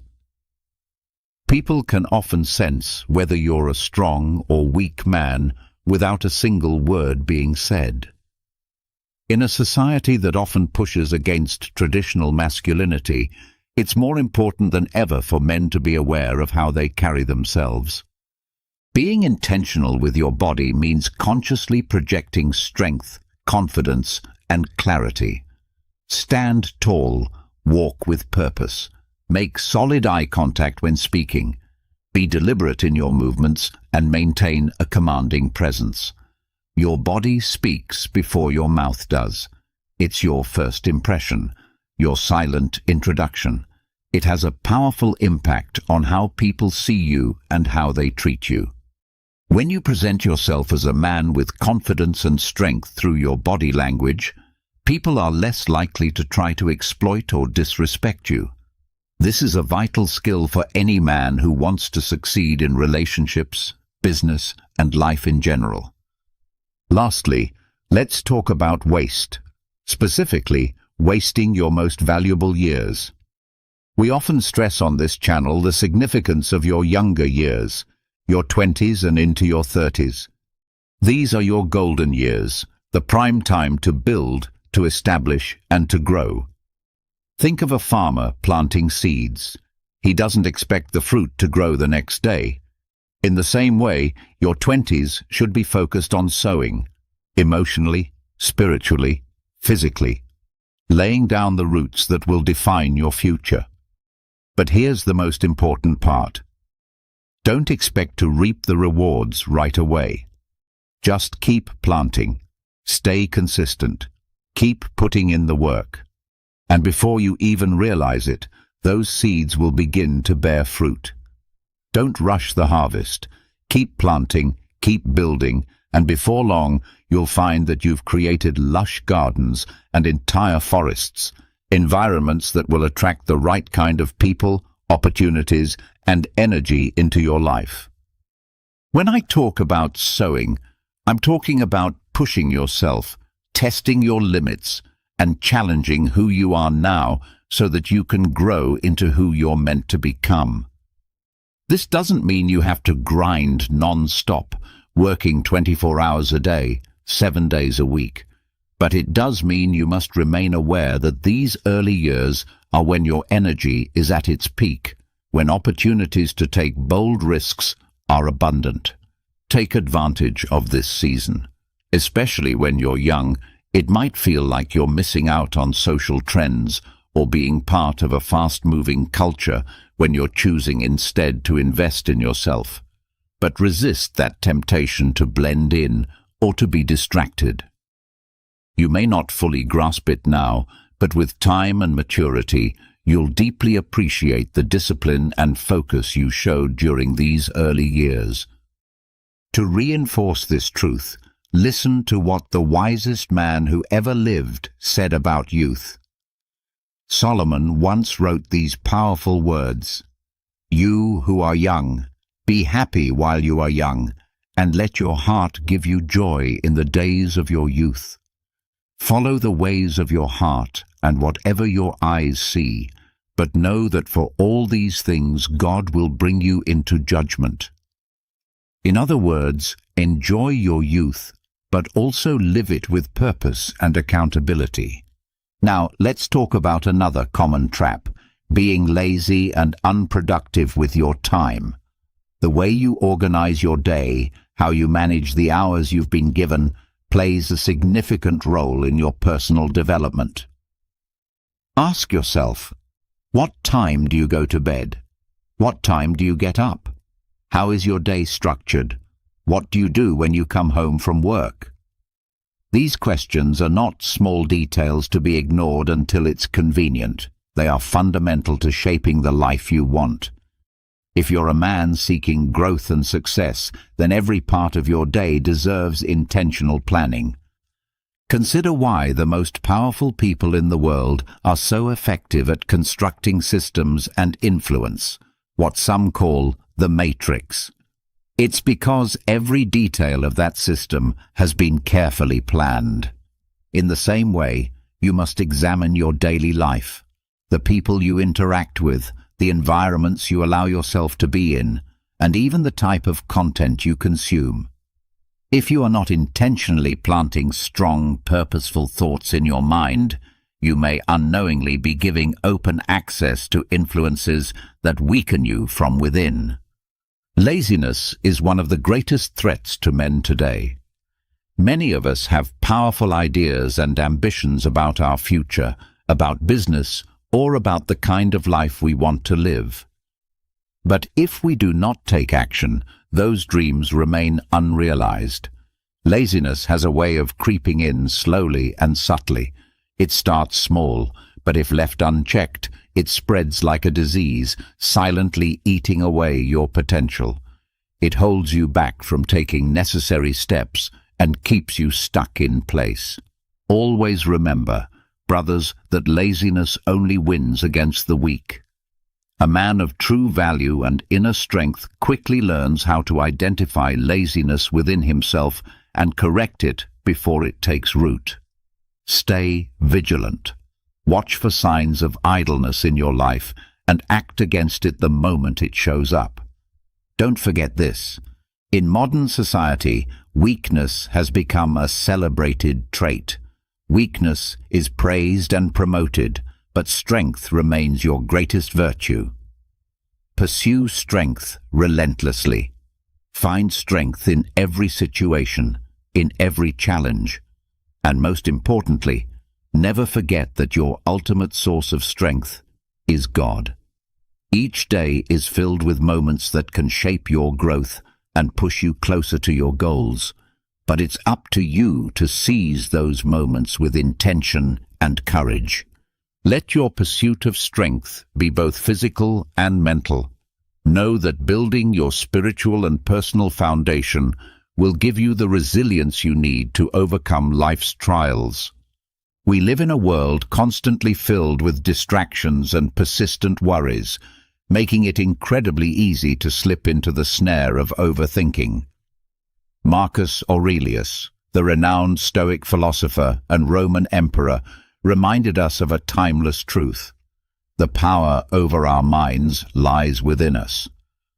People can often sense whether you're a strong or weak man without a single word being said. In a society that often pushes against traditional masculinity, it's more important than ever for men to be aware of how they carry themselves. Being intentional with your body means consciously projecting strength, confidence, and clarity. Stand tall, walk with purpose. Make solid eye contact when speaking. Be deliberate in your movements and maintain a commanding presence. Your body speaks before your mouth does. It's your first impression, your silent introduction. It has a powerful impact on how people see you and how they treat you. When you present yourself as a man with confidence and strength through your body language, people are less likely to try to exploit or disrespect you. This is a vital skill for any man who wants to succeed in relationships, business, and life in general. Lastly, let's talk about waste, specifically wasting your most valuable years. We often stress on this channel the significance of your younger years, your 20s and into your 30s. These are your golden years, the prime time to build, to establish, and to grow. Think of a farmer planting seeds. He doesn't expect the fruit to grow the next day. In the same way, your 20s should be focused on sowing, emotionally, spiritually, physically, laying down the roots that will define your future. But here's the most important part. Don't expect to reap the rewards right away. Just keep planting. Stay consistent. Keep putting in the work. And before you even realize it, those seeds will begin to bear fruit. Don't rush the harvest. Keep planting, keep building, and before long, you'll find that you've created lush gardens and entire forests, environments that will attract the right kind of people, opportunities, and energy into your life. When I talk about sowing, I'm talking about pushing yourself, testing your limits, and challenging who you are now so that you can grow into who you're meant to become. This doesn't mean you have to grind non-stop, working 24 hours a day, 7 days a week. But it does mean you must remain aware that these early years are when your energy is at its peak, when opportunities to take bold risks are abundant. Take advantage of this season. Especially when you're young, it might feel like you're missing out on social trends or being part of a fast-moving culture when you're choosing instead to invest in yourself. But resist that temptation to blend in or to be distracted. You may not fully grasp it now, but with time and maturity, you'll deeply appreciate the discipline and focus you showed during these early years. To reinforce this truth, listen to what the wisest man who ever lived said about youth. Solomon once wrote these powerful words, "You who are young, be happy while you are young, and let your heart give you joy in the days of your youth. Follow the ways of your heart and whatever your eyes see, but know that for all these things God will bring you into judgment." In other words, enjoy your youth, but also live it with purpose and accountability. Now, let's talk about another common trap, being lazy and unproductive with your time. The way you organize your day, how you manage the hours you've been given, plays a significant role in your personal development. Ask yourself, what time do you go to bed? What time do you get up? How is your day structured? What do you do when you come home from work? These questions are not small details to be ignored until it's convenient. They are fundamental to shaping the life you want. If you're a man seeking growth and success, then every part of your day deserves intentional planning. Consider why the most powerful people in the world are so effective at constructing systems and influence, what some call the matrix. It's because every detail of that system has been carefully planned. In the same way, you must examine your daily life, the people you interact with, the environments you allow yourself to be in, and even the type of content you consume. If you are not intentionally planting strong, purposeful thoughts in your mind, you may unknowingly be giving open access to influences that weaken you from within. Laziness is one of the greatest threats to men today. Many of us have powerful ideas and ambitions about our future, about business, or about the kind of life we want to live. But if we do not take action, those dreams remain unrealized. Laziness has a way of creeping in slowly and subtly. It starts small, but if left unchecked, it spreads like a disease, silently eating away your potential. It holds you back from taking necessary steps and keeps you stuck in place. Always remember, brothers, that laziness only wins against the weak. A man of true value and inner strength quickly learns how to identify laziness within himself and correct it before it takes root. Stay vigilant. Watch for signs of idleness in your life and act against it the moment it shows up. Don't forget this. In modern society, weakness has become a celebrated trait. Weakness is praised and promoted, but strength remains your greatest virtue. Pursue strength relentlessly. Find strength in every situation, in every challenge. And most importantly, never forget that your ultimate source of strength is God. Each day is filled with moments that can shape your growth and push you closer to your goals. But it's up to you to seize those moments with intention and courage. Let your pursuit of strength be both physical and mental. Know that building your spiritual and personal foundation will give you the resilience you need to overcome life's trials. We live in a world constantly filled with distractions and persistent worries, making it incredibly easy to slip into the snare of overthinking. Marcus Aurelius, the renowned Stoic philosopher and Roman emperor, reminded us of a timeless truth. The power over our minds lies within us.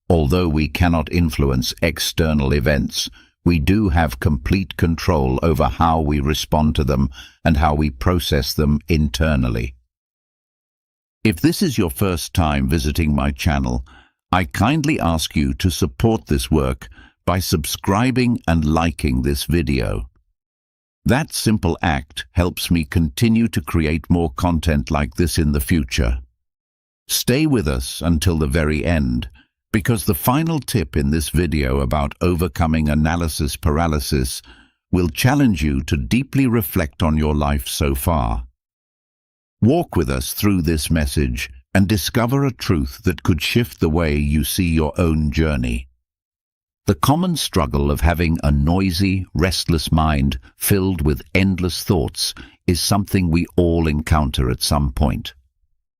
Although we cannot influence external events, we do have complete control over how we respond to them and how we process them internally. If this is your first time visiting my channel, I kindly ask you to support this work by subscribing and liking this video. That simple act helps me continue to create more content like this in the future. Stay with us until the very end, because the final tip in this video about overcoming analysis paralysis will challenge you to deeply reflect on your life so far. Walk with us through this message and discover a truth that could shift the way you see your own journey. The common struggle of having a noisy, restless mind filled with endless thoughts is something we all encounter at some point.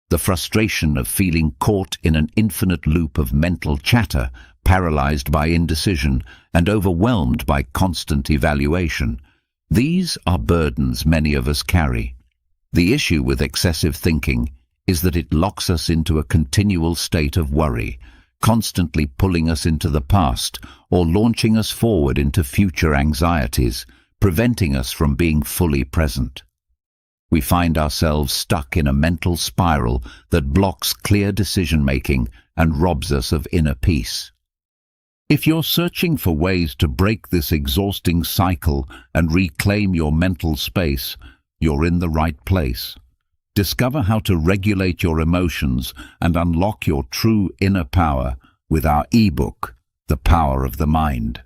The frustration of feeling caught in an infinite loop of mental chatter, paralyzed by indecision and overwhelmed by constant evaluation. These are burdens many of us carry. The issue with excessive thinking is that it locks us into a continual state of worry, constantly pulling us into the past or launching us forward into future anxieties, preventing us from being fully present. We find ourselves stuck in a mental spiral that blocks clear decision-making and robs us of inner peace. If you're searching for ways to break this exhausting cycle and reclaim your mental space, you're in the right place. Discover how to regulate your emotions and unlock your true inner power with our ebook, The Power of the Mind.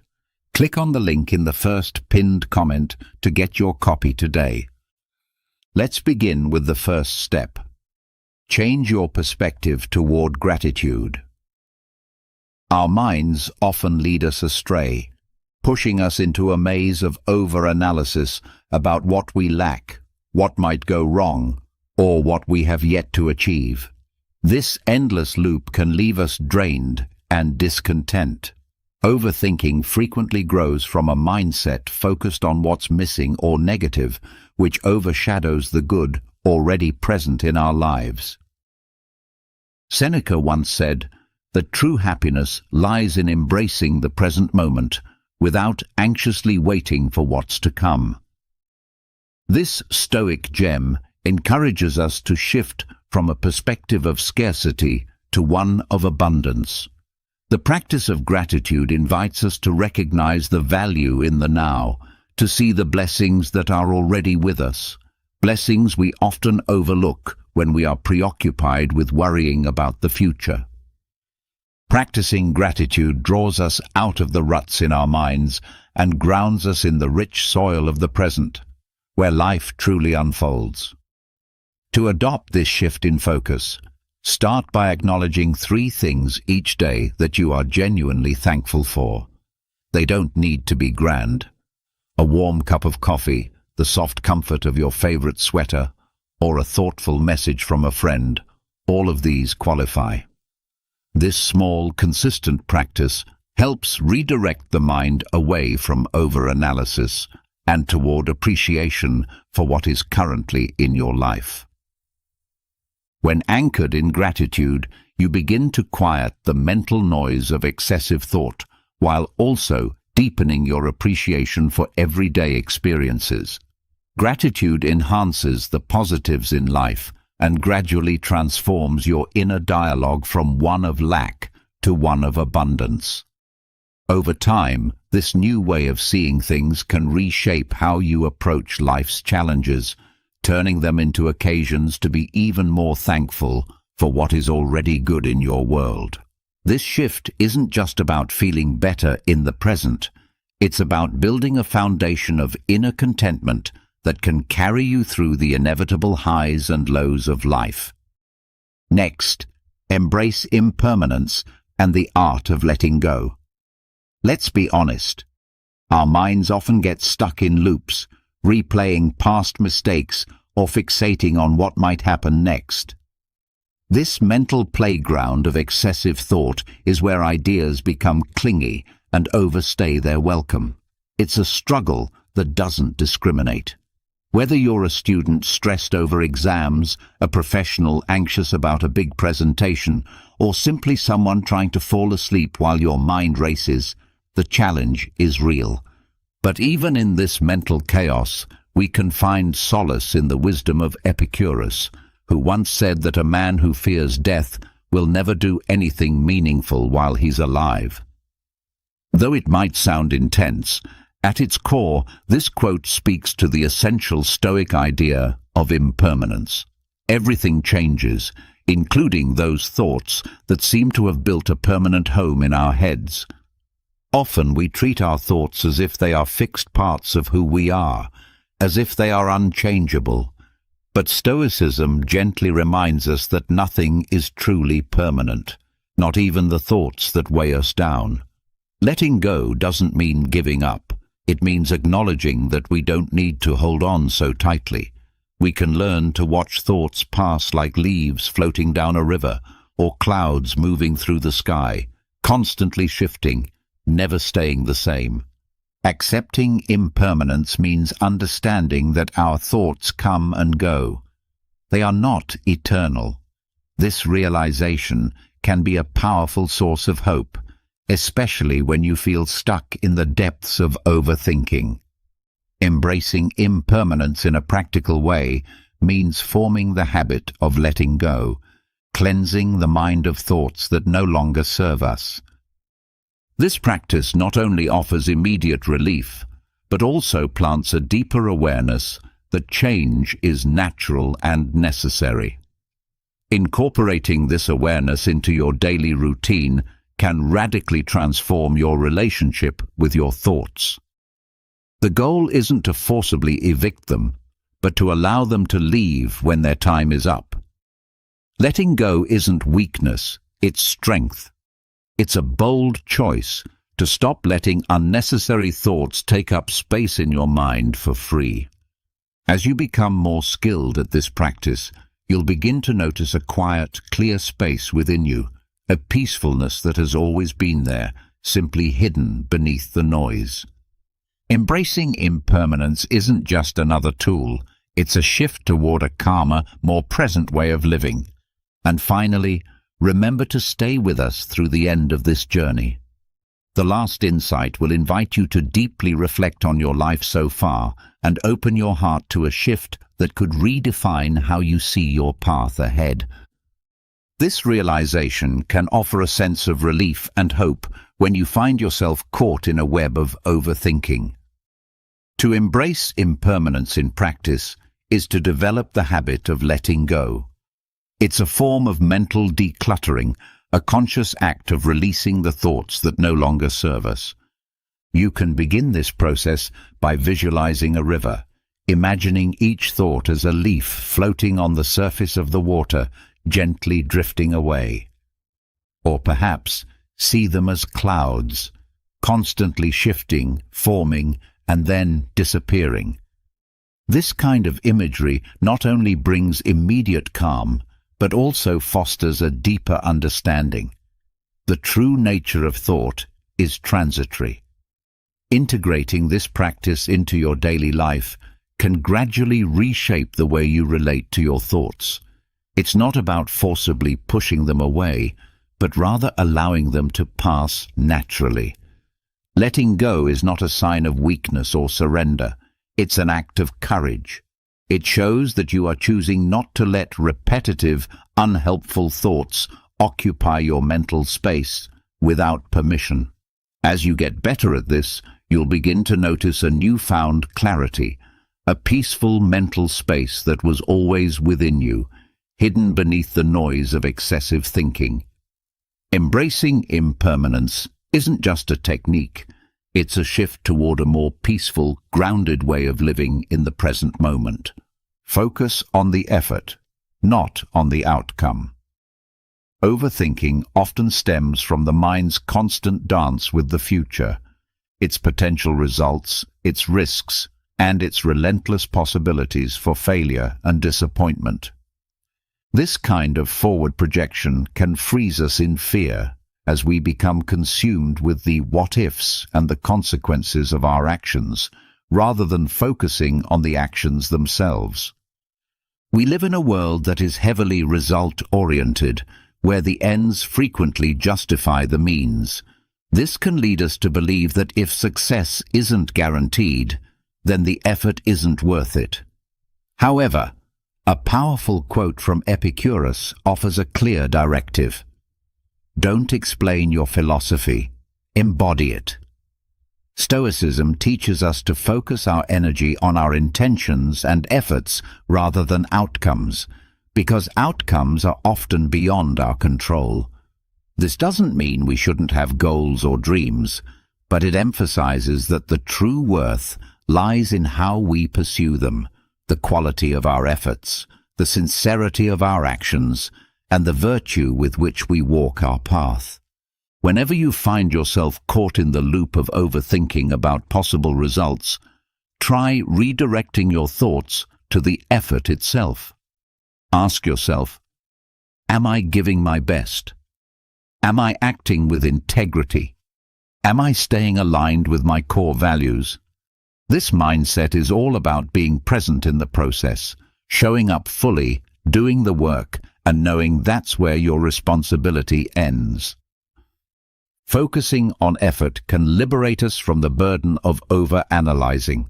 Click on the link in the first pinned comment to get your copy today. Let's begin with the first step. Change your perspective toward gratitude. Our minds often lead us astray, pushing us into a maze of over-analysis about what we lack, what might go wrong, or what we have yet to achieve. This endless loop can leave us drained and discontent. Overthinking frequently grows from a mindset focused on what's missing or negative, which overshadows the good already present in our lives. Seneca once said that true happiness lies in embracing the present moment without anxiously waiting for what's to come. This Stoic gem encourages us to shift from a perspective of scarcity to one of abundance. The practice of gratitude invites us to recognize the value in the now, to see the blessings that are already with us, blessings we often overlook when we are preoccupied with worrying about the future. Practicing gratitude draws us out of the ruts in our minds and grounds us in the rich soil of the present, where life truly unfolds. To adopt this shift in focus, start by acknowledging 3 things each day that you are genuinely thankful for. They don't need to be grand. A warm cup of coffee, the soft comfort of your favorite sweater, or a thoughtful message from a friend, all of these qualify. This small, consistent practice helps redirect the mind away from over-analysis and toward appreciation for what is currently in your life. When anchored in gratitude, you begin to quiet the mental noise of excessive thought, while also deepening your appreciation for everyday experiences. Gratitude enhances the positives in life and gradually transforms your inner dialogue from one of lack to one of abundance. Over time, this new way of seeing things can reshape how you approach life's challenges, turning them into occasions to be even more thankful for what is already good in your world. This shift isn't just about feeling better in the present, it's about building a foundation of inner contentment that can carry you through the inevitable highs and lows of life. Next, embrace impermanence and the art of letting go. Let's be honest. Our minds often get stuck in loops, replaying past mistakes or fixating on what might happen next. This mental playground of excessive thought is where ideas become clingy and overstay their welcome. It's a struggle that doesn't discriminate. Whether you're a student stressed over exams, a professional anxious about a big presentation, or simply someone trying to fall asleep while your mind races, the challenge is real. But even in this mental chaos, we can find solace in the wisdom of Epictetus, who once said that a man who fears death will never do anything meaningful while he's alive. Though it might sound intense, at its core, this quote speaks to the essential Stoic idea of impermanence. Everything changes, including those thoughts that seem to have built a permanent home in our heads. Often we treat our thoughts as if they are fixed parts of who we are, as if they are unchangeable. But Stoicism gently reminds us that nothing is truly permanent, not even the thoughts that weigh us down. Letting go doesn't mean giving up. It means acknowledging that we don't need to hold on so tightly. We can learn to watch thoughts pass like leaves floating down a river or clouds moving through the sky, constantly shifting, never staying the same. Accepting impermanence means understanding that our thoughts come and go. They are not eternal. This realization can be a powerful source of hope, especially when you feel stuck in the depths of overthinking. Embracing impermanence in a practical way means forming the habit of letting go, cleansing the mind of thoughts that no longer serve us. This practice not only offers immediate relief, but also plants a deeper awareness that change is natural and necessary. Incorporating this awareness into your daily routine can radically transform your relationship with your thoughts. The goal isn't to forcibly evict them, but to allow them to leave when their time is up. Letting go isn't weakness, it's strength. It's a bold choice to stop letting unnecessary thoughts take up space in your mind for free. As you become more skilled at this practice, you'll begin to notice a quiet, clear space within you, a peacefulness that has always been there, simply hidden beneath the noise. Embracing impermanence isn't just another tool, it's a shift toward a calmer, more present way of living. And finally, remember to stay with us through the end of this journey. The last insight will invite you to deeply reflect on your life so far and open your heart to a shift that could redefine how you see your path ahead. This realization can offer a sense of relief and hope when you find yourself caught in a web of overthinking. To embrace impermanence in practice is to develop the habit of letting go. It's a form of mental decluttering, a conscious act of releasing the thoughts that no longer serve us. You can begin this process by visualizing a river, imagining each thought as a leaf floating on the surface of the water, gently drifting away. Or perhaps see them as clouds, constantly shifting, forming, and then disappearing. This kind of imagery not only brings immediate calm, but also fosters a deeper understanding. The true nature of thought is transitory. Integrating this practice into your daily life can gradually reshape the way you relate to your thoughts. It's not about forcibly pushing them away, but rather allowing them to pass naturally. Letting go is not a sign of weakness or surrender. It's an act of courage. It shows that you are choosing not to let repetitive, unhelpful thoughts occupy your mental space without permission. As you get better at this, you'll begin to notice a newfound clarity, a peaceful mental space that was always within you, hidden beneath the noise of excessive thinking. Embracing impermanence isn't just a technique, it's a shift toward a more peaceful, grounded way of living in the present moment. Focus on the effort, not on the outcome. Overthinking often stems from the mind's constant dance with the future, its potential results, its risks, and its relentless possibilities for failure and disappointment. This kind of forward projection can freeze us in fear as we become consumed with the what-ifs and the consequences of our actions, rather than focusing on the actions themselves. We live in a world that is heavily result-oriented, where the ends frequently justify the means. This can lead us to believe that if success isn't guaranteed, then the effort isn't worth it. However, a powerful quote from Epictetus offers a clear directive. Don't explain your philosophy, embody it. Stoicism teaches us to focus our energy on our intentions and efforts rather than outcomes, because outcomes are often beyond our control. This doesn't mean we shouldn't have goals or dreams, but it emphasizes that the true worth lies in how we pursue them, the quality of our efforts, the sincerity of our actions, and the virtue with which we walk our path. Whenever you find yourself caught in the loop of overthinking about possible results, try redirecting your thoughts to the effort itself. Ask yourself, am I giving my best? Am I acting with integrity? Am I staying aligned with my core values? This mindset is all about being present in the process, showing up fully, doing the work, and knowing that's where your responsibility ends. Focusing on effort can liberate us from the burden of over-analyzing.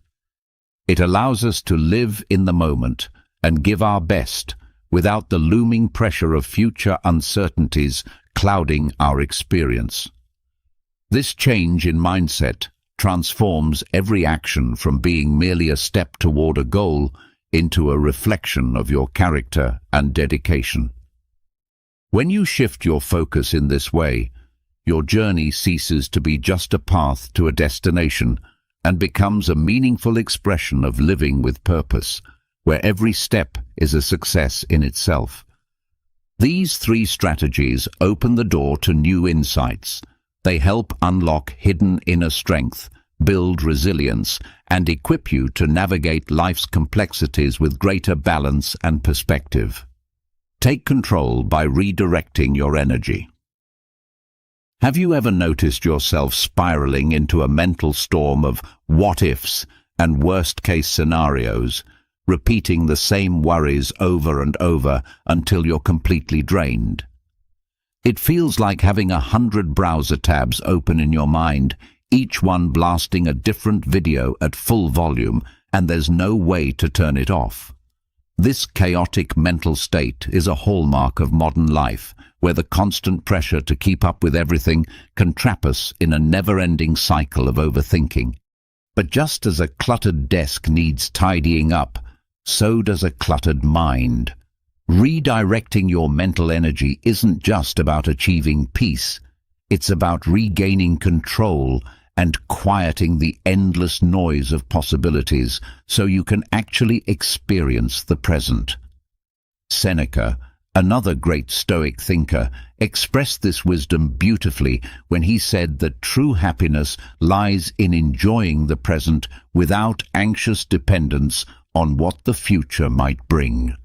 It allows us to live in the moment and give our best without the looming pressure of future uncertainties clouding our experience. This change in mindset transforms every action from being merely a step toward a goal into a reflection of your character and dedication. When you shift your focus in this way, your journey ceases to be just a path to a destination and becomes a meaningful expression of living with purpose, where every step is a success in itself. These three strategies open the door to new insights. They help unlock hidden inner strength, build resilience, and equip you to navigate life's complexities with greater balance and perspective. Take control by redirecting your energy. Have you ever noticed yourself spiraling into a mental storm of what-ifs and worst-case scenarios, repeating the same worries over and over until you're completely drained? It feels like having 100 browser tabs open in your mind, each one blasting a different video at full volume, and there's no way to turn it off. This chaotic mental state is a hallmark of modern life, where the constant pressure to keep up with everything can trap us in a never-ending cycle of overthinking. But just as a cluttered desk needs tidying up, so does a cluttered mind. Redirecting your mental energy isn't just about achieving peace. It's about regaining control and quieting the endless noise of possibilities so you can actually experience the present. Seneca, another great Stoic thinker, expressed this wisdom beautifully when he said that true happiness lies in enjoying the present without anxious dependence on what the future might bring.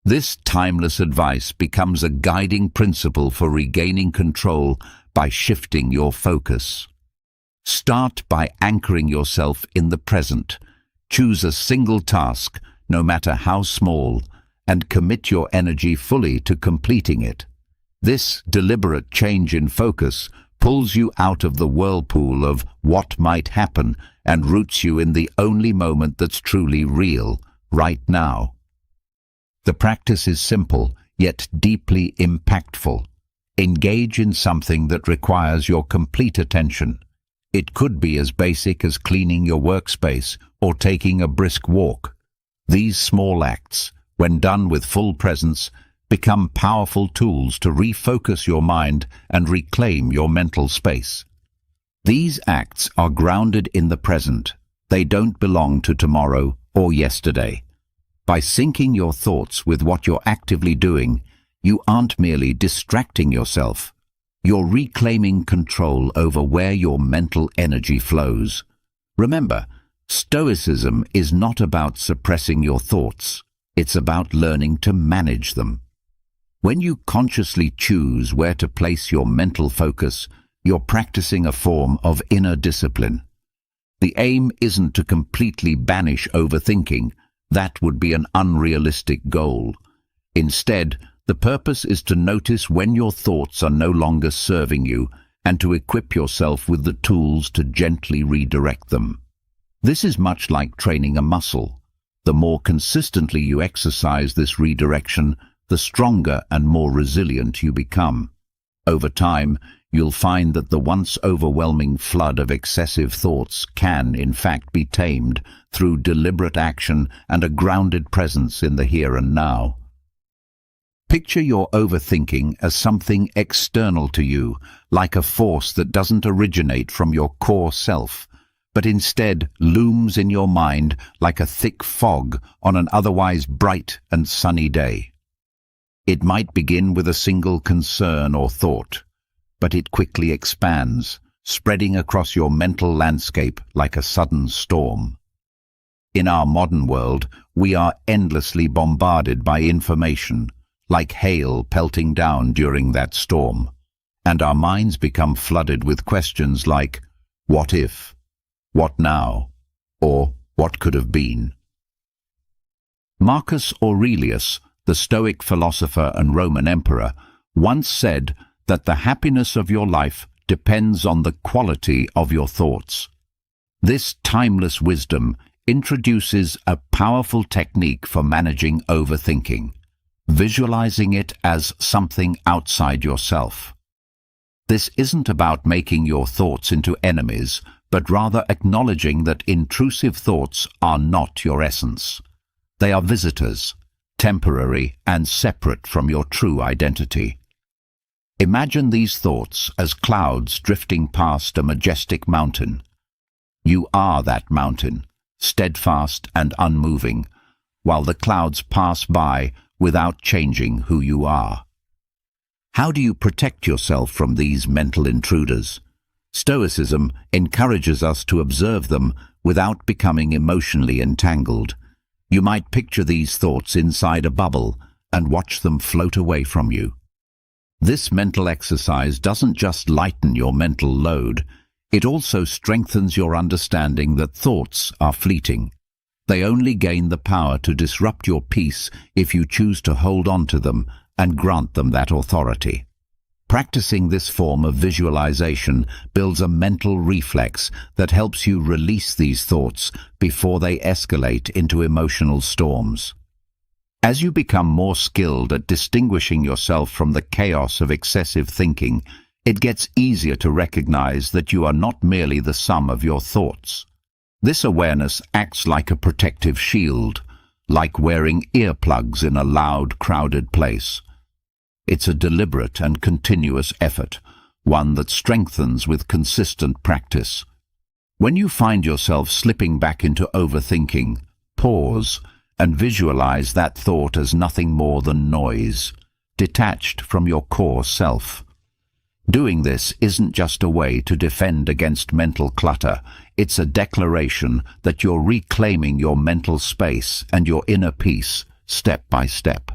This timeless advice becomes a guiding principle for regaining control by shifting your focus. Start by anchoring yourself in the present. Choose a single task, no matter how small, and commit your energy fully to completing it. This deliberate change in focus pulls you out of the whirlpool of what might happen and roots you in the only moment that's truly real, right now. The practice is simple, yet deeply impactful. Engage in something that requires your complete attention. It could be as basic as cleaning your workspace or taking a brisk walk. These small acts, when done with full presence, become powerful tools to refocus your mind and reclaim your mental space. These acts are grounded in the present. They don't belong to tomorrow or yesterday. By syncing your thoughts with what you're actively doing, you aren't merely distracting yourself. You're reclaiming control over where your mental energy flows. Remember, Stoicism is not about suppressing your thoughts. It's about learning to manage them. When you consciously choose where to place your mental focus, you're practicing a form of inner discipline. The aim isn't to completely banish overthinking. That would be an unrealistic goal. Instead, the purpose is to notice when your thoughts are no longer serving you and to equip yourself with the tools to gently redirect them. This is much like training a muscle. The more consistently you exercise this redirection, the stronger and more resilient you become. Over time, you'll find that the once overwhelming flood of excessive thoughts can, in fact, be tamed through deliberate action and a grounded presence in the here and now. Picture your overthinking as something external to you, like a force that doesn't originate from your core self, but instead looms in your mind like a thick fog on an otherwise bright and sunny day. It might begin with a single concern or thought, but it quickly expands, spreading across your mental landscape like a sudden storm. In our modern world, we are endlessly bombarded by information, like hail pelting down during that storm, and our minds become flooded with questions like, what if, what now, or what could have been. Marcus Aurelius, the Stoic philosopher and Roman emperor, once said that the happiness of your life depends on the quality of your thoughts. This timeless wisdom introduces a powerful technique for managing overthinking, visualizing it as something outside yourself. This isn't about making your thoughts into enemies, but rather acknowledging that intrusive thoughts are not your essence. They are visitors, temporary and separate from your true identity. Imagine these thoughts as clouds drifting past a majestic mountain. You are that mountain, steadfast and unmoving, while the clouds pass by without changing who you are. How do you protect yourself from these mental intruders? Stoicism encourages us to observe them without becoming emotionally entangled. You might picture these thoughts inside a bubble and watch them float away from you. This mental exercise doesn't just lighten your mental load, it also strengthens your understanding that thoughts are fleeting. They only gain the power to disrupt your peace if you choose to hold on to them and grant them that authority. Practicing this form of visualization builds a mental reflex that helps you release these thoughts before they escalate into emotional storms. As you become more skilled at distinguishing yourself from the chaos of excessive thinking, it gets easier to recognize that you are not merely the sum of your thoughts. This awareness acts like a protective shield, like wearing earplugs in a loud, crowded place. It's a deliberate and continuous effort, one that strengthens with consistent practice. When you find yourself slipping back into overthinking, pause and visualize that thought as nothing more than noise, detached from your core self. Doing this isn't just a way to defend against mental clutter, it's a declaration that you're reclaiming your mental space and your inner peace, step by step.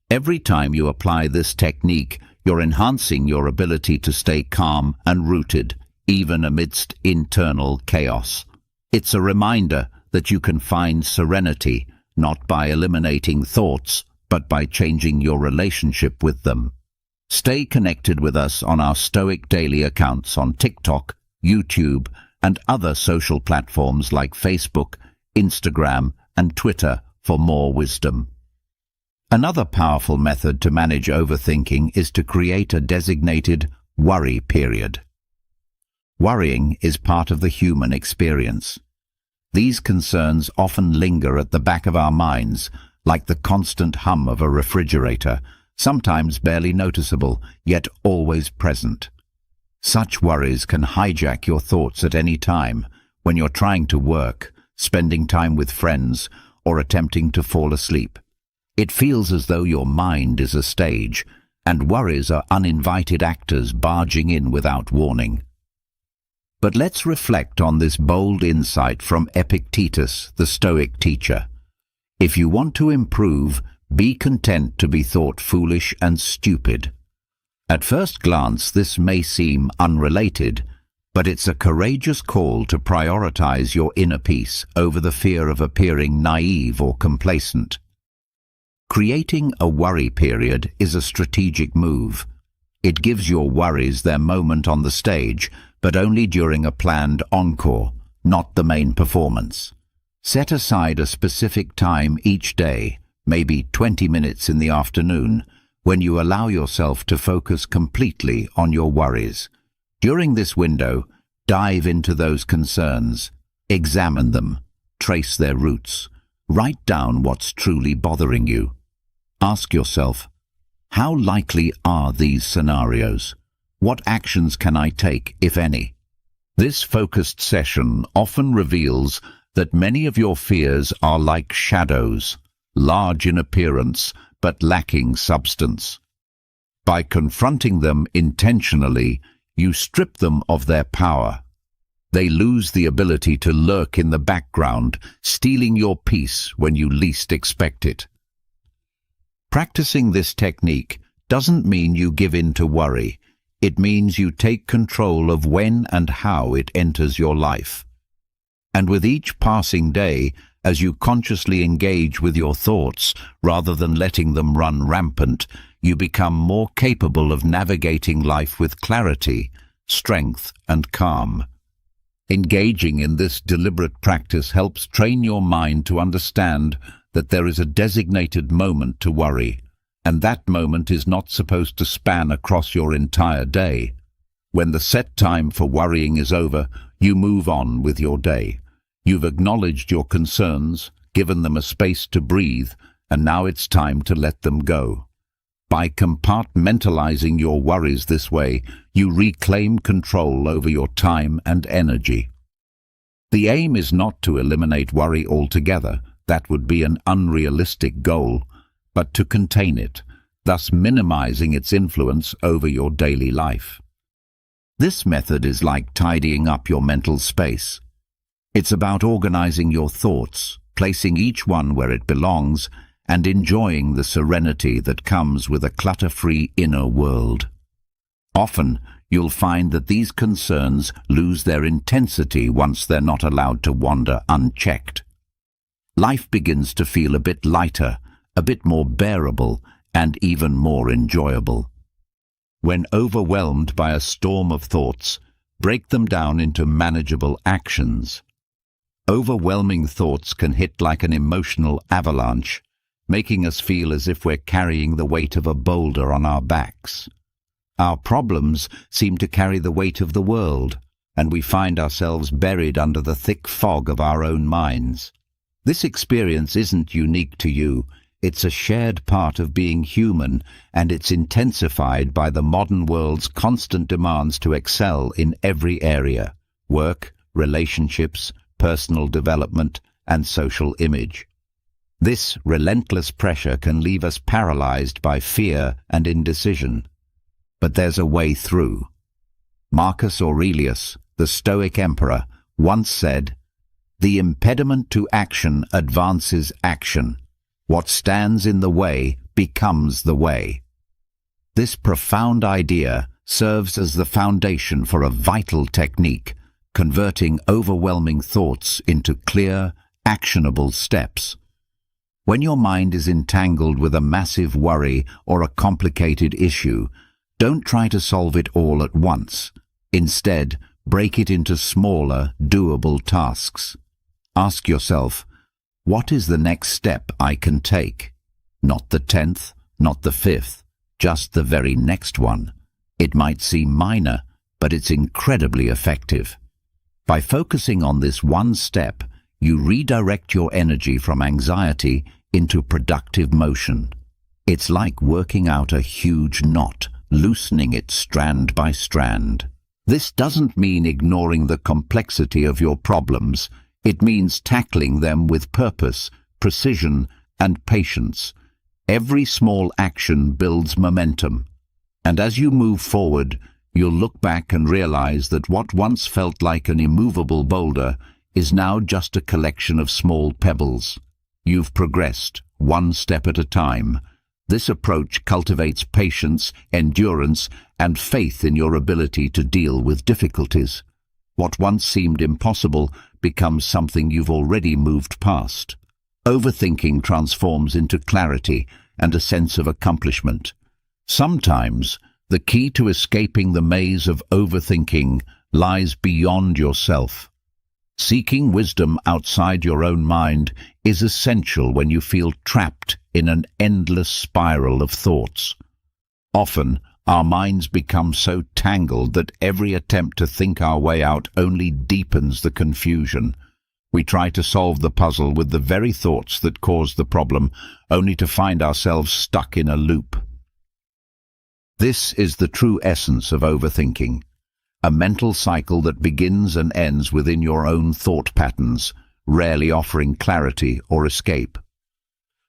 Every time you apply this technique, you're enhancing your ability to stay calm and rooted, even amidst internal chaos. It's a reminder that you can find serenity, not by eliminating thoughts, but by changing your relationship with them. Stay connected with us on our Stoic daily accounts on TikTok, YouTube, and other social platforms like Facebook, Instagram, and Twitter for more wisdom. Another powerful method to manage overthinking is to create a designated worry period. Worrying is part of the human experience. These concerns often linger at the back of our minds, like the constant hum of a refrigerator, sometimes barely noticeable, yet always present. Such worries can hijack your thoughts at any time, when you're trying to work, spending time with friends, or attempting to fall asleep. It feels as though your mind is a stage, and worries are uninvited actors barging in without warning. But let's reflect on this bold insight from Epictetus, the Stoic teacher. If you want to improve, be content to be thought foolish and stupid. At first glance, this may seem unrelated, but it's a courageous call to prioritize your inner peace over the fear of appearing naive or complacent. Creating a worry period is a strategic move. It gives your worries their moment on the stage, but only during a planned encore, not the main performance. Set aside a specific time each day, maybe 20 minutes in the afternoon, when you allow yourself to focus completely on your worries. During this window, dive into those concerns, examine them, trace their roots, write down what's truly bothering you. Ask yourself, how likely are these scenarios? What actions can I take, if any? This focused session often reveals that many of your fears are like shadows, large in appearance but lacking substance. By confronting them intentionally, you strip them of their power. They lose the ability to lurk in the background, stealing your peace when you least expect it. Practicing this technique doesn't mean you give in to worry. It means you take control of when and how it enters your life. And with each passing day, as you consciously engage with your thoughts rather than letting them run rampant, you become more capable of navigating life with clarity, strength, and calm. Engaging in this deliberate practice helps train your mind to understand that there is a designated moment to worry, and that moment is not supposed to span across your entire day. When the set time for worrying is over, you move on with your day. You've acknowledged your concerns, given them a space to breathe, and now it's time to let them go. By compartmentalizing your worries this way, you reclaim control over your time and energy. The aim is not to eliminate worry altogether, that would be an unrealistic goal, but to contain it, thus minimizing its influence over your daily life. This method is like tidying up your mental space. It's about organizing your thoughts, placing each one where it belongs, and enjoying the serenity that comes with a clutter-free inner world. Often, you'll find that these concerns lose their intensity once they're not allowed to wander unchecked. Life begins to feel a bit lighter, a bit more bearable, and even more enjoyable. When overwhelmed by a storm of thoughts, break them down into manageable actions. Overwhelming thoughts can hit like an emotional avalanche, making us feel as if we're carrying the weight of a boulder on our backs. Our problems seem to carry the weight of the world, and we find ourselves buried under the thick fog of our own minds. This experience isn't unique to you. It's a shared part of being human, and it's intensified by the modern world's constant demands to excel in every area: work, relationships, personal development, and social image. This relentless pressure can leave us paralyzed by fear and indecision. But there's a way through. Marcus Aurelius, the Stoic emperor, once said, "The impediment to action advances action. What stands in the way becomes the way." This profound idea serves as the foundation for a vital technique, converting overwhelming thoughts into clear, actionable steps. When your mind is entangled with a massive worry or a complicated issue, don't try to solve it all at once. Instead, break it into smaller, doable tasks. Ask yourself, what is the next step I can take? Not the 10th, not the 5th, just the very next one. It might seem minor, but it's incredibly effective. By focusing on this one step, you redirect your energy from anxiety into productive motion. It's like working out a huge knot, loosening it strand by strand. This doesn't mean ignoring the complexity of your problems. It means tackling them with purpose, precision, and patience. Every small action builds momentum, and as you move forward, you'll look back and realize that what once felt like an immovable boulder is now just a collection of small pebbles. You've progressed, one step at a time. This approach cultivates patience, endurance, and faith in your ability to deal with difficulties. What once seemed impossible becomes something you've already moved past. Overthinking transforms into clarity and a sense of accomplishment. Sometimes, the key to escaping the maze of overthinking lies beyond yourself. Seeking wisdom outside your own mind is essential when you feel trapped in an endless spiral of thoughts. Often, our minds become so tangled that every attempt to think our way out only deepens the confusion. We try to solve the puzzle with the very thoughts that caused the problem, only to find ourselves stuck in a loop. This is the true essence of overthinking, a mental cycle that begins and ends within your own thought patterns, rarely offering clarity or escape.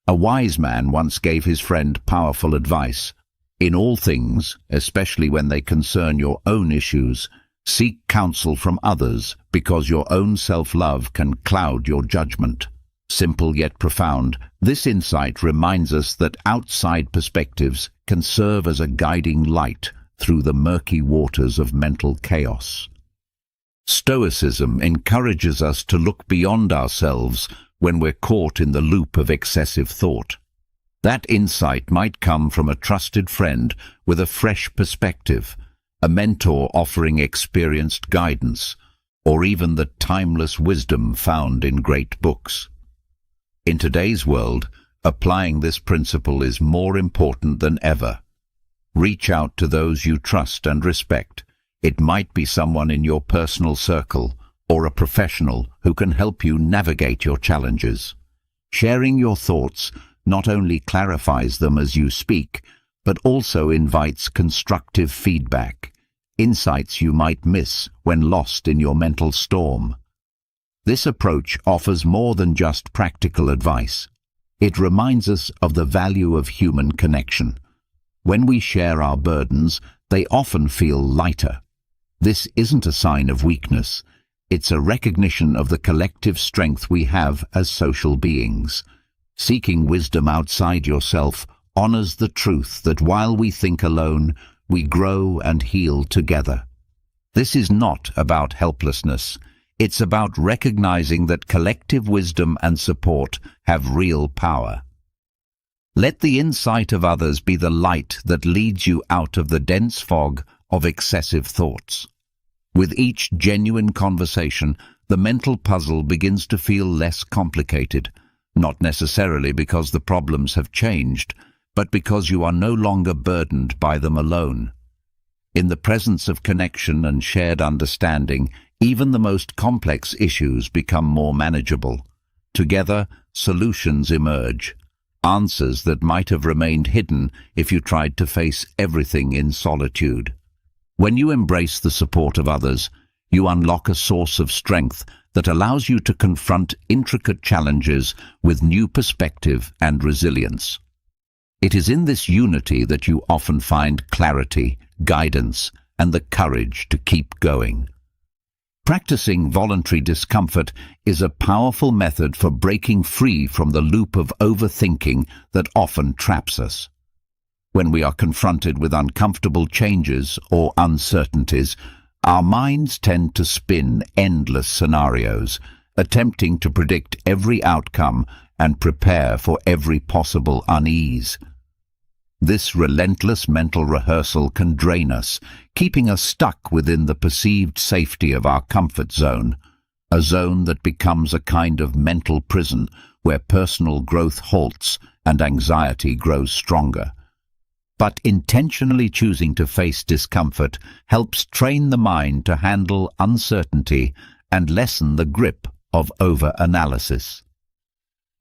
A wise man once gave his friend powerful advice. In all things, especially when they concern your own issues, seek counsel from others, because your own self-love can cloud your judgment. Simple yet profound, this insight reminds us that outside perspectives can serve as a guiding light through the murky waters of mental chaos. Stoicism encourages us to look beyond ourselves when we're caught in the loop of excessive thought. That insight might come from a trusted friend with a fresh perspective, a mentor offering experienced guidance, or even the timeless wisdom found in great books. In today's world, applying this principle is more important than ever. Reach out to those you trust and respect. It might be someone in your personal circle or a professional who can help you navigate your challenges. Sharing your thoughts not only clarifies them as you speak, but also invites constructive feedback, insights you might miss when lost in your mental storm. This approach offers more than just practical advice. It reminds us of the value of human connection. When we share our burdens, they often feel lighter. This isn't a sign of weakness. It's a recognition of the collective strength we have as social beings. Seeking wisdom outside yourself honors the truth that while we think alone, we grow and heal together. This is not about helplessness. It's about recognizing that collective wisdom and support have real power. Let the insight of others be the light that leads you out of the dense fog of excessive thoughts. With each genuine conversation, the mental puzzle begins to feel less complicated, not necessarily because the problems have changed, but because you are no longer burdened by them alone. In the presence of connection and shared understanding, even the most complex issues become more manageable. Together, solutions emerge, answers that might have remained hidden if you tried to face everything in solitude. When you embrace the support of others, you unlock a source of strength that allows you to confront intricate challenges with new perspective and resilience. It is in this unity that you often find clarity, guidance, and the courage to keep going. Practicing voluntary discomfort is a powerful method for breaking free from the loop of overthinking that often traps us. When we are confronted with uncomfortable changes or uncertainties, our minds tend to spin endless scenarios, attempting to predict every outcome and prepare for every possible unease. This relentless mental rehearsal can drain us, keeping us stuck within the perceived safety of our comfort zone, a zone that becomes a kind of mental prison where personal growth halts and anxiety grows stronger. But intentionally choosing to face discomfort helps train the mind to handle uncertainty and lessen the grip of over-analysis.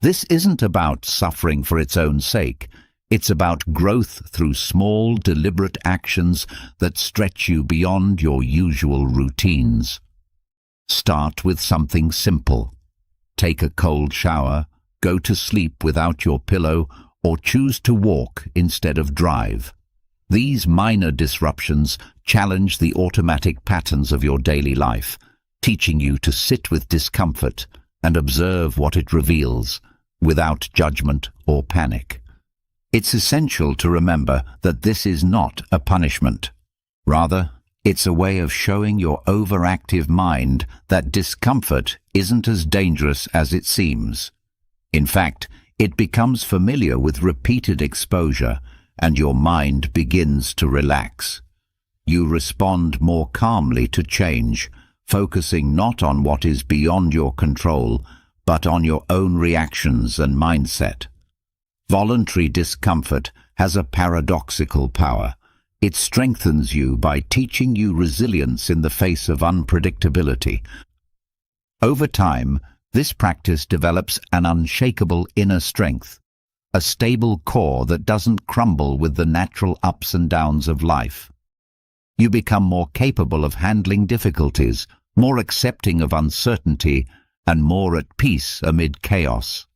This isn't about suffering for its own sake. It's about growth through small, deliberate actions that stretch you beyond your usual routines. Start with something simple. Take a cold shower, go to sleep without your pillow, or choose to walk instead of drive. These minor disruptions challenge the automatic patterns of your daily life, teaching you to sit with discomfort and observe what it reveals, without judgment or panic. It's essential to remember that this is not a punishment. Rather, it's a way of showing your overactive mind that discomfort isn't as dangerous as it seems. In fact, it becomes familiar with repeated exposure, and your mind begins to relax. You respond more calmly to change, focusing not on what is beyond your control, but on your own reactions and mindset. Voluntary discomfort has a paradoxical power. It strengthens you by teaching you resilience in the face of unpredictability. Over time, this practice develops an unshakable inner strength, a stable core that doesn't crumble with the natural ups and downs of life. You become more capable of handling difficulties, more accepting of uncertainty, and more at peace amid chaos.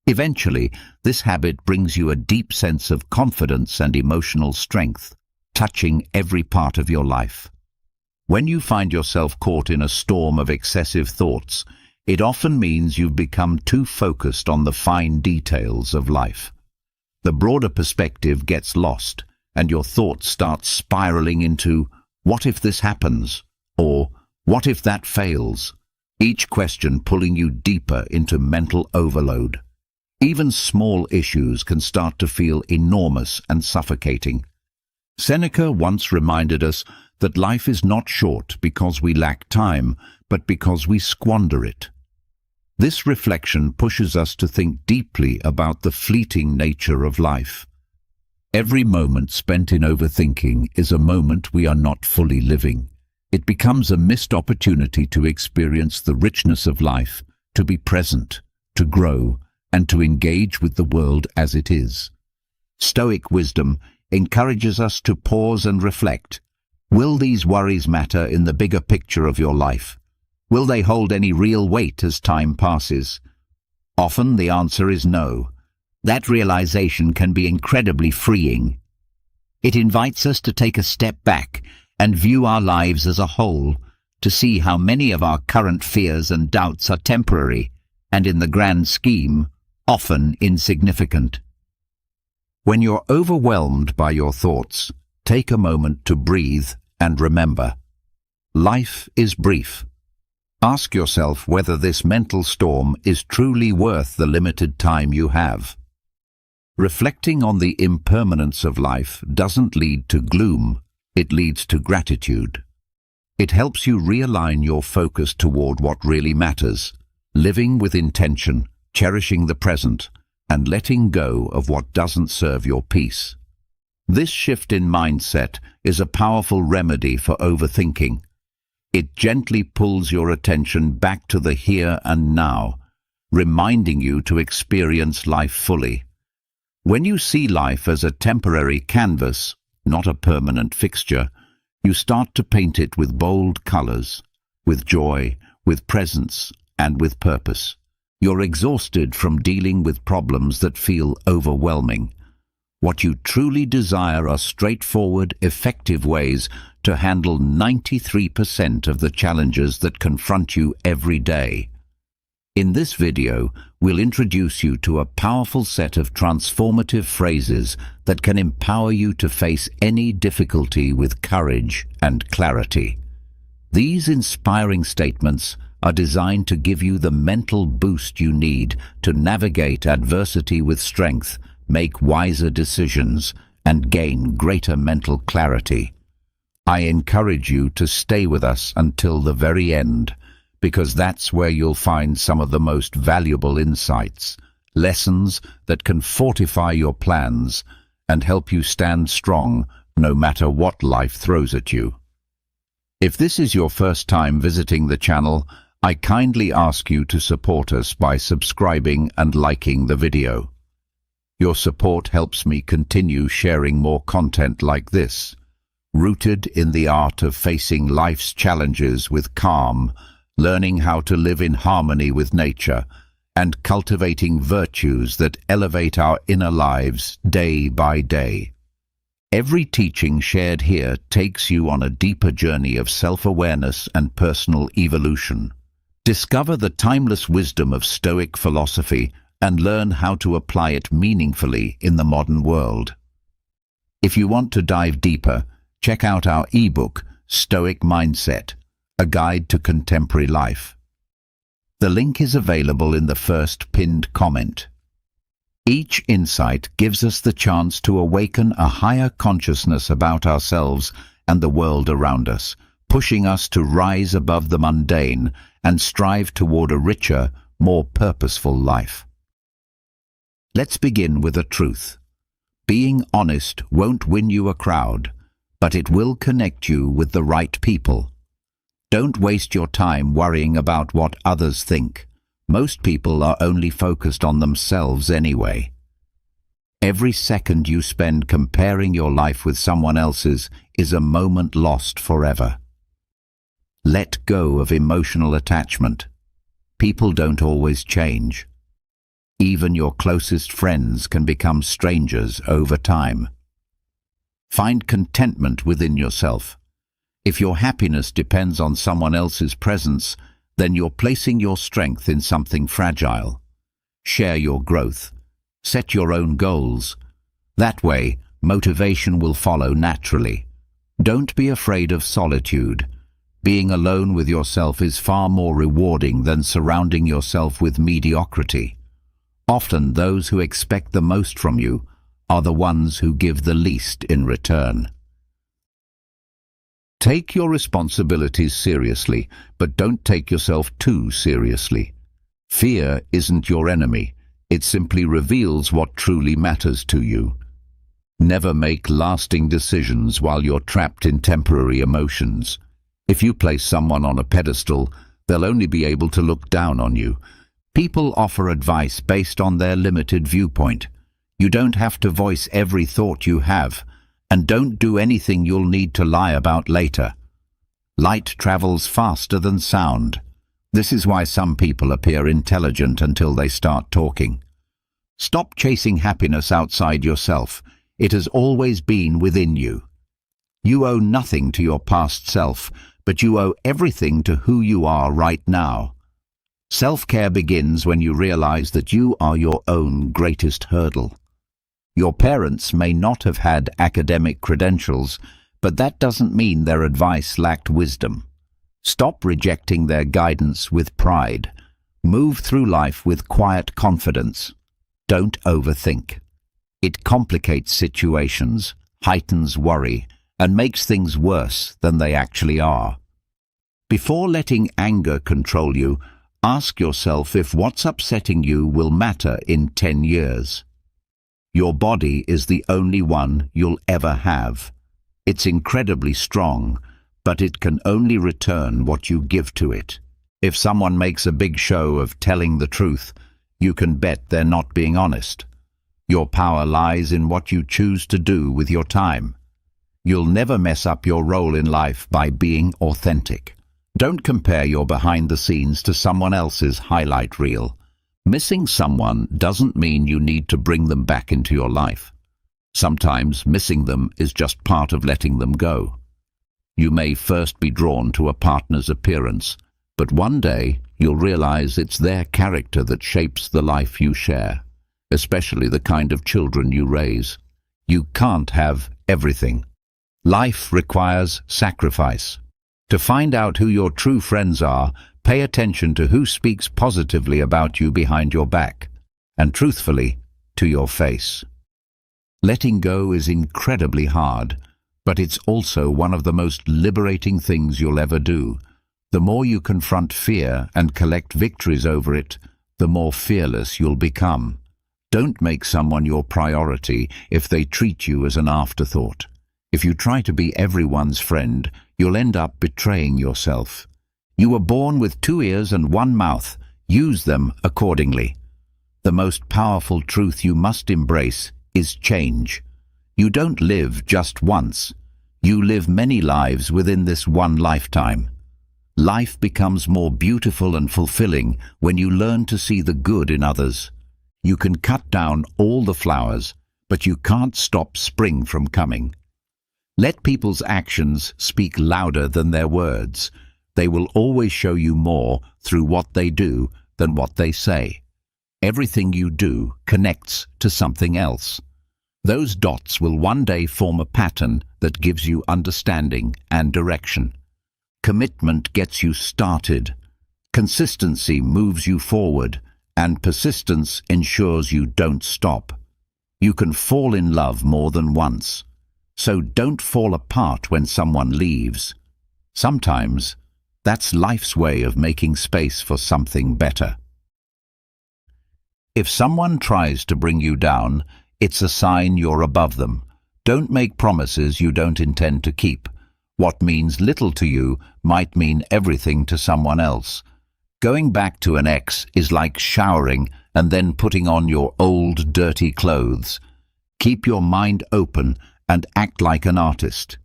Eventually, this habit brings you a deep sense of confidence and emotional strength, touching every part of your life. When you find yourself caught in a storm of excessive thoughts, it often means you've become too focused on the fine details of life. The broader perspective gets lost, and your thoughts start spiraling into, "What if this happens?" or "What if that fails?" Each question pulling you deeper into mental overload. Even small issues can start to feel enormous and suffocating. Seneca once reminded us that life is not short because we lack time, but because we squander it. This reflection pushes us to think deeply about the fleeting nature of life. Every moment spent in overthinking is a moment we are not fully living. It becomes a missed opportunity to experience the richness of life, to be present, to grow, and to engage with the world as it is. Stoic wisdom encourages us to pause and reflect. Will these worries matter in the bigger picture of your life? Will they hold any real weight as time passes? Often the answer is no. That realization can be incredibly freeing. It invites us to take a step back and view our lives as a whole, to see how many of our current fears and doubts are temporary and, in the grand scheme, often insignificant. When you're overwhelmed by your thoughts, take a moment to breathe and remember, life is brief. Ask yourself whether this mental storm is truly worth the limited time you have. Reflecting on the impermanence of life doesn't lead to gloom, it leads to gratitude. It helps you realign your focus toward what really matters, living with intention, cherishing the present, and letting go of what doesn't serve your peace. This shift in mindset is a powerful remedy for overthinking. It gently pulls your attention back to the here and now, reminding you to experience life fully. When you see life as a temporary canvas, not a permanent fixture, you start to paint it with bold colors, with joy, with presence, and with purpose. You're exhausted from dealing with problems that feel overwhelming. What you truly desire are straightforward, effective ways to handle 93% of the challenges that confront you every day. In this video, we'll introduce you to a powerful set of transformative phrases that can empower you to face any difficulty with courage and clarity. These inspiring statements are designed to give you the mental boost you need to navigate adversity with strength, make wiser decisions, and gain greater mental clarity. I encourage you to stay with us until the very end, because that's where you'll find some of the most valuable insights, lessons that can fortify your plans and help you stand strong no matter what life throws at you. If this is your first time visiting the channel, I kindly ask you to support us by subscribing and liking the video. Your support helps me continue sharing more content like this, rooted in the art of facing life's challenges with calm, learning how to live in harmony with nature, and cultivating virtues that elevate our inner lives day by day. Every teaching shared here takes you on a deeper journey of self-awareness and personal evolution. Discover the timeless wisdom of Stoic philosophy and learn how to apply it meaningfully in the modern world. If you want to dive deeper, check out our ebook, Stoic Mindset, a guide to contemporary life. The link is available in the first pinned comment. Each insight gives us the chance to awaken a higher consciousness about ourselves and the world around us, pushing us to rise above the mundane and strive toward a richer, more purposeful life. Let's begin with a truth. Being honest won't win you a crowd, but it will connect you with the right people. Don't waste your time worrying about what others think. Most people are only focused on themselves anyway. Every second you spend comparing your life with someone else's is a moment lost forever. Let go of emotional attachment. People don't always change. Even your closest friends can become strangers over time. Find contentment within yourself. If your happiness depends on someone else's presence, then you're placing your strength in something fragile. Share your growth. Set your own goals. That way, motivation will follow naturally. Don't be afraid of solitude. Being alone with yourself is far more rewarding than surrounding yourself with mediocrity. Often those who expect the most from you are the ones who give the least in return. Take your responsibilities seriously, but don't take yourself too seriously. Fear isn't your enemy. It simply reveals what truly matters to you. Never make lasting decisions while you're trapped in temporary emotions. If you place someone on a pedestal, they'll only be able to look down on you. People offer advice based on their limited viewpoint. You don't have to voice every thought you have, And don't do anything you'll need to lie about later. Light travels faster than sound. This is why some people appear intelligent until they start talking. Stop chasing happiness outside yourself. It has always been within you. You owe nothing to your past self, but you owe everything to who you are right now. Self-care begins when you realize that you are your own greatest hurdle. Your parents may not have had academic credentials, but that doesn't mean their advice lacked wisdom. Stop rejecting their guidance with pride. Move through life with quiet confidence. Don't overthink. It complicates situations, heightens worry, and makes things worse than they actually are. Before letting anger control you, ask yourself if what's upsetting you will matter in 10 years. Your body is the only one you'll ever have. It's incredibly strong, but it can only return what you give to it. If someone makes a big show of telling the truth, you can bet they're not being honest. Your power lies in what you choose to do with your time. You'll never mess up your role in life by being authentic. Don't compare your behind the scenes to someone else's highlight reel. Missing someone doesn't mean you need to bring them back into your life. Sometimes missing them is just part of letting them go. You may first be drawn to a partner's appearance, but one day you'll realize it's their character that shapes the life you share, especially the kind of children you raise. You can't have everything. Life requires sacrifice. To find out who your true friends are, pay attention to who speaks positively about you behind your back, and truthfully, to your face. Letting go is incredibly hard, but it's also one of the most liberating things you'll ever do. The more you confront fear and collect victories over it, the more fearless you'll become. Don't make someone your priority if they treat you as an afterthought. If you try to be everyone's friend, you'll end up betraying yourself. You were born with 2 ears and 1 mouth. Use them accordingly. The most powerful truth you must embrace is change. You don't live just once. You live many lives within this one lifetime. Life becomes more beautiful and fulfilling when you learn to see the good in others. You can cut down all the flowers, but you can't stop spring from coming. Let people's actions speak louder than their words. They will always show you more through what they do than what they say. Everything you do connects to something else. Those dots will one day form a pattern that gives you understanding and direction. Commitment gets you started. Consistency moves you forward, and persistence ensures you don't stop. You can fall in love more than once. So don't fall apart when someone leaves. Sometimes, that's life's way of making space for something better. If someone tries to bring you down, it's a sign you're above them. Don't make promises you don't intend to keep. What means little to you might mean everything to someone else. Going back to an ex is like showering and then putting on your old, dirty clothes. Keep your mind open and act like an artist,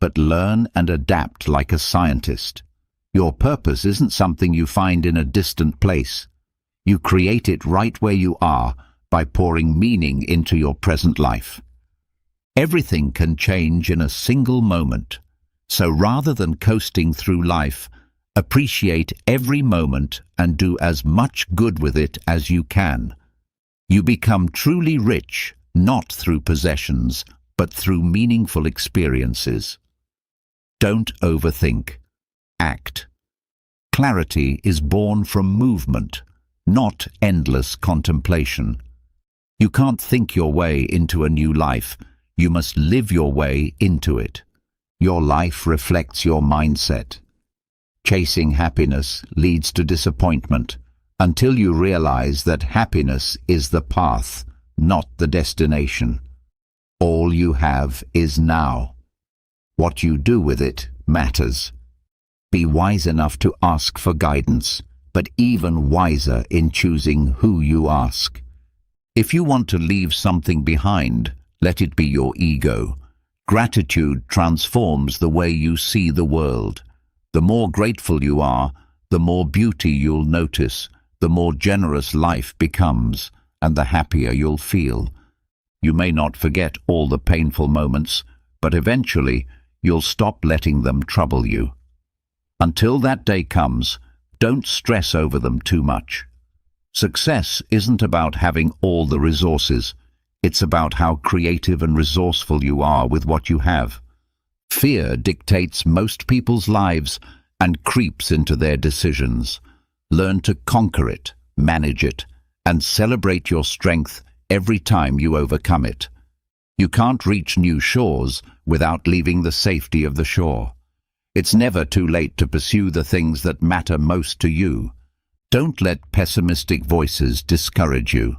but learn and adapt like a scientist. Your purpose isn't something you find in a distant place. You create it right where you are by pouring meaning into your present life. Everything can change in a single moment, so rather than coasting through life, appreciate every moment and do as much good with it as you can. You become truly rich, not through possessions, but through meaningful experiences. Don't overthink. Act. Clarity is born from movement, not endless contemplation. You can't think your way into a new life. You must live your way into it. Your life reflects your mindset. Chasing happiness leads to disappointment until you realize that happiness is the path, not the destination. All you have is now. What you do with it matters. Be wise enough to ask for guidance, but even wiser in choosing who you ask. If you want to leave something behind, let it be your ego. Gratitude transforms the way you see the world. The more grateful you are, the more beauty you'll notice, the more generous life becomes, and the happier you'll feel. You may not forget all the painful moments, but eventually you'll stop letting them trouble you. Until that day comes, don't stress over them too much. Success isn't about having all the resources. It's about how creative and resourceful you are with what you have. Fear dictates most people's lives and creeps into their decisions. Learn to conquer it, manage it, and celebrate your strength every time you overcome it. You can't reach new shores without leaving the safety of the shore. It's never too late to pursue the things that matter most to you. Don't let pessimistic voices discourage you.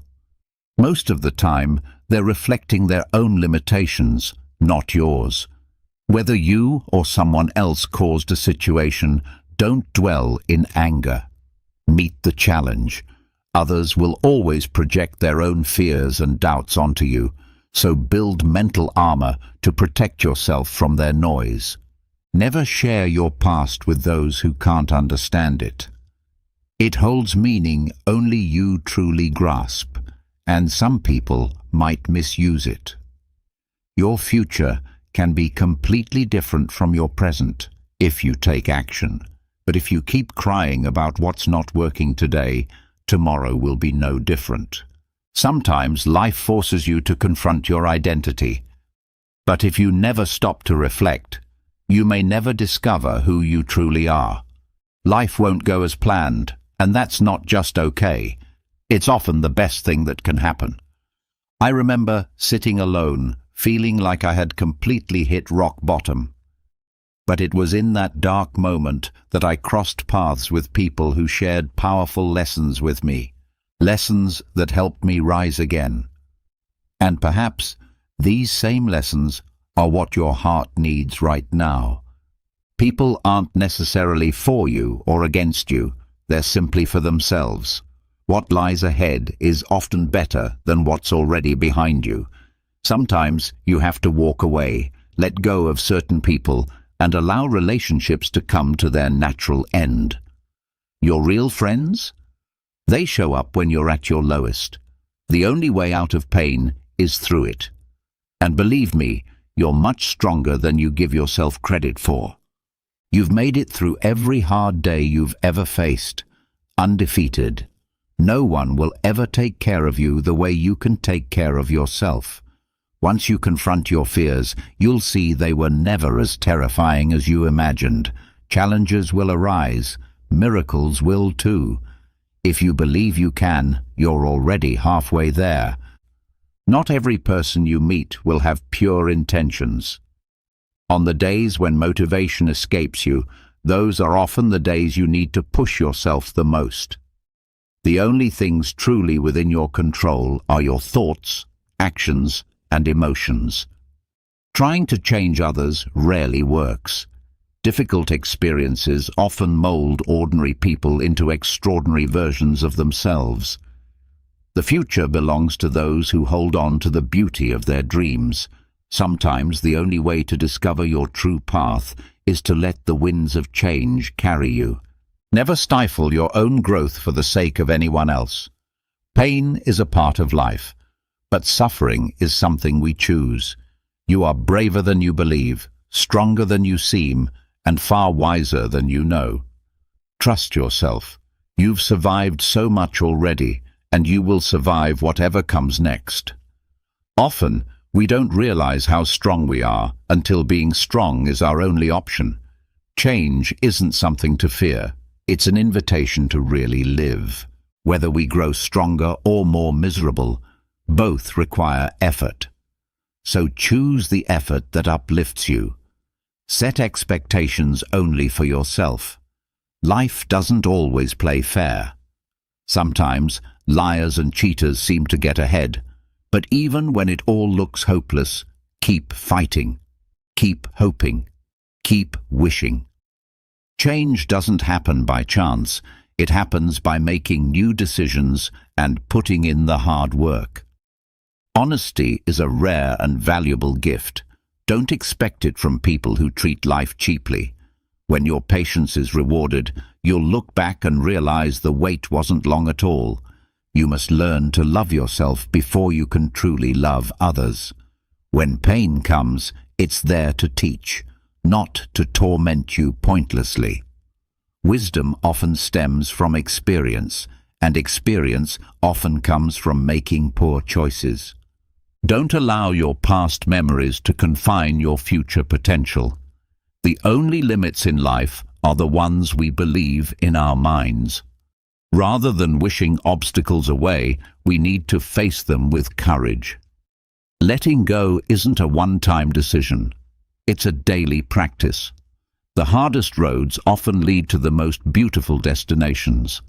Most of the time, they're reflecting their own limitations, not yours. Whether you or someone else caused a situation, don't dwell in anger. Meet the challenge. Others will always project their own fears and doubts onto you, so build mental armor to protect yourself from their noise. Never share your past with those who can't understand it. It holds meaning only you truly grasp, and some people might misuse it. Your future can be completely different from your present if you take action. But if you keep crying about what's not working today, tomorrow will be no different. Sometimes life forces you to confront your identity. But if you never stop to reflect, you may never discover who you truly are. Life won't go as planned, and that's not just okay. It's often the best thing that can happen. I remember sitting alone, feeling like I had completely hit rock bottom. But it was in that dark moment that I crossed paths with people who shared powerful lessons with me, lessons that helped me rise again. And perhaps these same lessons are what your heart needs right now. People aren't necessarily for you or against you, they're simply for themselves. What lies ahead is often better than what's already behind you. Sometimes you have to walk away, let go of certain people, and allow relationships to come to their natural end. Your real friends? They show up when you're at your lowest. The only way out of pain is through it. And believe me, you're much stronger than you give yourself credit for. You've made it through every hard day you've ever faced, undefeated. No one will ever take care of you the way you can take care of yourself. Once you confront your fears, you'll see they were never as terrifying as you imagined. Challenges will arise. Miracles will too. If you believe you can, you're already halfway there. Not every person you meet will have pure intentions. On the days when motivation escapes you, those are often the days you need to push yourself the most. The only things truly within your control are your thoughts, actions, and emotions. Trying to change others rarely works. Difficult experiences often mold ordinary people into extraordinary versions of themselves. The future belongs to those who hold on to the beauty of their dreams. Sometimes the only way to discover your true path is to let the winds of change carry you. Never stifle your own growth for the sake of anyone else. Pain is a part of life, but suffering is something we choose. You are braver than you believe, stronger than you seem, and far wiser than you know. Trust yourself. You've survived so much already, and you will survive whatever comes next. Often, we don't realize how strong we are until being strong is our only option. Change isn't something to fear. It's an invitation to really live. Whether we grow stronger or more miserable, both require effort. So choose the effort that uplifts you. Set expectations only for yourself. Life doesn't always play fair. Sometimes liars and cheaters seem to get ahead, but even when it all looks hopeless, keep fighting, keep hoping, keep wishing. Change doesn't happen by chance. It happens by making new decisions and putting in the hard work. Honesty is a rare and valuable gift. Don't expect it from people who treat life cheaply. When your patience is rewarded, you'll look back and realize the wait wasn't long at all. You must learn to love yourself before you can truly love others. When pain comes, it's there to teach, not to torment you pointlessly. Wisdom often stems from experience, and experience often comes from making poor choices. Don't allow your past memories to confine your future potential. The only limits in life are the ones we believe in our minds. Rather than wishing obstacles away, we need to face them with courage. Letting go isn't a one-time decision. It's a daily practice. The hardest roads often lead to the most beautiful destinations.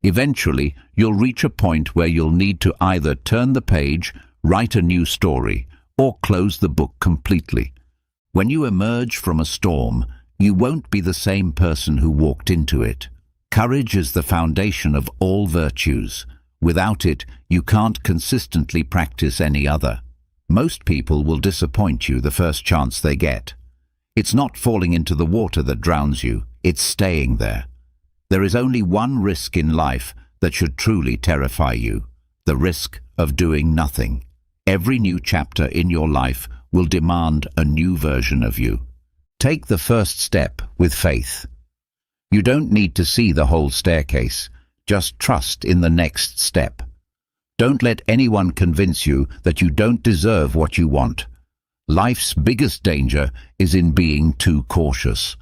Eventually, you'll reach a point where you'll need to either turn the page, write a new story, or close the book completely. When you emerge from a storm, you won't be the same person who walked into it. Courage is the foundation of all virtues. Without it, you can't consistently practice any other. Most people will disappoint you the first chance they get. It's not falling into the water that drowns you, it's staying there. There is only one risk in life that should truly terrify you: the risk of doing nothing. Every new chapter in your life will demand a new version of you. Take the first step with faith. You don't need to see the whole staircase. Just trust in the next step. Don't let anyone convince you that you don't deserve what you want. Life's biggest danger is in being too cautious.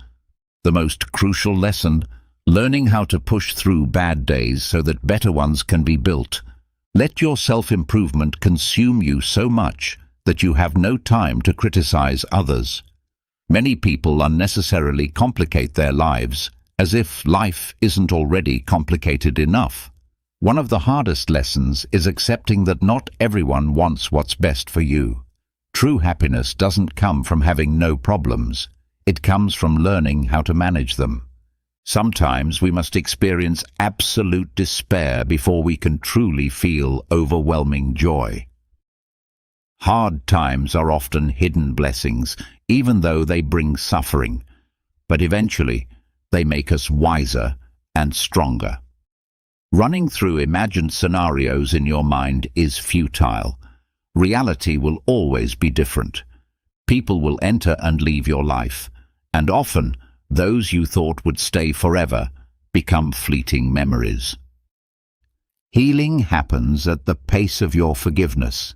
The most crucial lesson: learning how to push through bad days so that better ones can be built. Let your self-improvement consume you so much that you have no time to criticize others. Many people unnecessarily complicate their lives, as if life isn't already complicated enough. One of the hardest lessons is accepting that not everyone wants what's best for you. True happiness doesn't come from having no problems. It comes from learning how to manage them. Sometimes we must experience absolute despair before we can truly feel overwhelming joy. Hard times are often hidden blessings, even though they bring suffering. But eventually, they make us wiser and stronger. Running through imagined scenarios in your mind is futile. Reality will always be different. People will enter and leave your life, and often those you thought would stay forever become fleeting memories. Healing happens at the pace of your forgiveness.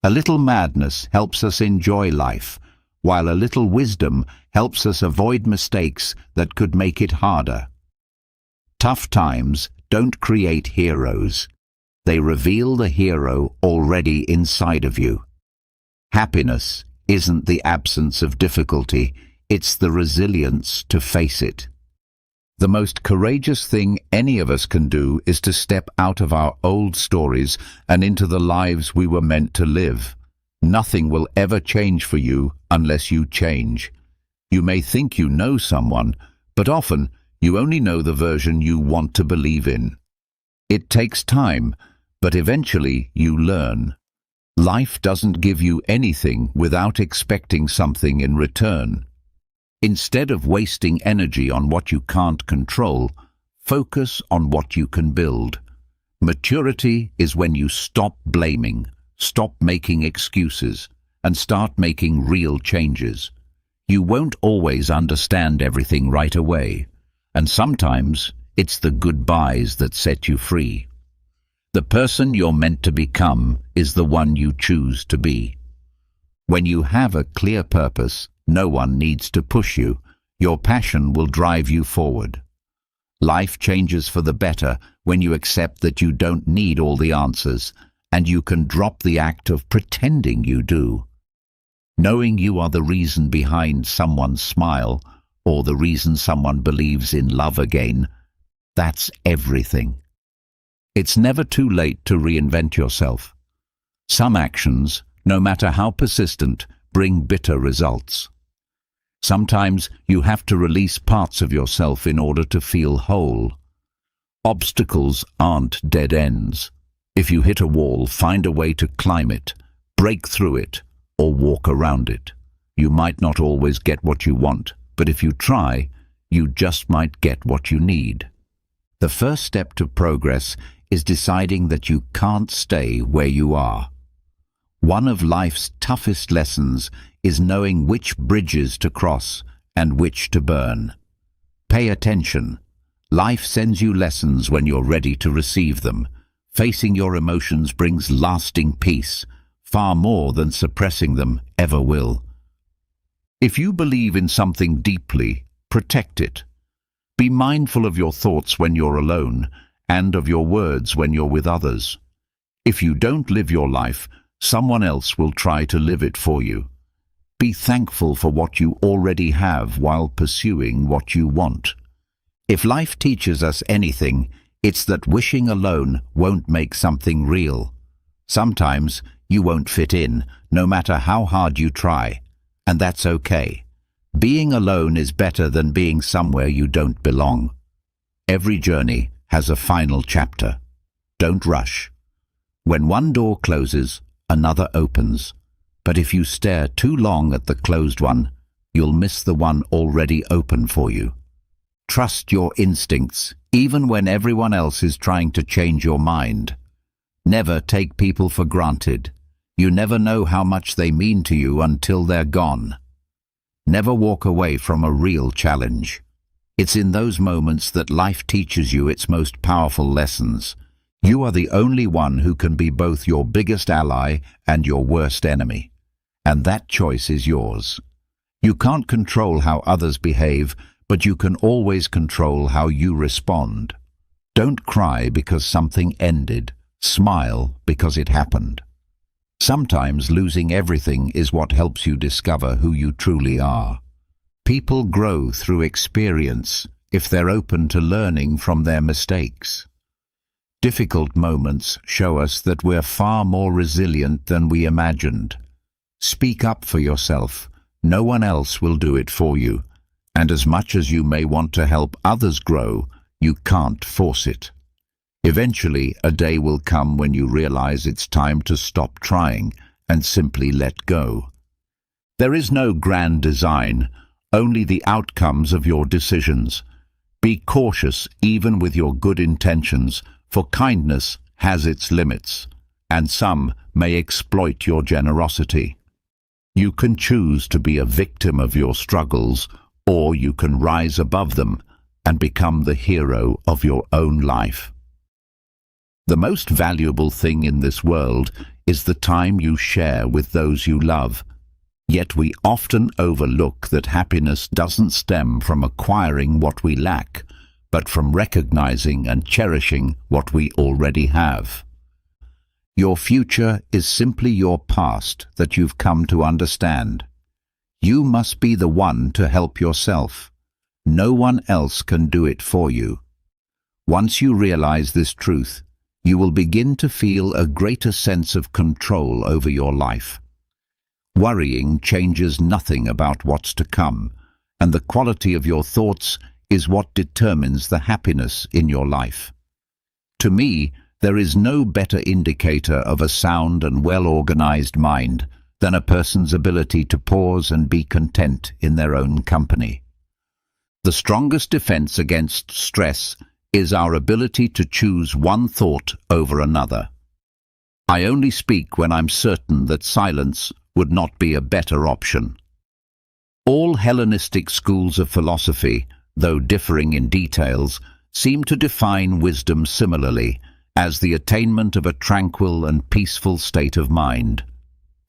A little madness helps us enjoy life, while a little wisdom helps us avoid mistakes that could make it harder. Tough times don't create heroes. They reveal the hero already inside of you. Happiness isn't the absence of difficulty, it's the resilience to face it. The most courageous thing any of us can do is to step out of our old stories and into the lives we were meant to live. Nothing will ever change for you unless you change. You may think you know someone, but often you only know the version you want to believe in. It takes time, but eventually you learn. Life doesn't give you anything without expecting something in return. Instead of wasting energy on what you can't control, focus on what you can build. Maturity is when you stop blaming, stop making excuses, and start making real changes. You won't always understand everything right away, and sometimes it's the goodbyes that set you free. The person you're meant to become is the one you choose to be. When you have a clear purpose, no one needs to push you. Your passion will drive you forward. Life changes for the better when you accept that you don't need all the answers, and you can drop the act of pretending you do. Knowing you are the reason behind someone's smile, or the reason someone believes in love again, that's everything. It's never too late to reinvent yourself. Some actions, no matter how persistent, bring bitter results. Sometimes you have to release parts of yourself in order to feel whole. Obstacles aren't dead ends. If you hit a wall, find a way to climb it, break through it, or walk around it. You might not always get what you want, but if you try, you just might get what you need. The first step to progress is deciding that you can't stay where you are. One of life's toughest lessons is knowing which bridges to cross and which to burn. Pay attention. Life sends you lessons when you're ready to receive them. Facing your emotions brings lasting peace, far more than suppressing them ever will. If you believe in something deeply, protect it. Be mindful of your thoughts when you're alone, and of your words when you're with others. If you don't live your life, someone else will try to live it for you. Be thankful for what you already have while pursuing what you want. If life teaches us anything, it's that wishing alone won't make something real. Sometimes you won't fit in, no matter how hard you try, and that's okay. Being alone is better than being somewhere you don't belong. Every journey has a final chapter. Don't rush. When one door closes, another opens. But if you stare too long at the closed one, you'll miss the one already open for you. Trust your instincts, even when everyone else is trying to change your mind. Never take people for granted. You never know how much they mean to you until they're gone. Never walk away from a real challenge. It's in those moments that life teaches you its most powerful lessons. You are the only one who can be both your biggest ally and your worst enemy. And that choice is yours. You can't control how others behave, but you can always control how you respond. Don't cry because something ended. Smile because it happened. Sometimes losing everything is what helps you discover who you truly are. People grow through experience if they're open to learning from their mistakes. Difficult moments show us that we're far more resilient than we imagined. Speak up for yourself. No one else will do it for you. And as much as you may want to help others grow, you can't force it. Eventually, a day will come when you realize it's time to stop trying and simply let go. There is no grand design, only the outcomes of your decisions. Be cautious even with your good intentions, for kindness has its limits, and some may exploit your generosity. You can choose to be a victim of your struggles, or you can rise above them and become the hero of your own life. The most valuable thing in this world is the time you share with those you love. Yet we often overlook that happiness doesn't stem from acquiring what we lack, but from recognizing and cherishing what we already have. Your future is simply your past that you've come to understand. You must be the one to help yourself. No one else can do it for you. Once you realize this truth, you will begin to feel a greater sense of control over your life. Worrying changes nothing about what's to come, and the quality of your thoughts is what determines the happiness in your life. To me, there is no better indicator of a sound and well-organized mind than a person's ability to pause and be content in their own company. The strongest defense against stress is our ability to choose one thought over another. I only speak when I'm certain that silence would not be a better option. All Hellenistic schools of philosophy, though differing in details, seem to define wisdom similarly, as the attainment of a tranquil and peaceful state of mind.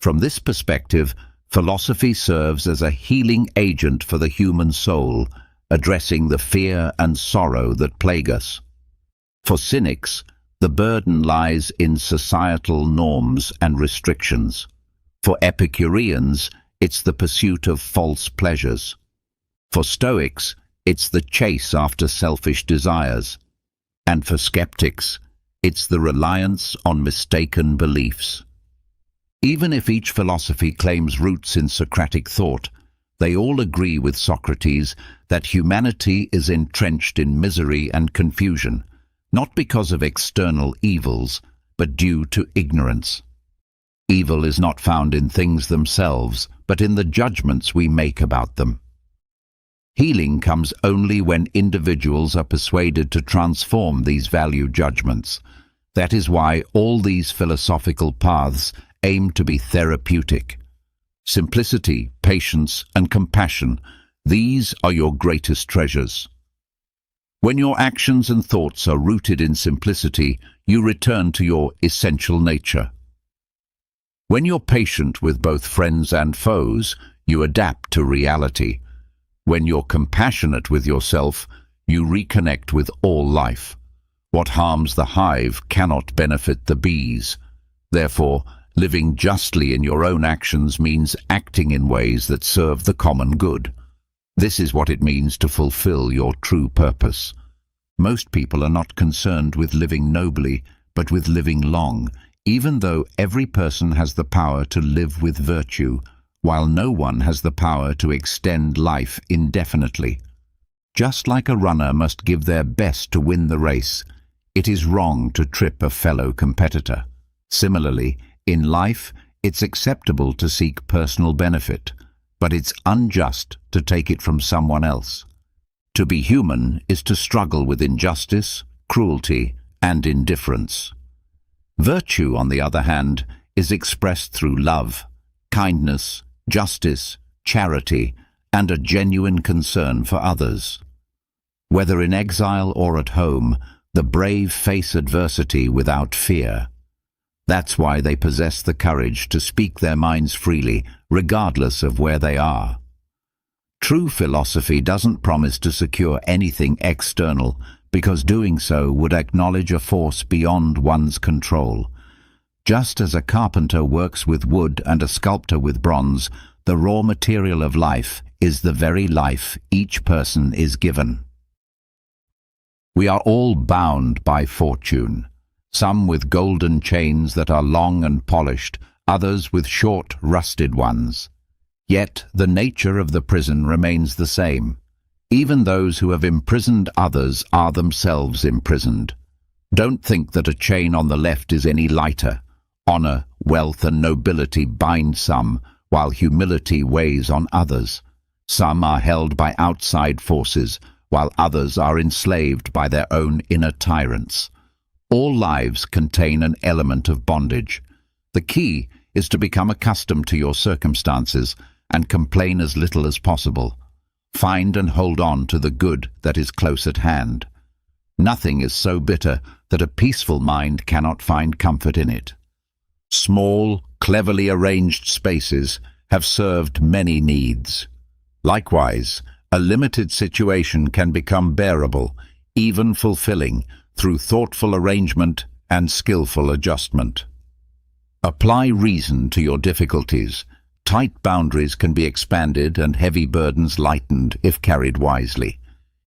From this perspective, philosophy serves as a healing agent for the human soul, addressing the fear and sorrow that plague us. For cynics, the burden lies in societal norms and restrictions. For Epicureans, it's the pursuit of false pleasures. For Stoics, it's the chase after selfish desires. And for skeptics, it's the reliance on mistaken beliefs. Even if each philosophy claims roots in Socratic thought, they all agree with Socrates that humanity is entrenched in misery and confusion, not because of external evils, but due to ignorance. Evil is not found in things themselves, but in the judgments we make about them. Healing comes only when individuals are persuaded to transform these value judgments. That is why all these philosophical paths aim to be therapeutic. Simplicity, patience, and compassion, these are your greatest treasures. When your actions and thoughts are rooted in simplicity, you return to your essential nature. When you're patient with both friends and foes, you adapt to reality. When you're compassionate with yourself, you reconnect with all life. What harms the hive cannot benefit the bees. Therefore, living justly in your own actions means acting in ways that serve the common good. This is what it means to fulfill your true purpose. Most people are not concerned with living nobly, but with living long, even though every person has the power to live with virtue, while no one has the power to extend life indefinitely. Just like a runner must give their best to win the race, it is wrong to trip a fellow competitor. Similarly, in life, it's acceptable to seek personal benefit, but it's unjust to take it from someone else. To be human is to struggle with injustice, cruelty, and indifference. Virtue, on the other hand, is expressed through love, kindness, justice, charity, and a genuine concern for others. Whether in exile or at home, the brave face adversity without fear. That's why they possess the courage to speak their minds freely, regardless of where they are. True philosophy doesn't promise to secure anything external, because doing so would acknowledge a force beyond one's control. Just as a carpenter works with wood and a sculptor with bronze, the raw material of life is the very life each person is given. We are all bound by fortune, some with golden chains that are long and polished, others with short, rusted ones. Yet the nature of the prison remains the same. Even those who have imprisoned others are themselves imprisoned. Don't think that a chain on the left is any lighter. Honor, wealth, and nobility bind some, while humility weighs on others. Some are held by outside forces, while others are enslaved by their own inner tyrants. All lives contain an element of bondage. The key is to become accustomed to your circumstances and complain as little as possible. Find and hold on to the good that is close at hand. Nothing is so bitter that a peaceful mind cannot find comfort in it. Small, cleverly arranged spaces have served many needs. Likewise, a limited situation can become bearable, even fulfilling, through thoughtful arrangement and skillful adjustment. Apply reason to your difficulties. Tight boundaries can be expanded and heavy burdens lightened if carried wisely.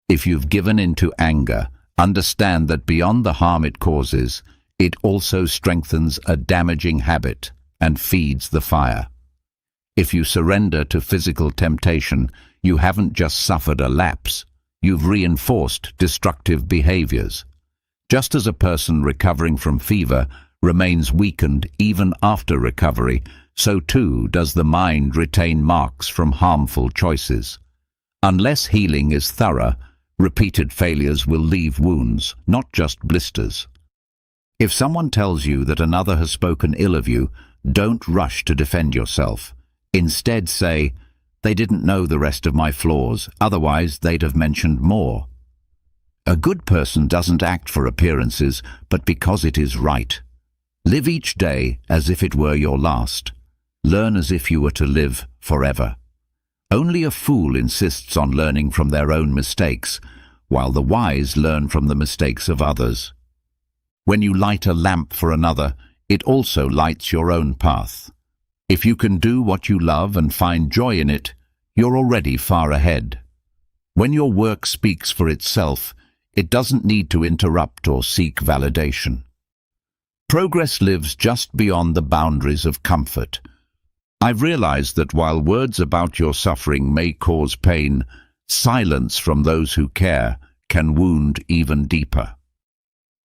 If you've given into anger, understand that beyond the harm it causes, it also strengthens a damaging habit and feeds the fire. If you surrender to physical temptation, you haven't just suffered a lapse, you've reinforced destructive behaviors. Just as a person recovering from fever remains weakened even after recovery, so too does the mind retain marks from harmful choices. Unless healing is thorough, repeated failures will leave wounds, not just blisters. If someone tells you that another has spoken ill of you, don't rush to defend yourself. Instead say, "They didn't know the rest of my flaws, otherwise they'd have mentioned more." A good person doesn't act for appearances, but because it is right. Live each day as if it were your last. Learn as if you were to live forever. Only a fool insists on learning from their own mistakes, while the wise learn from the mistakes of others. When you light a lamp for another, it also lights your own path. If you can do what you love and find joy in it, you're already far ahead. When your work speaks for itself, it doesn't need to interrupt or seek validation. Progress lives just beyond the boundaries of comfort. I've realized that while words about your suffering may cause pain, silence from those who care can wound even deeper.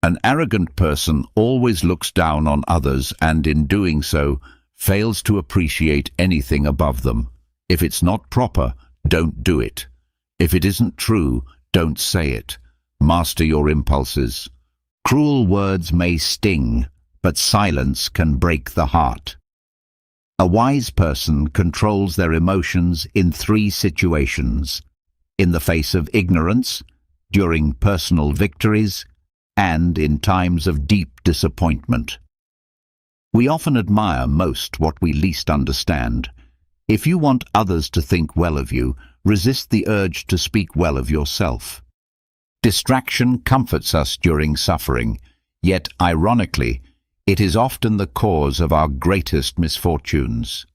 An arrogant person always looks down on others and, in doing so, fails to appreciate anything above them. If it's not proper, don't do it. If it isn't true, don't say it. Master your impulses. Cruel words may sting, but silence can break the heart. A wise person controls their emotions in 3 situations: in the face of ignorance, during personal victories, and in times of deep disappointment. We often admire most what we least understand. If you want others to think well of you, resist the urge to speak well of yourself. Distraction comforts us during suffering, yet ironically, it is often the cause of our greatest misfortunes.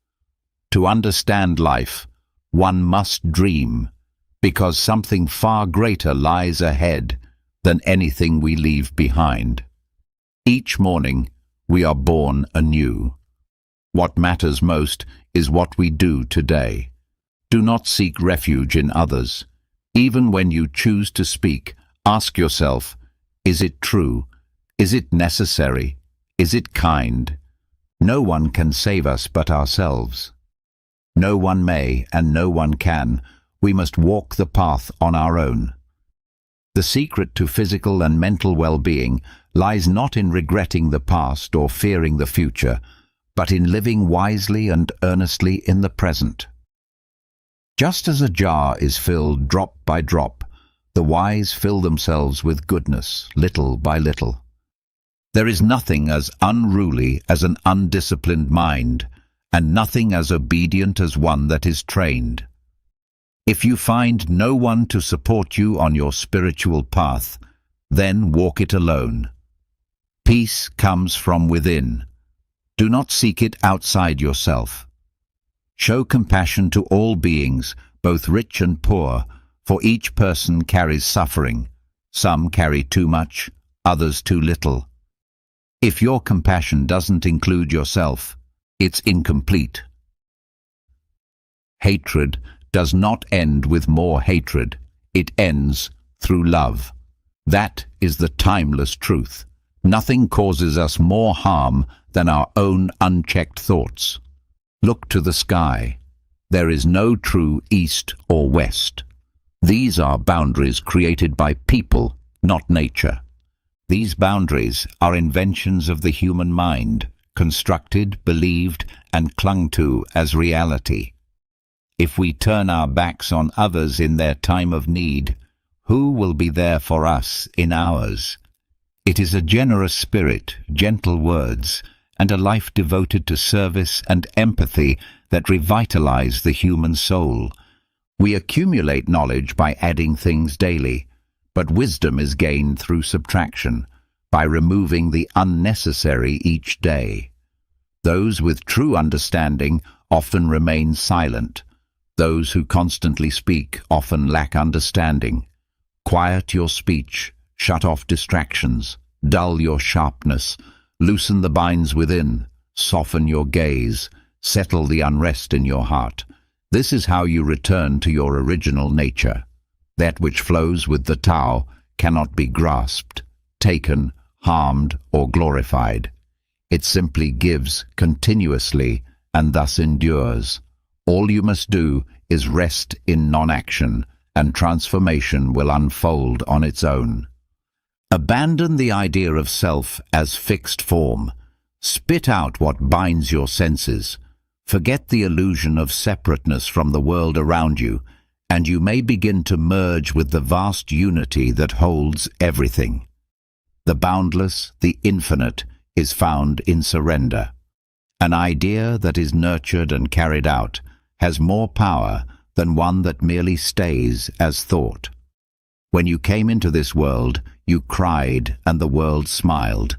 To understand life, one must dream, because something far greater lies ahead than anything we leave behind. Each morning, we are born anew. What matters most is what we do today. Do not seek refuge in others. Even when you choose to speak, ask yourself, is it true? Is it necessary? Is it kind? No one can save us but ourselves. No one may and no one can. We must walk the path on our own. The secret to physical and mental well-being lies not in regretting the past or fearing the future, but in living wisely and earnestly in the present. Just as a jar is filled drop by drop, the wise fill themselves with goodness, little by little. There is nothing as unruly as an undisciplined mind, and nothing as obedient as one that is trained. If you find no one to support you on your spiritual path, then walk it alone. Peace comes from within. Do not seek it outside yourself. Show compassion to all beings, both rich and poor, for each person carries suffering. Some carry too much, others too little. If your compassion doesn't include yourself, it's incomplete. Hatred does not end with more hatred. It ends through love. That is the timeless truth. Nothing causes us more harm than our own unchecked thoughts. Look to the sky. There is no true east or west. These are boundaries created by people, not nature. These boundaries are inventions of the human mind, constructed, believed, and clung to as reality. If we turn our backs on others in their time of need, who will be there for us in ours? It is a generous spirit, gentle words, and a life devoted to service and empathy that revitalize the human soul. We accumulate knowledge by adding things daily, but wisdom is gained through subtraction, by removing the unnecessary each day. Those with true understanding often remain silent. Those who constantly speak often lack understanding. Quiet your speech, shut off distractions, dull your sharpness, loosen the binds within, soften your gaze, settle the unrest in your heart. This is how you return to your original nature. That which flows with the Tao cannot be grasped, taken, harmed, or glorified. It simply gives continuously and thus endures. All you must do is rest in non-action, and transformation will unfold on its own. Abandon the idea of self as fixed form. Spit out what binds your senses. Forget the illusion of separateness from the world around you, and you may begin to merge with the vast unity that holds everything. The boundless, the infinite, is found in surrender. An idea that is nurtured and carried out has more power than one that merely stays as thought. When you came into this world, you cried and the world smiled.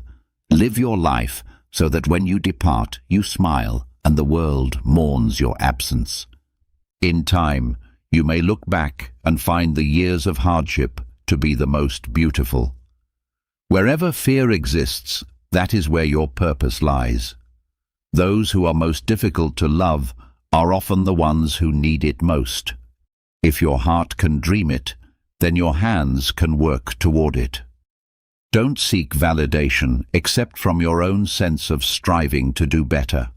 Live your life so that when you depart, you smile and the world mourns your absence. In time, you may look back and find the years of hardship to be the most beautiful. Wherever fear exists, that is where your purpose lies. Those who are most difficult to love are often the ones who need it most. If your heart can dream it, then your hands can work toward it. Don't seek validation except from your own sense of striving to do better.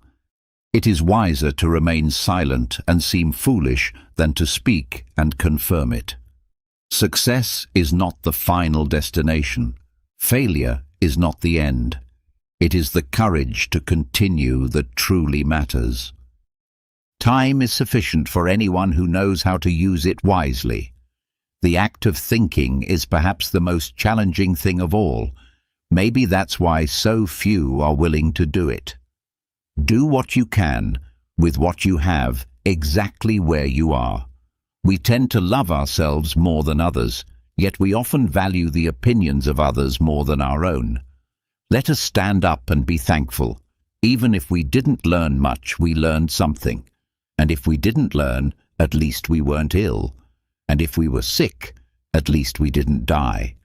It is wiser to remain silent and seem foolish than to speak and confirm it. Success is not the final destination. Failure is not the end. It is the courage to continue that truly matters. Time is sufficient for anyone who knows how to use it wisely. The act of thinking is perhaps the most challenging thing of all. Maybe that's why so few are willing to do it. Do what you can, with what you have, exactly where you are. We tend to love ourselves more than others, yet we often value the opinions of others more than our own. Let us stand up and be thankful. Even if we didn't learn much, we learned something. And if we didn't learn, at least we weren't ill. And if we were sick, at least we didn't die.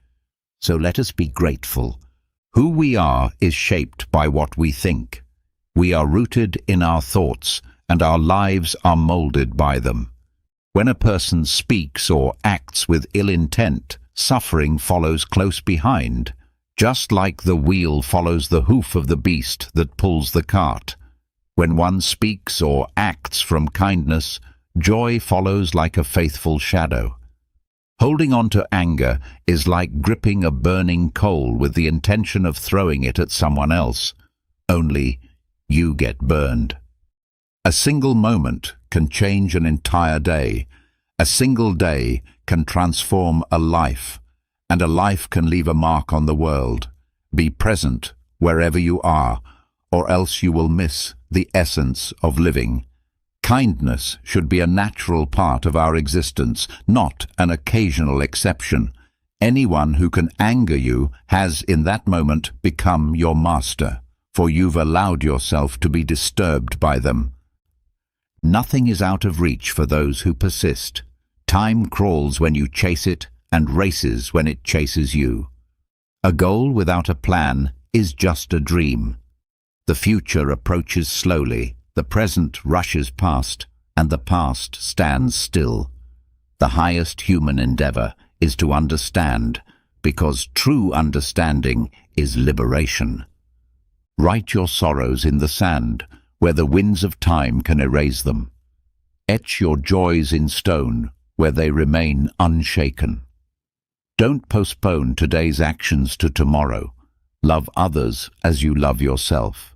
So let us be grateful. Who we are is shaped by what we think. We are rooted in our thoughts, and our lives are molded by them. When a person speaks or acts with ill intent, suffering follows close behind, just like the wheel follows the hoof of the beast that pulls the cart. When one speaks or acts from kindness, joy follows like a faithful shadow. Holding on to anger is like gripping a burning coal with the intention of throwing it at someone else. Only you get burned. A single moment can change an entire day. A single day can transform a life, and a life can leave a mark on the world. Be present wherever you are, or else you will miss the essence of living. Kindness should be a natural part of our existence, not an occasional exception. Anyone who can anger you has in that moment become your master, for you've allowed yourself to be disturbed by them. Nothing is out of reach for those who persist. Time crawls when you chase it and races when it chases you. A goal without a plan is just a dream. The future approaches slowly, the present rushes past, and the past stands still. The highest human endeavor is to understand, because true understanding is liberation. Write your sorrows in the sand, where the winds of time can erase them. Etch your joys in stone, where they remain unshaken. Don't postpone today's actions to tomorrow. Love others as you love yourself.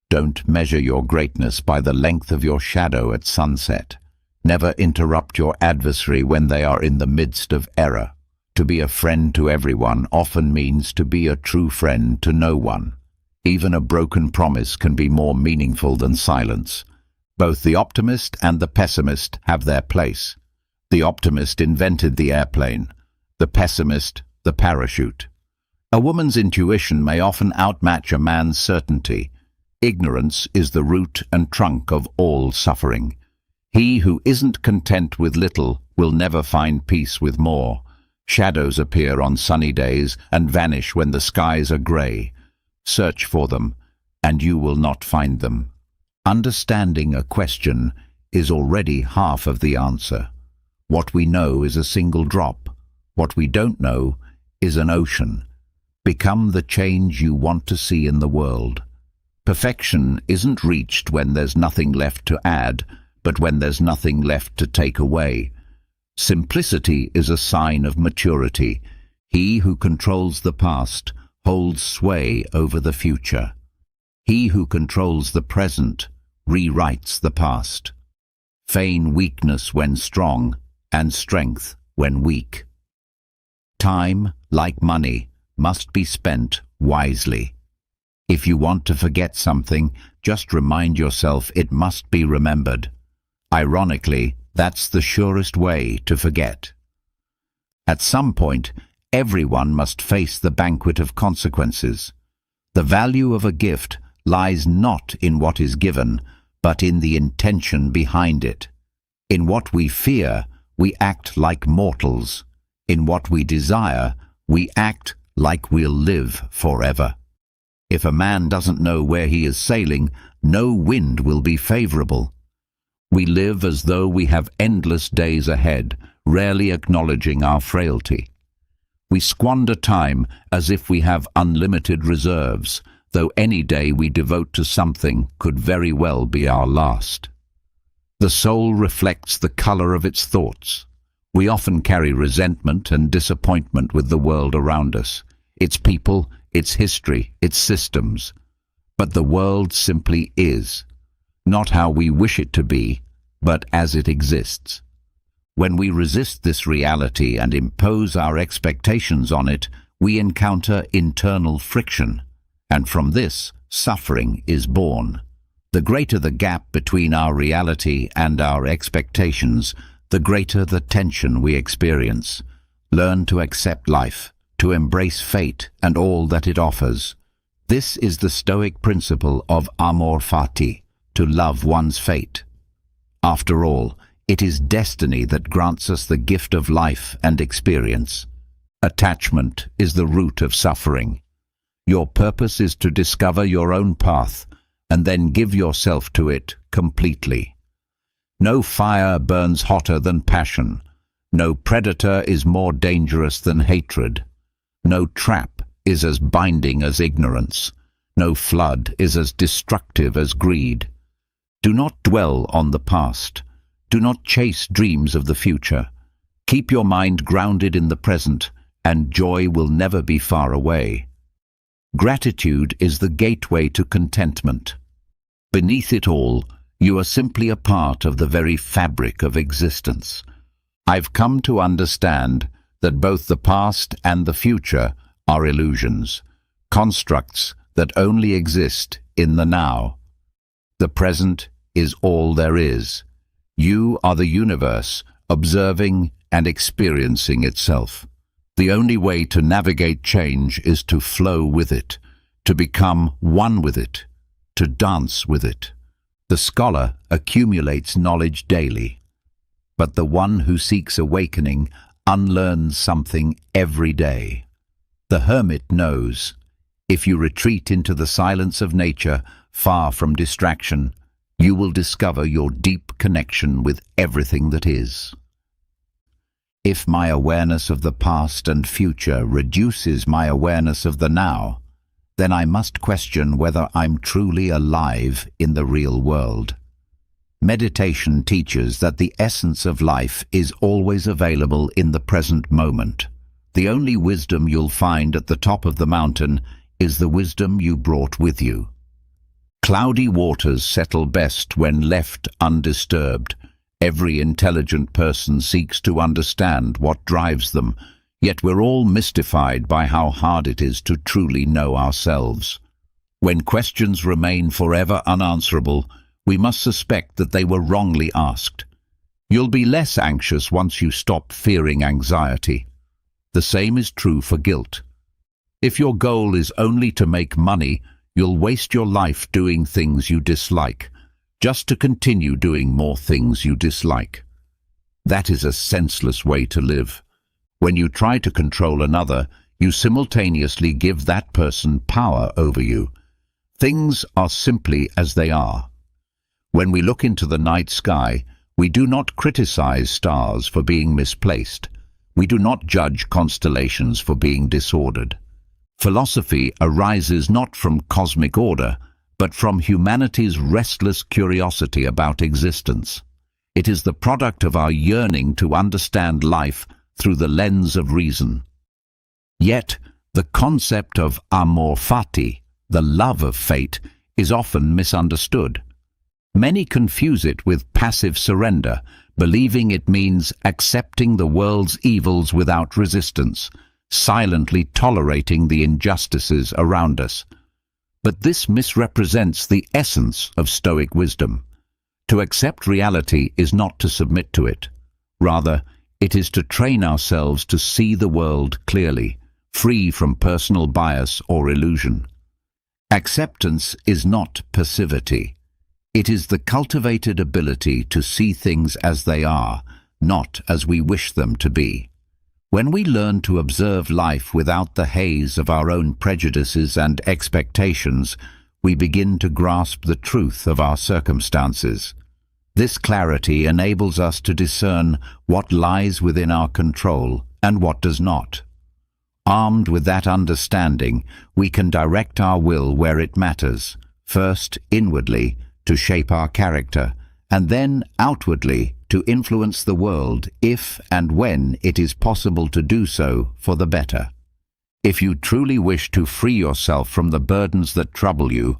Don't measure your greatness by the length of your shadow at sunset. Never interrupt your adversary when they are in the midst of error. To be a friend to everyone often means to be a true friend to no one. Even a broken promise can be more meaningful than silence. Both the optimist and the pessimist have their place. The optimist invented the airplane, the pessimist the parachute. A woman's intuition may often outmatch a man's certainty. Ignorance is the root and trunk of all suffering. He who isn't content with little will never find peace with more. Shadows appear on sunny days and vanish when the skies are grey. Search for them, and you will not find them. Understanding a question is already half of the answer. What we know is a single drop. What we don't know is an ocean. Become the change you want to see in the world. Perfection isn't reached when there's nothing left to add, but when there's nothing left to take away. Simplicity is a sign of maturity. He who controls the past holds sway over the future. He who controls the present rewrites the past. Feign weakness when strong, and strength when weak. Time, like money, must be spent wisely. If you want to forget something, just remind yourself it must be remembered. Ironically, that's the surest way to forget. At some point, everyone must face the banquet of consequences. The value of a gift lies not in what is given, but in the intention behind it. In what we fear, we act like mortals. In what we desire, we act like we'll live forever. If a man doesn't know where he is sailing, no wind will be favorable. We live as though we have endless days ahead, rarely acknowledging our frailty. We squander time as if we have unlimited reserves. though any day we devote to something could very well be our last. The soul reflects the color of its thoughts. We often carry resentment and disappointment with the world around us, its people, its history, its systems. But the world simply is, not how we wish it to be, but as it exists. When we resist this reality and impose our expectations on it, we encounter internal friction, and from this, suffering is born. The greater the gap between our reality and our expectations, the greater the tension we experience. Learn to accept life, to embrace fate and all that it offers. This is the Stoic principle of amor fati, to love one's fate. After all, it is destiny that grants us the gift of life and experience. Attachment is the root of suffering. Your purpose is to discover your own path and then give yourself to it completely. No fire burns hotter than passion. No predator is more dangerous than hatred. No trap is as binding as ignorance. No flood is as destructive as greed. Do not dwell on the past. Do not chase dreams of the future. Keep your mind grounded in the present, and joy will never be far away. Gratitude is the gateway to contentment. Beneath it all, you are simply a part of the very fabric of existence. I've come to understand that both the past and the future are illusions, constructs that only exist in the now. The present is all there is. You are the universe, observing and experiencing itself. The only way to navigate change is to flow with it, to become one with it, to dance with it. The scholar accumulates knowledge daily, but the one who seeks awakening unlearns something every day. The hermit knows, if you retreat into the silence of nature, far from distraction, you will discover your deep connection with everything that is. If my awareness of the past and future reduces my awareness of the now, then I must question whether I'm truly alive in the real world. Meditation teaches that the essence of life is always available in the present moment. The only wisdom you'll find at the top of the mountain is the wisdom you brought with you. Cloudy waters settle best when left undisturbed. Every intelligent person seeks to understand what drives them, yet we're all mystified by how hard it is to truly know ourselves. When questions remain forever unanswerable, we must suspect that they were wrongly asked. You'll be less anxious once you stop fearing anxiety. The same is true for guilt. If your goal is only to make money, you'll waste your life doing things you dislike, just to continue doing more things you dislike. That is a senseless way to live. When you try to control another, you simultaneously give that person power over you. Things are simply as they are. When we look into the night sky, we do not criticize stars for being misplaced. We do not judge constellations for being disordered. Philosophy arises not from cosmic order, but from humanity's restless curiosity about existence. It is the product of our yearning to understand life through the lens of reason. Yet, the concept of amor fati, the love of fate, is often misunderstood. Many confuse it with passive surrender, believing it means accepting the world's evils without resistance, silently tolerating the injustices around us. But this misrepresents the essence of Stoic wisdom. To accept reality is not to submit to it. Rather, it is to train ourselves to see the world clearly, free from personal bias or illusion. Acceptance is not passivity. It is the cultivated ability to see things as they are, not as we wish them to be. When we learn to observe life without the haze of our own prejudices and expectations, we begin to grasp the truth of our circumstances. This clarity enables us to discern what lies within our control and what does not. Armed with that understanding, we can direct our will where it matters, first inwardly to shape our character, and then outwardly to influence the world if and when it is possible to do so for the better. If you truly wish to free yourself from the burdens that trouble you,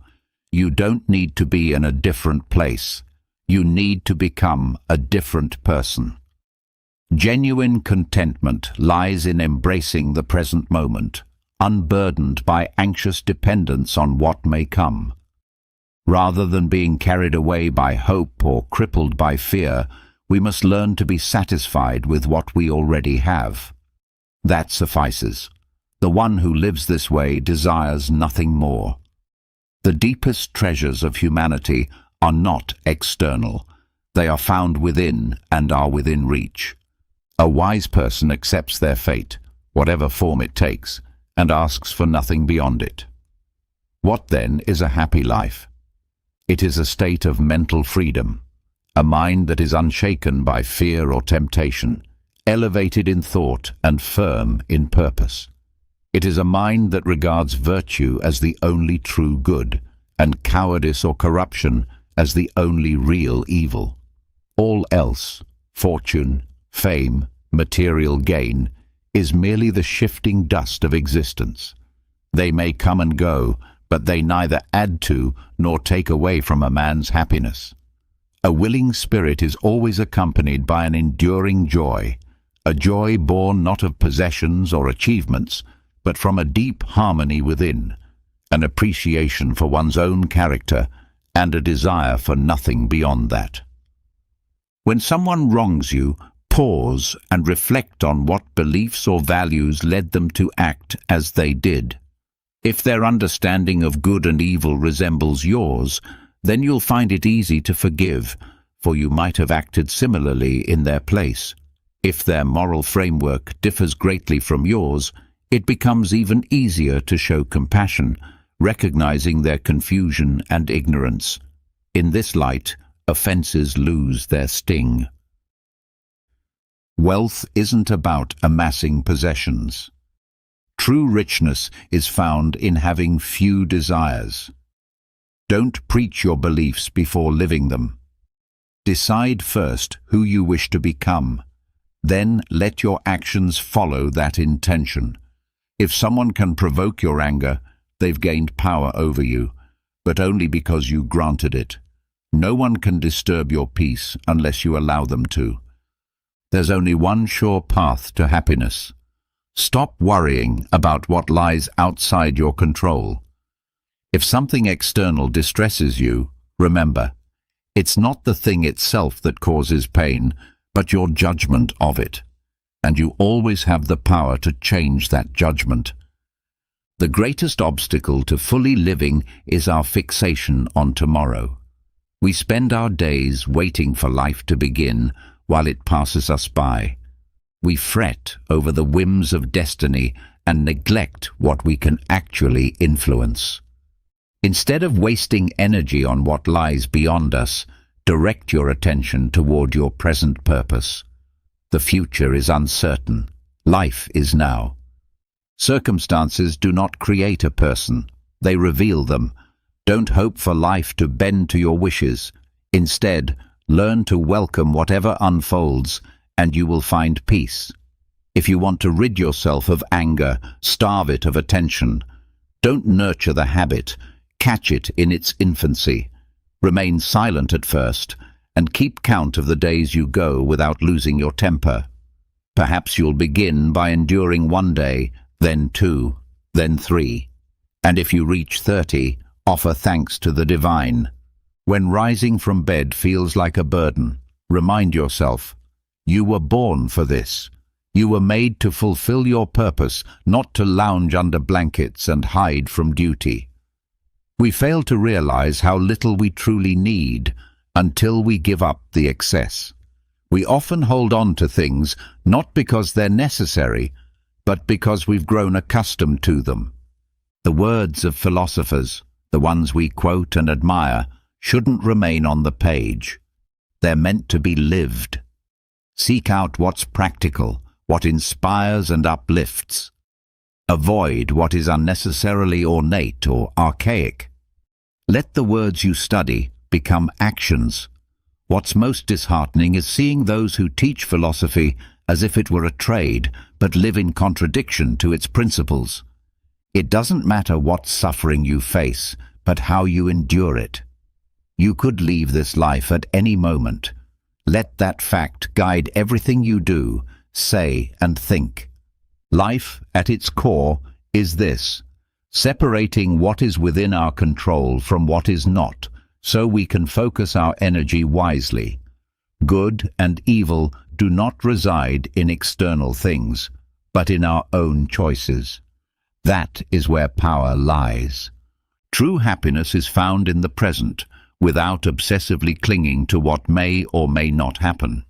you don't need to be in a different place. You need to become a different person. Genuine contentment lies in embracing the present moment, unburdened by anxious dependence on what may come. Rather than being carried away by hope or crippled by fear, we must learn to be satisfied with what we already have. That suffices. The one who lives this way desires nothing more. The deepest treasures of humanity are not external. They are found within and are within reach. A wise person accepts their fate, whatever form it takes, and asks for nothing beyond it. What then is a happy life? It is a state of mental freedom, a mind that is unshaken by fear or temptation, elevated in thought and firm in purpose. It is a mind that regards virtue as the only true good, and cowardice or corruption as the only real evil. All else, fortune, fame, material gain, is merely the shifting dust of existence. They may come and go, but they neither add to nor take away from a man's happiness. A willing spirit is always accompanied by an enduring joy, a joy born not of possessions or achievements, but from a deep harmony within, an appreciation for one's own character, and a desire for nothing beyond that. When someone wrongs you, pause and reflect on what beliefs or values led them to act as they did. If their understanding of good and evil resembles yours, then you'll find it easy to forgive, for you might have acted similarly in their place. If their moral framework differs greatly from yours, it becomes even easier to show compassion, recognizing their confusion and ignorance. In this light, offenses lose their sting. Wealth isn't about amassing possessions. True richness is found in having few desires. Don't preach your beliefs before living them. Decide first who you wish to become. Then let your actions follow that intention. If someone can provoke your anger, they've gained power over you, but only because you granted it. No one can disturb your peace unless you allow them to. There's only one sure path to happiness. Stop worrying about what lies outside your control. If something external distresses you, remember, it's not the thing itself that causes pain, but your judgment of it. And you always have the power to change that judgment. The greatest obstacle to fully living is our fixation on tomorrow. We spend our days waiting for life to begin while it passes us by. We fret over the whims of destiny and neglect what we can actually influence. Instead of wasting energy on what lies beyond us, direct your attention toward your present purpose. The future is uncertain. Life is now. Circumstances do not create a person. They reveal them. Don't hope for life to bend to your wishes. Instead, learn to welcome whatever unfolds, and you will find peace. If you want to rid yourself of anger, starve it of attention. Don't nurture the habit. Catch it in its infancy. Remain silent at first, and keep count of the days you go without losing your temper. Perhaps you'll begin by enduring 1 day, then 2, then 3. And if you reach 30, offer thanks to the divine. When rising from bed feels like a burden, remind yourself, you were born for this. You were made to fulfill your purpose, not to lounge under blankets and hide from duty. We fail to realize how little we truly need until we give up the excess. We often hold on to things not because they're necessary, but because we've grown accustomed to them. The words of philosophers, the ones we quote and admire, shouldn't remain on the page. They're meant to be lived. Seek out what's practical, what inspires and uplifts. Avoid what is unnecessarily ornate or archaic. Let the words you study become actions. What's most disheartening is seeing those who teach philosophy as if it were a trade, but live in contradiction to its principles. It doesn't matter what suffering you face, but how you endure it. You could leave this life at any moment. Let that fact guide everything you do, say, and think. Life, at its core, is this: separating what is within our control from what is not, so we can focus our energy wisely. Good and evil do not reside in external things, but in our own choices. That is where power lies. True happiness is found in the present, without obsessively clinging to what may or may not happen.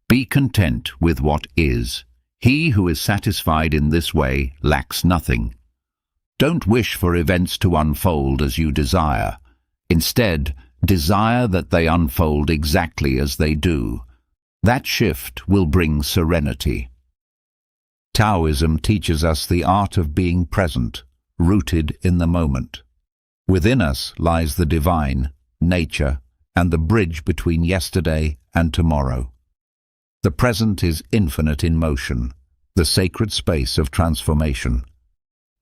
Be content with what is. He who is satisfied in this way lacks nothing. Don't wish for events to unfold as you desire. Instead, desire that they unfold exactly as they do. That shift will bring serenity. Taoism teaches us the art of being present, rooted in the moment. Within us lies the divine, nature, and the bridge between yesterday and tomorrow. The present is infinite in motion, the sacred space of transformation.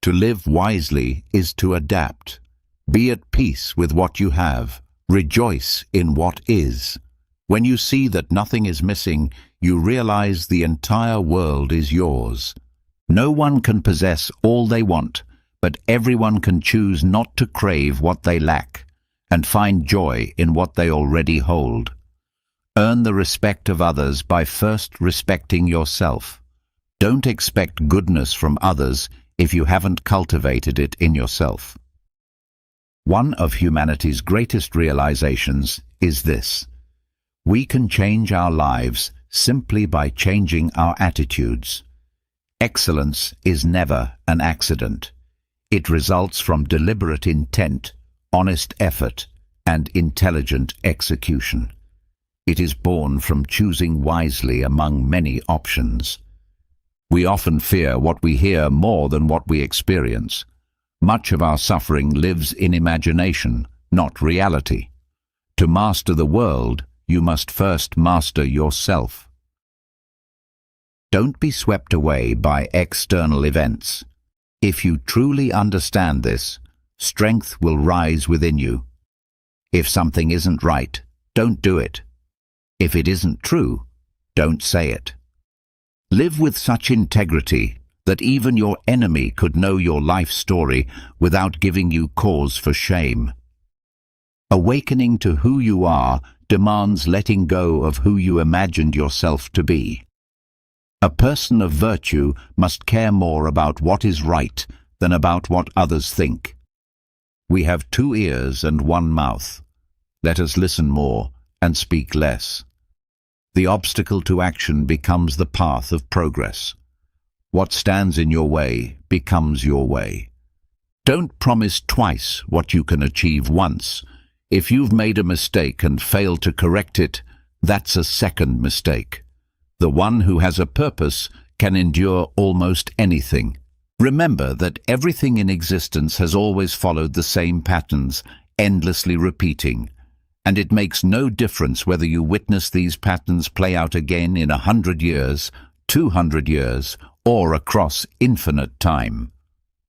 To live wisely is to adapt. Be at peace with what you have. Rejoice in what is. When you see that nothing is missing, you realize the entire world is yours. No one can possess all they want, but everyone can choose not to crave what they lack and find joy in what they already hold. Earn the respect of others by first respecting yourself. Don't expect goodness from others if you haven't cultivated it in yourself. One of humanity's greatest realizations is this: we can change our lives simply by changing our attitudes. Excellence is never an accident. It results from deliberate intent, honest effort, and intelligent execution. It is born from choosing wisely among many options. We often fear what we hear more than what we experience. Much of our suffering lives in imagination, not reality. To master the world, you must first master yourself. Don't be swept away by external events. If you truly understand this, strength will rise within you. If something isn't right, don't do it. If it isn't true, don't say it. Live with such integrity that even your enemy could know your life story without giving you cause for shame. Awakening to who you are demands letting go of who you imagined yourself to be. A person of virtue must care more about what is right than about what others think. We have 2 ears and 1 mouth. Let us listen more and speak less. The obstacle to action becomes the path of progress. What stands in your way becomes your way. Don't promise twice what you can achieve once. If you've made a mistake and failed to correct it, that's a second mistake. The one who has a purpose can endure almost anything. Remember that everything in existence has always followed the same patterns, endlessly repeating. And it makes no difference whether you witness these patterns play out again in 100 years, 200 years, or across infinite time.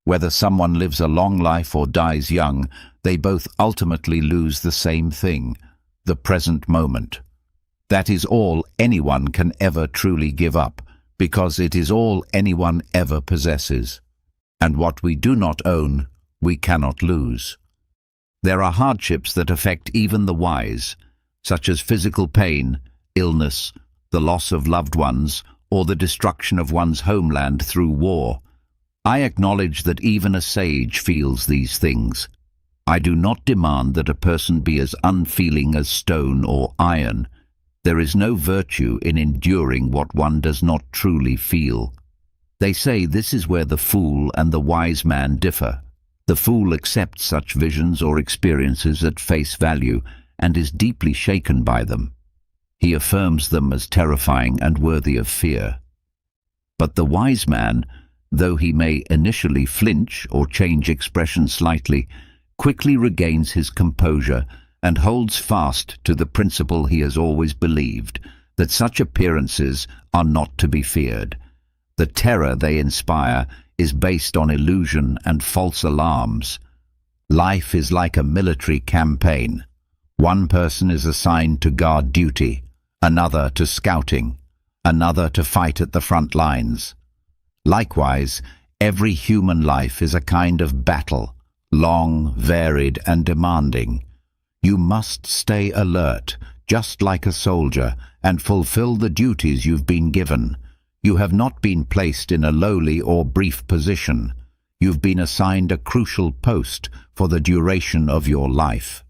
Whether someone lives a long life or dies young, they both ultimately lose the same thing, the present moment. That is all anyone can ever truly give up, because it is all anyone ever possesses. And what we do not own, we cannot lose. There are hardships that affect even the wise, such as physical pain, illness, the loss of loved ones, or the destruction of one's homeland through war. I acknowledge that even a sage feels these things. I do not demand that a person be as unfeeling as stone or iron. There is no virtue in enduring what one does not truly feel. They say this is where the fool and the wise man differ. The fool accepts such visions or experiences at face value and is deeply shaken by them. He affirms them as terrifying and worthy of fear. But the wise man though he may initially flinch or change expression slightly, quickly regains his composure and holds fast to the principle he has always believed, that such appearances are not to be feared. The terror they inspire is based on illusion and false alarms. Life is like a military campaign. One person is assigned to guard duty, another to scouting, another to fight at the front lines. Likewise, every human life is a kind of battle, long, varied, and demanding. You must stay alert, just like a soldier, and fulfill the duties you've been given. You have not been placed in a lowly or brief position. You've been assigned a crucial post for the duration of your life.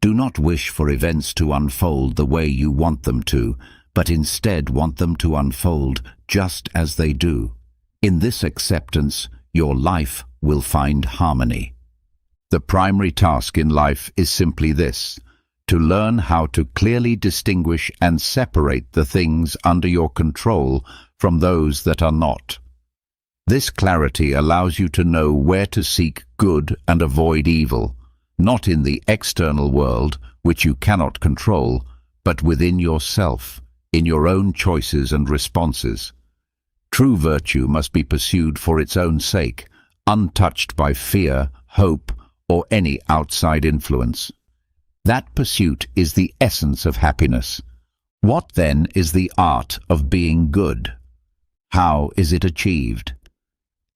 Do not wish for events to unfold the way you want them to, but instead want them to unfold just as they do. In this acceptance, your life will find harmony. The primary task in life is simply this: to learn how to clearly distinguish and separate the things under your control from those that are not. This clarity allows you to know where to seek good and avoid evil, not in the external world, which you cannot control, but within yourself, in your own choices and responses. True virtue must be pursued for its own sake, untouched by fear, hope, or any outside influence. That pursuit is the essence of happiness. What then is the art of being good? How is it achieved?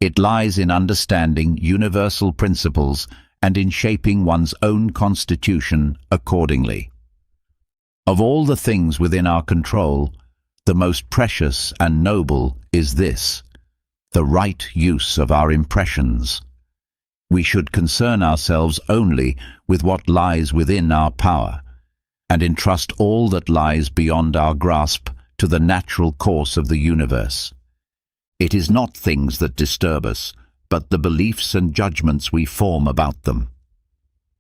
It lies in understanding universal principles and in shaping one's own constitution accordingly. Of all the things within our control, the most precious and noble is this: the right use of our impressions. We should concern ourselves only with what lies within our power, and entrust all that lies beyond our grasp to the natural course of the universe. It is not things that disturb us, but the beliefs and judgments we form about them.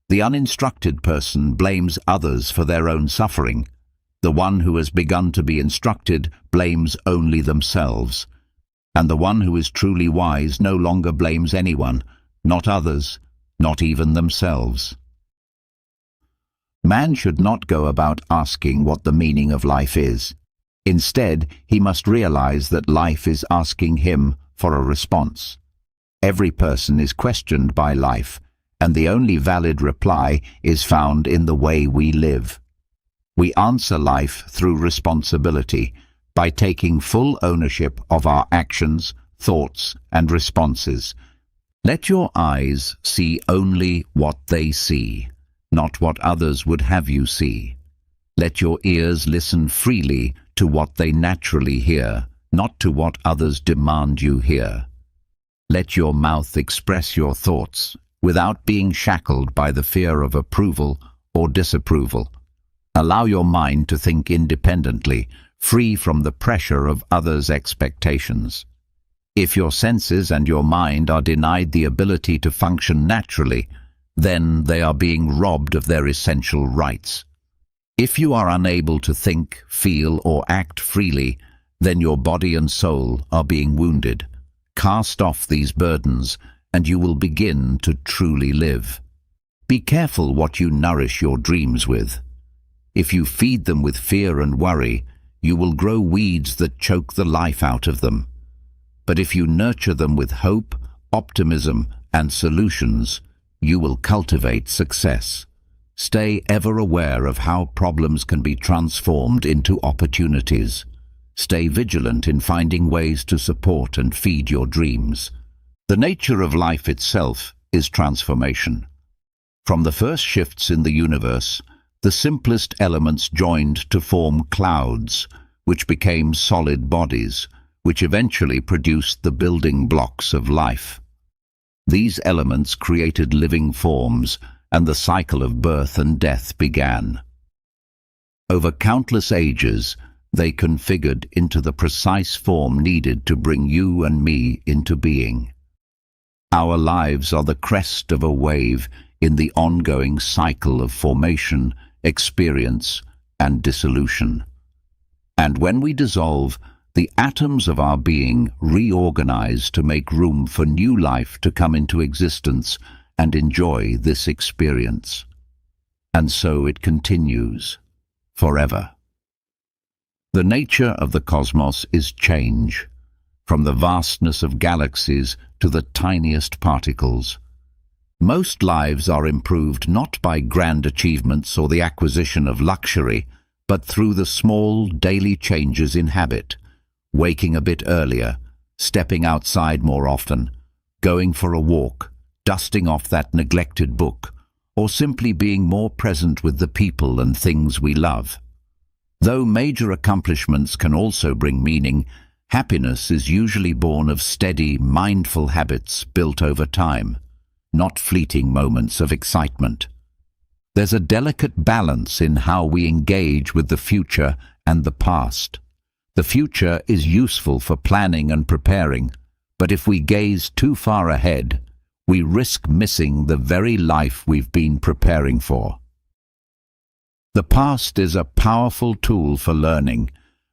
The uninstructed person blames others for their own suffering. The one who has begun to be instructed blames only themselves. And the one who is truly wise no longer blames anyone, not others, not even themselves. Man should not go about asking what the meaning of life is. Instead, he must realize that life is asking him for a response. Every person is questioned by life, and the only valid reply is found in the way we live. We answer life through responsibility, by taking full ownership of our actions, thoughts, and responses. Let your eyes see only what they see, not what others would have you see. Let your ears listen freely to what they naturally hear, not to what others demand you hear. Let your mouth express your thoughts without being shackled by the fear of approval or disapproval. Allow your mind to think independently, free from the pressure of others' expectations. If your senses and your mind are denied the ability to function naturally, then they are being robbed of their essential rights. If you are unable to think, feel, or act freely, then your body and soul are being wounded. Cast off these burdens, and you will begin to truly live. Be careful what you nourish your dreams with. If you feed them with fear and worry, you will grow weeds that choke the life out of them. But if you nurture them with hope, optimism, and solutions, you will cultivate success. Stay ever aware of how problems can be transformed into opportunities. Stay vigilant in finding ways to support and feed your dreams. The nature of life itself is transformation. From the first shifts in the universe, the simplest elements joined to form clouds, which became solid bodies, which eventually produced the building blocks of life. These elements created living forms, and the cycle of birth and death began. Over countless ages, they configured into the precise form needed to bring you and me into being. Our lives are the crest of a wave in the ongoing cycle of formation, experience, and dissolution. And when we dissolve, the atoms of our being reorganize to make room for new life to come into existence and enjoy this experience. And so it continues, forever. The nature of the cosmos is change, from the vastness of galaxies to the tiniest particles. Most lives are improved not by grand achievements or the acquisition of luxury, but through the small daily changes in habit, waking a bit earlier, stepping outside more often, going for a walk, dusting off that neglected book, or simply being more present with the people and things we love. Though major accomplishments can also bring meaning, happiness is usually born of steady, mindful habits built over time, not fleeting moments of excitement. There's a delicate balance in how we engage with the future and the past. The future is useful for planning and preparing, but if we gaze too far ahead, we risk missing the very life we've been preparing for. The past is a powerful tool for learning,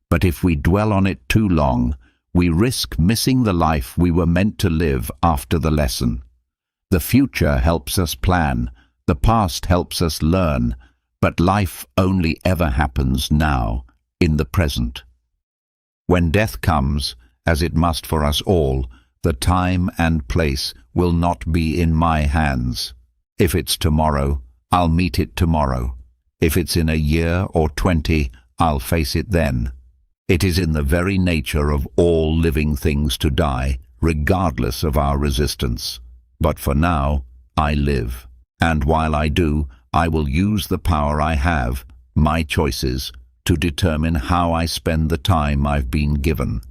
but if we dwell on it too long, we risk missing the life we were meant to live after the lesson. The future helps us plan, the past helps us learn, but life only ever happens now, in the present. When death comes, as it must for us all, the time and place will not be in my hands. If it's tomorrow, I'll meet it tomorrow. If it's in a year or 20, I'll face it then. It is in the very nature of all living things to die, regardless of our resistance. But for now, I live. And while I do, I will use the power I have, my choices, to determine how I spend the time I've been given.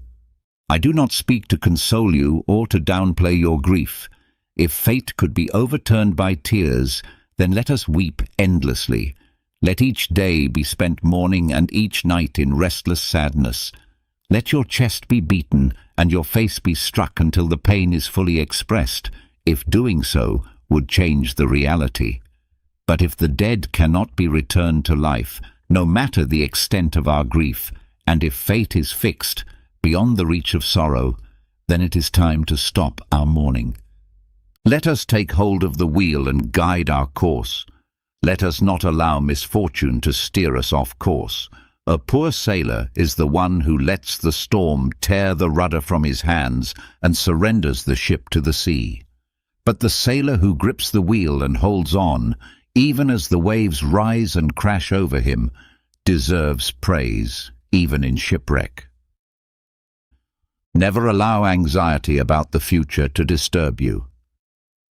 I do not speak to console you or to downplay your grief. If fate could be overturned by tears, then let us weep endlessly. Let each day be spent mourning and each night in restless sadness. Let your chest be beaten and your face be struck until the pain is fully expressed, if doing so would change the reality. But if the dead cannot be returned to life, no matter the extent of our grief, and if fate is fixed, beyond the reach of sorrow, then it is time to stop our mourning. Let us take hold of the wheel and guide our course. Let us not allow misfortune to steer us off course. A poor sailor is the one who lets the storm tear the rudder from his hands and surrenders the ship to the sea. But the sailor who grips the wheel and holds on, even as the waves rise and crash over him, deserves praise, even in shipwreck. Never allow anxiety about the future to disturb you.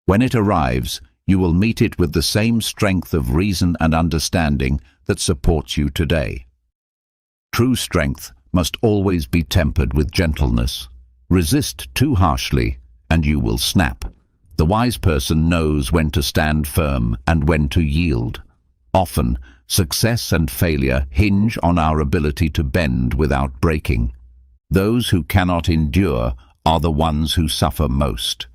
When it arrives, you will meet it with the same strength of reason and understanding that supports you today. True strength must always be tempered with gentleness. Resist too harshly, and you will snap. The wise person knows when to stand firm and when to yield. Often, success and failure hinge on our ability to bend without breaking. Those who cannot endure are the ones who suffer most.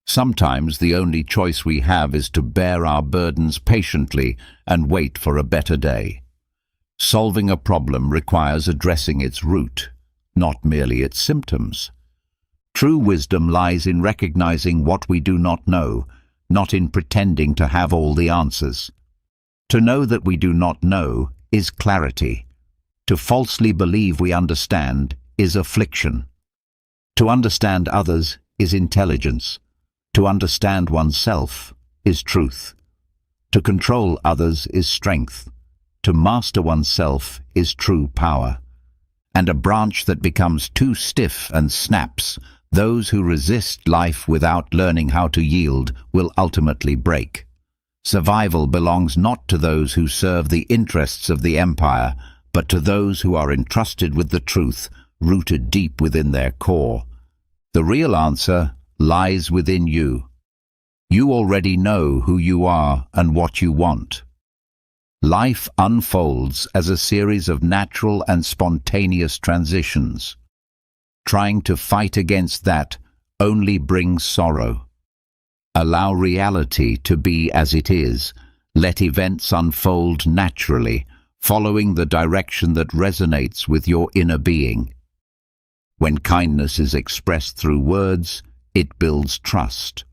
Sometimes the only choice we have is to bear our burdens patiently and wait for a better day. Solving a problem requires addressing its root, not merely its symptoms. True wisdom lies in recognizing what we do not know, not in pretending to have all the answers. To know that we do not know is clarity. To falsely believe we understand is affliction. To understand others is intelligence. To understand oneself is truth. To control others is strength. To master oneself is true power. And a branch that becomes too stiff and snaps, those who resist life without learning how to yield will ultimately break. Survival belongs not to those who serve the interests of the empire, but to those who are entrusted with the truth rooted deep within their core. The real answer lies within you. You already know who you are and what you want. Life unfolds as a series of natural and spontaneous transitions. Trying to fight against that only brings sorrow. Allow reality to be as it is. Let events unfold naturally, following the direction that resonates with your inner being. When kindness is expressed through words, it builds trust.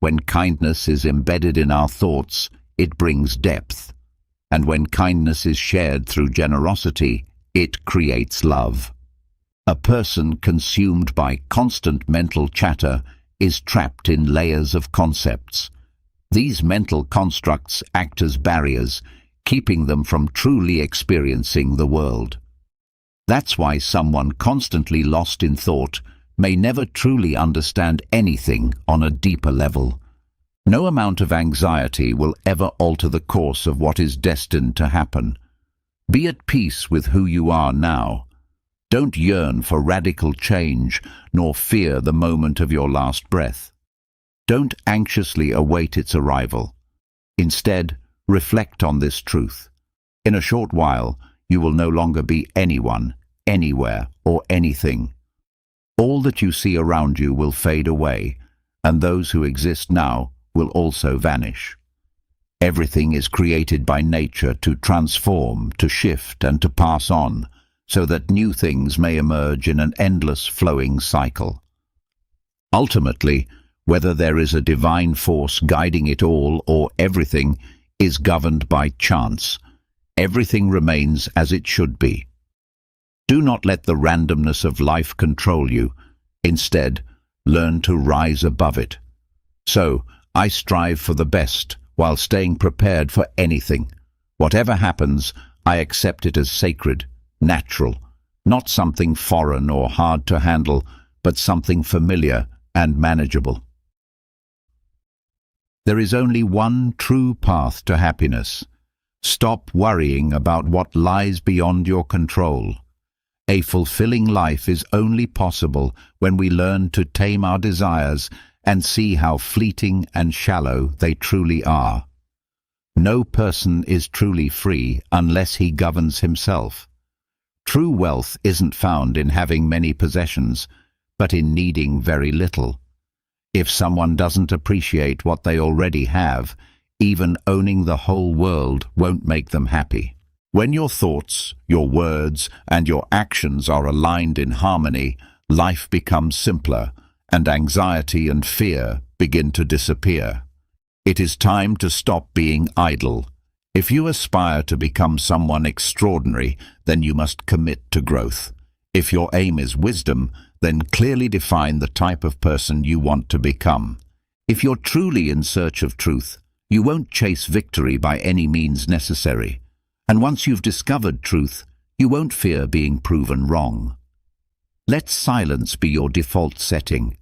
When kindness is embedded in our thoughts, it brings depth. And when kindness is shared through generosity, it creates love. A person consumed by constant mental chatter is trapped in layers of concepts. These mental constructs act as barriers, keeping them from truly experiencing the world. That's why someone constantly lost in thought may never truly understand anything on a deeper level. No amount of anxiety will ever alter the course of what is destined to happen. Be at peace with who you are now. Don't yearn for radical change, nor fear the moment of your last breath. Don't anxiously await its arrival. Instead, reflect on this truth. In a short while, you will no longer be anyone, anywhere, or anything. All that you see around you will fade away, and those who exist now will also vanish. Everything is created by nature to transform, to shift, and to pass on, so that new things may emerge in an endless flowing cycle. Ultimately, whether there is a divine force guiding it all or everything is governed by chance. Everything remains as it should be. Do not let the randomness of life control you. Instead, learn to rise above it. So, I strive for the best while staying prepared for anything. Whatever happens, I accept it as sacred, natural, not something foreign or hard to handle, but something familiar and manageable. There is only one true path to happiness. Stop worrying about what lies beyond your control. A fulfilling life is only possible when we learn to tame our desires and see how fleeting and shallow they truly are. No person is truly free unless he governs himself. True wealth isn't found in having many possessions, but in needing very little. If someone doesn't appreciate what they already have, even owning the whole world won't make them happy. When your thoughts, your words, and your actions are aligned in harmony, life becomes simpler, and anxiety and fear begin to disappear. It is time to stop being idle. If you aspire to become someone extraordinary, then you must commit to growth. If your aim is wisdom, then clearly define the type of person you want to become. If you're truly in search of truth, you won't chase victory by any means necessary. And once you've discovered truth, you won't fear being proven wrong. Let silence be your default setting,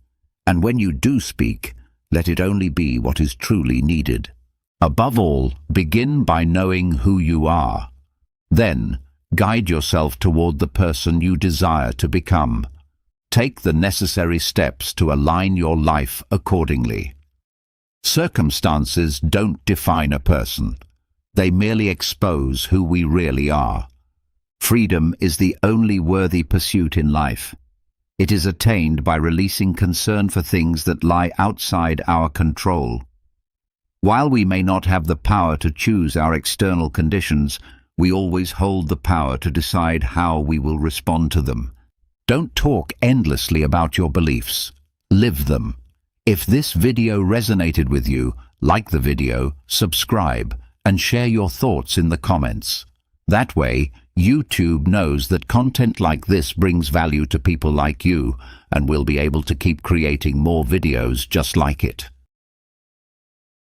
and when you do speak, let it only be what is truly needed. Above all, begin by knowing who you are. Then, guide yourself toward the person you desire to become. Take the necessary steps to align your life accordingly. Circumstances don't define a person. They merely expose who we really are. Freedom is the only worthy pursuit in life. It is attained by releasing concern for things that lie outside our control. While we may not have the power to choose our external conditions, we always hold the power to decide how we will respond to them. Don't talk endlessly about your beliefs. Live them. If this video resonated with you, like the video, subscribe, and share your thoughts in the comments. That way, YouTube knows that content like this brings value to people like you, and we'll be able to keep creating more videos just like it.